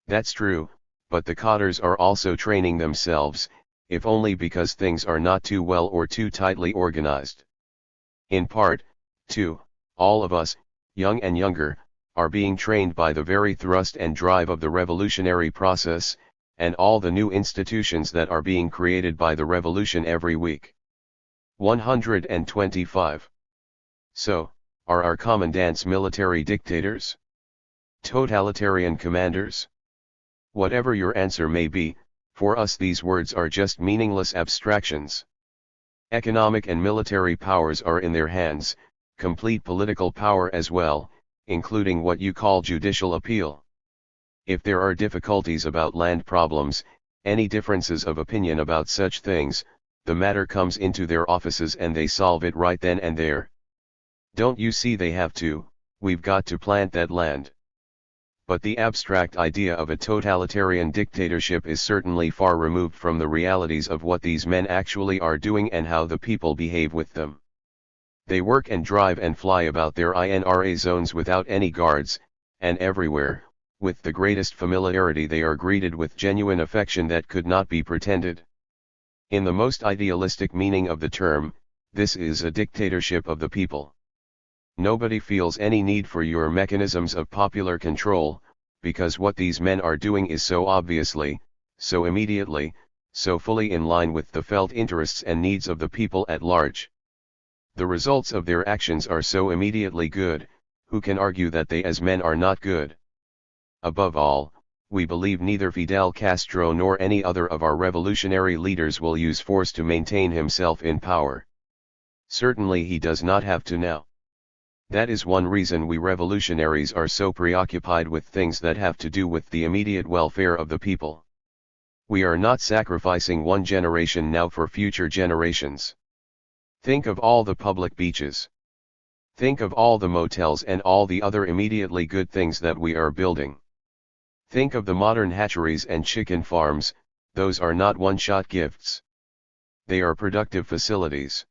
Speaker 1: That's true, but the cotters are also training themselves, if only because things are not too well or too tightly organized. In part, too, all of us, young and younger, are being trained by the very thrust and drive of the revolutionary process, and all the new institutions that are being created by the revolution every week. 125. So, are our commandants military dictators? Totalitarian commanders? Whatever your answer may be, for us these words are just meaningless abstractions. Economic and military powers are in their hands, complete political power as well, including what you call judicial appeal. If there are difficulties about land problems, any differences of opinion about such things, the matter comes into their offices and they solve it right then and there. Don't you see they have to, we've got to plant that land. But the abstract idea of a totalitarian dictatorship is certainly far removed from the realities of what these men actually are doing and how the people behave with them. They work and drive and fly about their INRA zones without any guards, and everywhere, with the greatest familiarity they are greeted with genuine affection that could not be pretended. In the most idealistic meaning of the term, this is a dictatorship of the people. Nobody feels any need for your mechanisms of popular control, because what these men are doing is so obviously, so immediately, so fully in line with the felt interests and needs of the people at large. The results of their actions are so immediately good, who can argue that they as men are not good? Above all, we believe neither Fidel Castro nor any other of our revolutionary leaders will use force to maintain himself in power. Certainly he does not have to now. That is one reason we revolutionaries are so preoccupied with things that have to do with the immediate welfare of the people. We are not sacrificing one generation now for future generations. Think of all the public beaches. Think of all the motels and all the other immediately good things that we are building. Think of the modern hatcheries and chicken farms, those are not one-shot gifts. They are productive facilities.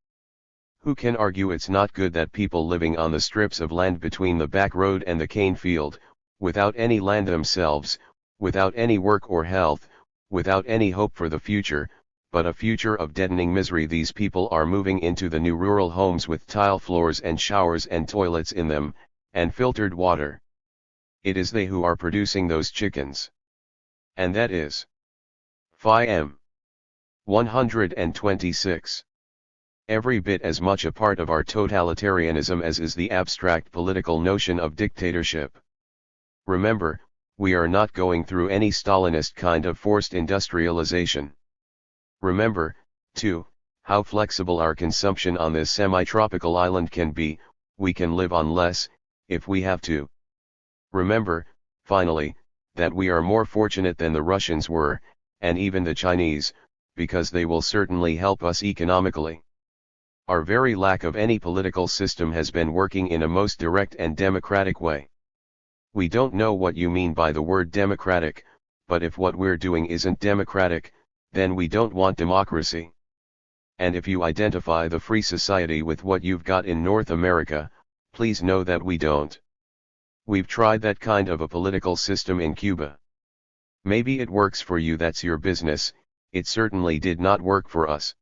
Speaker 1: Who can argue it's not good that people living on the strips of land between the back road and the cane field, without any land themselves, without any work or health, without any hope for the future, but a future of deadening misery, these people are moving into the new rural homes with tile floors and showers and toilets in them, and filtered water. It is they who are producing those chickens. And that is Phi 126. Every bit as much a part of our totalitarianism as is the abstract political notion of dictatorship. Remember, we are not going through any Stalinist kind of forced industrialization. Remember, too, how flexible our consumption on this semi-tropical island can be, we can live on less, if we have to. Remember, finally, that we are more fortunate than the Russians were, and even the Chinese, because they will certainly help us economically. Our very lack of any political system has been working in a most direct and democratic way. We don't know what you mean by the word democratic, but if what we're doing isn't democratic, then we don't want democracy. And if you identify the free society with what you've got in North America, please know that we don't. We've tried that kind of a political system in Cuba. Maybe it works for you, that's your business, it certainly did not work for us.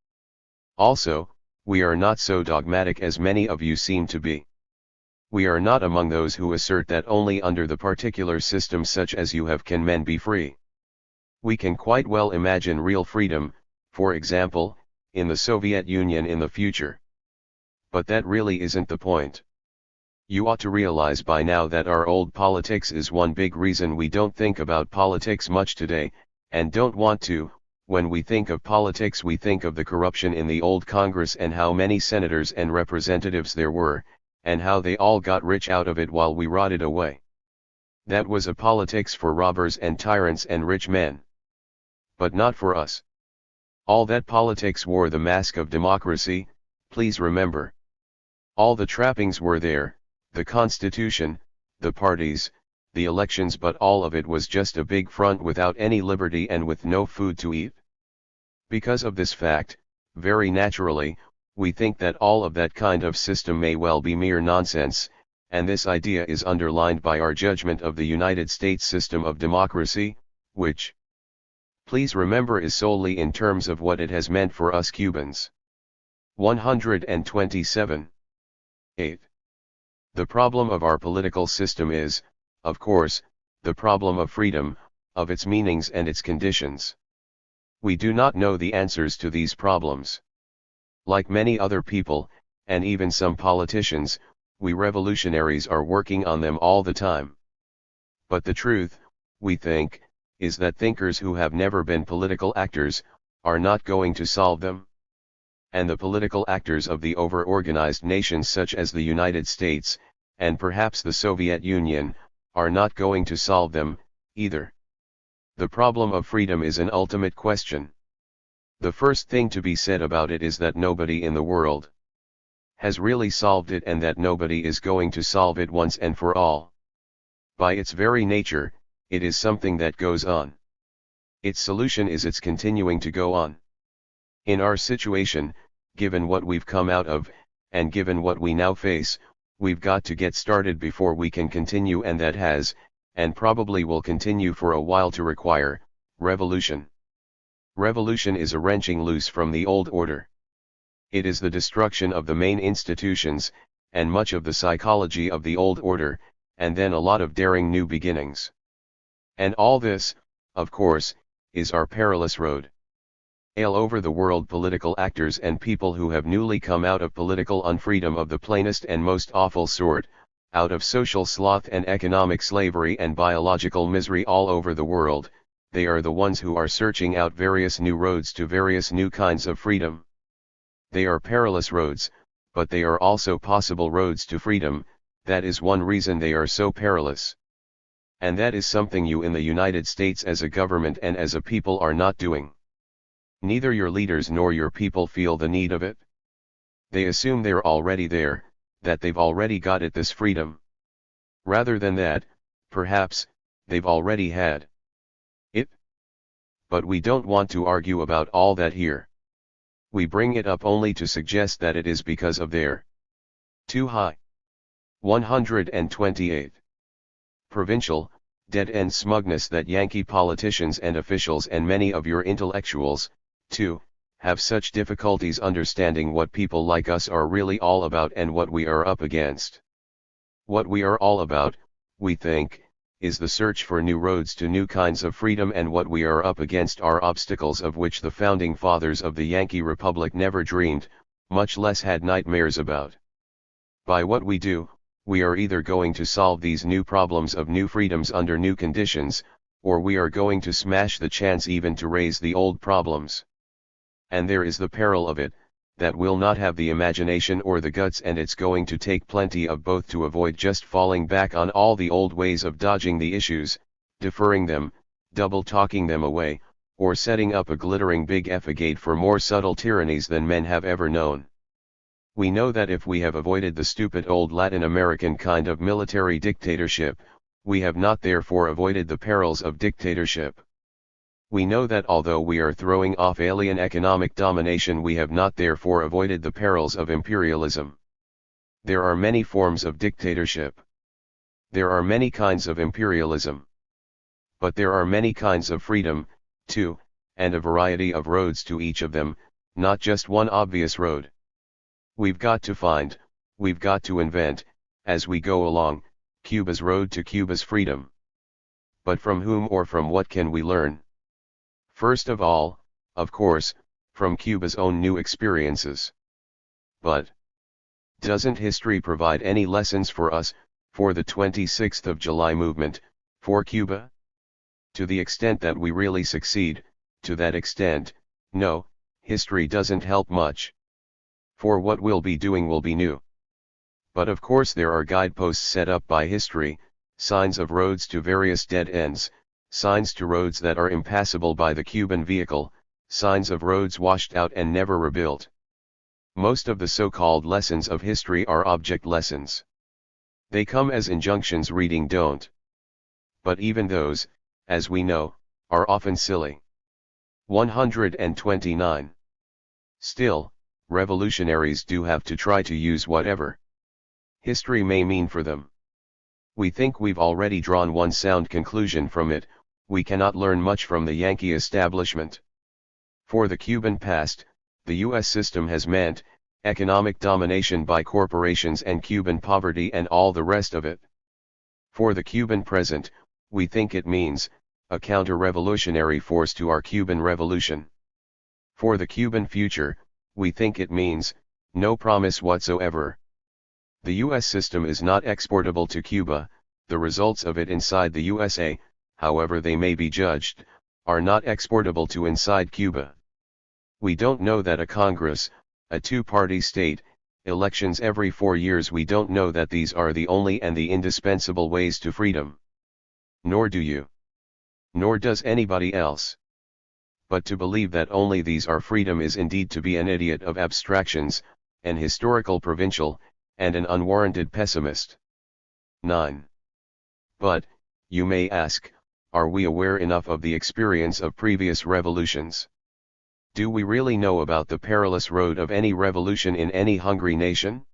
Speaker 1: Also, We are not so dogmatic as many of you seem to be. We are not among those who assert that only under the particular system such as you have can men be free. We can quite well imagine real freedom, for example, in the Soviet Union in the future. But that really isn't the point. You ought to realize by now that our old politics is one big reason we don't think about politics much today, and don't want to. When we think of politics, we think of the corruption in the old Congress and how many senators and representatives there were, and how they all got rich out of it while we rotted away. That was a politics for robbers and tyrants and rich men. But not for us. All that politics wore the mask of democracy, please remember. All the trappings were there, the Constitution, the parties, the elections, but all of it was just a big front without any liberty and with no food to eat. Because of this fact, very naturally, we think that all of that kind of system may well be mere nonsense, and this idea is underlined by our judgment of the United States system of democracy, which, please remember, is solely in terms of what it has meant for us Cubans. 127. 8. The problem of our political system is, of course, the problem of freedom, of its meanings and its conditions. We do not know the answers to these problems. Like many other people, and even some politicians, we revolutionaries are working on them all the time. But the truth, we think, is that thinkers who have never been political actors, are not going to solve them. And the political actors of the over-organized nations such as the United States, and perhaps the Soviet Union, are not going to solve them, either. The problem of freedom is an ultimate question. The first thing to be said about it is that nobody in the world has really solved it, and that nobody is going to solve it once and for all. By its very nature, it is something that goes on. Its solution is its continuing to go on. In our situation, given what we've come out of, and given what we now face, we've got to get started before we can continue, and that has, and probably will continue for a while to require, revolution. Revolution is a wrenching loose from the old order. It is the destruction of the main institutions, and much of the psychology of the old order, and then a lot of daring new beginnings. And all this, of course, is our perilous road. All over the world, political actors and people who have newly come out of political unfreedom of the plainest and most awful sort, out of social sloth and economic slavery and biological misery all over the world, they are the ones who are searching out various new roads to various new kinds of freedom. They are perilous roads, but they are also possible roads to freedom. That is one reason they are so perilous. And that is something you in the United States as a government and as a people are not doing. Neither your leaders nor your people feel the need of it. They assume they're already there, that they've already got it, this freedom. Rather than that, perhaps, they've already had it. But we don't want to argue about all that here. We bring it up only to suggest that it is because of their too high 128 provincial, dead-end smugness that Yankee politicians and officials and many of your intellectuals, too, have such difficulties understanding what people like us are really all about and what we are up against. What we are all about, we think, is the search for new roads to new kinds of freedom, and what we are up against are obstacles of which the founding fathers of the Yankee Republic never dreamed, much less had nightmares about. By what we do, we are either going to solve these new problems of new freedoms under new conditions, or we are going to smash the chance even to raise the old problems. And there is the peril of it, that we'll not have the imagination or the guts, and it's going to take plenty of both to avoid just falling back on all the old ways of dodging the issues, deferring them, double-talking them away, or setting up a glittering big effigy for more subtle tyrannies than men have ever known. We know that if we have avoided the stupid old Latin American kind of military dictatorship, we have not therefore avoided the perils of dictatorship. We know that although we are throwing off alien economic domination, we have not therefore avoided the perils of imperialism. There are many forms of dictatorship. There are many kinds of imperialism. But there are many kinds of freedom, too, and a variety of roads to each of them, not just one obvious road. We've got to find, we've got to invent, as we go along, Cuba's road to Cuba's freedom. But from whom or from what can we learn? First of all, of course, from Cuba's own new experiences. But doesn't history provide any lessons for us, for the 26th of July movement, for Cuba? To the extent that we really succeed, to that extent, no, history doesn't help much. For what we'll be doing will be new. But of course there are guideposts set up by history, signs of roads to various dead ends, signs to roads that are impassable by the Cuban vehicle, signs of roads washed out and never rebuilt. Most of the so-called lessons of history are object lessons. They come as injunctions reading don't. But even those, as we know, are often silly. 129. Still, revolutionaries do have to try to use whatever history may mean for them. We think we've already drawn one sound conclusion from it: we cannot learn much from the Yankee establishment. For the Cuban past, the U.S. system has meant economic domination by corporations and Cuban poverty and all the rest of it. For the Cuban present, we think it means a counter-revolutionary force to our Cuban revolution. For the Cuban future, we think it means no promise whatsoever. The U.S. system is not exportable to Cuba. The results of it inside the USA, however they may be judged, are not exportable to inside Cuba. We don't know that a Congress, a two-party state, elections every 4 years. We don't know that these are the only and the indispensable ways to freedom. Nor do you. Nor does anybody else. But to believe that only these are freedom is indeed to be an idiot of abstractions, an historical provincial, and an unwarranted pessimist. 9. But, you may ask, are we aware enough of the experience of previous revolutions? Do we really know about the perilous road of any revolution in any hungry nation?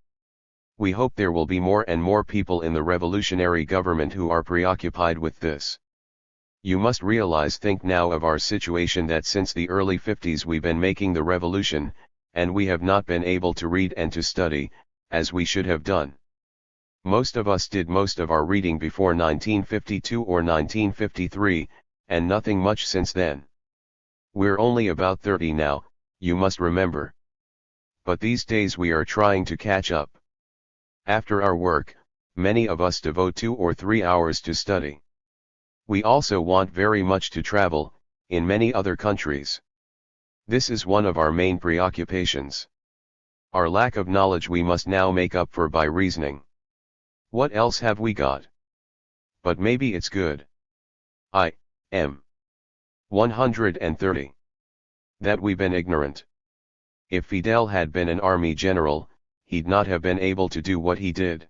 Speaker 1: We hope there will be more and more people in the revolutionary government who are preoccupied with this. You must realize, think now of our situation, that since the early 50s we've been making the revolution, and we have not been able to read and to study, as we should have done. Most of us did most of our reading before 1952 or 1953, and nothing much since then. We're only about 30 now, you must remember. But these days we are trying to catch up. After our work, many of us devote 2 or 3 hours to study. We also want very much to travel, in many other countries. This is one of our main preoccupations. Our lack of knowledge we must now make up for by reasoning. What else have we got? But maybe it's good. I.M. 130. That we've been ignorant. If Fidel had been an army general, he'd not have been able to do what he did.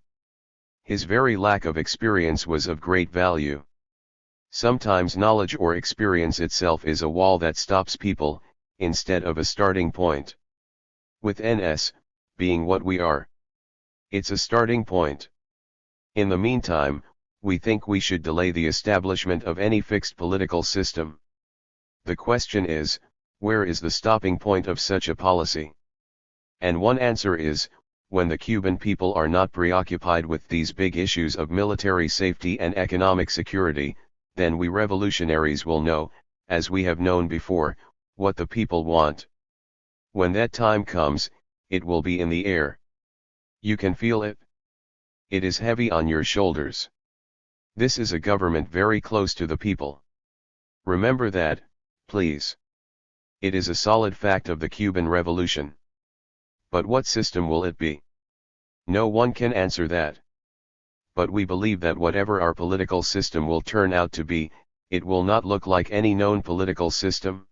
Speaker 1: His very lack of experience was of great value. Sometimes knowledge or experience itself is a wall that stops people, instead of a starting point. With NS, being what we are, it's a starting point. In the meantime, we think we should delay the establishment of any fixed political system. The question is, where is the stopping point of such a policy? And one answer is, when the Cuban people are not preoccupied with these big issues of military safety and economic security, then we revolutionaries will know, as we have known before, what the people want. When that time comes, it will be in the air. You can feel it. It is heavy on your shoulders. This is a government very close to the people. Remember that, please. It is a solid fact of the Cuban Revolution. But what system will it be? No one can answer that. But we believe that whatever our political system will turn out to be, it will not look like any known political system.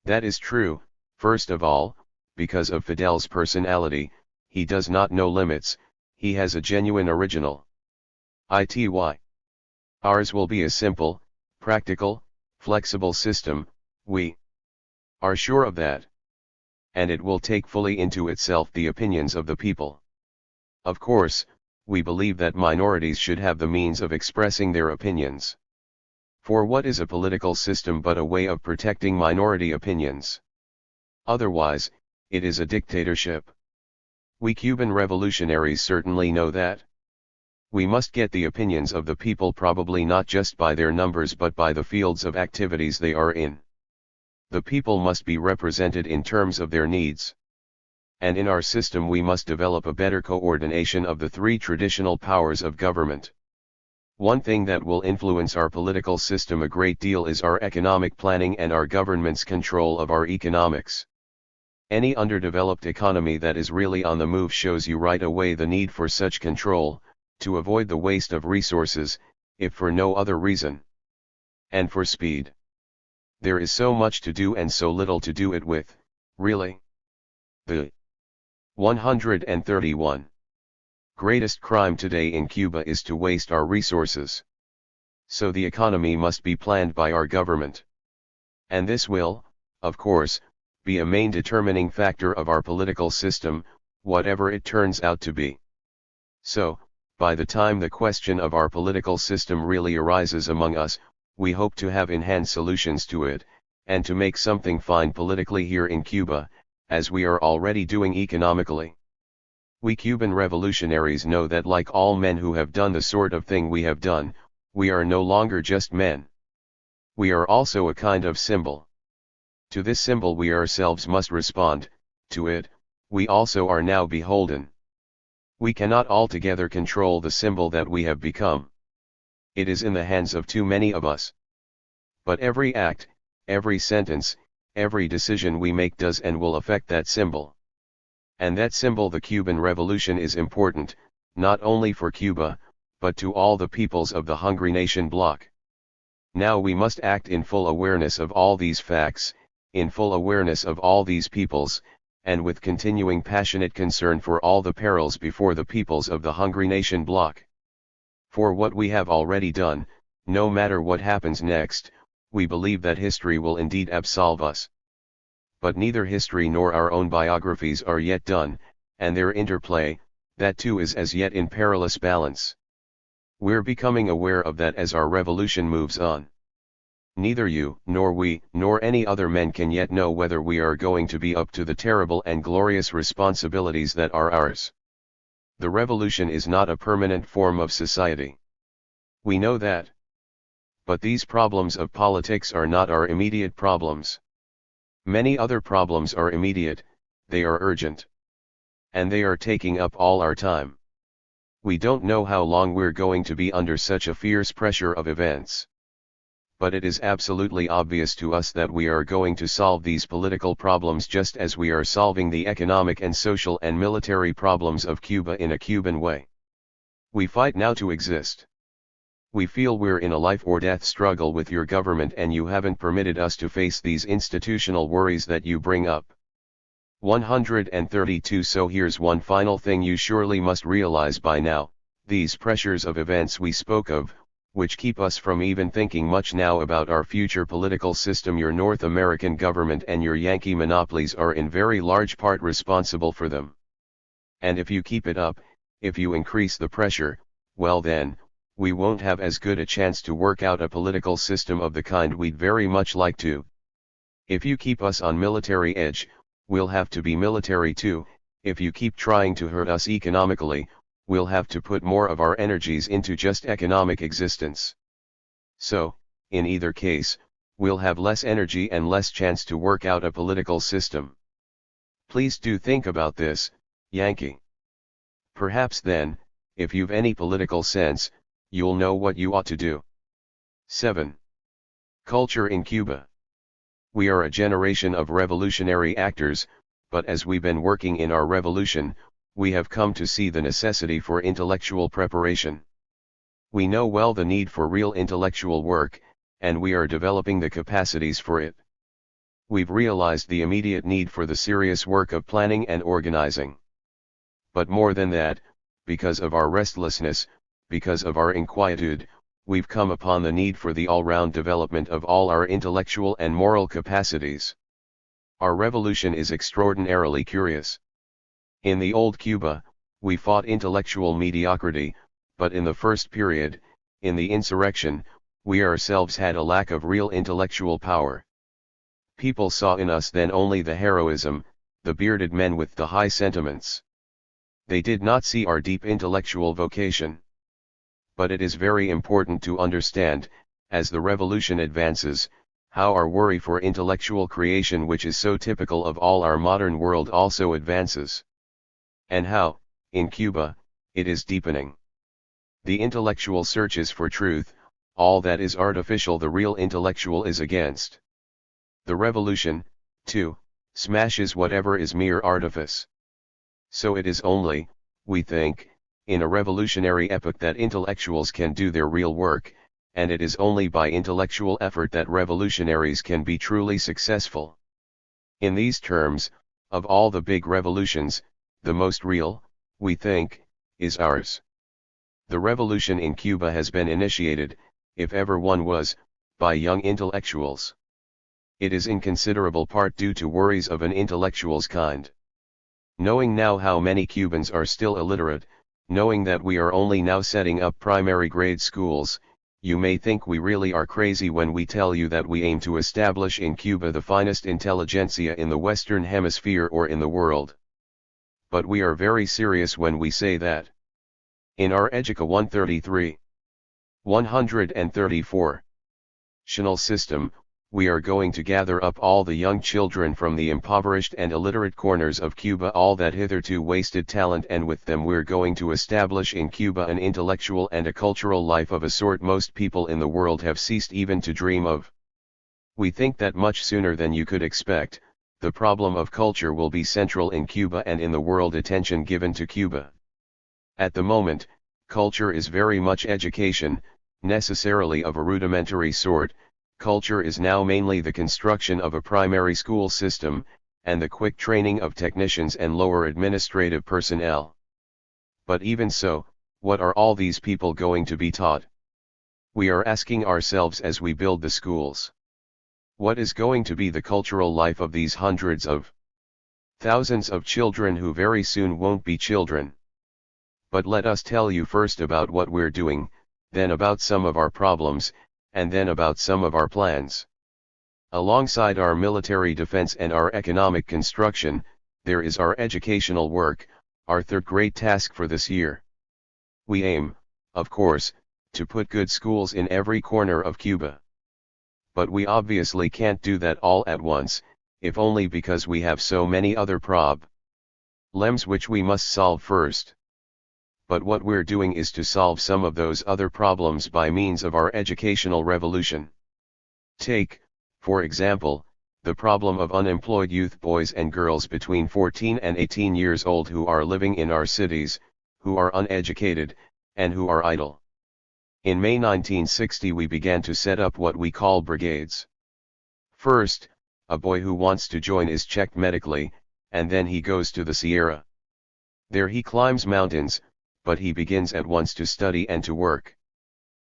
Speaker 1: That is true, first of all, because of Fidel's personality. He does not know limits, he has a genuine original. Ity. Ours will be a simple, practical, flexible system, we are sure of that. And it will take fully into itself the opinions of the people. Of course, we believe that minorities should have the means of expressing their opinions. For what is a political system but a way of protecting minority opinions? Otherwise, it is a dictatorship. We Cuban revolutionaries certainly know that. We must get the opinions of the people probably not just by their numbers but by the fields of activities they are in. The people must be represented in terms of their needs. And in our system we must develop a better coordination of the three traditional powers of government. One thing that will influence our political system a great deal is our economic planning and our government's control of our economics. Any underdeveloped economy that is really on the move shows you right away the need for such control, to avoid the waste of resources, if for no other reason. And for speed. There is so much to do and so little to do it with, really. The 131. Greatest crime today in Cuba is to waste our resources. So the economy must be planned by our government. And this will, of course, be a main determining factor of our political system, whatever it turns out to be. So, by the time the question of our political system really arises among us, we hope to have in hand solutions to it, and to make something fine politically here in Cuba, as we are already doing economically. We Cuban revolutionaries know that like all men who have done the sort of thing we have done, we are no longer just men. We are also a kind of symbol. To this symbol we ourselves must respond, to it, we also are now beholden. We cannot altogether control the symbol that we have become. It is in the hands of too many of us. But every act, every sentence, every decision we make does and will affect that symbol. And that symbol, the Cuban Revolution, is important, not only for Cuba, but to all the peoples of the hungry nation bloc. Now we must act in full awareness of all these facts, in full awareness of all these peoples, and with continuing passionate concern for all the perils before the peoples of the hungry nation bloc. For what we have already done, no matter what happens next, we believe that history will indeed absolve us. But neither history nor our own biographies are yet done, and their interplay, that too is as yet in perilous balance. We're becoming aware of that as our revolution moves on. Neither you, nor we, nor any other men can yet know whether we are going to be up to the terrible and glorious responsibilities that are ours. The revolution is not a permanent form of society. We know that. But these problems of politics are not our immediate problems. Many other problems are immediate, they are urgent. And they are taking up all our time. We don't know how long we're going to be under such a fierce pressure of events. But it is absolutely obvious to us that we are going to solve these political problems just as we are solving the economic and social and military problems of Cuba in a Cuban way. We fight now to exist. We feel we're in a life or death struggle with your government and you haven't permitted us to face these institutional worries that you bring up. 132. So here's one final thing you surely must realize by now, these pressures of events we spoke of, which keep us from even thinking much now about our future political system, your North American government and your Yankee monopolies are in very large part responsible for them. And if you keep it up, if you increase the pressure, well then, we won't have as good a chance to work out a political system of the kind we'd very much like to. If you keep us on military edge, we'll have to be military too. If you keep trying to hurt us economically, we'll have to put more of our energies into just economic existence. So, in either case, we'll have less energy and less chance to work out a political system. Please do think about this, Yankee. Perhaps then, if you've any political sense, you'll know what you ought to do. 7. Culture in Cuba. We are a generation of revolutionary actors, but as we've been working in our revolution, we have come to see the necessity for intellectual preparation. We know well the need for real intellectual work, and we are developing the capacities for it. We've realized the immediate need for the serious work of planning and organizing. But more than that, because of our restlessness, because of our inquietude, we've come upon the need for the all-round development of all our intellectual and moral capacities. Our revolution is extraordinarily curious. In the old Cuba, we fought intellectual mediocrity, but in the first period, in the insurrection, we ourselves had a lack of real intellectual power. People saw in us then only the heroism, the bearded men with the high sentiments. They did not see our deep intellectual vocation. But it is very important to understand, as the revolution advances, how our worry for intellectual creation, which is so typical of all our modern world, also advances. And how, in Cuba, it is deepening. The intellectual searches for truth, all that is artificial the real intellectual is against. The revolution, too, smashes whatever is mere artifice. So it is only, we think, in a revolutionary epoch that intellectuals can do their real work, and it is only by intellectual effort that revolutionaries can be truly successful. In these terms, of all the big revolutions, the most real, we think, is ours. The revolution in Cuba has been initiated, if ever one was, by young intellectuals. It is in considerable part due to worries of an intellectual's kind. Knowing now how many Cubans are still illiterate, knowing that we are only now setting up primary grade schools, you may think we really are crazy when we tell you that we aim to establish in Cuba the finest intelligentsia in the Western Hemisphere or in the world. But we are very serious when we say that. In our Educa 134 national system, we are going to gather up all the young children from the impoverished and illiterate corners of Cuba, all that hitherto wasted talent, and with them we're going to establish in Cuba an intellectual and a cultural life of a sort most people in the world have ceased even to dream of. We think that much sooner than you could expect, the problem of culture will be central in Cuba and in the world attention given to Cuba. At the moment, culture is very much education, necessarily of a rudimentary sort. Culture is now mainly the construction of a primary school system, and the quick training of technicians and lower administrative personnel. But even so, what are all these people going to be taught? We are asking ourselves as we build the schools. What is going to be the cultural life of these hundreds of thousands of children who very soon won't be children? But let us tell you first about what we're doing, then about some of our problems, and then about some of our plans. Alongside our military defense and our economic construction, there is our educational work, our third great task for this year. We aim, of course, to put good schools in every corner of Cuba. But we obviously can't do that all at once, if only because we have so many other problems which we must solve first. But what we're doing is to solve some of those other problems by means of our educational revolution. Take, for example, the problem of unemployed youth boys and girls between 14 and 18 years old who are living in our cities, who are uneducated, and who are idle. In May 1960 we began to set up what we call brigades. First, a boy who wants to join is checked medically, and then he goes to the Sierra. There he climbs mountains, but he begins at once to study and to work.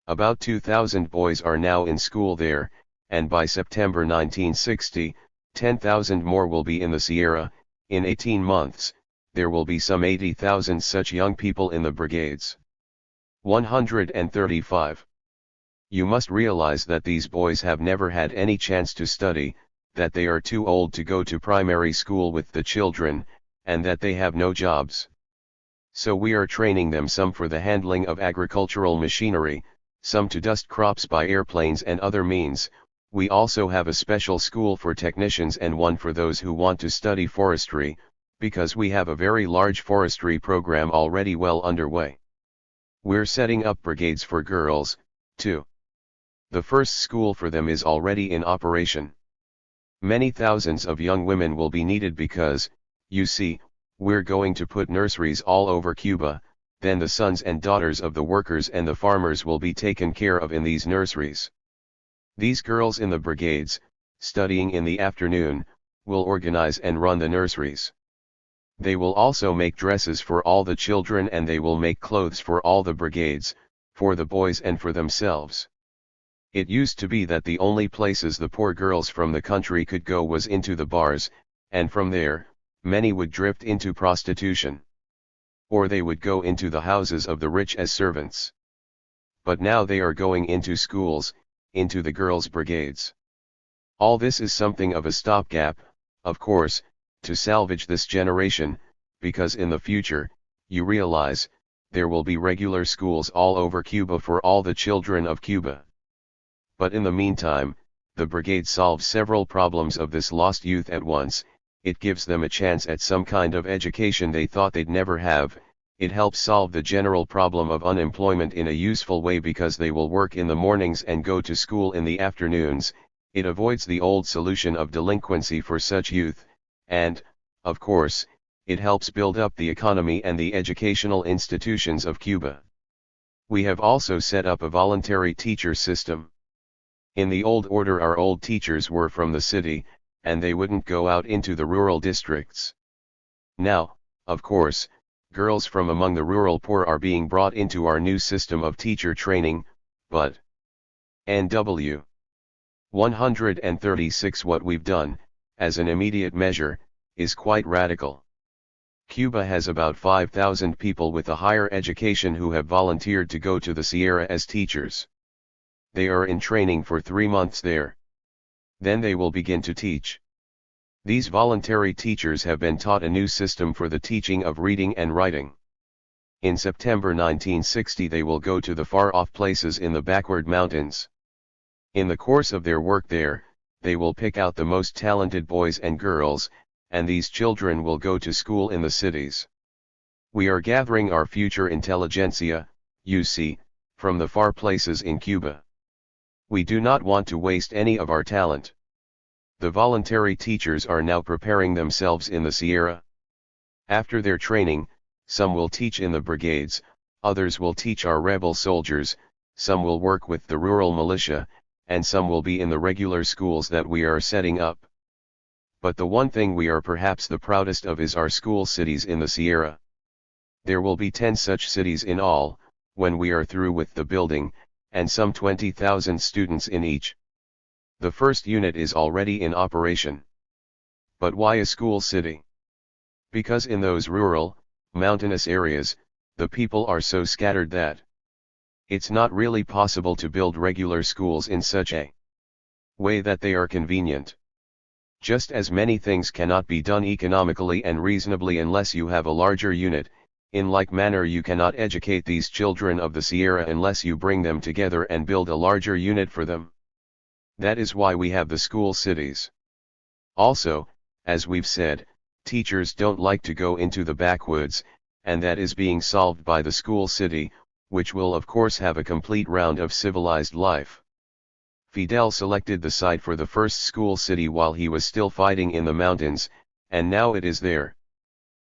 Speaker 1: About 2,000 boys are now in school there, and by September 1960, 10,000 more will be in the Sierra. In 18 months, there will be some 80,000 such young people in the brigades. 135. You must realize that these boys have never had any chance to study, that they are too old to go to primary school with the children, and that they have no jobs. So we are training them, some for the handling of agricultural machinery, some to dust crops by airplanes and other means. We also have a special school for technicians and one for those who want to study forestry, because we have a very large forestry program already well underway. We're setting up brigades for girls, too. The first school for them is already in operation. Many thousands of young women will be needed because, you see, we're going to put nurseries all over Cuba. Then the sons and daughters of the workers and the farmers will be taken care of in these nurseries. These girls in the brigades, studying in the afternoon, will organize and run the nurseries. They will also make dresses for all the children, and they will make clothes for all the brigades, for the boys and for themselves. It used to be that the only places the poor girls from the country could go was into the bars, and from there, many would drift into prostitution. Or they would go into the houses of the rich as servants. But now they are going into schools, into the girls' brigades. All this is something of a stopgap, of course, to salvage this generation, because in the future, you realize, there will be regular schools all over Cuba for all the children of Cuba. But in the meantime, the brigade solves several problems of this lost youth at once. It gives them a chance at some kind of education they thought they'd never have. It helps solve the general problem of unemployment in a useful way because they will work in the mornings and go to school in the afternoons. It avoids the old solution of delinquency for such youth, and, of course, it helps build up the economy and the educational institutions of Cuba. We have also set up a voluntary teacher system. In the old order, our old teachers were from the city, and they wouldn't go out into the rural districts. Now, of course, girls from among the rural poor are being brought into our new system of teacher training, but NW 136 what we've done, as an immediate measure, is quite radical. Cuba has about 5,000 people with a higher education who have volunteered to go to the Sierra as teachers. They are in training for 3 months there. Then they will begin to teach. These voluntary teachers have been taught a new system for the teaching of reading and writing. In September 1960 they will go to the far-off places in the backward mountains. In the course of their work there, they will pick out the most talented boys and girls, and these children will go to school in the cities. We are gathering our future intelligentsia, you see, from the far places in Cuba. We do not want to waste any of our talent. The voluntary teachers are now preparing themselves in the Sierra. After their training, some will teach in the brigades, others will teach our rebel soldiers, some will work with the rural militia, and some will be in the regular schools that we are setting up. But the one thing we are perhaps the proudest of is our school cities in the Sierra. There will be 10 such cities in all, when we are through with the building, and some 20,000 students in each. The first unit is already in operation. But why a school city? Because in those rural, mountainous areas, the people are so scattered that it's not really possible to build regular schools in such a way that they are convenient. Just as many things cannot be done economically and reasonably unless you have a larger unit, in like manner you cannot educate these children of the Sierra unless you bring them together and build a larger unit for them. That is why we have the school cities. Also, as we've said, teachers don't like to go into the backwoods, and that is being solved by the school city, which will of course have a complete round of civilized life. Fidel selected the site for the first school city while he was still fighting in the mountains, and now it is there.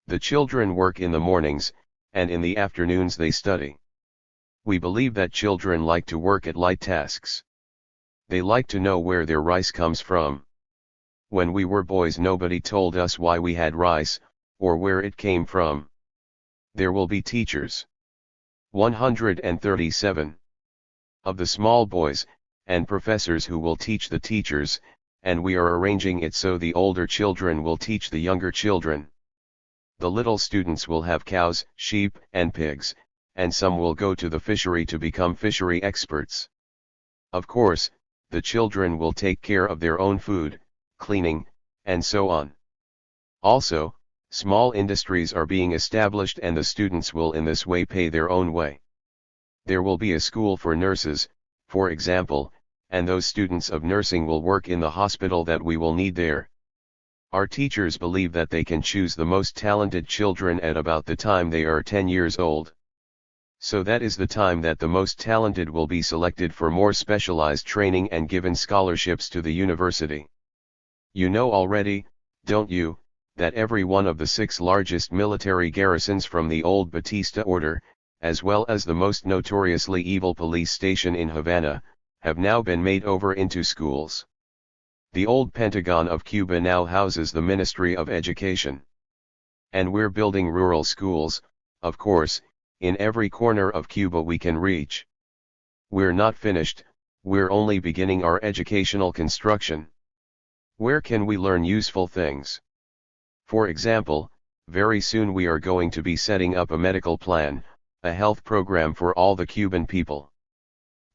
Speaker 1: The children work in the mornings, and in the afternoons they study. We believe that children like to work at light tasks. They like to know where their rice comes from. When we were boys nobody told us why we had rice, or where it came from. There will be teachers. 137. Of the small boys, and professors who will teach the teachers, and we are arranging it so the older children will teach the younger children. The little students will have cows, sheep, and pigs, and some will go to the fishery to become fishery experts. Of course, the children will take care of their own food, cleaning, and so on. Also, small industries are being established and the students will in this way pay their own way. There will be a school for nurses, for example, and those students of nursing will work in the hospital that we will need there. Our teachers believe that they can choose the most talented children at about the time they are 10 years old. So that is the time that the most talented will be selected for more specialized training and given scholarships to the university. You know already, don't you, that every one of the 6 largest military garrisons from the old Batista order, as well as the most notoriously evil police station in Havana, have now been made over into schools. The old Pentagon of Cuba now houses the Ministry of Education. And we're building rural schools, of course, in every corner of Cuba we can reach. We're not finished, we're only beginning our educational construction. Where can we learn useful things? For example, very soon we are going to be setting up a medical plan, a health program for all the Cuban people.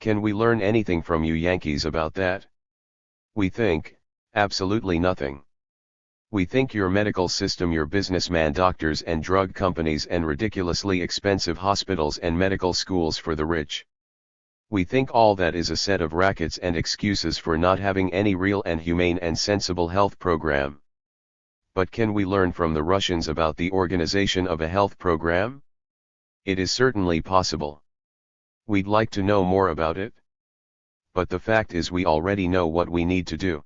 Speaker 1: Can we learn anything from you Yankees about that? We think, absolutely nothing. We think your medical system, your businessman doctors and drug companies and ridiculously expensive hospitals and medical schools for the rich. We think all that is a set of rackets and excuses for not having any real and humane and sensible health program. But can we learn from the Russians about the organization of a health program? It is certainly possible. We'd like to know more about it. But the fact is we already know what we need to do.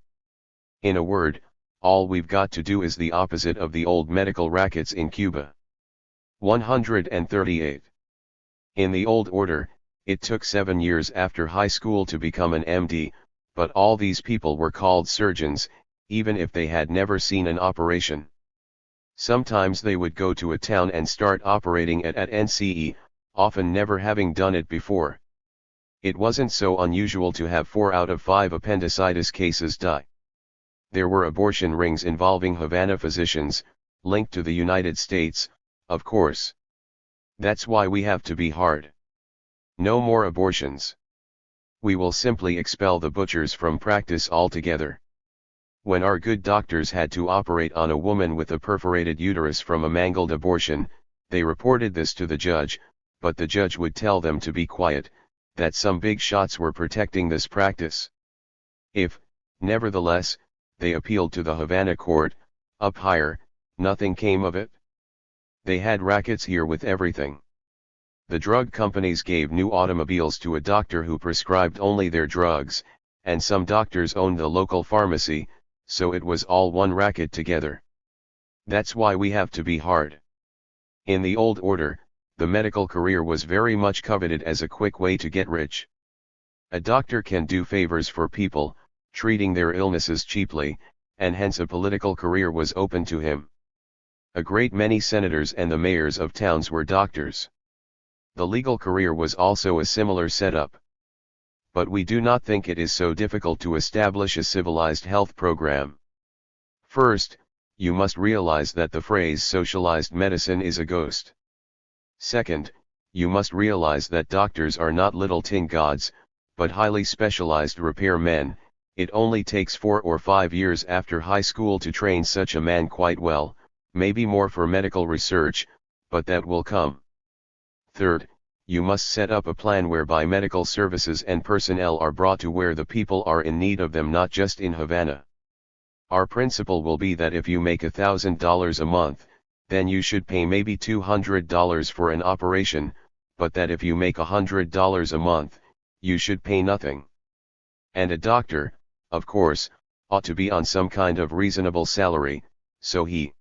Speaker 1: In a word, all we've got to do is the opposite of the old medical rackets in Cuba. 138. In the old order, it took 7 years after high school to become an MD, but all these people were called surgeons, even if they had never seen an operation. Sometimes they would go to a town and start operating at NCE, often never having done it before. It wasn't so unusual to have 4 out of 5 appendicitis cases die. There were abortion rings involving Havana physicians, linked to the United States, of course. That's why we have to be hard. No more abortions. We will simply expel the butchers from practice altogether. When our good doctors had to operate on a woman with a perforated uterus from a mangled abortion, they reported this to the judge, but the judge would tell them to be quiet, that some big shots were protecting this practice. If, nevertheless, they appealed to the Havana court, up higher, nothing came of it. They had rackets here with everything. The drug companies gave new automobiles to a doctor who prescribed only their drugs, and some doctors owned the local pharmacy, so it was all one racket together. That's why we have to be hard. In the old order, the medical career was very much coveted as a quick way to get rich. A doctor can do favors for people, treating their illnesses cheaply, and hence a political career was open to him. A great many senators and the mayors of towns were doctors. The legal career was also a similar setup. But we do not think it is so difficult to establish a civilized health program. First, you must realize that the phrase socialized medicine is a ghost. Second, you must realize that doctors are not little tin gods, but highly specialized repair men. It only takes 4 or 5 years after high school to train such a man quite well, maybe more for medical research, but that will come. Third, you must set up a plan whereby medical services and personnel are brought to where the people are in need of them, not just in Havana. Our principle will be that if you make $1,000 a month, then you should pay maybe $200 for an operation, but that if you make $100 a month, you should pay nothing. And a doctor, of course, ought to be on some kind of reasonable salary, so he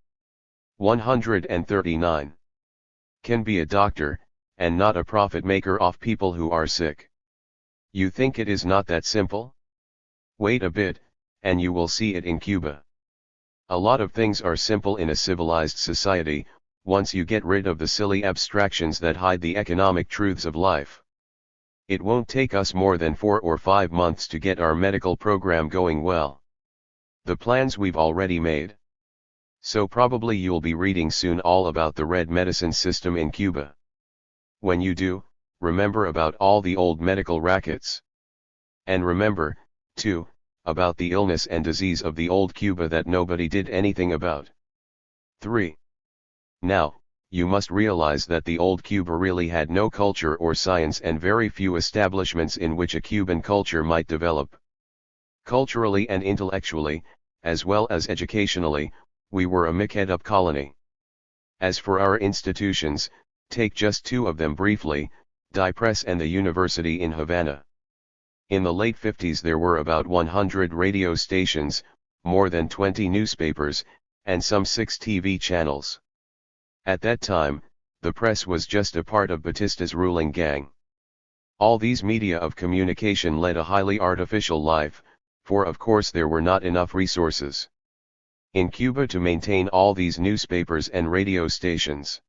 Speaker 1: 139 can be a doctor, and not a profit maker off people who are sick. You think it is not that simple? Wait a bit, and you will see it in Cuba. A lot of things are simple in a civilized society, once you get rid of the silly abstractions that hide the economic truths of life. It won't take us more than 4 or 5 months to get our medical program going well. The plans we've already made. So probably you'll be reading soon all about the red medicine system in Cuba. When you do, remember about all the old medical rackets. And remember, too, about the illness and disease of the old Cuba that nobody did anything about. 3. Now, you must realize that the old Cuba really had no culture or science and very few establishments in which a Cuban culture might develop. Culturally and intellectually, as well as educationally, we were a mixed-up colony. As for our institutions, take just 2 of them briefly, Die Press and the University in Havana. In the late 50s there were about 100 radio stations, more than 20 newspapers, and some 6 TV channels. At that time, the press was just a part of Batista's ruling gang. All these media of communication led a highly artificial life, for of course there were not enough resources in Cuba to maintain all these newspapers and radio stations.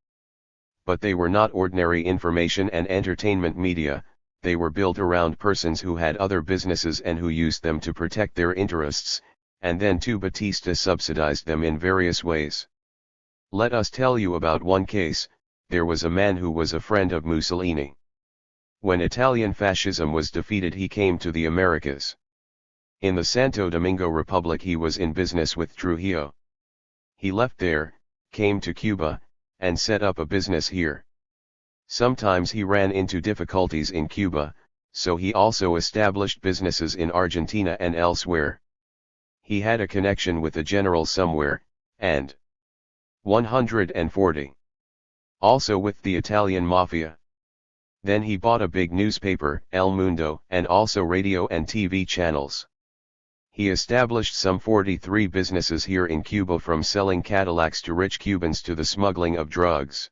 Speaker 1: But they were not ordinary information and entertainment media, they were built around persons who had other businesses and who used them to protect their interests, and then too Batista subsidized them in various ways. Let us tell you about one case. There was a man who was a friend of Mussolini. When Italian fascism was defeated he came to the Americas. In the Santo Domingo Republic he was in business with Trujillo. He left there, came to Cuba, and set up a business here. Sometimes he ran into difficulties in Cuba, so he also established businesses in Argentina and elsewhere. He had a connection with a general somewhere, and 140. Also with the Italian mafia. Then he bought a big newspaper, El Mundo, and also radio and TV channels. He established some 43 businesses here in Cuba, from selling Cadillacs to rich Cubans to the smuggling of drugs.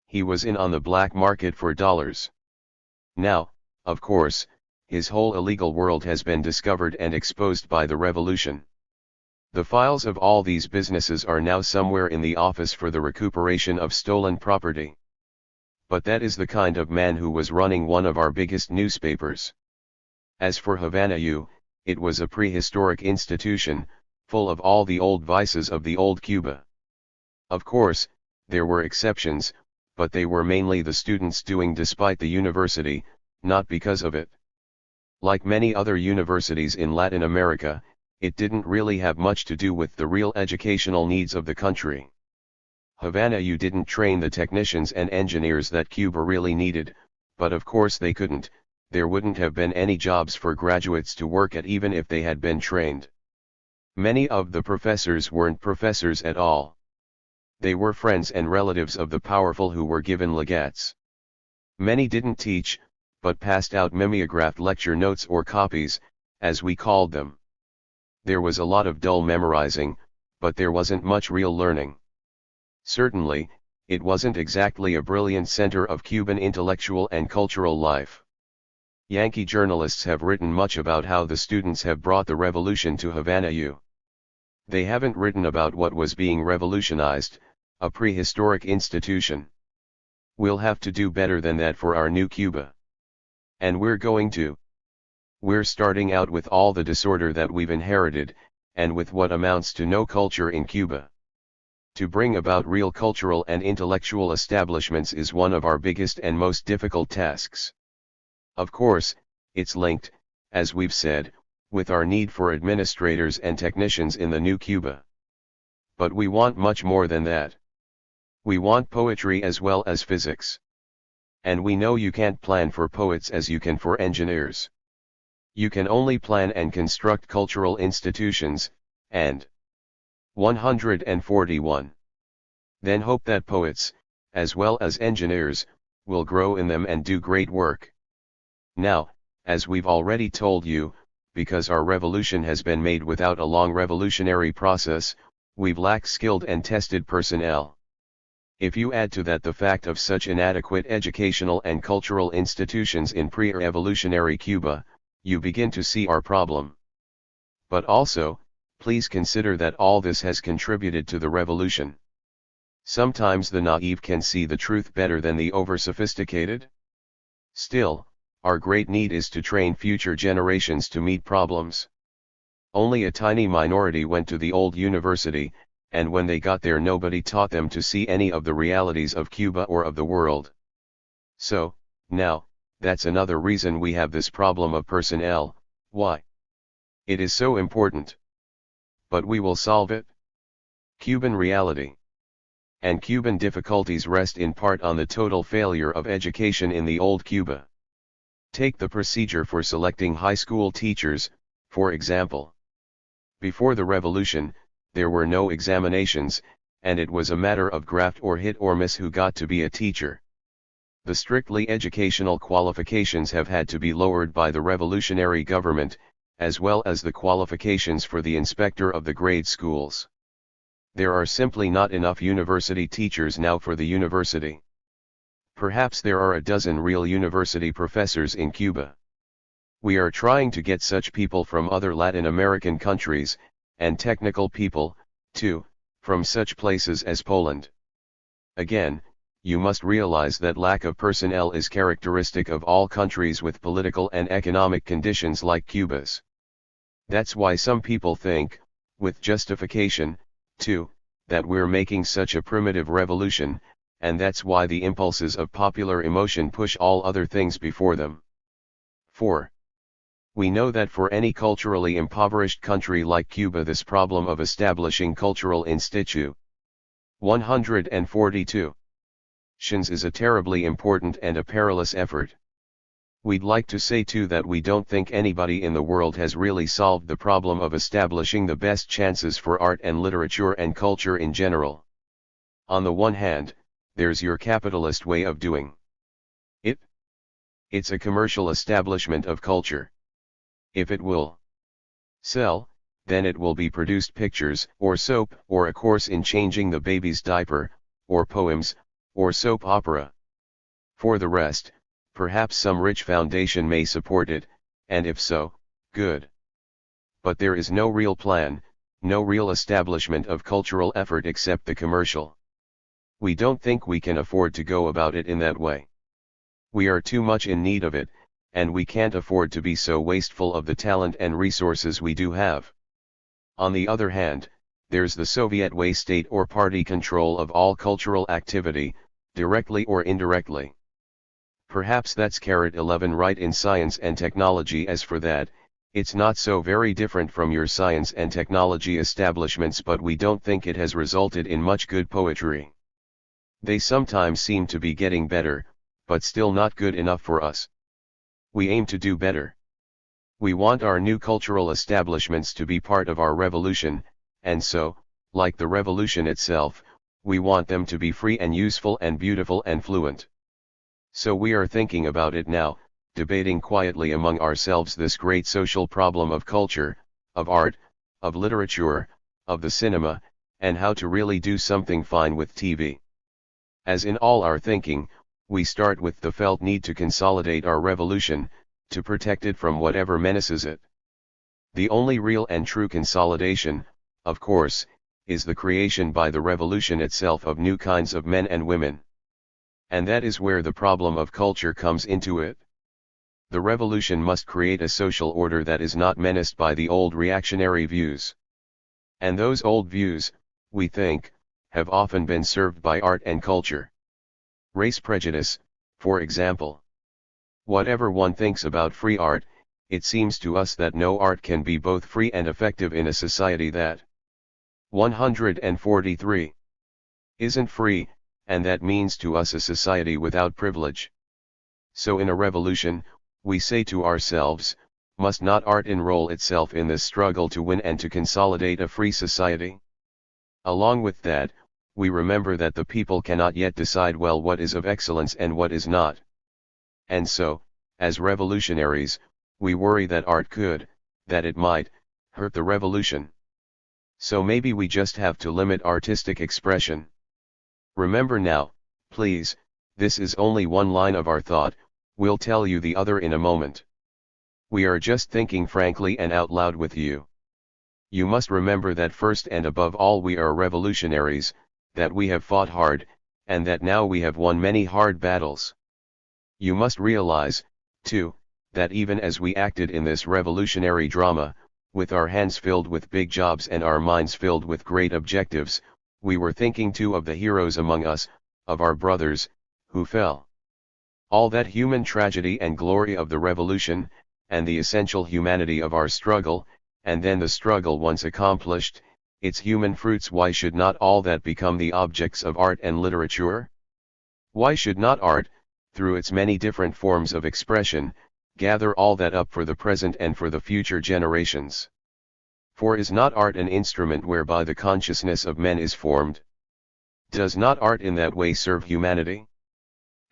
Speaker 1: He was in on the black market for dollars. Now, of course, his whole illegal world has been discovered and exposed by the revolution. The files of all these businesses are now somewhere in the office for the recuperation of stolen property. But that is the kind of man who was running one of our biggest newspapers. As for Havana U, it was a prehistoric institution, full of all the old vices of the old Cuba. Of course, there were exceptions, but they were mainly the students doing despite the university, not because of it. Like many other universities in Latin America, it didn't really have much to do with the real educational needs of the country. Havana U didn't train the technicians and engineers that Cuba really needed, but of course they couldn't. There wouldn't have been any jobs for graduates to work at even if they had been trained. Many of the professors weren't professors at all. They were friends and relatives of the powerful who were given legates. Many didn't teach, but passed out mimeographed lecture notes or copies, as we called them. There was a lot of dull memorizing, but there wasn't much real learning. Certainly, it wasn't exactly a brilliant center of Cuban intellectual and cultural life. Yankee journalists have written much about how the students have brought the revolution to Havana U. They haven't written about what was being revolutionized, a prehistoric institution. We'll have to do better than that for our new Cuba. And we're going to. We're starting out with all the disorder that we've inherited, and with what amounts to no culture in Cuba. To bring about real cultural and intellectual establishments is one of our biggest and most difficult tasks. Of course, it's linked, as we've said, with our need for administrators and technicians in the new Cuba. But we want much more than that. We want poetry as well as physics. And we know you can't plan for poets as you can for engineers. You can only plan and construct cultural institutions, and 141. Then hope that poets, as well as engineers, will grow in them and do great work. Now, as we've already told you, because our revolution has been made without a long revolutionary process, we've lacked skilled and tested personnel. If you add to that the fact of such inadequate educational and cultural institutions in pre-revolutionary Cuba, you begin to see our problem. But also, please consider that all this has contributed to the revolution. Sometimes the naive can see the truth better than the over-sophisticated. Still, our great need is to train future generations to meet problems. Only a tiny minority went to the old university, and when they got there nobody taught them to see any of the realities of Cuba or of the world. So, now, that's another reason we have this problem of personnel. Why? It is so important. But we will solve it. Cuban reality. And Cuban difficulties rest in part on the total failure of education in the old Cuba. Take the procedure for selecting high school teachers, for example. Before the revolution, there were no examinations, and it was a matter of graft or hit or miss who got to be a teacher. The strictly educational qualifications have had to be lowered by the revolutionary government, as well as the qualifications for the inspector of the grade schools. There are simply not enough university teachers now for the university. Perhaps there are a dozen real university professors in Cuba. We are trying to get such people from other Latin American countries, and technical people, too, from such places as Poland. Again, you must realize that lack of personnel is characteristic of all countries with political and economic conditions like Cuba's. That's why some people think, with justification, too, that we're making such a primitive revolution, and that's why the impulses of popular emotion push all other things before them. 4. We know that for any culturally impoverished country like Cuba, this problem of establishing cultural institutions 142 is a terribly important and a perilous effort. We'd like to say too that we don't think anybody in the world has really solved the problem of establishing the best chances for art and literature and culture in general. On the one hand, there's your capitalist way of doing it. It's a commercial establishment of culture. If it will sell, then it will be produced pictures, or soap, or a course in changing the baby's diaper, or poems, or soap opera. For the rest, perhaps some rich foundation may support it, and if so, good. But there is no real plan, no real establishment of cultural effort except the commercial. We don't think we can afford to go about it in that way. We are too much in need of it, and we can't afford to be so wasteful of the talent and resources we do have. On the other hand, there's the Soviet way, state or party control of all cultural activity, directly or indirectly. Perhaps that's carat 11 right in science and technology. As for that, it's not so very different from your science and technology establishments, but we don't think it has resulted in much good poetry. They sometimes seem to be getting better, but still not good enough for us. We aim to do better. We want our new cultural establishments to be part of our revolution, and so, like the revolution itself, we want them to be free and useful and beautiful and fluent. So we are thinking about it now, debating quietly among ourselves this great social problem of culture, of art, of literature, of the cinema, and how to really do something fine with TV. As in all our thinking, we start with the felt need to consolidate our revolution, to protect it from whatever menaces it. The only real and true consolidation, of course, is the creation by the revolution itself of new kinds of men and women. And that is where the problem of culture comes into it. The revolution must create a social order that is not menaced by the old reactionary views. And those old views, we think, have often been served by art and culture. Race prejudice, for example. Whatever one thinks about free art, it seems to us that no art can be both free and effective in a society that 143 isn't free, and that means to us a society without privilege. So in a revolution, we say to ourselves, must not art enroll itself in this struggle to win and to consolidate a free society? Along with that, we remember that the people cannot yet decide well what is of excellence and what is not. And so, as revolutionaries, we worry that art could, that it might, hurt the revolution. So maybe we just have to limit artistic expression. Remember now, please, this is only one line of our thought, we'll tell you the other in a moment. We are just thinking frankly and out loud with you. You must remember that first and above all we are revolutionaries, that we have fought hard, and that now we have won many hard battles. You must realize, too, that even as we acted in this revolutionary drama, with our hands filled with big jobs and our minds filled with great objectives, we were thinking too of the heroes among us, of our brothers, who fell. All that human tragedy and glory of the revolution, and the essential humanity of our struggle, and then the struggle once accomplished, its human fruits. Why should not all that become the objects of art and literature? Why should not art, through its many different forms of expression, gather all that up for the present and for the future generations? For is not art an instrument whereby the consciousness of men is formed? Does not art in that way serve humanity?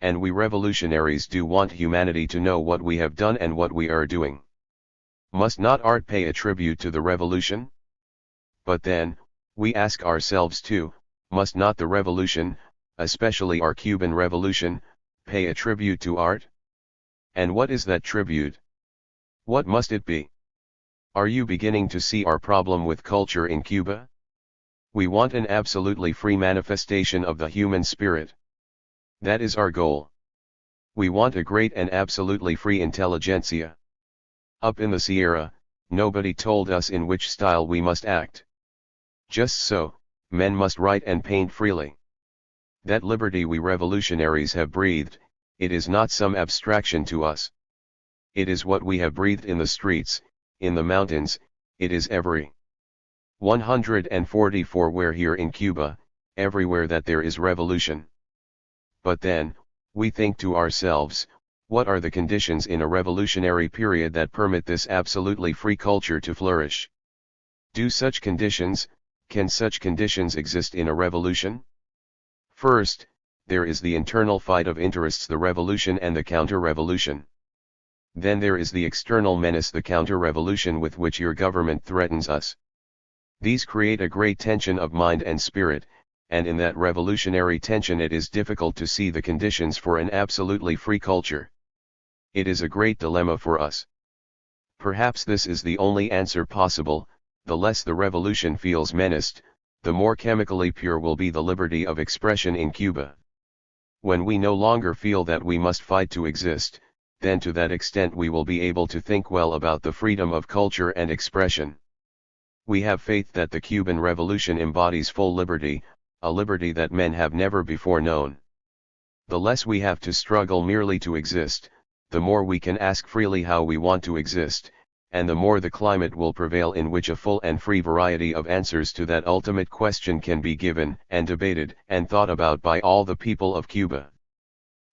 Speaker 1: And we revolutionaries do want humanity to know what we have done and what we are doing. Must not art pay a tribute to the revolution? But then, we ask ourselves too, must not the revolution, especially our Cuban revolution, pay a tribute to art? And what is that tribute? What must it be? Are you beginning to see our problem with culture in Cuba? We want an absolutely free manifestation of the human spirit. That is our goal. We want a great and absolutely free intelligentsia. Up in the Sierra, nobody told us in which style we must act. Just so, men must write and paint freely. That liberty we revolutionaries have breathed, it is not some abstraction to us. It is what we have breathed in the streets, in the mountains, it is every 144 where here in Cuba, everywhere that there is revolution. But then, we think to ourselves, what are the conditions in a revolutionary period that permit this absolutely free culture to flourish? Can such conditions exist in a revolution? First, there is the internal fight of interests, the revolution and the counter-revolution. Then there is the external menace, the counter-revolution with which your government threatens us. These create a great tension of mind and spirit, and in that revolutionary tension it is difficult to see the conditions for an absolutely free culture. It is a great dilemma for us. Perhaps this is the only answer possible. The less the revolution feels menaced, the more chemically pure will be the liberty of expression in Cuba. When we no longer feel that we must fight to exist, then to that extent we will be able to think well about the freedom of culture and expression. We have faith that the Cuban Revolution embodies full liberty, a liberty that men have never before known. The less we have to struggle merely to exist, the more we can ask freely how we want to exist, and the more the climate will prevail in which a full and free variety of answers to that ultimate question can be given and debated and thought about by all the people of Cuba.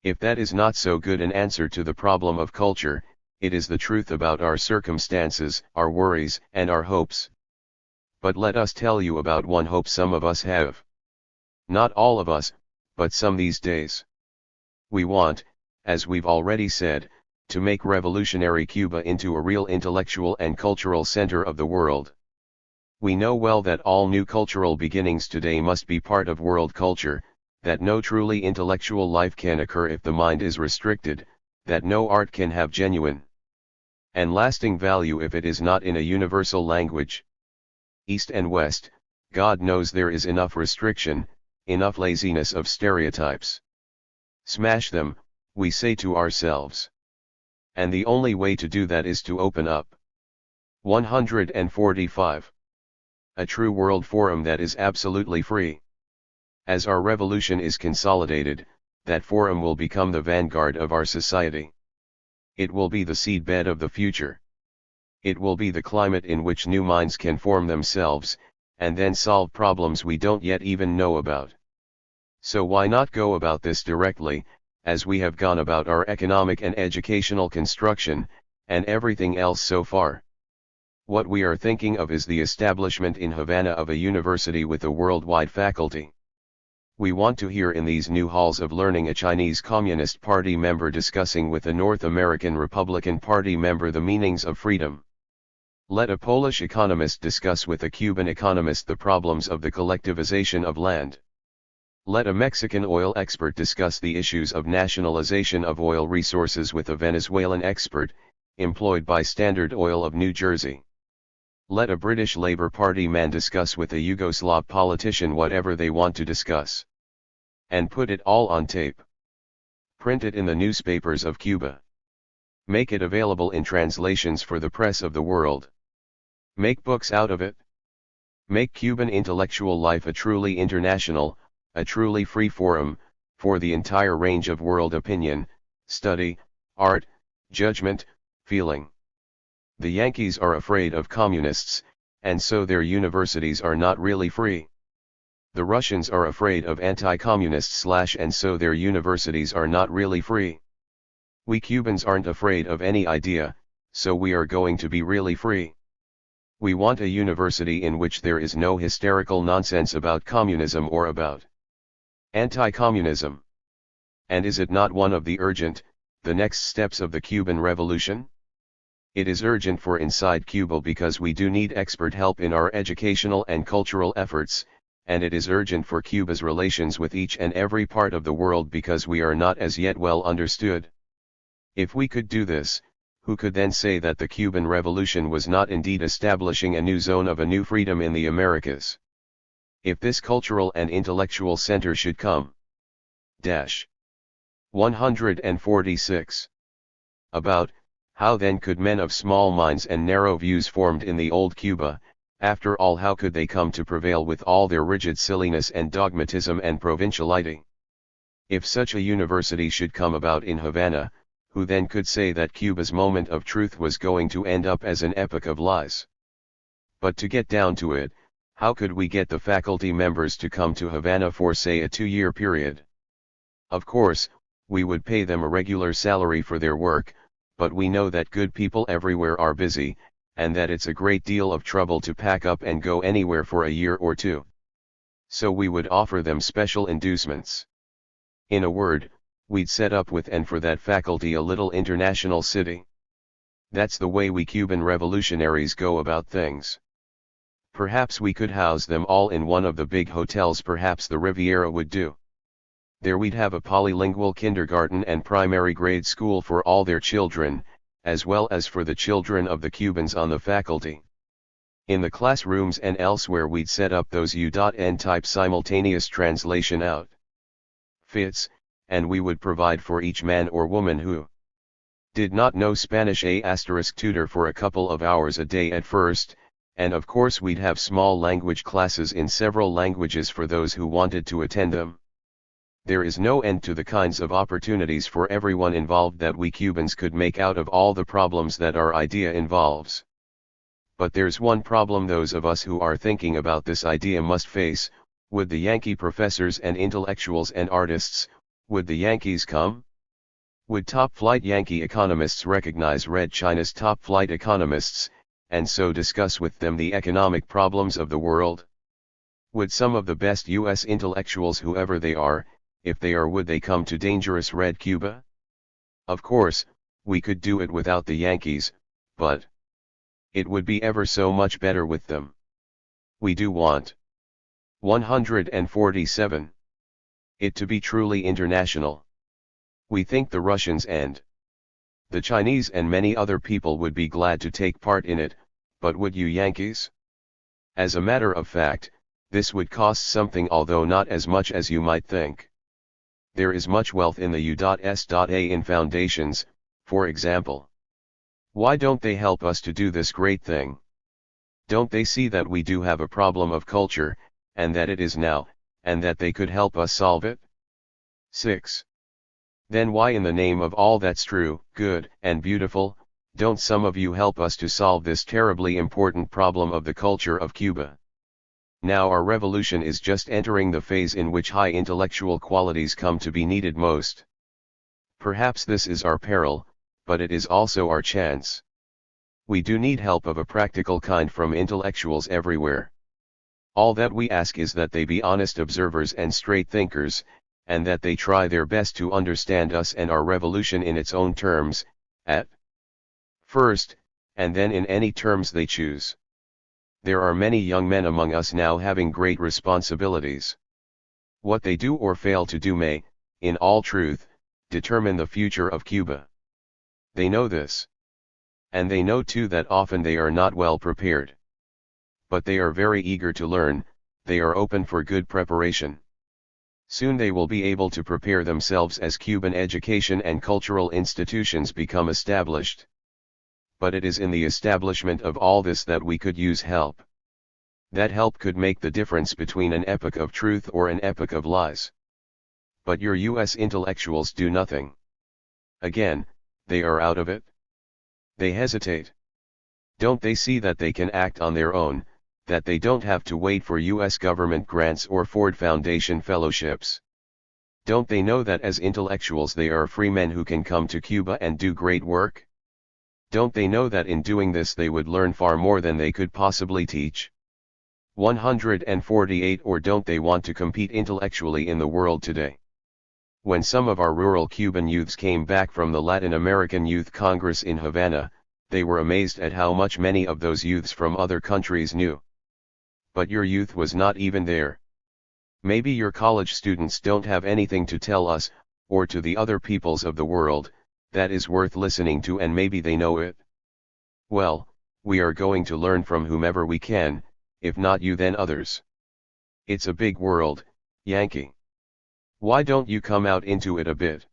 Speaker 1: If that is not so good an answer to the problem of culture, it is the truth about our circumstances, our worries, and our hopes. But let us tell you about one hope some of us have. Not all of us, but some these days. We want, as we've already said, to make revolutionary Cuba into a real intellectual and cultural center of the world. We know well that all new cultural beginnings today must be part of world culture, that no truly intellectual life can occur if the mind is restricted, that no art can have genuine and lasting value if it is not in a universal language. East and West, God knows there is enough restriction, enough laziness of stereotypes. Smash them, we say to ourselves. And the only way to do that is to open up. 145. A true world forum that is absolutely free. As our revolution is consolidated, that forum will become the vanguard of our society. It will be the seedbed of the future. It will be the climate in which new minds can form themselves, and then solve problems we don't yet even know about. So why not go about this directly, as we have gone about our economic and educational construction, and everything else so far? What we are thinking of is the establishment in Havana of a university with a worldwide faculty. We want to hear in these new halls of learning a Chinese Communist Party member discussing with a North American Republican Party member the meanings of freedom. Let a Polish economist discuss with a Cuban economist the problems of the collectivization of land. Let a Mexican oil expert discuss the issues of nationalization of oil resources with a Venezuelan expert, employed by Standard Oil of New Jersey. Let a British Labour Party man discuss with a Yugoslav politician whatever they want to discuss. And put it all on tape. Print it in the newspapers of Cuba. Make it available in translations for the press of the world. Make books out of it. Make Cuban intellectual life a truly international, a truly free forum, for the entire range of world opinion, study, art, judgment, feeling. The Yankees are afraid of communists, and so their universities are not really free. The Russians are afraid of anti-communists and so their universities are not really free. We Cubans aren't afraid of any idea, so we are going to be really free. We want a university in which there is no hysterical nonsense about communism or about anti-communism. And is it not one of the next steps of the Cuban Revolution? It is urgent for inside Cuba because we do need expert help in our educational and cultural efforts, and it is urgent for Cuba's relations with each and every part of the world because we are not as yet well understood. If we could do this, who could then say that the Cuban Revolution was not indeed establishing a new zone of a new freedom in the Americas? If this cultural and intellectual center should come. 146. About, how then could men of small minds and narrow views formed in the old Cuba, after all how could they come to prevail with all their rigid silliness and dogmatism and provinciality? If such a university should come about in Havana, who then could say that Cuba's moment of truth was going to end up as an epic of lies? But to get down to it, how could we get the faculty members to come to Havana for say a 2-year period? Of course, we would pay them a regular salary for their work, but we know that good people everywhere are busy, and that it's a great deal of trouble to pack up and go anywhere for a year or two. So we would offer them special inducements. In a word, we'd set up with and for that faculty a little international city. That's the way we Cuban revolutionaries go about things. Perhaps we could house them all in one of the big hotels, perhaps the Riviera would do. There we'd have a polylingual kindergarten and primary grade school for all their children, as well as for the children of the Cubans on the faculty. In the classrooms and elsewhere we'd set up those U.N type simultaneous translation outfits, and we would provide for each man or woman who did not know Spanish a tutor for a couple of hours a day at first, and of course we'd have small language classes in several languages for those who wanted to attend them. There is no end to the kinds of opportunities for everyone involved that we Cubans could make out of all the problems that our idea involves. But there's one problem those of us who are thinking about this idea must face: would the Yankee professors and intellectuals and artists, would the Yankees come? Would top-flight Yankee economists recognize Red China's top-flight economists, and so discuss with them the economic problems of the world? Would some of the best U.S. intellectuals, whoever they are, if they are, would they come to dangerous Red Cuba? Of course, we could do it without the Yankees, but it would be ever so much better with them. We do want 147. It to be truly international. We think the Russians and the Chinese and many other people would be glad to take part in it, but would you Yankees? As a matter of fact, this would cost something, although not as much as you might think. There is much wealth in the U.S.A in foundations, for example. Why don't they help us to do this great thing? Don't they see that we do have a problem of culture, and that it is now, and that they could help us solve it? 6. Then why in the name of all that's true, good, and beautiful, don't some of you help us to solve this terribly important problem of the culture of Cuba? Now our revolution is just entering the phase in which high intellectual qualities come to be needed most. Perhaps this is our peril, but it is also our chance. We do need help of a practical kind from intellectuals everywhere. All that we ask is that they be honest observers and straight thinkers, and that they try their best to understand us and our revolution in its own terms, at first, and then in any terms they choose. There are many young men among us now having great responsibilities. What they do or fail to do may, in all truth, determine the future of Cuba. They know this. And they know too that often they are not well prepared. But they are very eager to learn, they are open for good preparation. Soon they will be able to prepare themselves as Cuban education and cultural institutions become established. But it is in the establishment of all this that we could use help. That help could make the difference between an epoch of truth or an epoch of lies. But your U.S. intellectuals do nothing. Again, they are out of it. They hesitate. Don't they see that they can act on their own, that they don't have to wait for U.S. government grants or Ford Foundation fellowships? Don't they know that as intellectuals they are free men who can come to Cuba and do great work? Don't they know that in doing this they would learn far more than they could possibly teach? 148. Or don't they want to compete intellectually in the world today? When some of our rural Cuban youths came back from the Latin American Youth Congress in Havana, they were amazed at how much many of those youths from other countries knew. But your youth was not even there. Maybe your college students don't have anything to tell us, or to the other peoples of the world, that is worth listening to, and maybe they know it. Well, we are going to learn from whomever we can, if not you then others. It's a big world, Yankee. Why don't you come out into it a bit?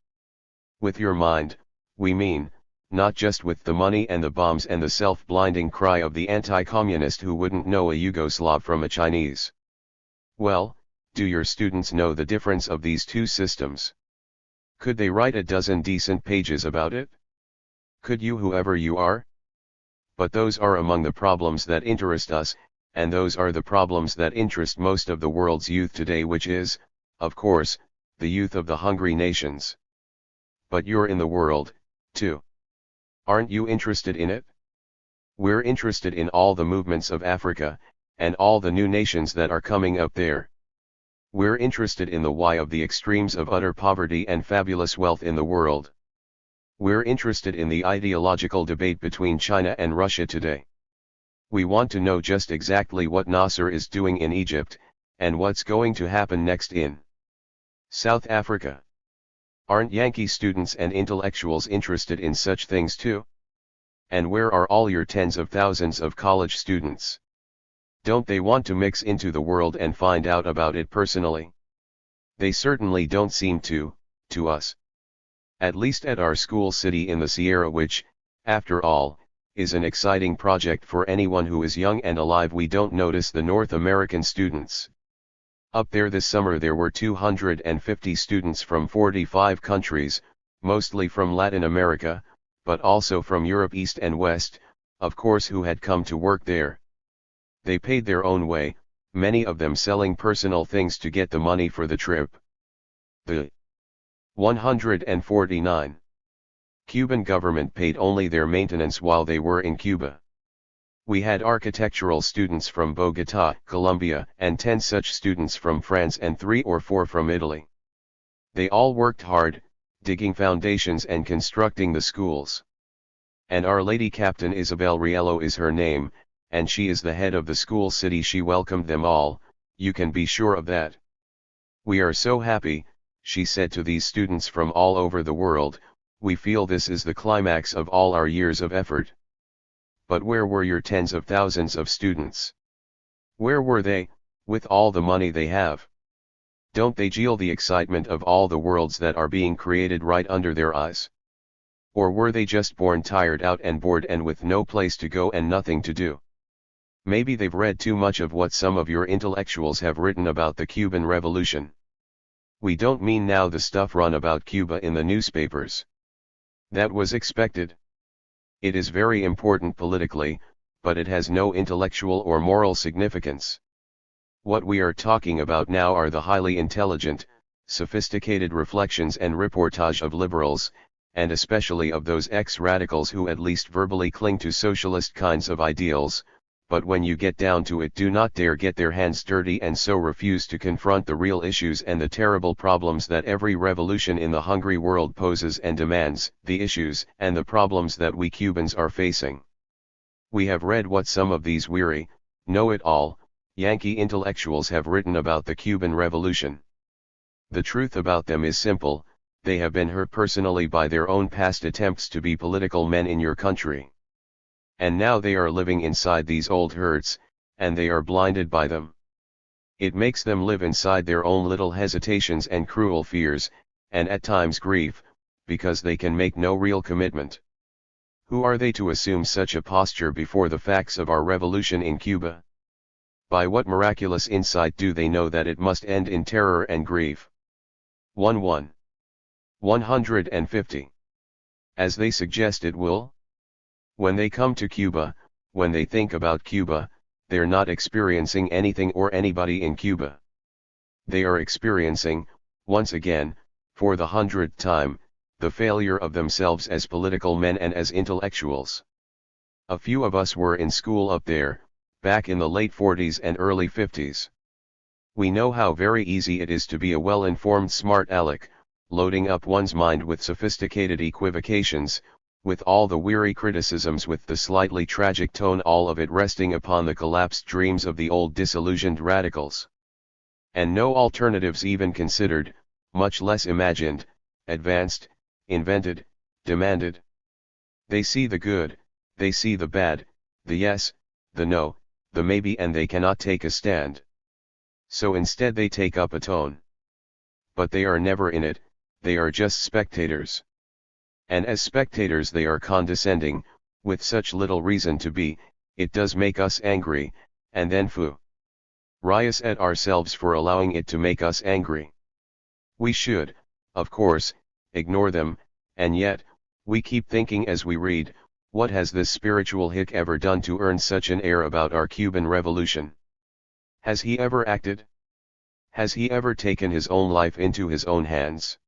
Speaker 1: With your mind, we mean, not just with the money and the bombs and the self-blinding cry of the anti-communist who wouldn't know a Yugoslav from a Chinese. Well, do your students know the difference of these two systems? Could they write a dozen decent pages about it? Could you, whoever you are? But those are among the problems that interest us, and those are the problems that interest most of the world's youth today, which is, of course, the youth of the hungry nations. But you're in the world, too. Aren't you interested in it? We're interested in all the movements of Africa, and all the new nations that are coming up there. We're interested in the why of the extremes of utter poverty and fabulous wealth in the world. We're interested in the ideological debate between China and Russia today. We want to know just exactly what Nasser is doing in Egypt, and what's going to happen next in South Africa. Aren't Yankee students and intellectuals interested in such things too? And where are all your tens of thousands of college students? Don't they want to mix into the world and find out about it personally? They certainly don't seem to us. At least at our school city in the Sierra, which, after all, is an exciting project for anyone who is young and alive. We don't notice the North American students. Up there this summer there were 250 students from 45 countries, mostly from Latin America, but also from Europe East and West, of course, who had come to work there. They paid their own way, many of them selling personal things to get the money for the trip. The 149. Cuban government paid only their maintenance while they were in Cuba. We had architectural students from Bogota, Colombia, and 10 such students from France and 3 or 4 from Italy. They all worked hard, digging foundations and constructing the schools. And Our Lady Captain Isabel Riello is her name, and she is the head of the school city. She welcomed them all, you can be sure of that. We are so happy, she said to these students from all over the world, we feel this is the climax of all our years of effort. But where were your tens of thousands of students? Where were they, with all the money they have? Don't they feel the excitement of all the worlds that are being created right under their eyes? Or were they just born tired out and bored and with no place to go and nothing to do? Maybe they've read too much of what some of your intellectuals have written about the Cuban Revolution. We don't mean now the stuff run about Cuba in the newspapers. That was expected. It is very important politically, but it has no intellectual or moral significance. What we are talking about now are the highly intelligent, sophisticated reflections and reportage of liberals, and especially of those ex-radicals who at least verbally cling to socialist kinds of ideals, but when you get down to it do not dare get their hands dirty and so refuse to confront the real issues and the terrible problems that every revolution in the hungry world poses and demands, the issues and the problems that we Cubans are facing. We have read what some of these weary, know-it-all, Yankee intellectuals have written about the Cuban Revolution. The truth about them is simple, they have been hurt personally by their own past attempts to be political men in your country. And now they are living inside these old hurts, and they are blinded by them. It makes them live inside their own little hesitations and cruel fears, and at times grief, because they can make no real commitment. Who are they to assume such a posture before the facts of our revolution in Cuba? By what miraculous insight do they know that it must end in terror and grief? 150. As they suggest it will? When they come to Cuba, when they think about Cuba, they're not experiencing anything or anybody in Cuba. They are experiencing, once again, for the 100th time, the failure of themselves as political men and as intellectuals. A few of us were in school up there, back in the late 40s and early 50s. We know how very easy it is to be a well-informed smart aleck, loading up one's mind with sophisticated equivocations, with all the weary criticisms, with the slightly tragic tone, all of it resting upon the collapsed dreams of the old disillusioned radicals. And no alternatives even considered, much less imagined, advanced, invented, demanded. They see the good, they see the bad, the yes, the no, the maybe, and they cannot take a stand. So instead they take up a tone. But they are never in it, they are just spectators. And as spectators they are condescending, with such little reason to be, it does make us angry, and then furious at ourselves for allowing it to make us angry. We should, of course, ignore them, and yet, we keep thinking as we read, what has this spiritual hick ever done to earn such an air about our Cuban Revolution? Has he ever acted? Has he ever taken his own life into his own hands?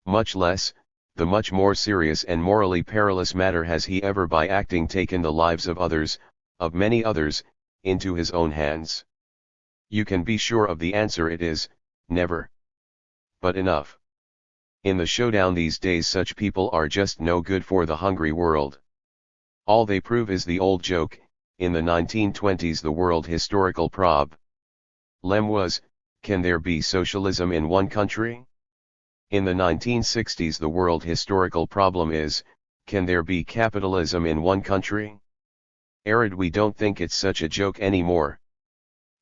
Speaker 1: Much less, the much more serious and morally perilous matter, has he ever by acting taken the lives of others, of many others, into his own hands? You can be sure of the answer: it is, never. But enough. In the showdown these days such people are just no good for the hungry world. All they prove is the old joke: in the 1920s the world historical problem was, can there be socialism in one country? In the 1960s the world historical problem is, can there be capitalism in one country? We don't think it's such a joke anymore.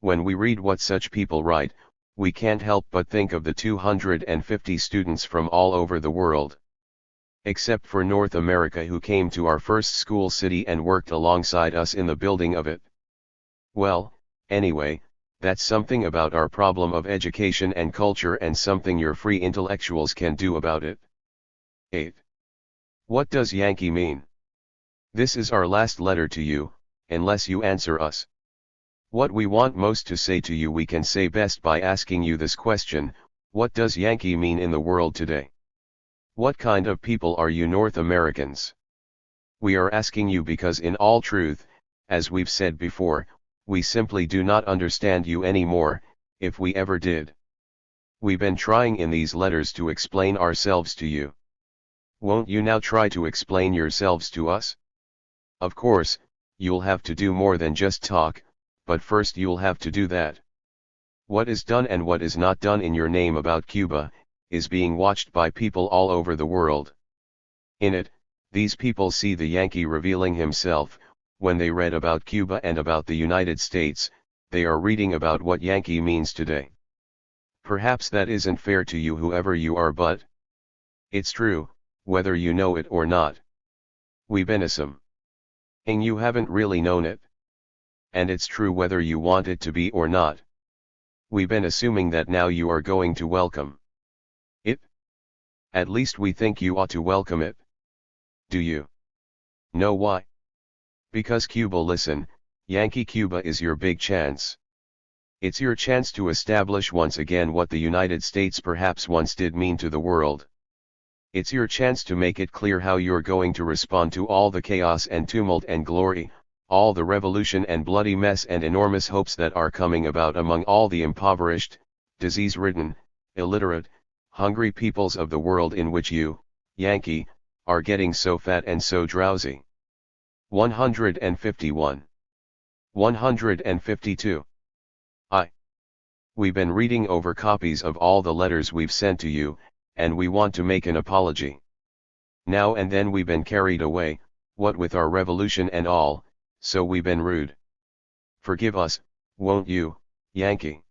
Speaker 1: When we read what such people write, we can't help but think of the 250 students from all over the world. Except for North America, who came to our first school city and worked alongside us in the building of it. Well, anyway, that's something about our problem of education and culture, and something your free intellectuals can do about it. 8. What does Yankee mean? This is our last letter to you, unless you answer us. What we want most to say to you we can say best by asking you this question: what does Yankee mean in the world today? What kind of people are you North Americans? We are asking you because in all truth, as we've said before, we simply do not understand you anymore, if we ever did. We've been trying in these letters to explain ourselves to you. Won't you now try to explain yourselves to us? Of course, you'll have to do more than just talk, but first you'll have to do that. What is done and what is not done in your name about Cuba, is being watched by people all over the world. In it, these people see the Yankee revealing himself. When they read about Cuba and about the United States, they are reading about what Yankee means today. Perhaps that isn't fair to you, whoever you are, but it's true, whether you know it or not. We've been assuming you haven't really known it. And it's true whether you want it to be or not. We've been assuming that now you are going to welcome it. At least we think you ought to welcome it. Do you know why? Because Cuba, listen, Yankee, Cuba is your big chance. It's your chance to establish once again what the United States perhaps once did mean to the world. It's your chance to make it clear how you're going to respond to all the chaos and tumult and glory, all the revolution and bloody mess and enormous hopes that are coming about among all the impoverished, disease-ridden, illiterate, hungry peoples of the world in which you, Yankee, are getting so fat and so drowsy. 151. 152. We've been reading over copies of all the letters we've sent to you, and we want to make an apology. Now and then we've been carried away, what with our revolution and all, so we've been rude. Forgive us, won't you, Yankee?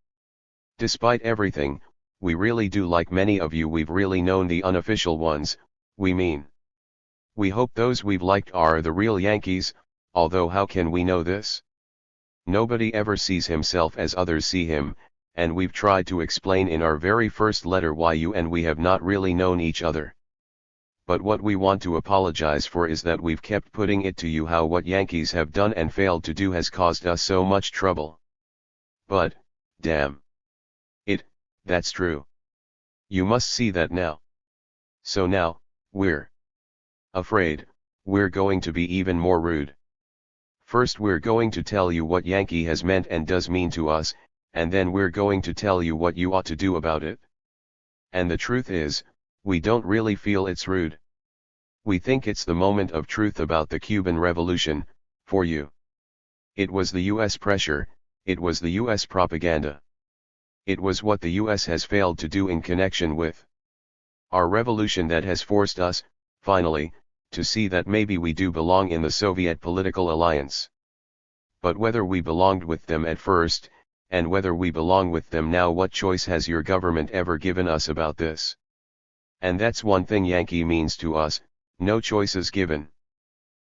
Speaker 1: Despite everything, we really do like many of you. We've really known the unofficial ones, we mean. We hope those we've liked are the real Yankees, although how can we know this? Nobody ever sees himself as others see him, and we've tried to explain in our very first letter why you and we have not really known each other. But what we want to apologize for is that we've kept putting it to you how what Yankees have done and failed to do has caused us so much trouble. But, damn it, that's true. You must see that now. So now, we're afraid, we're going to be even more rude. First we're going to tell you what Yankee has meant and does mean to us, and then we're going to tell you what you ought to do about it. And the truth is, we don't really feel it's rude. We think it's the moment of truth about the Cuban Revolution, for you. It was the US pressure, it was the US propaganda. It was what the US has failed to do in connection with our revolution that has forced us, finally, to see that maybe we do belong in the Soviet political alliance. But whether we belonged with them at first, and whether we belong with them now, what choice has your government ever given us about this? And that's one thing Yankee means to us: no choices given.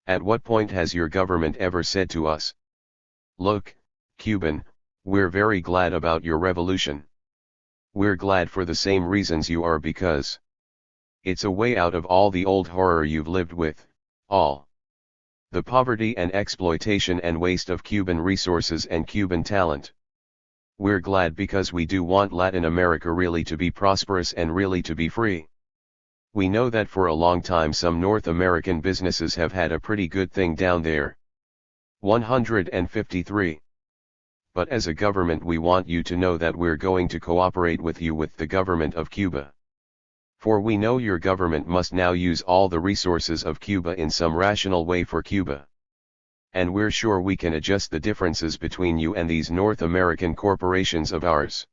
Speaker 1: At what point has your government ever said to us, look, Cuban, we're very glad about your revolution. We're glad for the same reasons you are, because It's a way out of all the old horror you've lived with, all the poverty and exploitation and waste of Cuban resources and Cuban talent. We're glad because we do want Latin America really to be prosperous and really to be free. We know that for a long time some North American businesses have had a pretty good thing down there. 153. But as a government we want you to know that we're going to cooperate with you with the government of Cuba. For we know your government must now use all the resources of Cuba in some rational way for Cuba. And we're sure we can adjust the differences between you and these North American corporations of ours.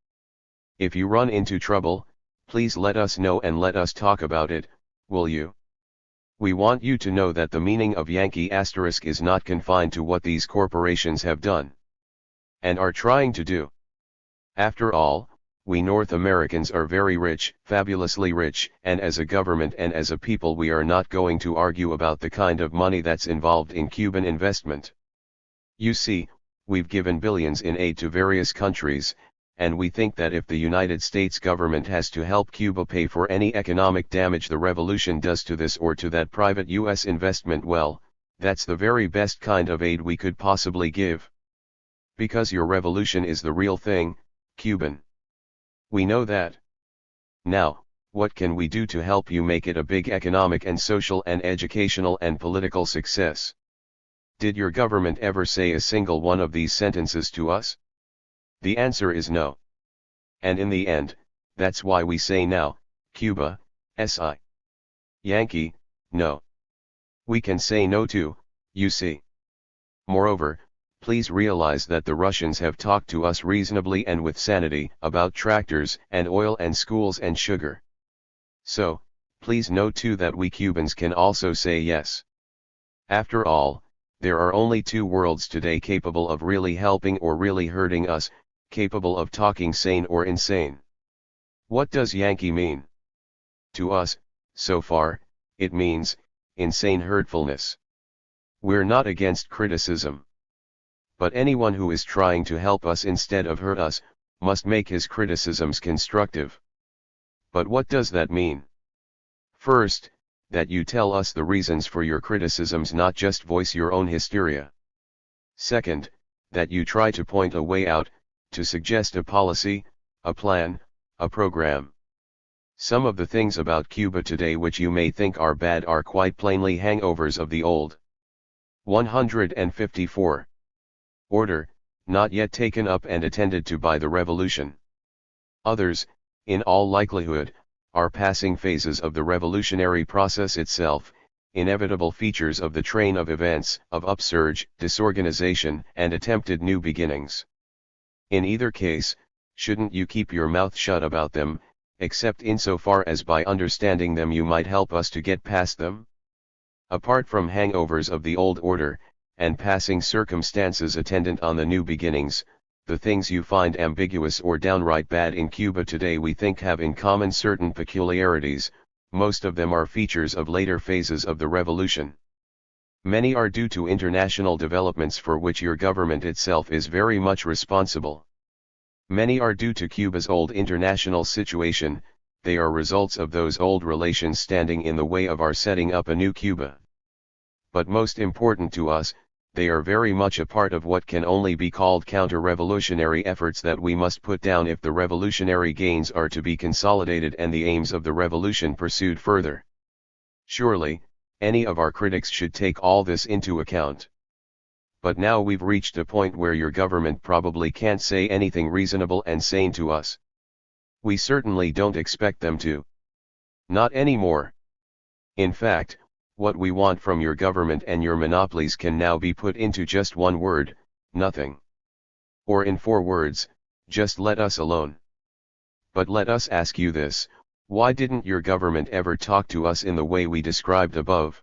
Speaker 1: If you run into trouble, please let us know and let us talk about it, will you? We want you to know that the meaning of Yankee asterisk is not confined to what these corporations have done and are trying to do. After all, we North Americans are very rich, fabulously rich, and as a government and as a people we are not going to argue about the kind of money that's involved in Cuban investment. You see, we've given billions in aid to various countries, and we think that if the United States government has to help Cuba pay for any economic damage the revolution does to this or to that private U.S. investment, well, that's the very best kind of aid we could possibly give. Because your revolution is the real thing, Cuban. We know that. Now, what can we do to help you make it a big economic and social and educational and political success? Did your government ever say a single one of these sentences to us? The answer is no. And in the end, that's why we say now, Cuba, SI. Yankee, no. We can say no to, you see. Moreover, please realize that the Russians have talked to us reasonably and with sanity about tractors and oil and schools and sugar. So, please know too that we Cubans can also say yes. After all, there are only two worlds today capable of really helping or really hurting us, capable of talking sane or insane. What does Yankee mean? To us, so far, it means insane hurtfulness. We're not against criticism. But anyone who is trying to help us instead of hurt us, must make his criticisms constructive. But what does that mean? First, that you tell us the reasons for your criticisms, not just voice your own hysteria. Second, that you try to point a way out, to suggest a policy, a plan, a program. Some of the things about Cuba today which you may think are bad are quite plainly hangovers of the old. 154. Order, not yet taken up and attended to by the revolution. Others, in all likelihood, are passing phases of the revolutionary process itself, inevitable features of the train of events, of upsurge, disorganization, and attempted new beginnings. In either case, shouldn't you keep your mouth shut about them, except insofar as by understanding them you might help us to get past them? Apart from hangovers of the old order, and passing circumstances attendant on the new beginnings, the things you find ambiguous or downright bad in Cuba today we think have in common certain peculiarities. Most of them are features of later phases of the revolution. Many are due to international developments for which your government itself is very much responsible. Many are due to Cuba's old international situation, they are results of those old relations standing in the way of our setting up a new Cuba. But most important to us, they are very much a part of what can only be called counter-revolutionary efforts that we must put down if the revolutionary gains are to be consolidated and the aims of the revolution pursued further. Surely, any of our critics should take all this into account. But now we've reached a point where your government probably can't say anything reasonable and sane to us. We certainly don't expect them to. Not anymore. In fact, what we want from your government and your monopolies can now be put into just one word, nothing. Or in 4 words, just let us alone. But let us ask you this, why didn't your government ever talk to us in the way we described above?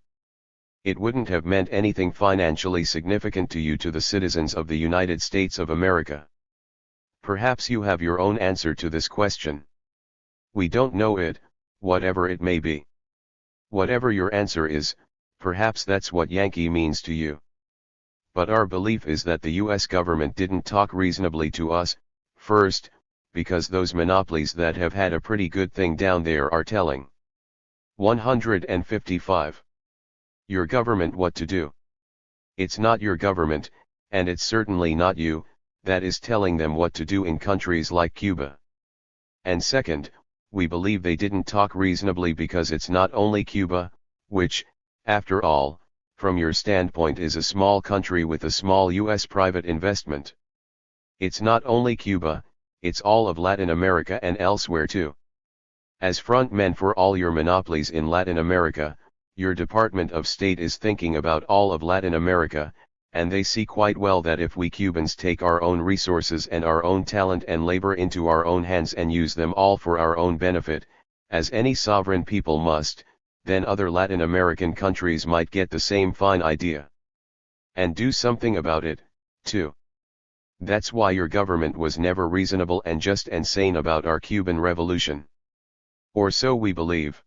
Speaker 1: It wouldn't have meant anything financially significant to you, to the citizens of the United States of America. Perhaps you have your own answer to this question. We don't know it, whatever it may be. Whatever your answer is, perhaps that's what Yankee means to you. But our belief is that the US government didn't talk reasonably to us, first, because those monopolies that have had a pretty good thing down there are telling. 155. Your government what to do. It's not your government, and it's certainly not you, that is telling them what to do in countries like Cuba. And second, we believe they didn't talk reasonably because it's not only Cuba, which, after all, from your standpoint is a small country with a small US private investment. It's not only Cuba, it's all of Latin America and elsewhere too. As front men for all your monopolies in Latin America, your Department of State is thinking about all of Latin America, and they see quite well that if we Cubans take our own resources and our own talent and labor into our own hands and use them all for our own benefit, as any sovereign people must, then other Latin American countries might get the same fine idea. And do something about it, too. That's why your government was never reasonable and just and sane about our Cuban Revolution. Or so we believe.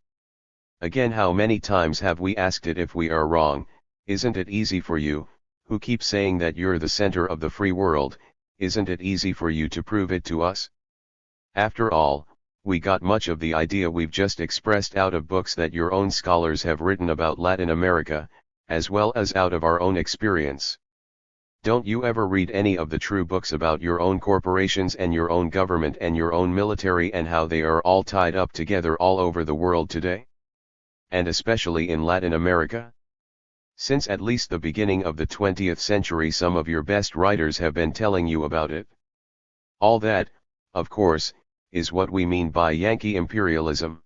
Speaker 1: Again, how many times have we asked it if we are wrong? Isn't it easy for you, who keep saying that you're the center of the free world, isn't it easy for you to prove it to us? After all, we got much of the idea we've just expressed out of books that your own scholars have written about Latin America, as well as out of our own experience. Don't you ever read any of the true books about your own corporations and your own government and your own military and how they are all tied up together all over the world today? And especially in Latin America? Since at least the beginning of the 20th century, some of your best writers have been telling you about it. All that, of course, is what we mean by Yankee imperialism.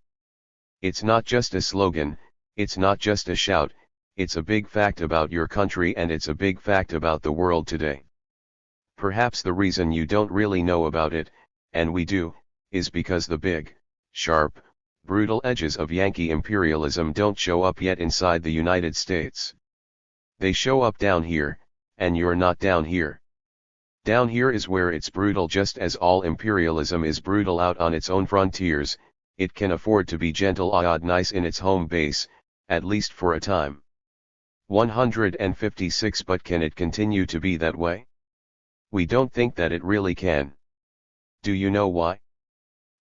Speaker 1: It's not just a slogan, it's not just a shout, it's a big fact about your country and it's a big fact about the world today. Perhaps the reason you don't really know about it, and we do, is because the big, sharp, brutal edges of Yankee imperialism don't show up yet inside the United States. They show up down here, and you're not down here. Down here is where it's brutal, just as all imperialism is brutal out on its own frontiers. It can afford to be gentle odd nice in its home base, at least for a time. 156. But can it continue to be that way? We don't think that it really can. Do you know why?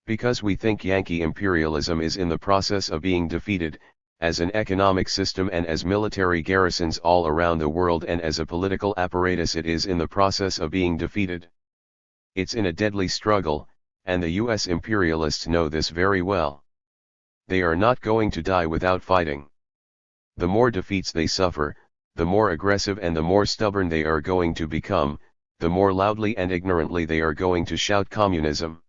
Speaker 1: Because we think Yankee imperialism is in the process of being defeated, as an economic system and as military garrisons all around the world and as a political apparatus it is in the process of being defeated. It's in a deadly struggle, and the US imperialists know this very well. They are not going to die without fighting. The more defeats they suffer, the more aggressive and the more stubborn they are going to become, the more loudly and ignorantly they are going to shout communism.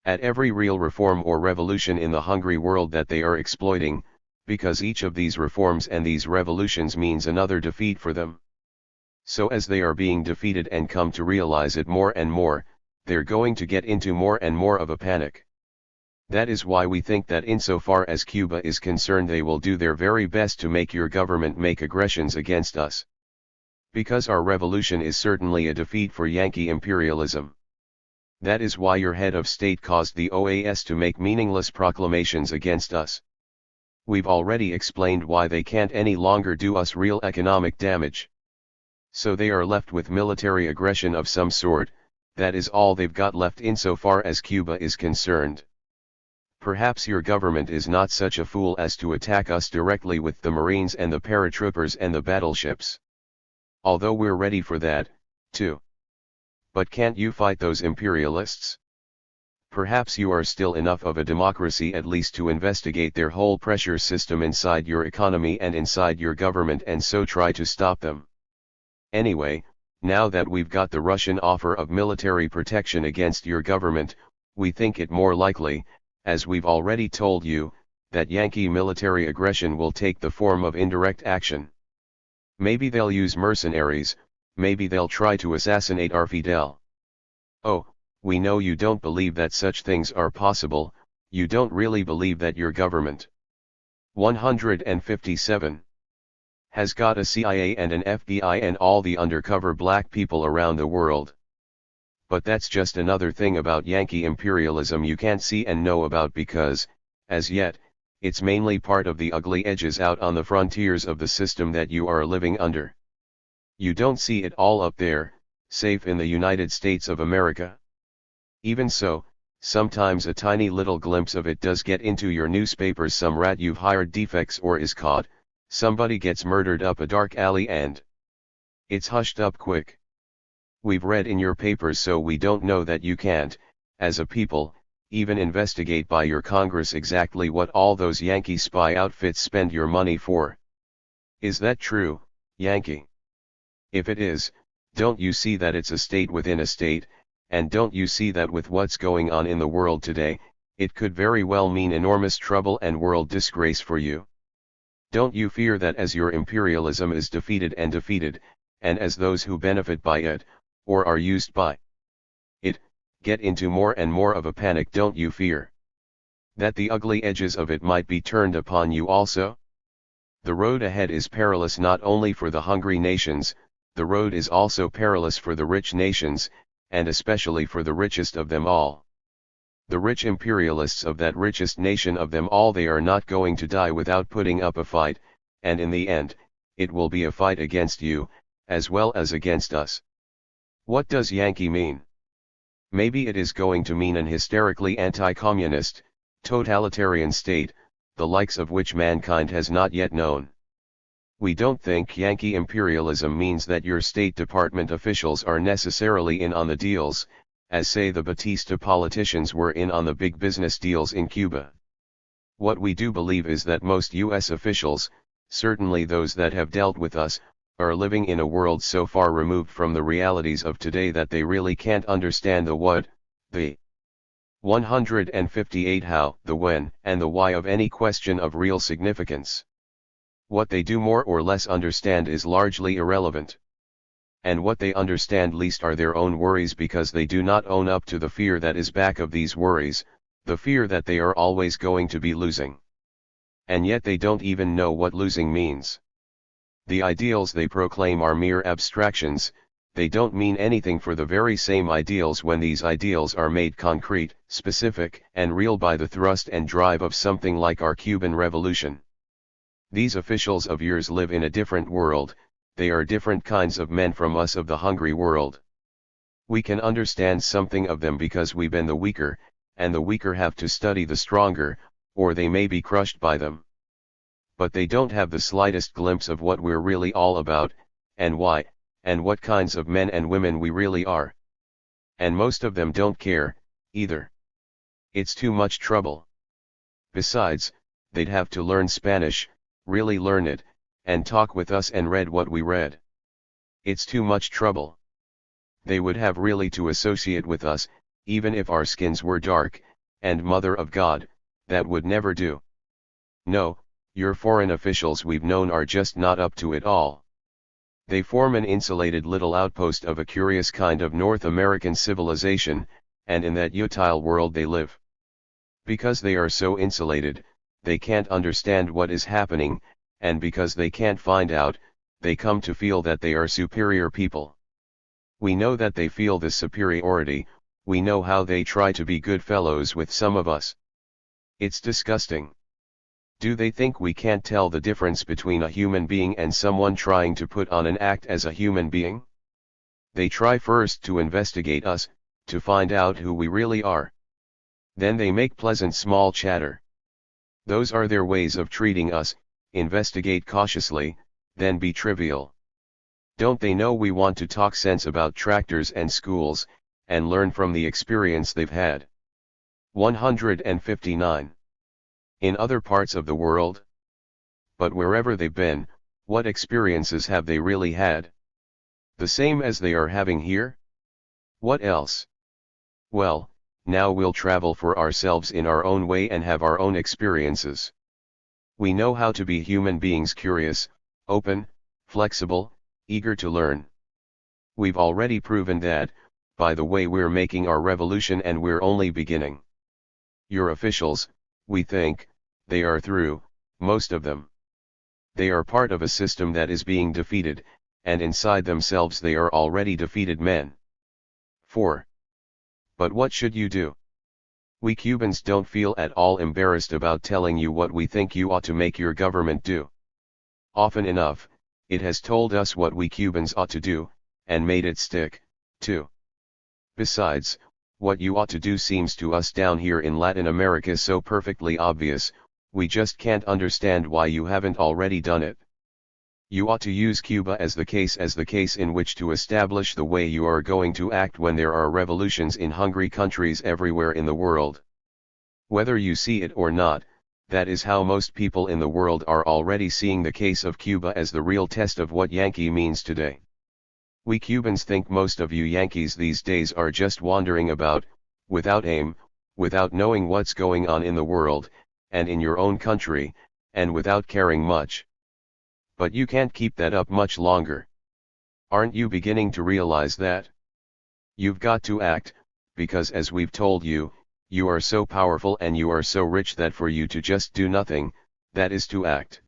Speaker 1: At every real reform or revolution in the hungry world that they are exploiting, because each of these reforms and these revolutions means another defeat for them. So as they are being defeated and come to realize it more and more, they're going to get into more and more of a panic. That is why we think that insofar as Cuba is concerned, they will do their very best to make your government make aggressions against us. Because our revolution is certainly a defeat for Yankee imperialism. That is why your head of state caused the OAS to make meaningless proclamations against us. We've already explained why they can't any longer do us real economic damage. So they are left with military aggression of some sort. That is all they've got left insofar as Cuba is concerned. Perhaps your government is not such a fool as to attack us directly with the Marines and the paratroopers and the battleships. Although we're ready for that, too. But can't you fight those imperialists? Perhaps you are still enough of a democracy at least to investigate their whole pressure system inside your economy and inside your government and so try to stop them. Anyway, now that we've got the Russian offer of military protection against your government, we think it more likely, as we've already told you, that Yankee military aggression will take the form of indirect action. Maybe they'll use mercenaries, maybe they'll try to assassinate our Fidel. Oh, we know you don't believe that such things are possible, you don't really believe that your government 157 has got a CIA and an FBI and all the undercover black people around the world. But that's just another thing about Yankee imperialism you can't see and know about because, as yet, it's mainly part of the ugly edges out on the frontiers of the system that you are living under. You don't see it all up there, safe in the United States of America. Even so, Sometimes a tiny little glimpse of it does get into your newspapers. Some rat you've hired defects or is caught, somebody gets murdered up a dark alley and it's hushed up quick. We've read in your papers, so we don't know that you can't, as a people, even investigate by your Congress exactly what all those Yankee spy outfits spend your money for. Is that true, Yankee? If it is, don't you see that it's a state within a state, and don't you see that with what's going on in the world today, it could very well mean enormous trouble and world disgrace for you? Don't you fear that as your imperialism is defeated, and as those who benefit by it, or are used by it, get into more and more of a panic? Don't you fear that the ugly edges of it might be turned upon you also? The road ahead is perilous not only for the hungry nations, the road is also perilous for the rich nations, and especially for the richest of them all. The rich imperialists of that richest nation of them all, they are not going to die without putting up a fight, and in the end, it will be a fight against you, as well as against us. What does Yankee mean? Maybe it is going to mean an hysterically anti-communist, totalitarian state, the likes of which mankind has not yet known. We don't think Yankee imperialism means that your State Department officials are necessarily in on the deals, as say the Batista politicians were in on the big business deals in Cuba. What we do believe is that most U.S. officials, certainly those that have dealt with us, are living in a world so far removed from the realities of today that they really can't understand the what, the 158 how, the when, and the why of any question of real significance. What they do more or less understand is largely irrelevant. And what they understand least are their own worries, because they do not own up to the fear that is back of these worries, the fear that they are always going to be losing. And yet they don't even know what losing means. The ideals they proclaim are mere abstractions, they don't mean anything for the very same ideals when these ideals are made concrete, specific, and real by the thrust and drive of something like our Cuban Revolution. These officials of yours live in a different world, they are different kinds of men from us of the hungry world. We can understand something of them because we've been the weaker, and the weaker have to study the stronger, or they may be crushed by them. But they don't have the slightest glimpse of what we're really all about, and why, and what kinds of men and women we really are. And most of them don't care, either. It's too much trouble. Besides, they'd have to learn Spanish, really learn it, and talk with us and read what we read. It's too much trouble. They would have really to associate with us, even if our skins were dark, and Mother of God, that would never do. No, your foreign officials we've known are just not up to it all. They form an insulated little outpost of a curious kind of North American civilization, and in that utile world they live. Because they are so insulated, they can't understand what is happening, and because they can't find out, they come to feel that they are superior people. We know that they feel this superiority, we know how they try to be good fellows with some of us. It's disgusting. Do they think we can't tell the difference between a human being and someone trying to put on an act as a human being? They try first to investigate us, to find out who we really are. Then they make pleasant small chatter. Those are their ways of treating us, investigate cautiously, then be trivial. Don't they know we want to talk sense about tractors and schools, and learn from the experience they've had? 159. In other parts of the world? But wherever they've been, what experiences have they really had? The same as they are having here? What else? Well, now we'll travel for ourselves in our own way and have our own experiences. We know how to be human beings, curious, open, flexible, eager to learn. We've already proven that, by the way we're making our revolution, and we're only beginning. Your officials, we think, they are through, most of them. They are part of a system that is being defeated, and inside themselves they are already defeated men. 4. But what should you do? We Cubans don't feel at all embarrassed about telling you what we think you ought to make your government do. Often enough, it has told us what we Cubans ought to do, and made it stick, too. Besides, What you ought to do seems to us down here in Latin America so perfectly obvious, we just can't understand why you haven't already done it. You ought to use Cuba as the case in which to establish the way you are going to act when there are revolutions in hungry countries everywhere in the world. Whether you see it or not, that is how most people in the world are already seeing the case of Cuba as the real test of what Yankee means today. We Cubans think most of you Yankees these days are just wandering about, without aim, without knowing what's going on in the world, and in your own country, and without caring much. But you can't keep that up much longer. Aren't you beginning to realize that? You've got to act, because as we've told you, you are so powerful and you are so rich that for you to just do nothing, that is to act.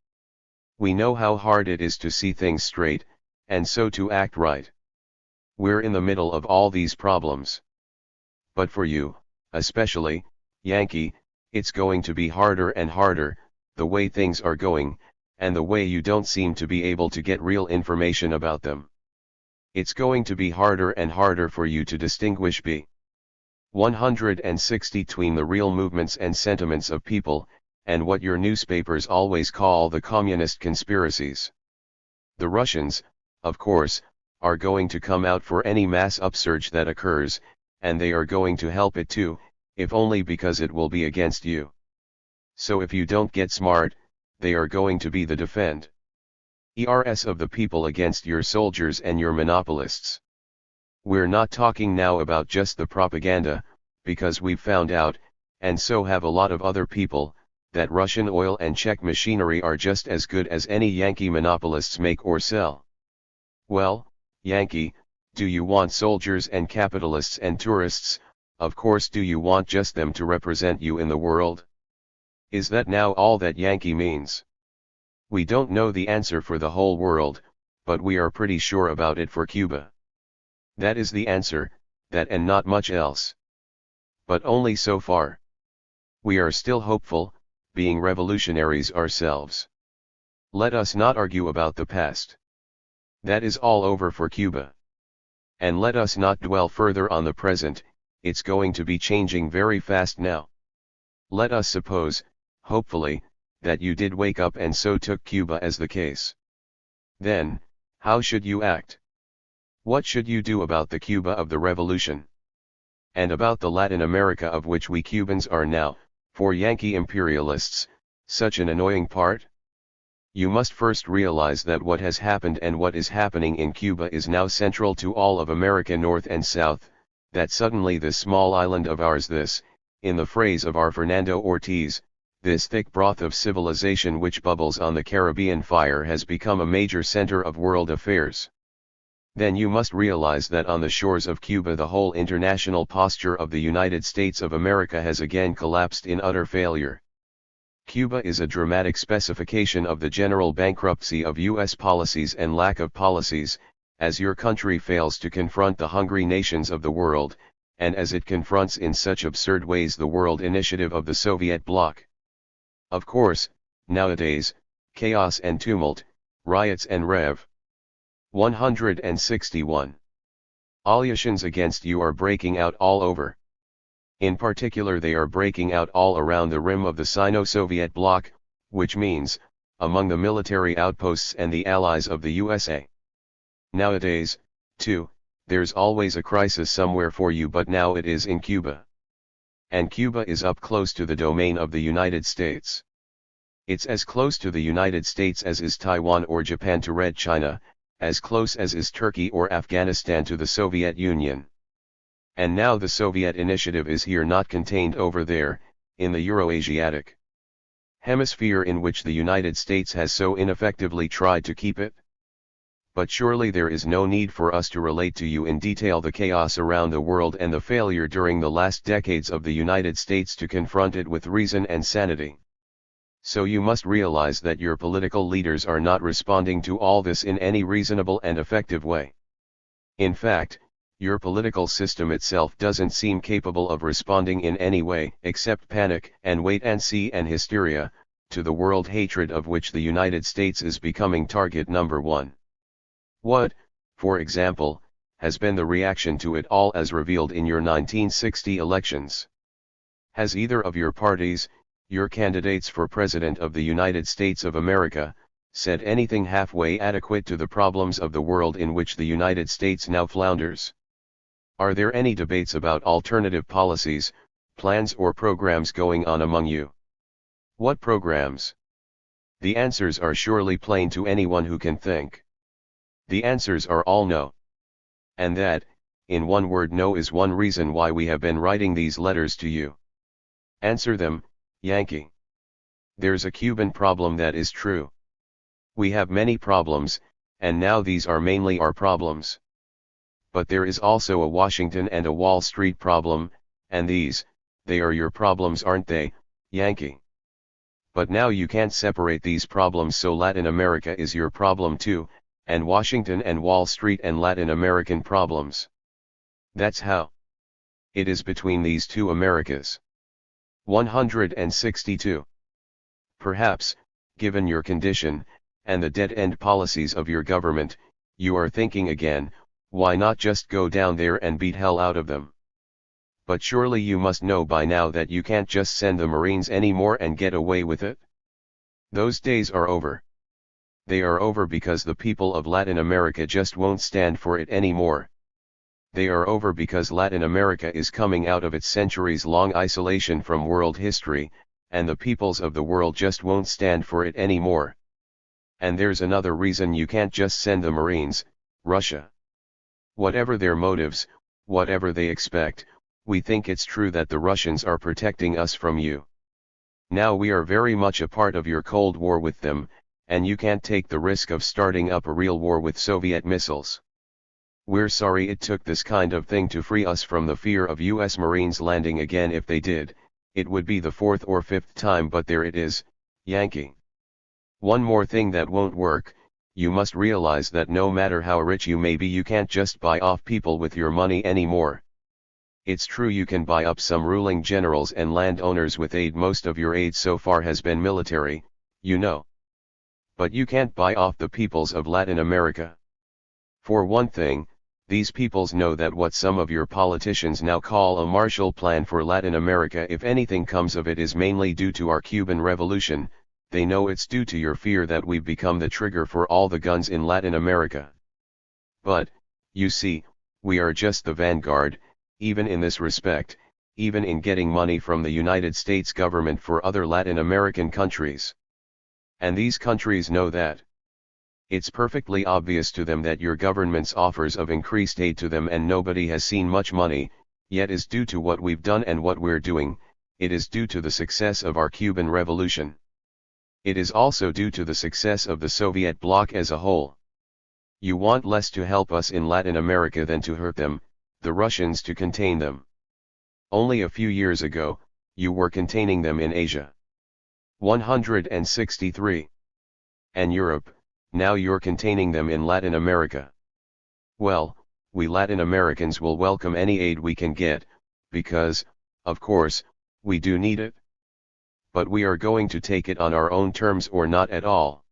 Speaker 1: We know how hard it is to see things straight, and so to act right. We're in the middle of all these problems. But for you, especially, Yankee, it's going to be harder and harder, the way things are going, and the way you don't seem to be able to get real information about them. It's going to be harder and harder for you to distinguish b. 160 between the real movements and sentiments of people, and what your newspapers always call the communist conspiracies. The Russians, of course, are going to come out for any mass upsurge that occurs, and they are going to help it too, if only because it will be against you. So if you don't get smart, they are going to be the defenders of the people against your soldiers and your monopolists. We're not talking now about just the propaganda, because we've found out, and so have a lot of other people, that Russian oil and Czech machinery are just as good as any Yankee monopolists make or sell. Well, Yankee, do you want soldiers and capitalists and tourists? Of course. Do you want just them to represent you in the world? Is that now all that Yankee means? We don't know the answer for the whole world, but we are pretty sure about it for Cuba. That is the answer, that and not much else. But only so far. We are still hopeful, being revolutionaries ourselves. Let us not argue about the past. That is all over for Cuba. And let us not dwell further on the present, it's going to be changing very fast now. Let us suppose, hopefully, that you did wake up and so took Cuba as the case. Then, how should you act? What should you do about the Cuba of the revolution? And about the Latin America of which we Cubans are now, for Yankee imperialists, such an annoying part? You must first realize that what has happened and what is happening in Cuba is now central to all of America North and South, that suddenly this small island of ours, this, in the phrase of our Fernando Ortiz, this thick broth of civilization which bubbles on the Caribbean fire has become a major center of world affairs. Then you must realize that on the shores of Cuba the whole international posture of the United States of America has again collapsed in utter failure. Cuba is a dramatic specification of the general bankruptcy of U.S. policies and lack of policies, as your country fails to confront the hungry nations of the world, and as it confronts in such absurd ways the world initiative of the Soviet bloc. Of course, nowadays, chaos and tumult, riots and Rev. 161. Revolutions against you are breaking out all over. In particular they are breaking out all around the rim of the Sino-Soviet bloc, which means, among the military outposts and the allies of the USA. Nowadays, too, there's always a crisis somewhere for you, but now it is in Cuba. And Cuba is up close to the domain of the United States. It's as close to the United States as is Taiwan or Japan to Red China, as close as is Turkey or Afghanistan to the Soviet Union. And now the Soviet initiative is here, not contained over there, in the Euroasiatic hemisphere in which the United States has so ineffectively tried to keep it. But surely there is no need for us to relate to you in detail the chaos around the world and the failure during the last decades of the United States to confront it with reason and sanity. So you must realize that your political leaders are not responding to all this in any reasonable and effective way. In fact, your political system itself doesn't seem capable of responding in any way except panic and wait and see and hysteria, to the world hatred of which the United States is becoming target number one. What, for example, has been the reaction to it all as revealed in your 1960 elections? Has either of your parties, your candidates for President of the United States of America, said anything halfway adequate to the problems of the world in which the United States now flounders? Are there any debates about alternative policies, plans or programs going on among you? What programs? The answers are surely plain to anyone who can think. The answers are all no. And that, in one word, no is one reason why we have been writing these letters to you. Answer them, Yankee. There's a Cuban problem, that is true. We have many problems, and now these are mainly our problems. But there is also a Washington and a Wall Street problem, and they are your problems, aren't they, Yankee? But now you can't separate these problems, so Latin America is your problem too, and Washington and Wall Street and Latin American problems. That's how it is between these two Americas. 162. Perhaps, given your condition, and the dead-end policies of your government, you are thinking again, why not just go down there and beat hell out of them? But surely you must know by now that you can't just send the Marines anymore and get away with it. Those days are over. They are over because the people of Latin America just won't stand for it anymore. They are over because Latin America is coming out of its centuries-long isolation from world history, and the peoples of the world just won't stand for it anymore. And there's another reason you can't just send the Marines, Russia. Whatever their motives, whatever they expect, we think it's true that the Russians are protecting us from you. Now we are very much a part of your Cold War with them, and you can't take the risk of starting up a real war with Soviet missiles. We're sorry it took this kind of thing to free us from the fear of US Marines landing again. If they did, it would be the fourth or fifth time, but there it is, Yankee. One more thing that won't work: you must realize that no matter how rich you may be, you can't just buy off people with your money anymore. It's true you can buy up some ruling generals and landowners with aid. Most of your aid so far has been military, you know. But you can't buy off the peoples of Latin America. For one thing, these peoples know that what some of your politicians now call a Marshall Plan for Latin America, if anything comes of it, is mainly due to our Cuban Revolution. They know it's due to your fear that we've become the trigger for all the guns in Latin America. But, you see, we are just the vanguard, even in this respect, even in getting money from the United States government for other Latin American countries. And these countries know that. It's perfectly obvious to them that your government's offers of increased aid to them, and nobody has seen much money, yet is due to what we've done and what we're doing. It is due to the success of our Cuban Revolution. It is also due to the success of the Soviet bloc as a whole. You want less to help us in Latin America than to hurt them, the Russians, to contain them. Only a few years ago, you were containing them in Asia. 163. And Europe, now you're containing them in Latin America. Well, we Latin Americans will welcome any aid we can get, because, of course, we do need it. But we are going to take it on our own terms or not at all.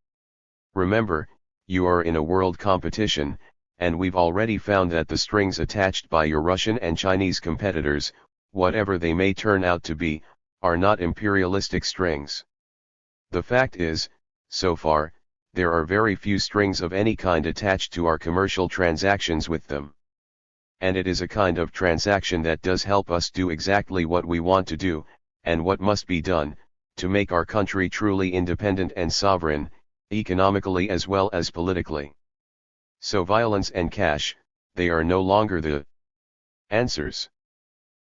Speaker 1: Remember, you are in a world competition, and we've already found that the strings attached by your Russian and Chinese competitors, whatever they may turn out to be, are not imperialistic strings. The fact is, so far, there are very few strings of any kind attached to our commercial transactions with them. And it is a kind of transaction that does help us do exactly what we want to do, and what must be done, to make our country truly independent and sovereign, economically as well as politically. So violence and cash, they are no longer the answers.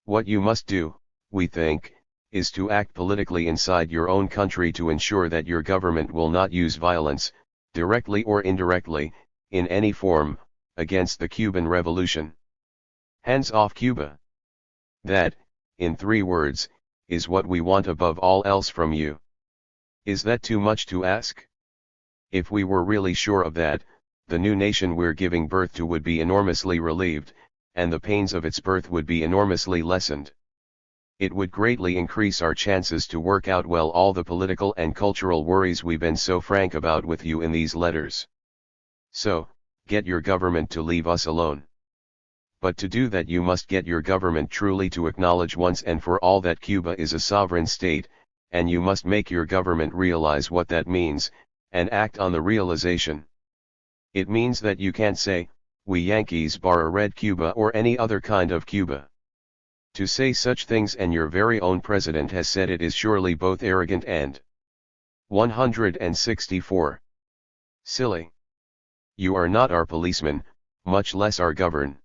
Speaker 1: What you must do, we think, is to act politically inside your own country to ensure that your government will not use violence, directly or indirectly, in any form, against the Cuban Revolution. Hands off Cuba. That, in 3 words, is what we want above all else from you. Is that too much to ask? If we were really sure of that, the new nation we're giving birth to would be enormously relieved, and the pains of its birth would be enormously lessened. It would greatly increase our chances to work out well all the political and cultural worries we've been so frank about with you in these letters. So, get your government to leave us alone. But to do that you must get your government truly to acknowledge once and for all that Cuba is a sovereign state, and you must make your government realize what that means, and act on the realization. It means that you can't say, "We Yankees bar a red Cuba or any other kind of Cuba." To say such things, and your very own president has said it, is surely both arrogant and 164. Silly. You are not our policeman, much less our government.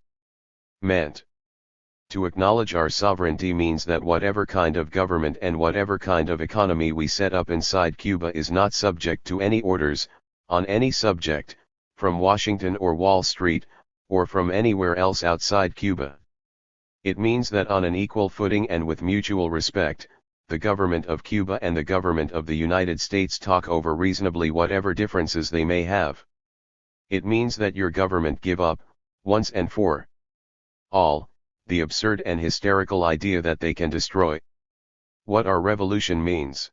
Speaker 1: To acknowledge our sovereignty means that whatever kind of government and whatever kind of economy we set up inside Cuba is not subject to any orders, on any subject, from Washington or Wall Street, or from anywhere else outside Cuba. It means that on an equal footing and with mutual respect, the government of Cuba and the government of the United States talk over reasonably whatever differences they may have. It means that your government give up, once and for all, the absurd and hysterical idea that they can destroy what our revolution means.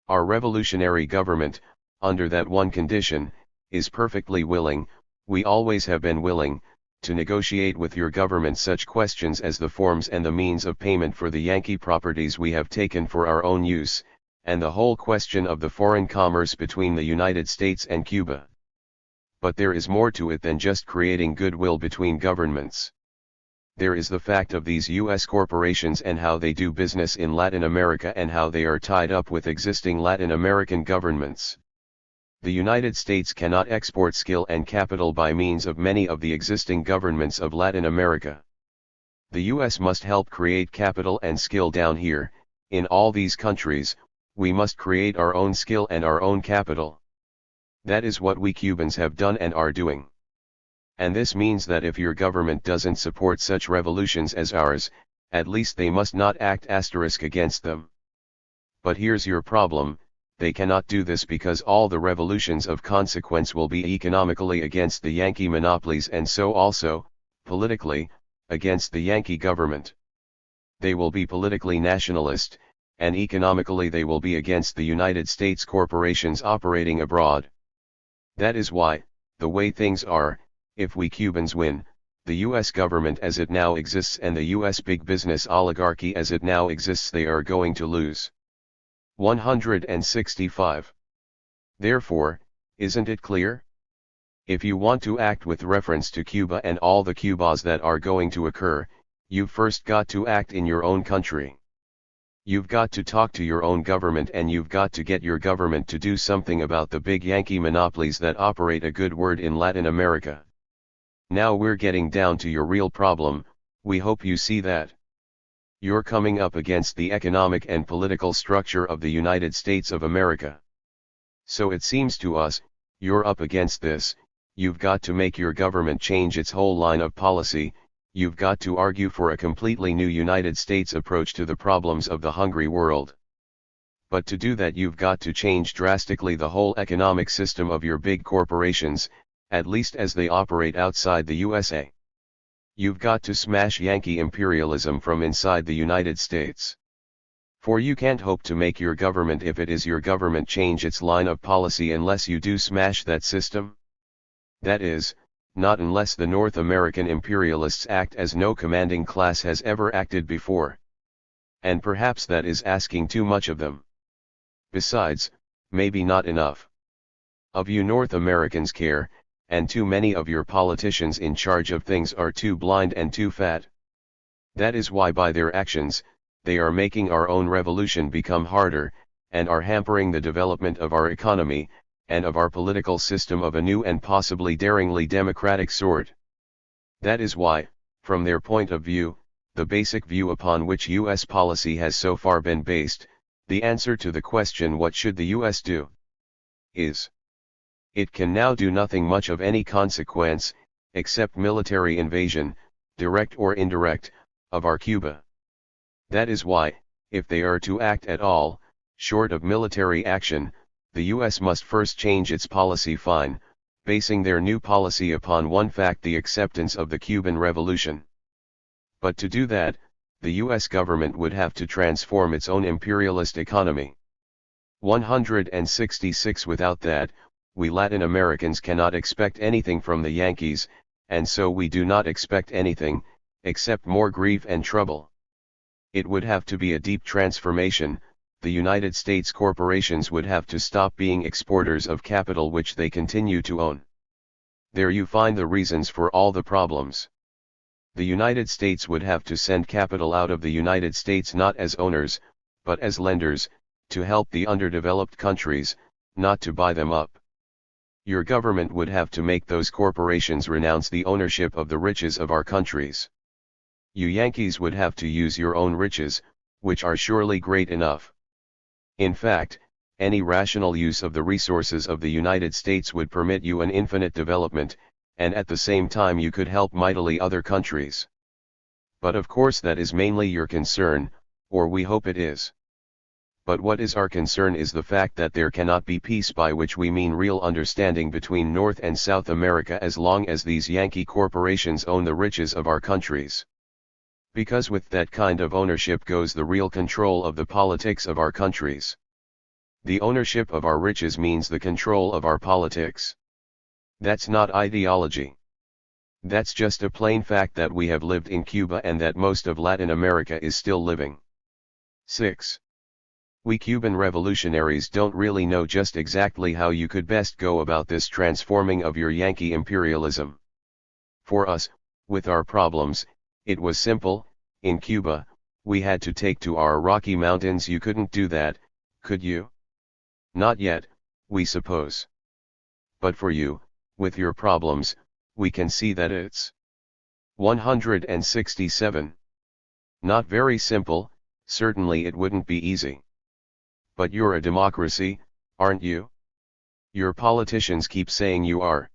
Speaker 1: Our revolutionary government, under that one condition, is perfectly willing, we always have been willing, to negotiate with your government such questions as the forms and the means of payment for the Yankee properties we have taken for our own use, and the whole question of the foreign commerce between the United States and Cuba. But there is more to it than just creating goodwill between governments. There is the fact of these U.S. corporations and how they do business in Latin America and how they are tied up with existing Latin American governments. The United States cannot export skill and capital by means of many of the existing governments of Latin America. The U.S. must help create capital and skill down here. In all these countries, we must create our own skill and our own capital. That is what we Cubans have done and are doing. And this means that if your government doesn't support such revolutions as ours, at least they must not act against them. But here's your problem, they cannot do this because all the revolutions of consequence will be economically against the Yankee monopolies and so also, politically, against the Yankee government. They will be politically nationalist, and economically they will be against the United States corporations operating abroad. That is why, the way things are, if we Cubans win, the U.S. government as it now exists and the U.S. big business oligarchy as it now exists, they are going to lose. 165. Therefore, isn't it clear? If you want to act with reference to Cuba and all the Cubas that are going to occur, you've first got to act in your own country. You've got to talk to your own government and you've got to get your government to do something about the big Yankee monopolies that operate a good word in Latin America. Now we're getting down to your real problem, we hope you see that. You're coming up against the economic and political structure of the United States of America. So it seems to us, you're up against this, you've got to make your government change its whole line of policy, you've got to argue for a completely new United States approach to the problems of the hungry world. But to do that you've got to change drastically the whole economic system of your big corporations, at least as they operate outside the USA. You've got to smash Yankee imperialism from inside the United States. For you can't hope to make your government, if it is your government, change its line of policy unless you do smash that system. That is, not unless the North American imperialists act as no commanding class has ever acted before. And perhaps that is asking too much of them. Besides, maybe not enough of you North Americans care, and too many of your politicians in charge of things are too blind and too fat. That is why by their actions, they are making our own revolution become harder, and are hampering the development of our economy, and of our political system of a new and possibly daringly democratic sort. That is why, from their point of view, the basic view upon which U.S. policy has so far been based, the answer to the question what should the U.S. do, is it can now do nothing much of any consequence, except military invasion, direct or indirect, of our Cuba. That is why, if they are to act at all, short of military action, the U.S. must first change its policy fine, basing their new policy upon one fact: the acceptance of the Cuban Revolution. But to do that, the U.S. government would have to transform its own imperialist economy. 166. Without that, we Latin Americans cannot expect anything from the Yankees, and so we do not expect anything, except more grief and trouble. It would have to be a deep transformation. The United States corporations would have to stop being exporters of capital which they continue to own. There you find the reasons for all the problems. The United States would have to send capital out of the United States not as owners, but as lenders, to help the underdeveloped countries, not to buy them up. Your government would have to make those corporations renounce the ownership of the riches of our countries. You Yankees would have to use your own riches, which are surely great enough. In fact, any rational use of the resources of the United States would permit you an infinite development, and at the same time you could help mightily other countries. But of course that is mainly your concern, or we hope it is. But what is our concern is the fact that there cannot be peace, by which we mean real understanding between North and South America, as long as these Yankee corporations own the riches of our countries. Because with that kind of ownership goes the real control of the politics of our countries. The ownership of our riches means the control of our politics. That's not ideology. That's just a plain fact that we have lived in Cuba and that most of Latin America is still living. 6. We Cuban revolutionaries don't really know just exactly how you could best go about this transforming of your Yankee imperialism. For us, with our problems, it was simple. In Cuba, we had to take to our Rocky Mountains. You couldn't do that, could you? Not yet, we suppose. But for you, with your problems, we can see that it's 167. Not very simple, certainly it wouldn't be easy. But you're a democracy, aren't you? Your politicians keep saying you are.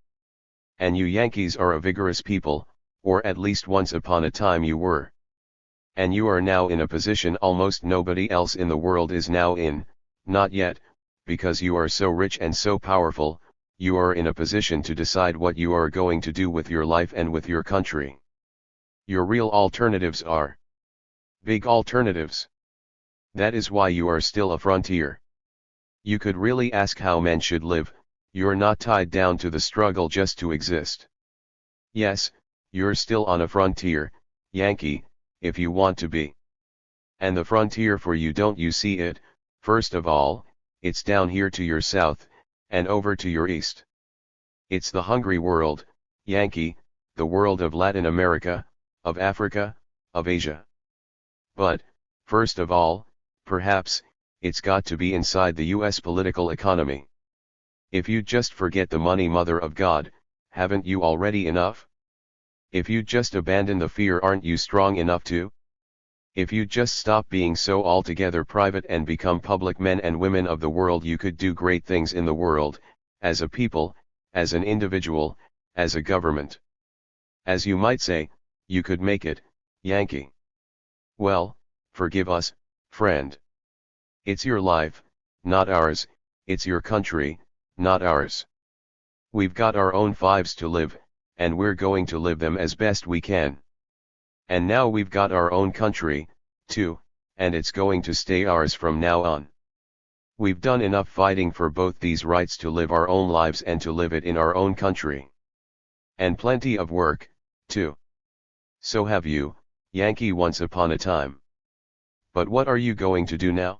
Speaker 1: And you Yankees are a vigorous people, or at least once upon a time you were. And you are now in a position almost nobody else in the world is now in, not yet, because you are so rich and so powerful. You are in a position to decide what you are going to do with your life and with your country. Your real alternatives are big alternatives. That is why you are still a frontier. You could really ask how men should live. You're not tied down to the struggle just to exist. Yes, you're still on a frontier, Yankee, if you want to be. And the frontier for you, don't you see it? First of all, it's down here to your south, and over to your east. It's the hungry world, Yankee, the world of Latin America, of Africa, of Asia. But, first of all, perhaps, it's got to be inside the US political economy. If you just forget the money, mother of God, haven't you already enough? If you just abandon the fear, aren't you strong enough to? If you just stop being so altogether private and become public men and women of the world, you could do great things in the world, as a people, as an individual, as a government. As you might say, you could make it, Yankee. Well, forgive us, friend. It's your life, not ours. It's your country, not ours. We've got our own lives to live, and we're going to live them as best we can. And now we've got our own country, too, and it's going to stay ours from now on. We've done enough fighting for both these rights to live our own lives and to live it in our own country. And plenty of work, too. So have you, Yankee, once upon a time. But what are you going to do now?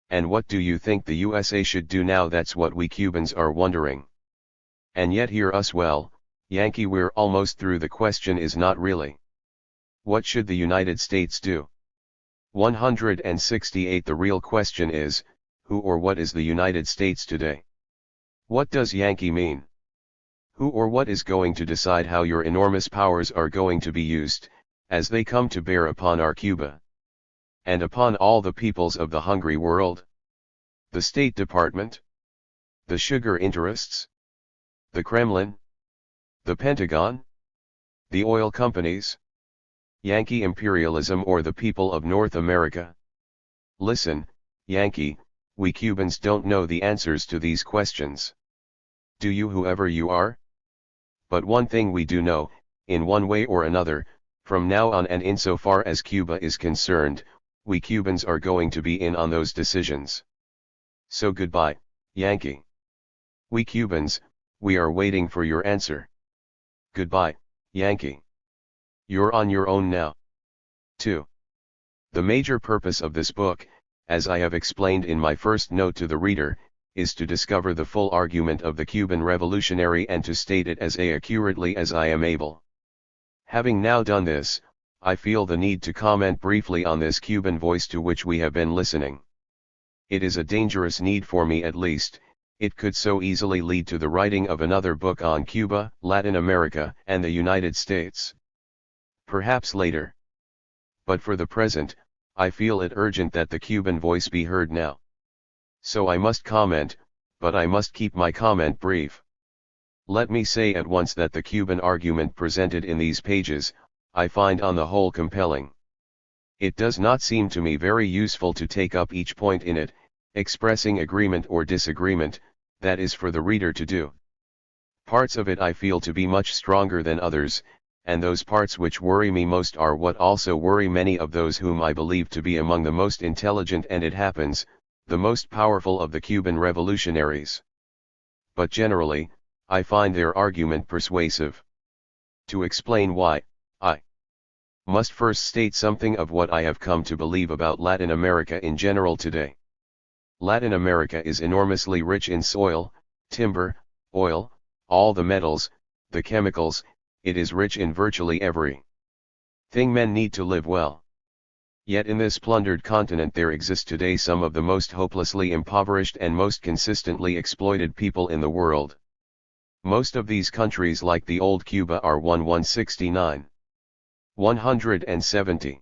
Speaker 1: And what do you think the USA should do now? That's what we Cubans are wondering. And yet hear us well, Yankee, we're almost through. The question is not really, what should the United States do? 168. The real question is, who or what is the United States today? What does Yankee mean? Who or what is going to decide how your enormous powers are going to be used, as they come to bear upon our Cuba? And upon all the peoples of the hungry world? The State Department? The sugar interests? The Kremlin? The Pentagon? The oil companies? Yankee imperialism or the people of North America? Listen, Yankee, we Cubans don't know the answers to these questions. Do you, whoever you are? But one thing we do know, in one way or another, from now on and insofar as Cuba is concerned, we Cubans are going to be in on those decisions. So goodbye, Yankee. We Cubans, we are waiting for your answer. Goodbye. Yankee. You're on your own now. 2. The major purpose of this book, as I have explained in my first note to the reader, is to discover the full argument of the Cuban Revolutionary and to state it as accurately as I am able. Having now done this, I feel the need to comment briefly on this Cuban voice to which we have been listening. It is a dangerous need for me at least. It could so easily lead to the writing of another book on Cuba, Latin America, and the United States. Perhaps later. But for the present, I feel it urgent that the Cuban voice be heard now. So I must comment, but I must keep my comment brief. Let me say at once that the Cuban argument presented in these pages, I find on the whole compelling. It does not seem to me very useful to take up each point in it, expressing agreement or disagreement. That is for the reader to do. Parts of it I feel to be much stronger than others, and those parts which worry me most are what also worry many of those whom I believe to be among the most intelligent and, it happens, the most powerful of the Cuban revolutionaries. But generally, I find their argument persuasive. To explain why, I must first state something of what I have come to believe about Latin America in general today. Latin America is enormously rich in soil, timber, oil, all the metals, the chemicals. It is rich in virtually every thing men need to live well. Yet in this plundered continent there exist today some of the most hopelessly impoverished and most consistently exploited people in the world. Most of these countries, like the old Cuba, are 169, 170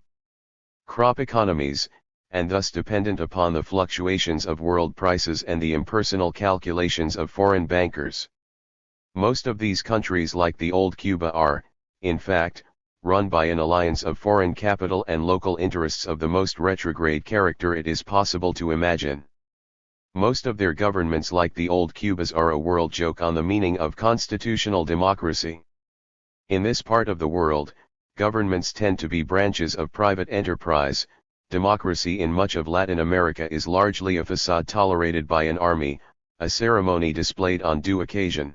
Speaker 1: crop economies, and thus dependent upon the fluctuations of world prices and the impersonal calculations of foreign bankers. Most of these countries, like the old Cuba, are, in fact, run by an alliance of foreign capital and local interests of the most retrograde character it is possible to imagine. Most of their governments, like the old Cubas, are a world joke on the meaning of constitutional democracy. In this part of the world, governments tend to be branches of private enterprise. Democracy in much of Latin America is largely a facade tolerated by an army, a ceremony displayed on due occasion.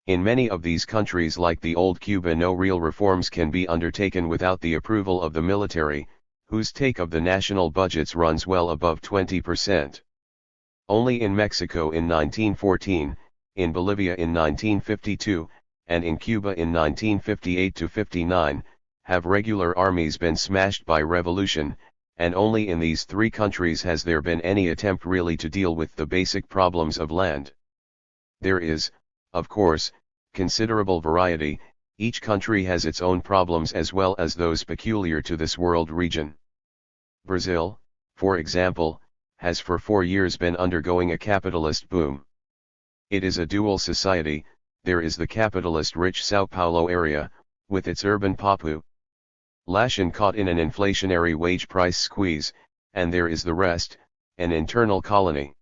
Speaker 1: In many of these countries, like the old Cuba, no real reforms can be undertaken without the approval of the military, whose take of the national budgets runs well above 20%. Only in Mexico in 1914, in Bolivia in 1952, and in Cuba in 1958-59, have regular armies been smashed by revolution, and only in these three countries has there been any attempt really to deal with the basic problems of land. There is, of course, considerable variety. Each country has its own problems as well as those peculiar to this world region. Brazil, for example, has for 4 years been undergoing a capitalist boom. It is a dual society. There is the capitalist-rich Sao Paulo area, with its urban population caught in an inflationary wage price squeeze, and there is the rest, an internal colony.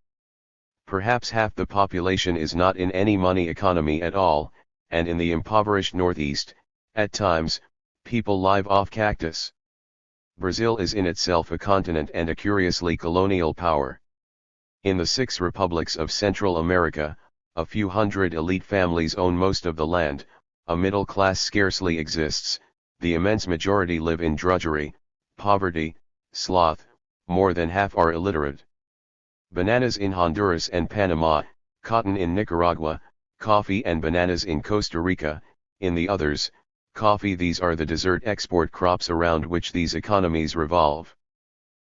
Speaker 1: Perhaps half the population is not in any money economy at all, and in the impoverished Northeast, at times, people live off cactus. Brazil is in itself a continent and a curiously colonial power. In the 6 republics of Central America, a few hundred elite families own most of the land, a middle class scarcely exists, the immense majority live in drudgery, poverty, sloth, more than half are illiterate. Bananas in Honduras and Panama, cotton in Nicaragua, coffee and bananas in Costa Rica, in the others, coffee. These are the dessert export crops around which these economies revolve.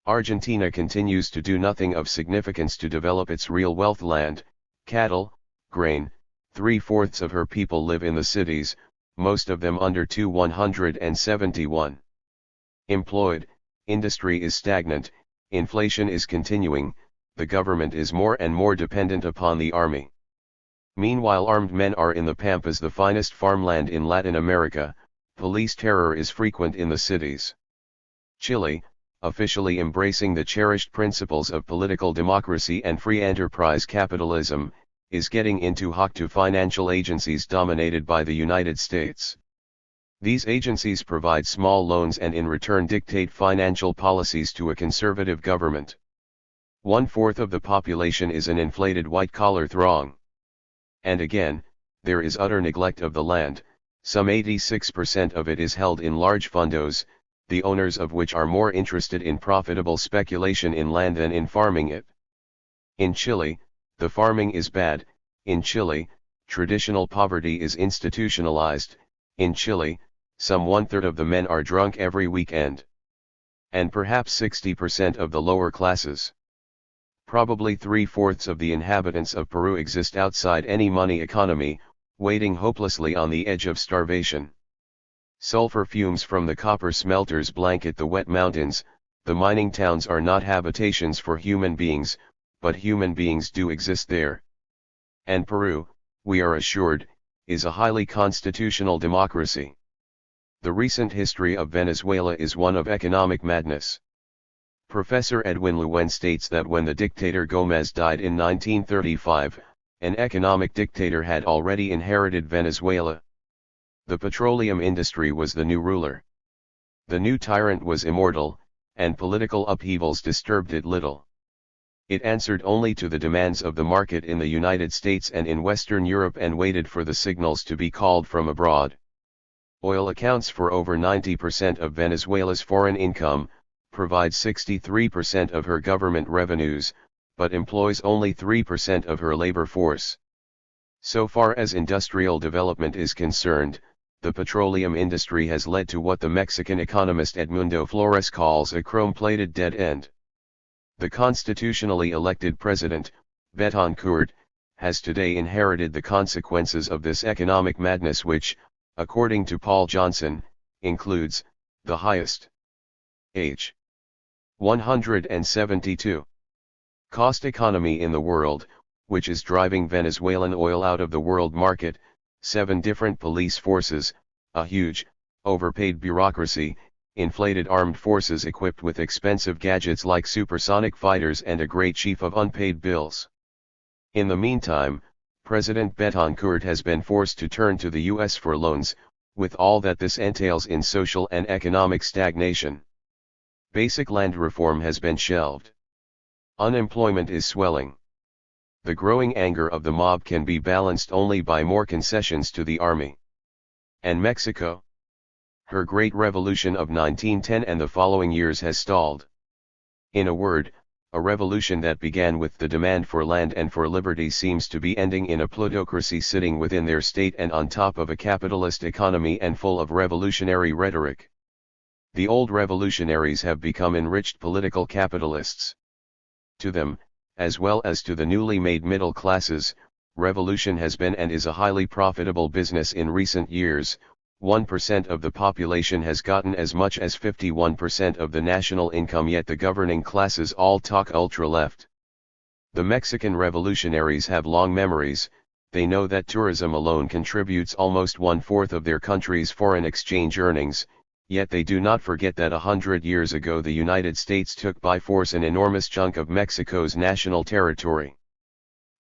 Speaker 1: Argentina continues to do nothing of significance to develop its real wealth: land, cattle, grain. 3/4 of her people live in the cities, most of them under 171. Employed, industry is stagnant, inflation is continuing, the government is more and more dependent upon the army. Meanwhile, armed men are in the pampas, the finest farmland in Latin America. Police terror is frequent in the cities. Chile, officially embracing the cherished principles of political democracy and free enterprise capitalism, is getting into hock to financial agencies dominated by the United States. These agencies provide small loans and in return dictate financial policies to a conservative government. 1/4 of the population is an inflated white-collar throng. And again, there is utter neglect of the land. Some 86% of it is held in large fondos, the owners of which are more interested in profitable speculation in land than in farming it. In Chile, the farming is bad. In Chile, traditional poverty is institutionalized. In Chile, some 1/3 of the men are drunk every weekend. And perhaps 60% of the lower classes. Probably 3/4 of the inhabitants of Peru exist outside any money economy, waiting hopelessly on the edge of starvation. Sulfur fumes from the copper smelters blanket the wet mountains. The mining towns are not habitations for human beings, but human beings do exist there. And Peru, we are assured, is a highly constitutional democracy. The recent history of Venezuela is one of economic madness. Professor Edwin Luen states that when the dictator Gómez died in 1935, an economic dictator had already inherited Venezuela. The petroleum industry was the new ruler. The new tyrant was immortal, and political upheavals disturbed it little. It answered only to the demands of the market in the United States and in Western Europe and waited for the signals to be called from abroad. Oil accounts for over 90% of Venezuela's foreign income, provides 63% of her government revenues, but employs only 3% of her labor force. So far as industrial development is concerned, the petroleum industry has led to what the Mexican economist Edmundo Flores calls a chrome-plated dead end. The constitutionally elected president, Betancourt, has today inherited the consequences of this economic madness which, according to Paul Johnson, includes the highest H. 172 cost economy in the world, which is driving Venezuelan oil out of the world market, 7 different police forces, a huge, overpaid bureaucracy, inflated armed forces equipped with expensive gadgets like supersonic fighters and a great sheaf of unpaid bills. In the meantime, President Betancourt has been forced to turn to the U.S. for loans, with all that this entails in social and economic stagnation. Basic land reform has been shelved. Unemployment is swelling. The growing anger of the mob can be balanced only by more concessions to the army. And Mexico? Her great revolution of 1910 and the following years has stalled. In a word, a revolution that began with the demand for land and for liberty seems to be ending in a plutocracy sitting within their state and on top of a capitalist economy and full of revolutionary rhetoric. The old revolutionaries have become enriched political capitalists. To them, as well as to the newly made middle classes, revolution has been and is a highly profitable business in recent years. 1% of the population has gotten as much as 51% of the national income, yet the governing classes all talk ultra-left. The Mexican revolutionaries have long memories. They know that tourism alone contributes almost 1/4 of their country's foreign exchange earnings, yet they do not forget that 100 years ago the United States took by force an enormous chunk of Mexico's national territory.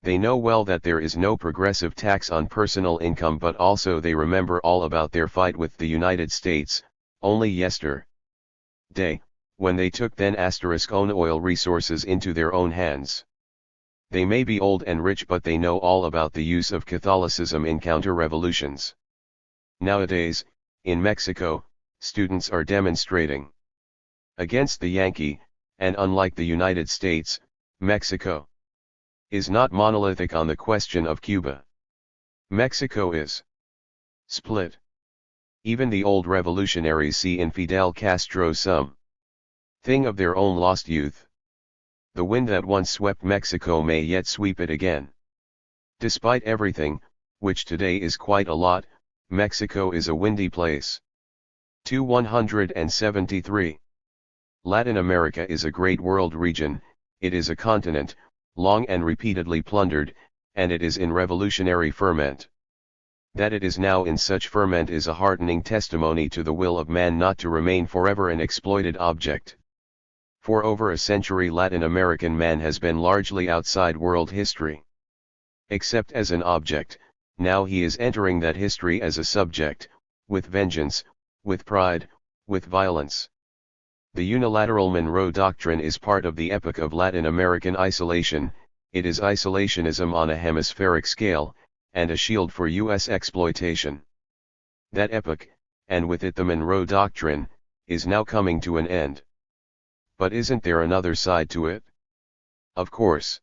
Speaker 1: They know well that there is no progressive tax on personal income, but also they remember all about their fight with the United States, only yesterday, when they took then own oil resources into their own hands. They may be old and rich, but they know all about the use of Catholicism in counter-revolutions. Nowadays, in Mexico, students are demonstrating against the Yankee, and unlike the United States, Mexico is not monolithic on the question of Cuba. Mexico is split. Even the old revolutionaries see in Fidel Castro some thing of their own lost youth. The wind that once swept Mexico may yet sweep it again. Despite everything, which today is quite a lot, Mexico is a windy place. 173. Latin America is a great world region. It is a continent, long and repeatedly plundered, and it is in revolutionary ferment. That it is now in such ferment is a heartening testimony to the will of man not to remain forever an exploited object. For over a century Latin American man has been largely outside world history. Except as an object, now he is entering that history as a subject, with vengeance, with pride, with violence. The unilateral Monroe Doctrine is part of the epoch of Latin American isolation. It is isolationism on a hemispheric scale, and a shield for U.S. exploitation. That epoch, and with it the Monroe Doctrine, is now coming to an end. But isn't there another side to it? Of course.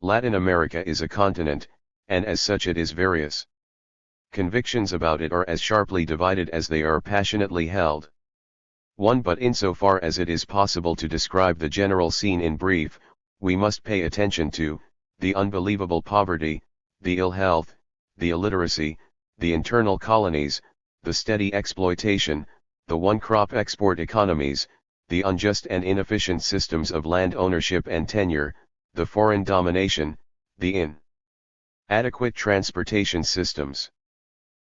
Speaker 1: Latin America is a continent, and as such it is various. Convictions about it are as sharply divided as they are passionately held. But insofar as it is possible to describe the general scene in brief, we must pay attention to the unbelievable poverty, the ill health, the illiteracy, the internal colonies, the steady exploitation, the one-crop export economies, the unjust and inefficient systems of land ownership and tenure, the foreign domination, the inadequate transportation systems.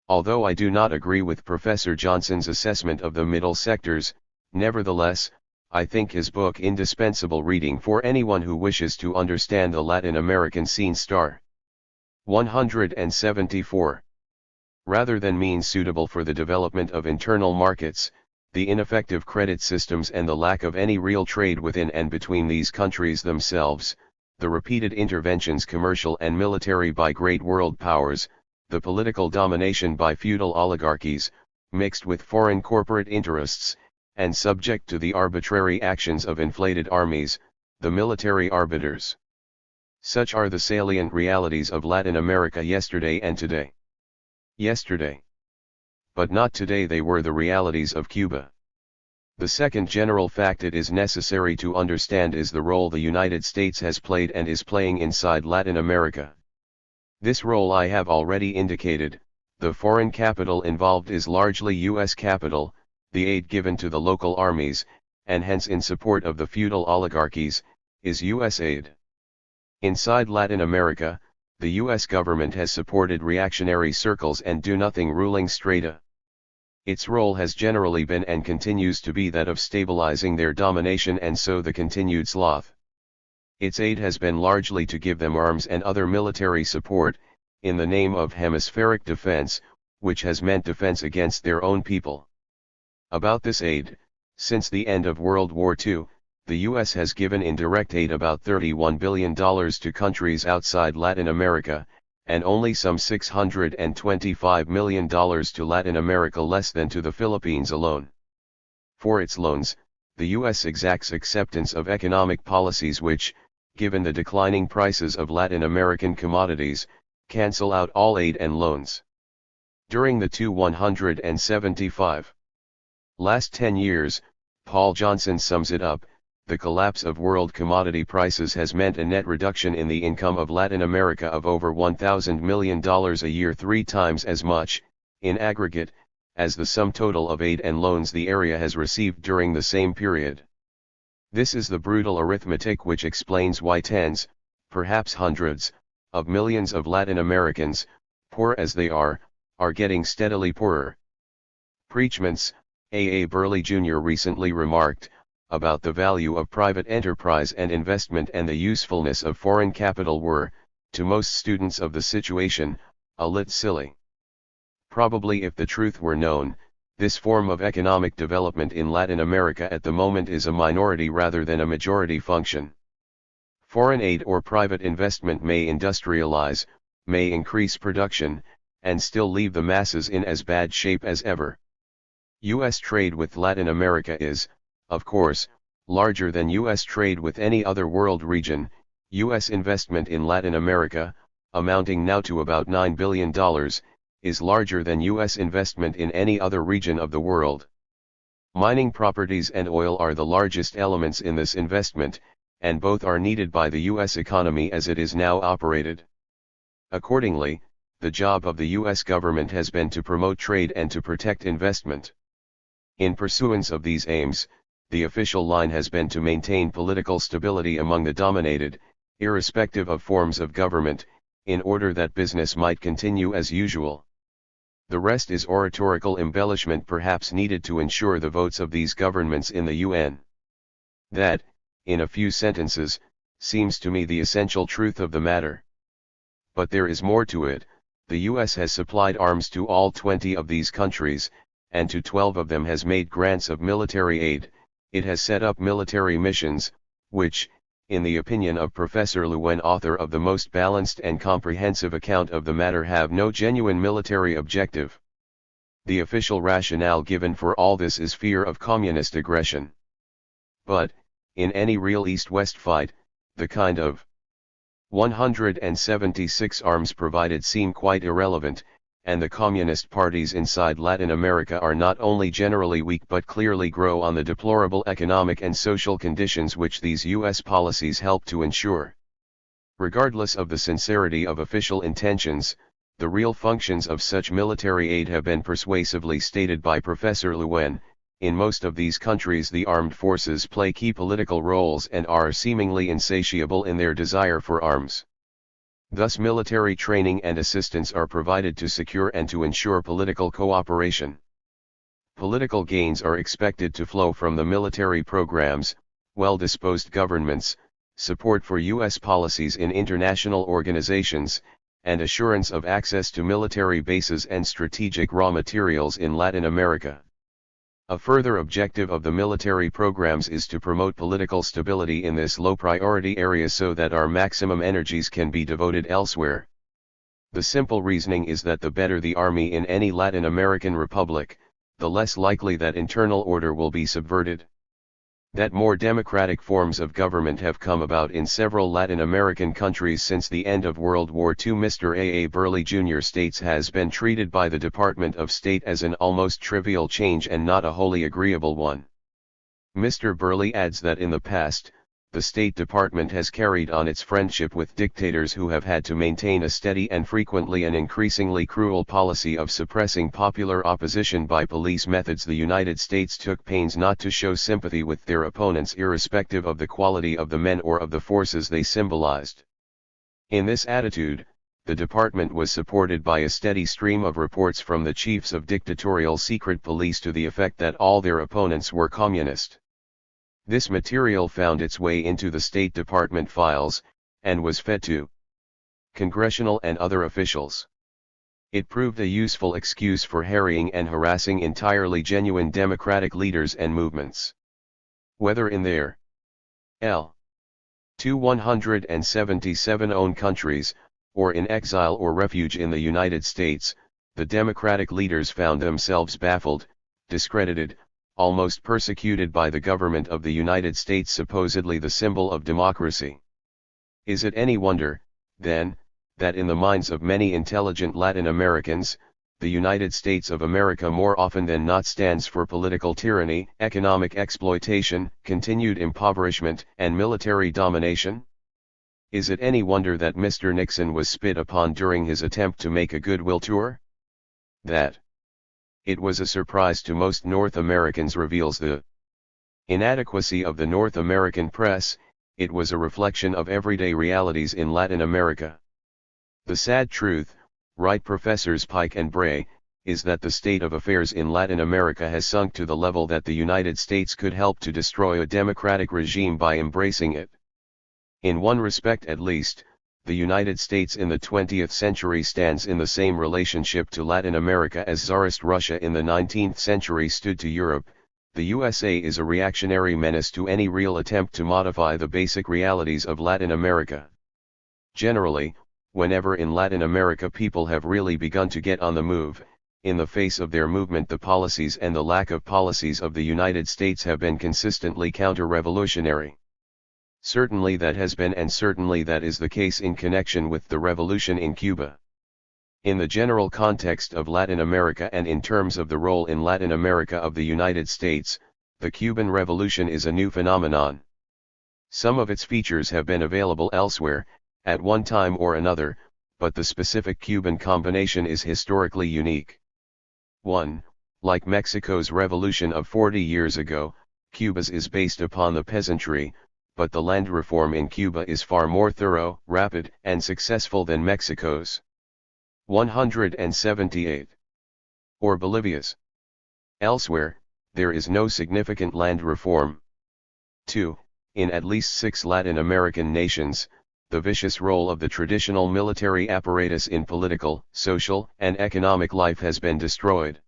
Speaker 1: Although I do not agree with Professor Johnson's assessment of the middle sectors, nevertheless, I think his book indispensable reading for anyone who wishes to understand the Latin American scene. 174. Rather than means suitable for the development of internal markets, the ineffective credit systems and the lack of any real trade within and between these countries themselves, the repeated interventions commercial and military by great world powers, the political domination by feudal oligarchies, mixed with foreign corporate interests, and subject to the arbitrary actions of inflated armies, the military arbiters. Such are the salient realities of Latin America yesterday and today. Yesterday. But not today they were the realities of Cuba. The second general fact it is necessary to understand is the role the United States has played and is playing inside Latin America. This role I have already indicated. The foreign capital involved is largely U.S. capital, the aid given to the local armies, and hence in support of the feudal oligarchies, is U.S. aid. Inside Latin America, the U.S. government has supported reactionary circles and do-nothing ruling strata. Its role has generally been and continues to be that of stabilizing their domination and so the continued sloth. Its aid has been largely to give them arms and other military support, in the name of hemispheric defense, which has meant defense against their own people. About this aid, since the end of World War II, the U.S. has given in direct aid about $31 billion to countries outside Latin America, and only some $625 million to Latin America, less than to the Philippines alone. For its loans, the U.S. exacts acceptance of economic policies which, given the declining prices of Latin American commodities, cancel out all aid and loans. During the 175 last 10 years, Paul Johnson sums it up, the collapse of world commodity prices has meant a net reduction in the income of Latin America of over $1,000 million a year, 3 times as much, in aggregate, as the sum total of aid and loans the area has received during the same period. This is the brutal arithmetic which explains why tens, perhaps hundreds, of millions of Latin Americans, poor as they are getting steadily poorer. Preachments, A. Burley Jr. recently remarked, about the value of private enterprise and investment and the usefulness of foreign capital were, to most students of the situation, a lit silly. Probably if the truth were known, this form of economic development in Latin America at the moment is a minority rather than a majority function. Foreign aid or private investment may industrialize, may increase production, and still leave the masses in as bad shape as ever. U.S. trade with Latin America is, of course, larger than U.S. trade with any other world region. U.S. investment in Latin America, amounting now to about $9 billion, is larger than U.S. investment in any other region of the world. Mining properties and oil are the largest elements in this investment, and both are needed by the U.S. economy as it is now operated. Accordingly, the job of the U.S. government has been to promote trade and to protect investment. In pursuance of these aims, the official line has been to maintain political stability among the dominated, irrespective of forms of government, in order that business might continue as usual. The rest is oratorical embellishment perhaps needed to ensure the votes of these governments in the UN. That, in a few sentences, seems to me the essential truth of the matter. But there is more to it. The U.S. has supplied arms to all 20 of these countries, and to 12 of them has made grants of military aid. It has set up military missions, which, in the opinion of Professor Lewin, author of the most balanced and comprehensive account of the matter, have no genuine military objective. The official rationale given for all this is fear of communist aggression. But, in any real East-West fight, the kind of 176 arms provided seem quite irrelevant, and the communist parties inside Latin America are not only generally weak but clearly grow on the deplorable economic and social conditions which these U.S. policies help to ensure. Regardless of the sincerity of official intentions, the real functions of such military aid have been persuasively stated by Professor Lewin. In most of these countries the armed forces play key political roles and are seemingly insatiable in their desire for arms. Thus military training and assistance are provided to secure and to ensure political cooperation. Political gains are expected to flow from the military programs, well-disposed governments, support for U.S. policies in international organizations, and assurance of access to military bases and strategic raw materials in Latin America. A further objective of the military programs is to promote political stability in this low-priority area so that our maximum energies can be devoted elsewhere. The simple reasoning is that the better the army in any Latin American republic, the less likely that internal order will be subverted. That more democratic forms of government have come about in several Latin American countries since the end of World War II. Mr. A. Burley Jr. states has been treated by the Department of State as an almost trivial change and not a wholly agreeable one. Mr. Burley adds that in the past, the State Department has carried on its friendship with dictators who have had to maintain a steady and frequently an increasingly cruel policy of suppressing popular opposition by police methods. The United States took pains not to show sympathy with their opponents irrespective of the quality of the men or of the forces they symbolized. In this attitude, the department was supported by a steady stream of reports from the chiefs of dictatorial secret police to the effect that all their opponents were communist. This material found its way into the State Department files, and was fed to congressional and other officials. It proved a useful excuse for harrying and harassing entirely genuine democratic leaders and movements. Whether in their L. 177 own countries, or in exile or refuge in the United States, the democratic leaders found themselves baffled, discredited, almost persecuted by the government of the United States, supposedly the symbol of democracy. Is it any wonder, then, that in the minds of many intelligent Latin Americans, the United States of America more often than not stands for political tyranny, economic exploitation, continued impoverishment, and military domination? Is it any wonder that Mr. Nixon was spit upon during his attempt to make a goodwill tour? That it was a surprise to most North Americans reveals the inadequacy of the North American press. It was a reflection of everyday realities in Latin America. The sad truth, write Professors Pike and Bray, is that the state of affairs in Latin America has sunk to the level that the United States could help to destroy a democratic regime by embracing it. In one respect at least, the United States in the 20th century stands in the same relationship to Latin America as Tsarist Russia in the 19th century stood to Europe. The USA is a reactionary menace to any real attempt to modify the basic realities of Latin America. Generally, whenever in Latin America people have really begun to get on the move, in the face of their movement the policies and the lack of policies of the United States have been consistently counter-revolutionary. Certainly that has been and certainly that is the case in connection with the revolution in Cuba. In the general context of Latin America and in terms of the role in Latin America of the United States, the Cuban Revolution is a new phenomenon. Some of its features have been available elsewhere, at one time or another, but the specific Cuban combination is historically unique. 1. Like Mexico's revolution of 40 years ago, Cuba's is based upon the peasantry, but the land reform in Cuba is far more thorough, rapid, and successful than Mexico's. 178. Or Bolivia's. Elsewhere, there is no significant land reform. 2. In at least 6 Latin American nations, the vicious role of the traditional military apparatus in political, social, and economic life has been destroyed.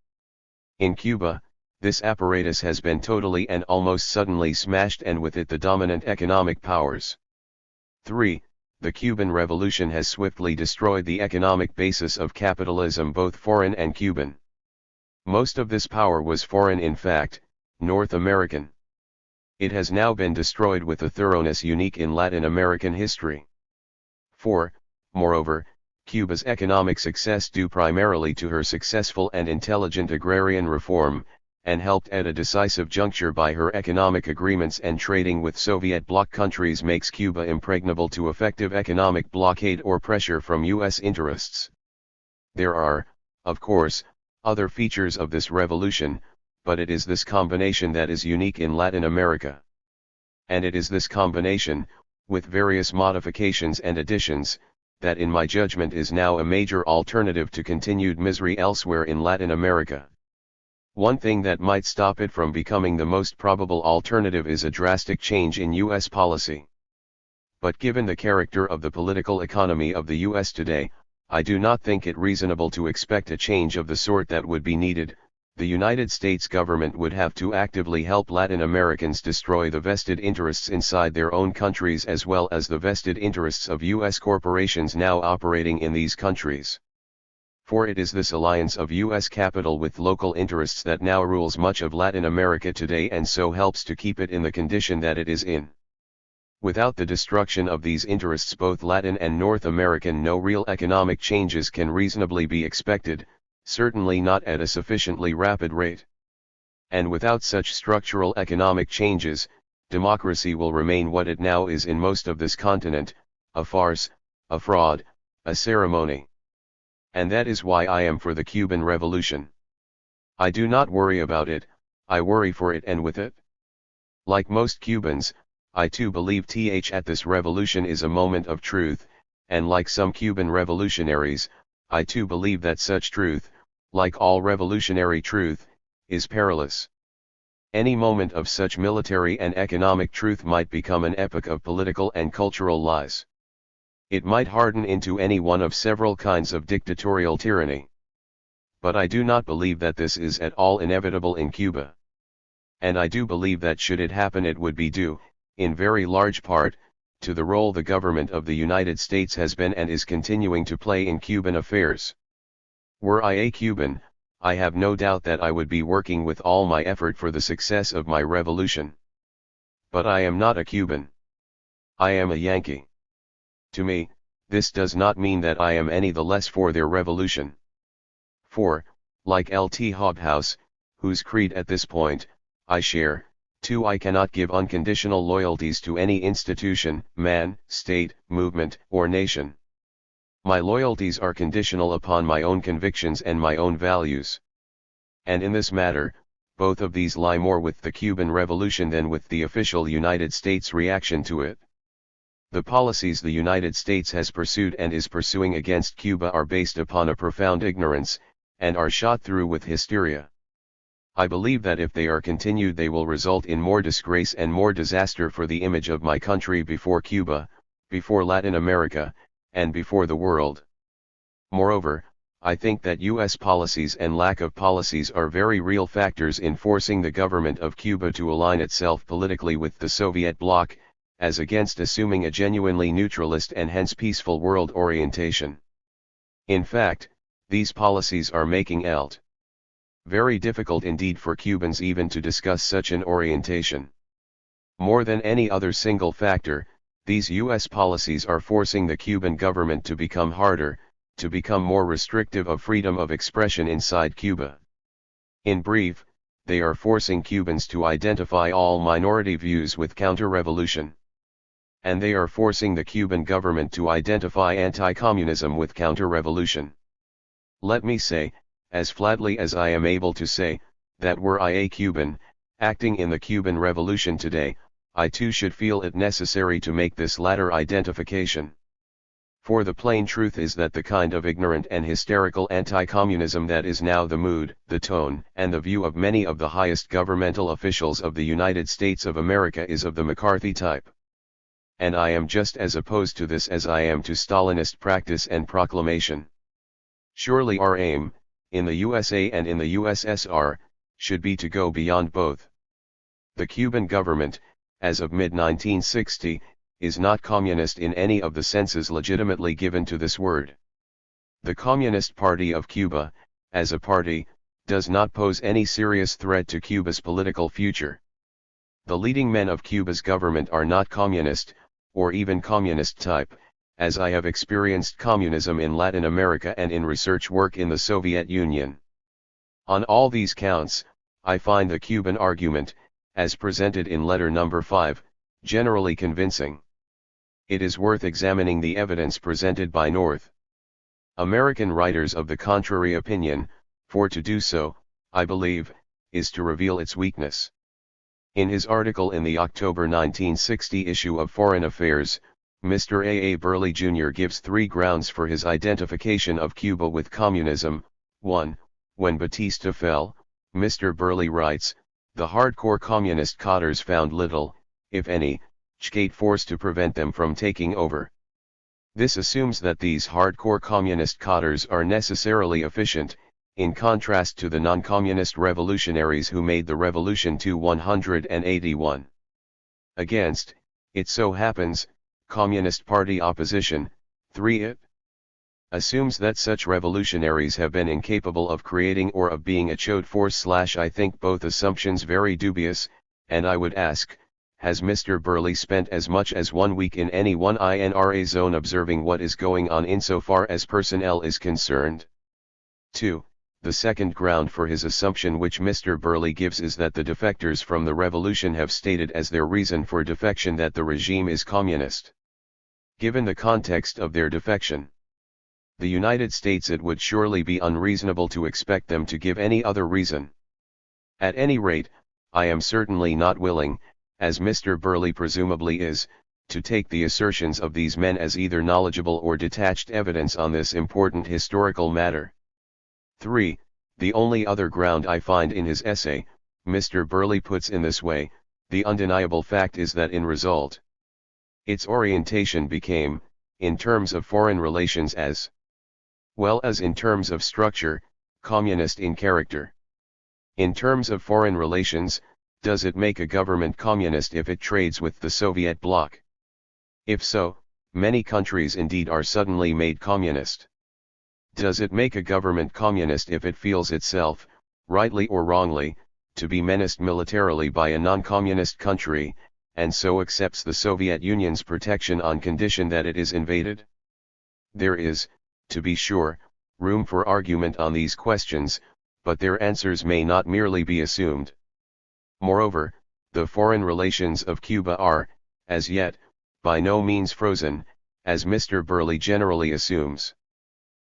Speaker 1: In Cuba, this apparatus has been totally and almost suddenly smashed, and with it the dominant economic powers. 3. The Cuban Revolution has swiftly destroyed the economic basis of capitalism, both foreign and Cuban. Most of this power was foreign, in fact, North American. It has now been destroyed with a thoroughness unique in Latin American history. 4. Moreover, Cuba's economic success due primarily to her successful and intelligent agrarian reform, and helped at a decisive juncture by her economic agreements and trading with Soviet bloc countries, makes Cuba impregnable to effective economic blockade or pressure from U.S. interests. There are, of course, other features of this revolution, but it is this combination that is unique in Latin America. And it is this combination, with various modifications and additions, that in my judgment is now a major alternative to continued misery elsewhere in Latin America. One thing that might stop it from becoming the most probable alternative is a drastic change in U.S. policy. But given the character of the political economy of the U.S. today, I do not think it reasonable to expect a change of the sort that would be needed. The United States government would have to actively help Latin Americans destroy the vested interests inside their own countries as well as the vested interests of U.S. corporations now operating in these countries. For it is this alliance of U.S. capital with local interests that now rules much of Latin America today and so helps to keep it in the condition that it is in. Without the destruction of these interests, both Latin and North American, no real economic changes can reasonably be expected, certainly not at a sufficiently rapid rate. And without such structural economic changes, democracy will remain what it now is in most of this continent, a farce, a fraud, a ceremony. And that is why I am for the Cuban Revolution. I do not worry about it, I worry for it and with it. Like most Cubans, I too believe that this revolution is a moment of truth, and like some Cuban revolutionaries, I too believe that such truth, like all revolutionary truth, is perilous. Any moment of such military and economic truth might become an epoch of political and cultural lies. It might harden into any one of several kinds of dictatorial tyranny. But I do not believe that this is at all inevitable in Cuba. And I do believe that should it happen, it would be due, in very large part, to the role the government of the United States has been and is continuing to play in Cuban affairs. Were I a Cuban, I have no doubt that I would be working with all my effort for the success of my revolution. But I am not a Cuban. I am a Yankee. To me, this does not mean that I am any the less for their revolution. For, like L.T. Hobhouse, whose creed at this point, I share, too, I cannot give unconditional loyalties to any institution, man, state, movement, or nation. My loyalties are conditional upon my own convictions and my own values. And in this matter, both of these lie more with the Cuban Revolution than with the official United States reaction to it. The policies the United States has pursued and is pursuing against Cuba are based upon a profound ignorance, and are shot through with hysteria. I believe that if they are continued, they will result in more disgrace and more disaster for the image of my country before Cuba, before Latin America, and before the world. Moreover, I think that U.S. policies and lack of policies are very real factors in forcing the government of Cuba to align itself politically with the Soviet bloc, as against assuming a genuinely neutralist and hence peaceful world orientation. In fact, these policies are making it very difficult indeed for Cubans even to discuss such an orientation. More than any other single factor, these U.S. policies are forcing the Cuban government to become harder, to become more restrictive of freedom of expression inside Cuba. In brief, they are forcing Cubans to identify all minority views with counter-revolution. And they are forcing the Cuban government to identify anti-communism with counter-revolution. Let me say, as flatly as I am able to say, that were I a Cuban, acting in the Cuban Revolution today, I too should feel it necessary to make this latter identification. For the plain truth is that the kind of ignorant and hysterical anti-communism that is now the mood, the tone, and the view of many of the highest governmental officials of the United States of America is of the McCarthy type. And I am just as opposed to this as I am to Stalinist practice and proclamation. Surely our aim, in the USA and in the USSR, should be to go beyond both. The Cuban government, as of mid-1960, is not communist in any of the senses legitimately given to this word. The Communist Party of Cuba, as a party, does not pose any serious threat to Cuba's political future. The leading men of Cuba's government are not communist, or even communist type, as I have experienced communism in Latin America and in research work in the Soviet Union. On all these counts, I find the Cuban argument, as presented in letter number 5, generally convincing. It is worth examining the evidence presented by North American writers of the contrary opinion, for to do so, I believe, is to reveal its weakness. In his article in the October 1960 issue of Foreign Affairs, Mr. A. A. Burley Jr. gives 3 grounds for his identification of Cuba with communism. 1. When Batista fell, Mr. Burley writes, the hardcore communist cadres found little, if any, state force to prevent them from taking over. This assumes that these hardcore communist cadres are necessarily efficient, in contrast to the non-communist revolutionaries who made the revolution to 181. Against, it so happens, Communist Party opposition. 3. It assumes that such revolutionaries have been incapable of creating or of being a chode force. I think both assumptions very dubious, and I would ask, has Mr. Burley spent as much as 1 week in any one INRA zone observing what is going on insofar as personnel is concerned? 2. The second ground for his assumption which Mr. Burley gives is that the defectors from the revolution have stated as their reason for defection that the regime is communist. Given the context of their defection, the United States, it would surely be unreasonable to expect them to give any other reason. At any rate, I am certainly not willing, as Mr. Burley presumably is, to take the assertions of these men as either knowledgeable or detached evidence on this important historical matter. 3. The only other ground I find in his essay, Mr. Burley puts in this way, the undeniable fact is that in result, its orientation became, in terms of foreign relations as well as in terms of structure, communist in character. In terms of foreign relations, does it make a government communist if it trades with the Soviet bloc? If so, many countries indeed are suddenly made communist. Does it make a government communist if it feels itself, rightly or wrongly, to be menaced militarily by a non-communist country, and so accepts the Soviet Union's protection on condition that it is invaded? There is, to be sure, room for argument on these questions, but their answers may not merely be assumed. Moreover, the foreign relations of Cuba are, as yet, by no means frozen, as Mr. Burley generally assumes.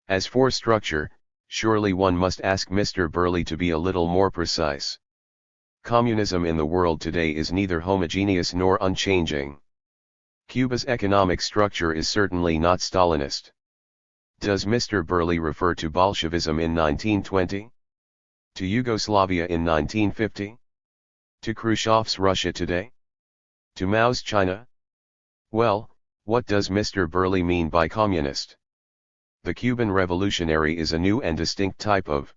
Speaker 1: As for structure, surely one must ask Mr. Burley to be a little more precise. Communism in the world today is neither homogeneous nor unchanging. Cuba's economic structure is certainly not Stalinist. Does Mr. Burley refer to Bolshevism in 1920? To Yugoslavia in 1950? To Khrushchev's Russia today? To Mao's China? Well, what does Mr. Burley mean by communist? The Cuban revolutionary is a new and distinct type of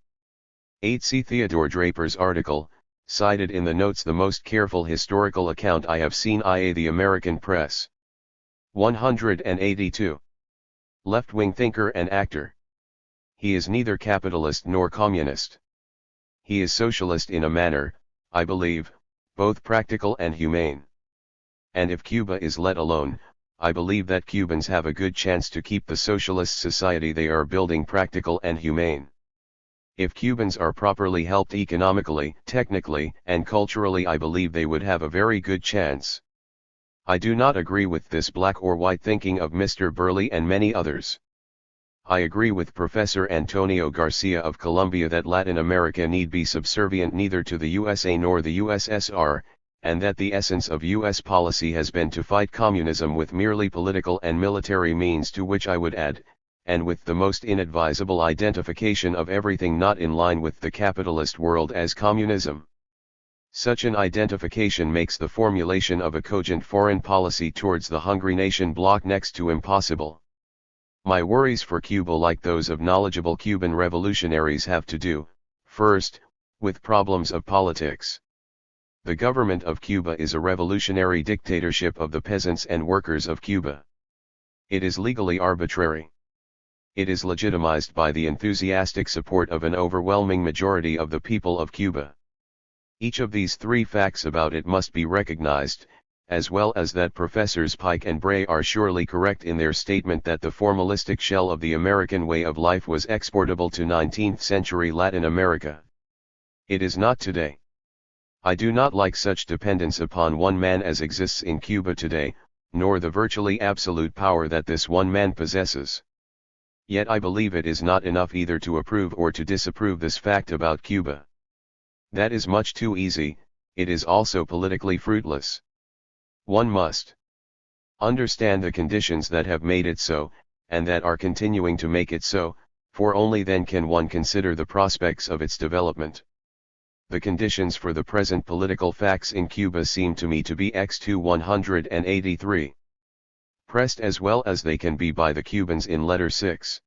Speaker 1: 8. See Theodore Draper's article, cited in the notes, the most careful historical account I have seen, i.e. the American press. 182. Left-wing thinker and actor. He is neither capitalist nor communist. He is socialist in a manner, I believe, both practical and humane. And if Cuba is let alone, I believe that Cubans have a good chance to keep the socialist society they are building practical and humane. If Cubans are properly helped economically, technically, and culturally, I believe they would have a very good chance. I do not agree with this black or white thinking of Mr. Burley and many others. I agree with Professor Antonio Garcia of Colombia that Latin America need be subservient neither to the USA nor the USSR, and that the essence of U.S. policy has been to fight communism with merely political and military means, to which I would add, and with the most inadvisable identification of everything not in line with the capitalist world as communism. Such an identification makes the formulation of a cogent foreign policy towards the hungry nation bloc next to impossible. My worries for Cuba, like those of knowledgeable Cuban revolutionaries, have to do, first, with problems of politics. The government of Cuba is a revolutionary dictatorship of the peasants and workers of Cuba. It is legally arbitrary. it is legitimized by the enthusiastic support of an overwhelming majority of the people of Cuba. Each of these three facts about it must be recognized, as well as that Professors Pike and Bray are surely correct in their statement that the formalistic shell of the American way of life was exportable to 19th century Latin America. It is not today. I do not like such dependence upon one man as exists in Cuba today, nor the virtually absolute power that this one man possesses. Yet I believe it is not enough either to approve or to disapprove this fact about Cuba. That is much too easy. It is also politically fruitless. One must understand the conditions that have made it so, and that are continuing to make it so, for only then can one consider the prospects of its development. The conditions for the present political facts in Cuba seem to me to be X to 183. Pressed as well as they can be by the Cubans in letter 6.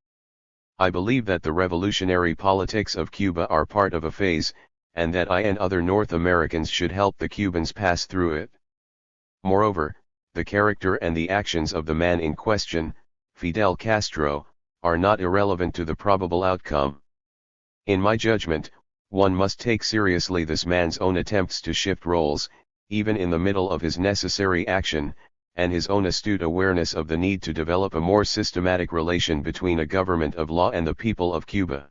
Speaker 1: I believe that the revolutionary politics of Cuba are part of a phase, and that I and other North Americans should help the Cubans pass through it. Moreover, the character and the actions of the man in question, Fidel Castro, are not irrelevant to the probable outcome. In my judgment, one must take seriously this man's own attempts to shift roles, even in the middle of his necessary action, and his own astute awareness of the need to develop a more systematic relation between a government of law and the people of Cuba.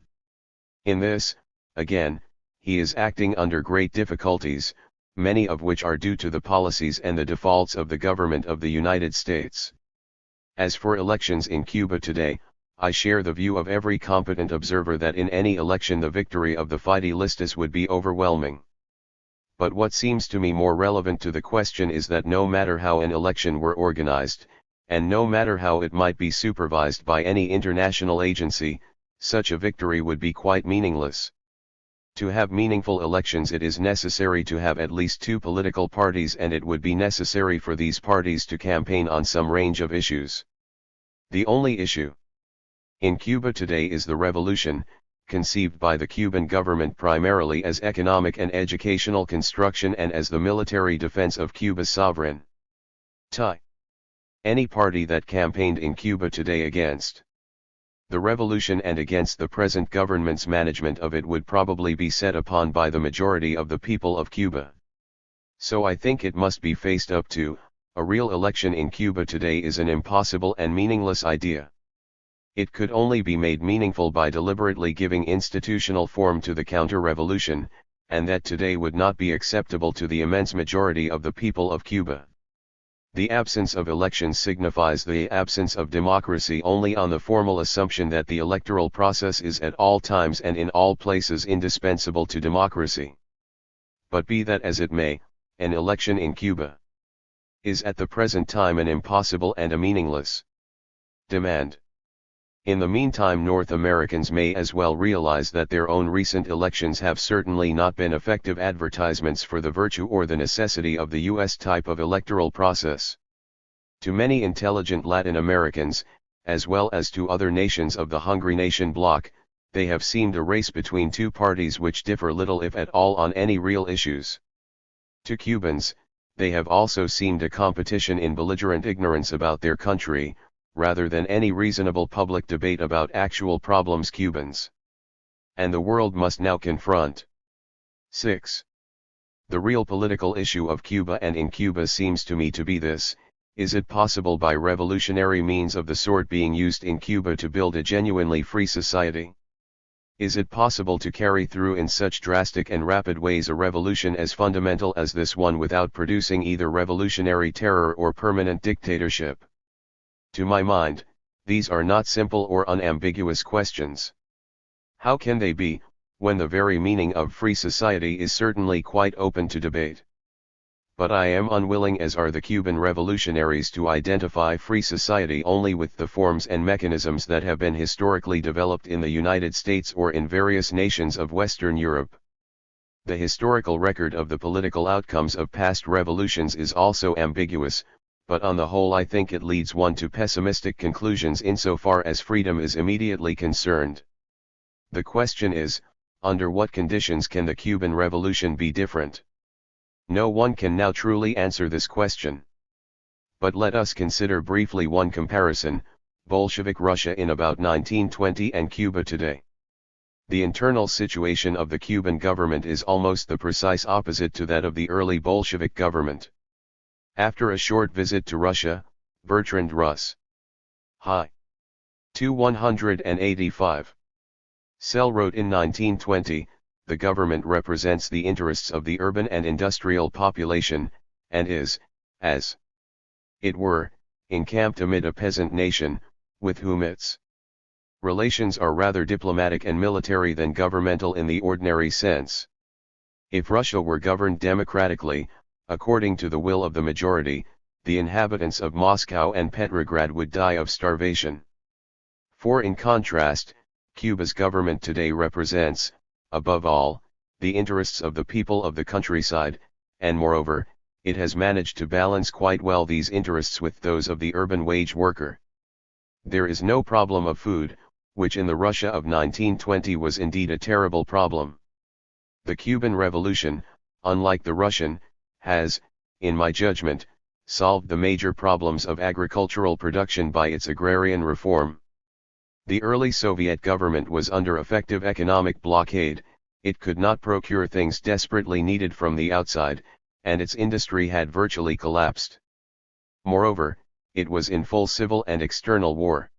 Speaker 1: In this, again, he is acting under great difficulties, many of which are due to the policies and the defaults of the government of the United States. As for elections in Cuba today, I share the view of every competent observer that in any election the victory of the Fidelistas would be overwhelming. But what seems to me more relevant to the question is that no matter how an election were organized, and no matter how it might be supervised by any international agency, such a victory would be quite meaningless. To have meaningful elections it is necessary to have at least two political parties, and it would be necessary for these parties to campaign on some range of issues. The only issue in Cuba today is the revolution, conceived by the Cuban government primarily as economic and educational construction and as the military defense of Cuba's sovereignty. Any party that campaigned in Cuba today against the revolution and against the present government's management of it would probably be set upon by the majority of the people of Cuba. So I think it must be faced up to. A real election in Cuba today is an impossible and meaningless idea. It could only be made meaningful by deliberately giving institutional form to the counter-revolution, and that today would not be acceptable to the immense majority of the people of Cuba. The absence of elections signifies the absence of democracy only on the formal assumption that the electoral process is at all times and in all places indispensable to democracy. But be that as it may, an election in Cuba is at the present time an impossible and a meaningless demand. In the meantime, North Americans may as well realize that their own recent elections have certainly not been effective advertisements for the virtue or the necessity of the U.S. type of electoral process. To many intelligent Latin Americans, as well as to other nations of the hungry nation bloc, they have seemed a race between two parties which differ little if at all on any real issues. To Cubans, they have also seemed a competition in belligerent ignorance about their country, rather than any reasonable public debate about actual problems Cubans and the world must now confront. 6. The real political issue of Cuba and in Cuba seems to me to be this: is it possible by revolutionary means of the sort being used in Cuba to build a genuinely free society? Is it possible to carry through in such drastic and rapid ways a revolution as fundamental as this one without producing either revolutionary terror or permanent dictatorship? To my mind, these are not simple or unambiguous questions. How can they be, when the very meaning of free society is certainly quite open to debate? But I am unwilling, as are the Cuban revolutionaries, to identify free society only with the forms and mechanisms that have been historically developed in the United States or in various nations of Western Europe. The historical record of the political outcomes of past revolutions is also ambiguous, but on the whole I think it leads one to pessimistic conclusions insofar as freedom is immediately concerned. The question is, under what conditions can the Cuban Revolution be different? No one can now truly answer this question. But let us consider briefly one comparison, Bolshevik Russia in about 1920 and Cuba today. The internal situation of the Cuban government is almost the precise opposite to that of the early Bolshevik government. After a short visit to Russia, Bertrand Russ. Hi. 185. Sell wrote in 1920, the government represents the interests of the urban and industrial population, and is, as it were, encamped amid a peasant nation, with whom its relations are rather diplomatic and military than governmental in the ordinary sense. If Russia were governed democratically, according to the will of the majority, the inhabitants of Moscow and Petrograd would die of starvation. For in contrast, Cuba's government today represents, above all, the interests of the people of the countryside, and moreover, it has managed to balance quite well these interests with those of the urban wage worker. There is no problem of food, which in the Russia of 1920 was indeed a terrible problem. The Cuban Revolution, unlike the Russian, has, in my judgment, solved the major problems of agricultural production by its agrarian reform. The early Soviet government was under effective economic blockade, it could not procure things desperately needed from the outside, and its industry had virtually collapsed. Moreover, it was in full civil and external war.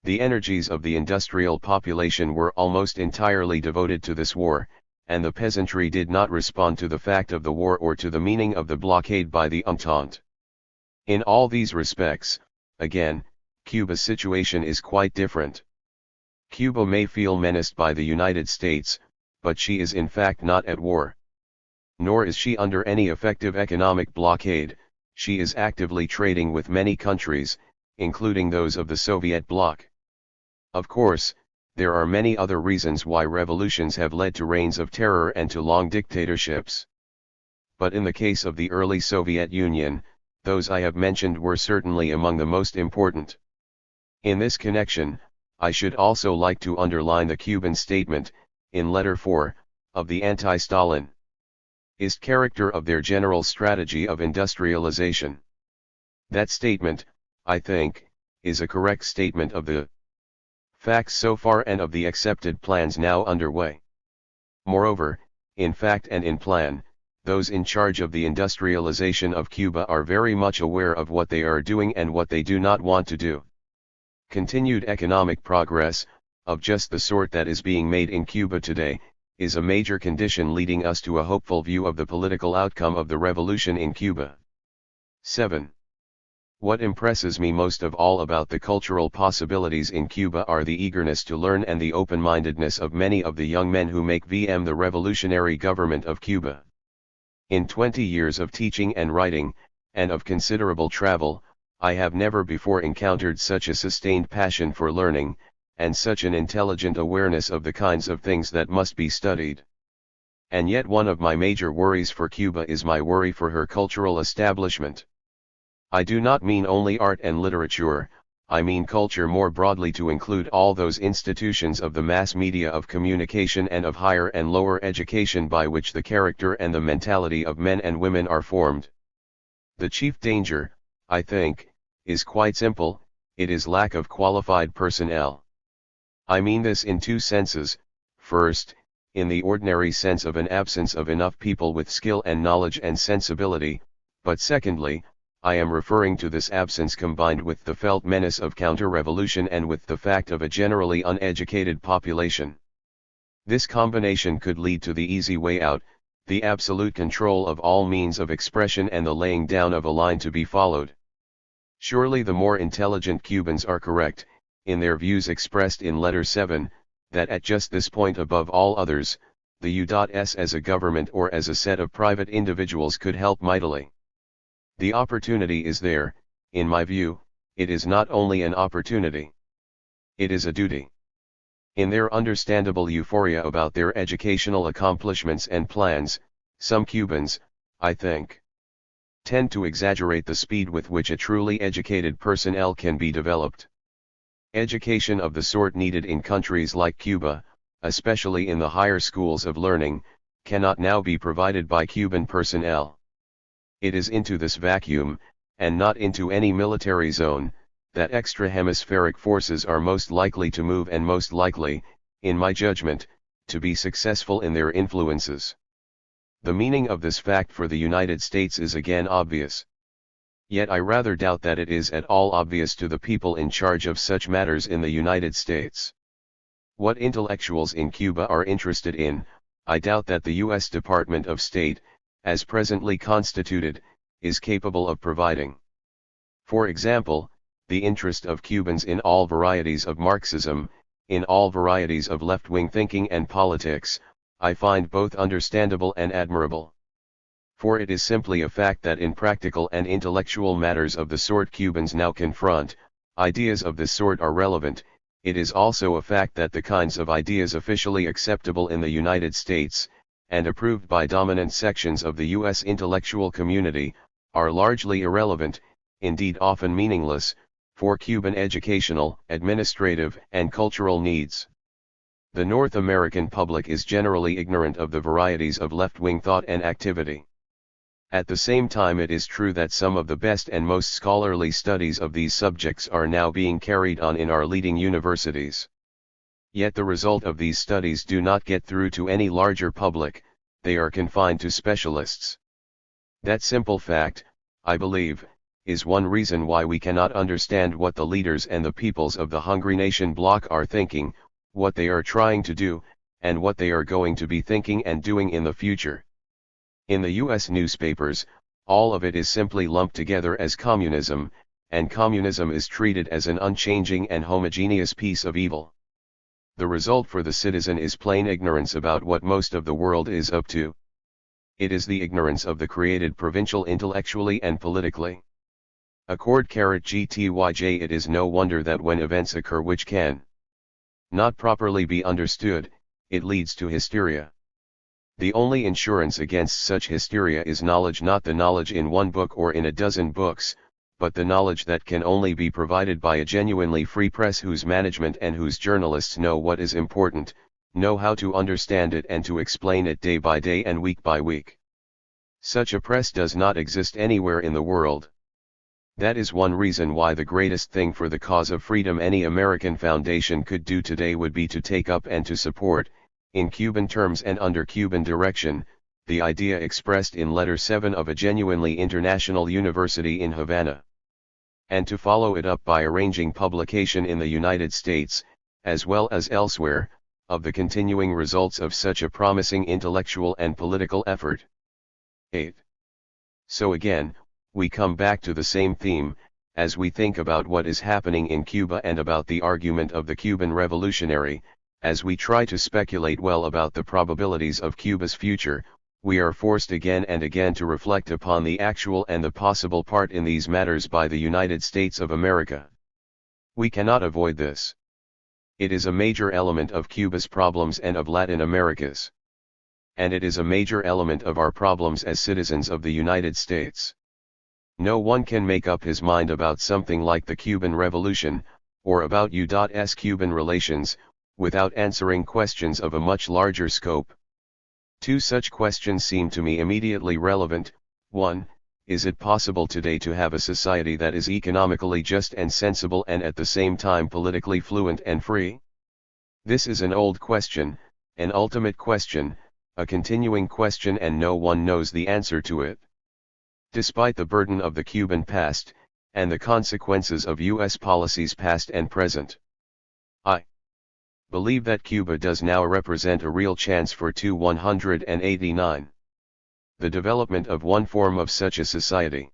Speaker 1: The energies of the industrial population were almost entirely devoted to this war, and the peasantry did not respond to the fact of the war or to the meaning of the blockade by the Entente. In all these respects, again, Cuba's situation is quite different. Cuba may feel menaced by the United States, but she is in fact not at war. Nor is she under any effective economic blockade, she is actively trading with many countries, including those of the Soviet bloc. Of course, there are many other reasons why revolutions have led to reigns of terror and to long dictatorships. But in the case of the early Soviet Union, those I have mentioned were certainly among the most important. In this connection, I should also like to underline the Cuban statement, in letter 4, of the anti-Stalinist character of their general strategy of industrialization. That statement, I think, is a correct statement of the facts so far and of the accepted plans now underway. Moreover, in fact and in plan, those in charge of the industrialization of Cuba are very much aware of what they are doing and what they do not want to do. Continued economic progress, of just the sort that is being made in Cuba today, is a major condition leading us to a hopeful view of the political outcome of the revolution in Cuba. 7. What impresses me most of all about the cultural possibilities in Cuba are the eagerness to learn and the open-mindedness of many of the young men who make the revolutionary government of Cuba. In 20 years of teaching and writing, and of considerable travel, I have never before encountered such a sustained passion for learning, and such an intelligent awareness of the kinds of things that must be studied. And yet one of my major worries for Cuba is my worry for her cultural establishment. I do not mean only art and literature, I mean culture more broadly to include all those institutions of the mass media of communication and of higher and lower education by which the character and the mentality of men and women are formed. The chief danger, I think, is quite simple, it is lack of qualified personnel. I mean this in two senses: first, in the ordinary sense of an absence of enough people with skill and knowledge and sensibility, but secondly, I am referring to this absence combined with the felt menace of counter-revolution and with the fact of a generally uneducated population. This combination could lead to the easy way out, the absolute control of all means of expression and the laying down of a line to be followed. Surely the more intelligent Cubans are correct, in their views expressed in letter 7, that at just this point above all others, the U.S. as a government or as a set of private individuals could help mightily. The opportunity is there, in my view, it is not only an opportunity. It is a duty. In their understandable euphoria about their educational accomplishments and plans, some Cubans, I think, tend to exaggerate the speed with which a truly educated personnel can be developed. Education of the sort needed in countries like Cuba, especially in the higher schools of learning, cannot now be provided by Cuban personnel. It is into this vacuum, and not into any military zone, that extra-hemispheric forces are most likely to move and most likely, in my judgment, to be successful in their influences. The meaning of this fact for the United States is again obvious. Yet I rather doubt that it is at all obvious to the people in charge of such matters in the United States. What intellectuals in Cuba are interested in, I doubt that the U.S. Department of State, as presently constituted, is capable of providing. For example, the interest of Cubans in all varieties of Marxism, in all varieties of left-wing thinking and politics, I find both understandable and admirable. For it is simply a fact that in practical and intellectual matters of the sort Cubans now confront, ideas of this sort are relevant. It is also a fact that the kinds of ideas officially acceptable in the United States, and approved by dominant sections of the U.S. intellectual community, are largely irrelevant, indeed often meaningless, for Cuban educational, administrative, and cultural needs. The North American public is generally ignorant of the varieties of left-wing thought and activity. At the same time, it is true that some of the best and most scholarly studies of these subjects are now being carried on in our leading universities. Yet the result of these studies do not get through to any larger public, they are confined to specialists. That simple fact, I believe, is one reason why we cannot understand what the leaders and the peoples of the hungry nation bloc are thinking, what they are trying to do, and what they are going to be thinking and doing in the future. In the U.S. newspapers, all of it is simply lumped together as communism, and communism is treated as an unchanging and homogeneous piece of evil. The result for the citizen is plain ignorance about what most of the world is up to. It is the ignorance of the created provincial intellectually and politically. _GTYJ It is no wonder that when events occur which can not properly be understood, it leads to hysteria. The only insurance against such hysteria is knowledge, not the knowledge in one book or in a dozen books, but the knowledge that can only be provided by a genuinely free press whose management and whose journalists know what is important, know how to understand it and to explain it day by day and week by week. Such a press does not exist anywhere in the world. That is one reason why the greatest thing for the cause of freedom any American foundation could do today would be to take up and to support, in Cuban terms and under Cuban direction, the idea expressed in Letter 7 of a genuinely international university in Havana. And to follow it up by arranging publication in the United States, as well as elsewhere, of the continuing results of such a promising intellectual and political effort. 8. So again, we come back to the same theme, as we think about what is happening in Cuba and about the argument of the Cuban revolutionary, as we try to speculate well about the probabilities of Cuba's future, we are forced again and again to reflect upon the actual and the possible part in these matters by the United States of America. We cannot avoid this. It is a major element of Cuba's problems and of Latin America's. And it is a major element of our problems as citizens of the United States. No one can make up his mind about something like the Cuban Revolution, or about U.S. Cuban relations, without answering questions of a much larger scope. Two such questions seem to me immediately relevant. 1. Is it possible today to have a society that is economically just and sensible and at the same time politically fluent and free? This is an old question, an ultimate question, a continuing question, and no one knows the answer to it. Despite the burden of the Cuban past, and the consequences of U.S. policies past and present, I believe that Cuba does now represent a real chance for 189. The development of one form of such a society.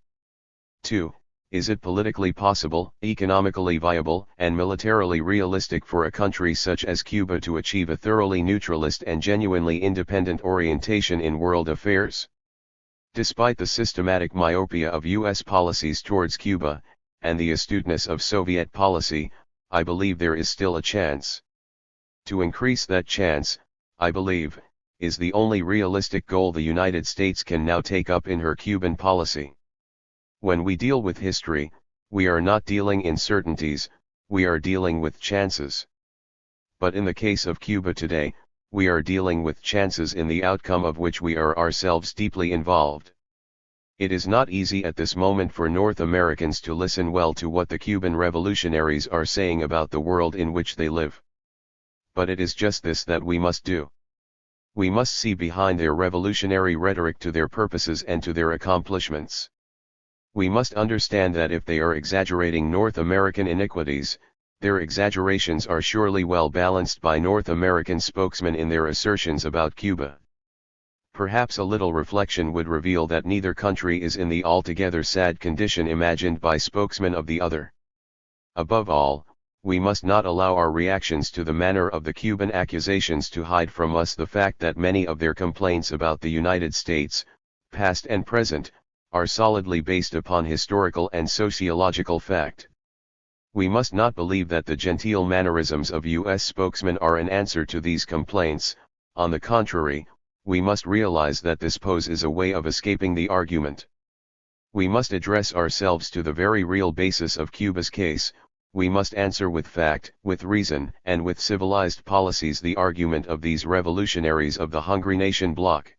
Speaker 1: 2. Is it politically possible, economically viable, and militarily realistic for a country such as Cuba to achieve a thoroughly neutralist and genuinely independent orientation in world affairs? Despite the systematic myopia of U.S. policies towards Cuba, and the astuteness of Soviet policy, I believe there is still a chance. To increase that chance, I believe, is the only realistic goal the United States can now take up in her Cuban policy. When we deal with history, we are not dealing in certainties, we are dealing with chances. But in the case of Cuba today, we are dealing with chances in the outcome of which we are ourselves deeply involved. It is not easy at this moment for North Americans to listen well to what the Cuban revolutionaries are saying about the world in which they live. But it is just this that we must do. We must see behind their revolutionary rhetoric to their purposes and to their accomplishments. We must understand that if they are exaggerating North American iniquities, their exaggerations are surely well balanced by North American spokesmen in their assertions about Cuba. Perhaps a little reflection would reveal that neither country is in the altogether sad condition imagined by spokesmen of the other. Above all, we must not allow our reactions to the manner of the Cuban accusations to hide from us the fact that many of their complaints about the United States, past and present, are solidly based upon historical and sociological fact. We must not believe that the genteel mannerisms of U.S. spokesmen are an answer to these complaints. On the contrary, we must realize that this pose is a way of escaping the argument. We must address ourselves to the very real basis of Cuba's case. We must answer with fact, with reason, and with civilized policies the argument of these revolutionaries of the hungry nation bloc.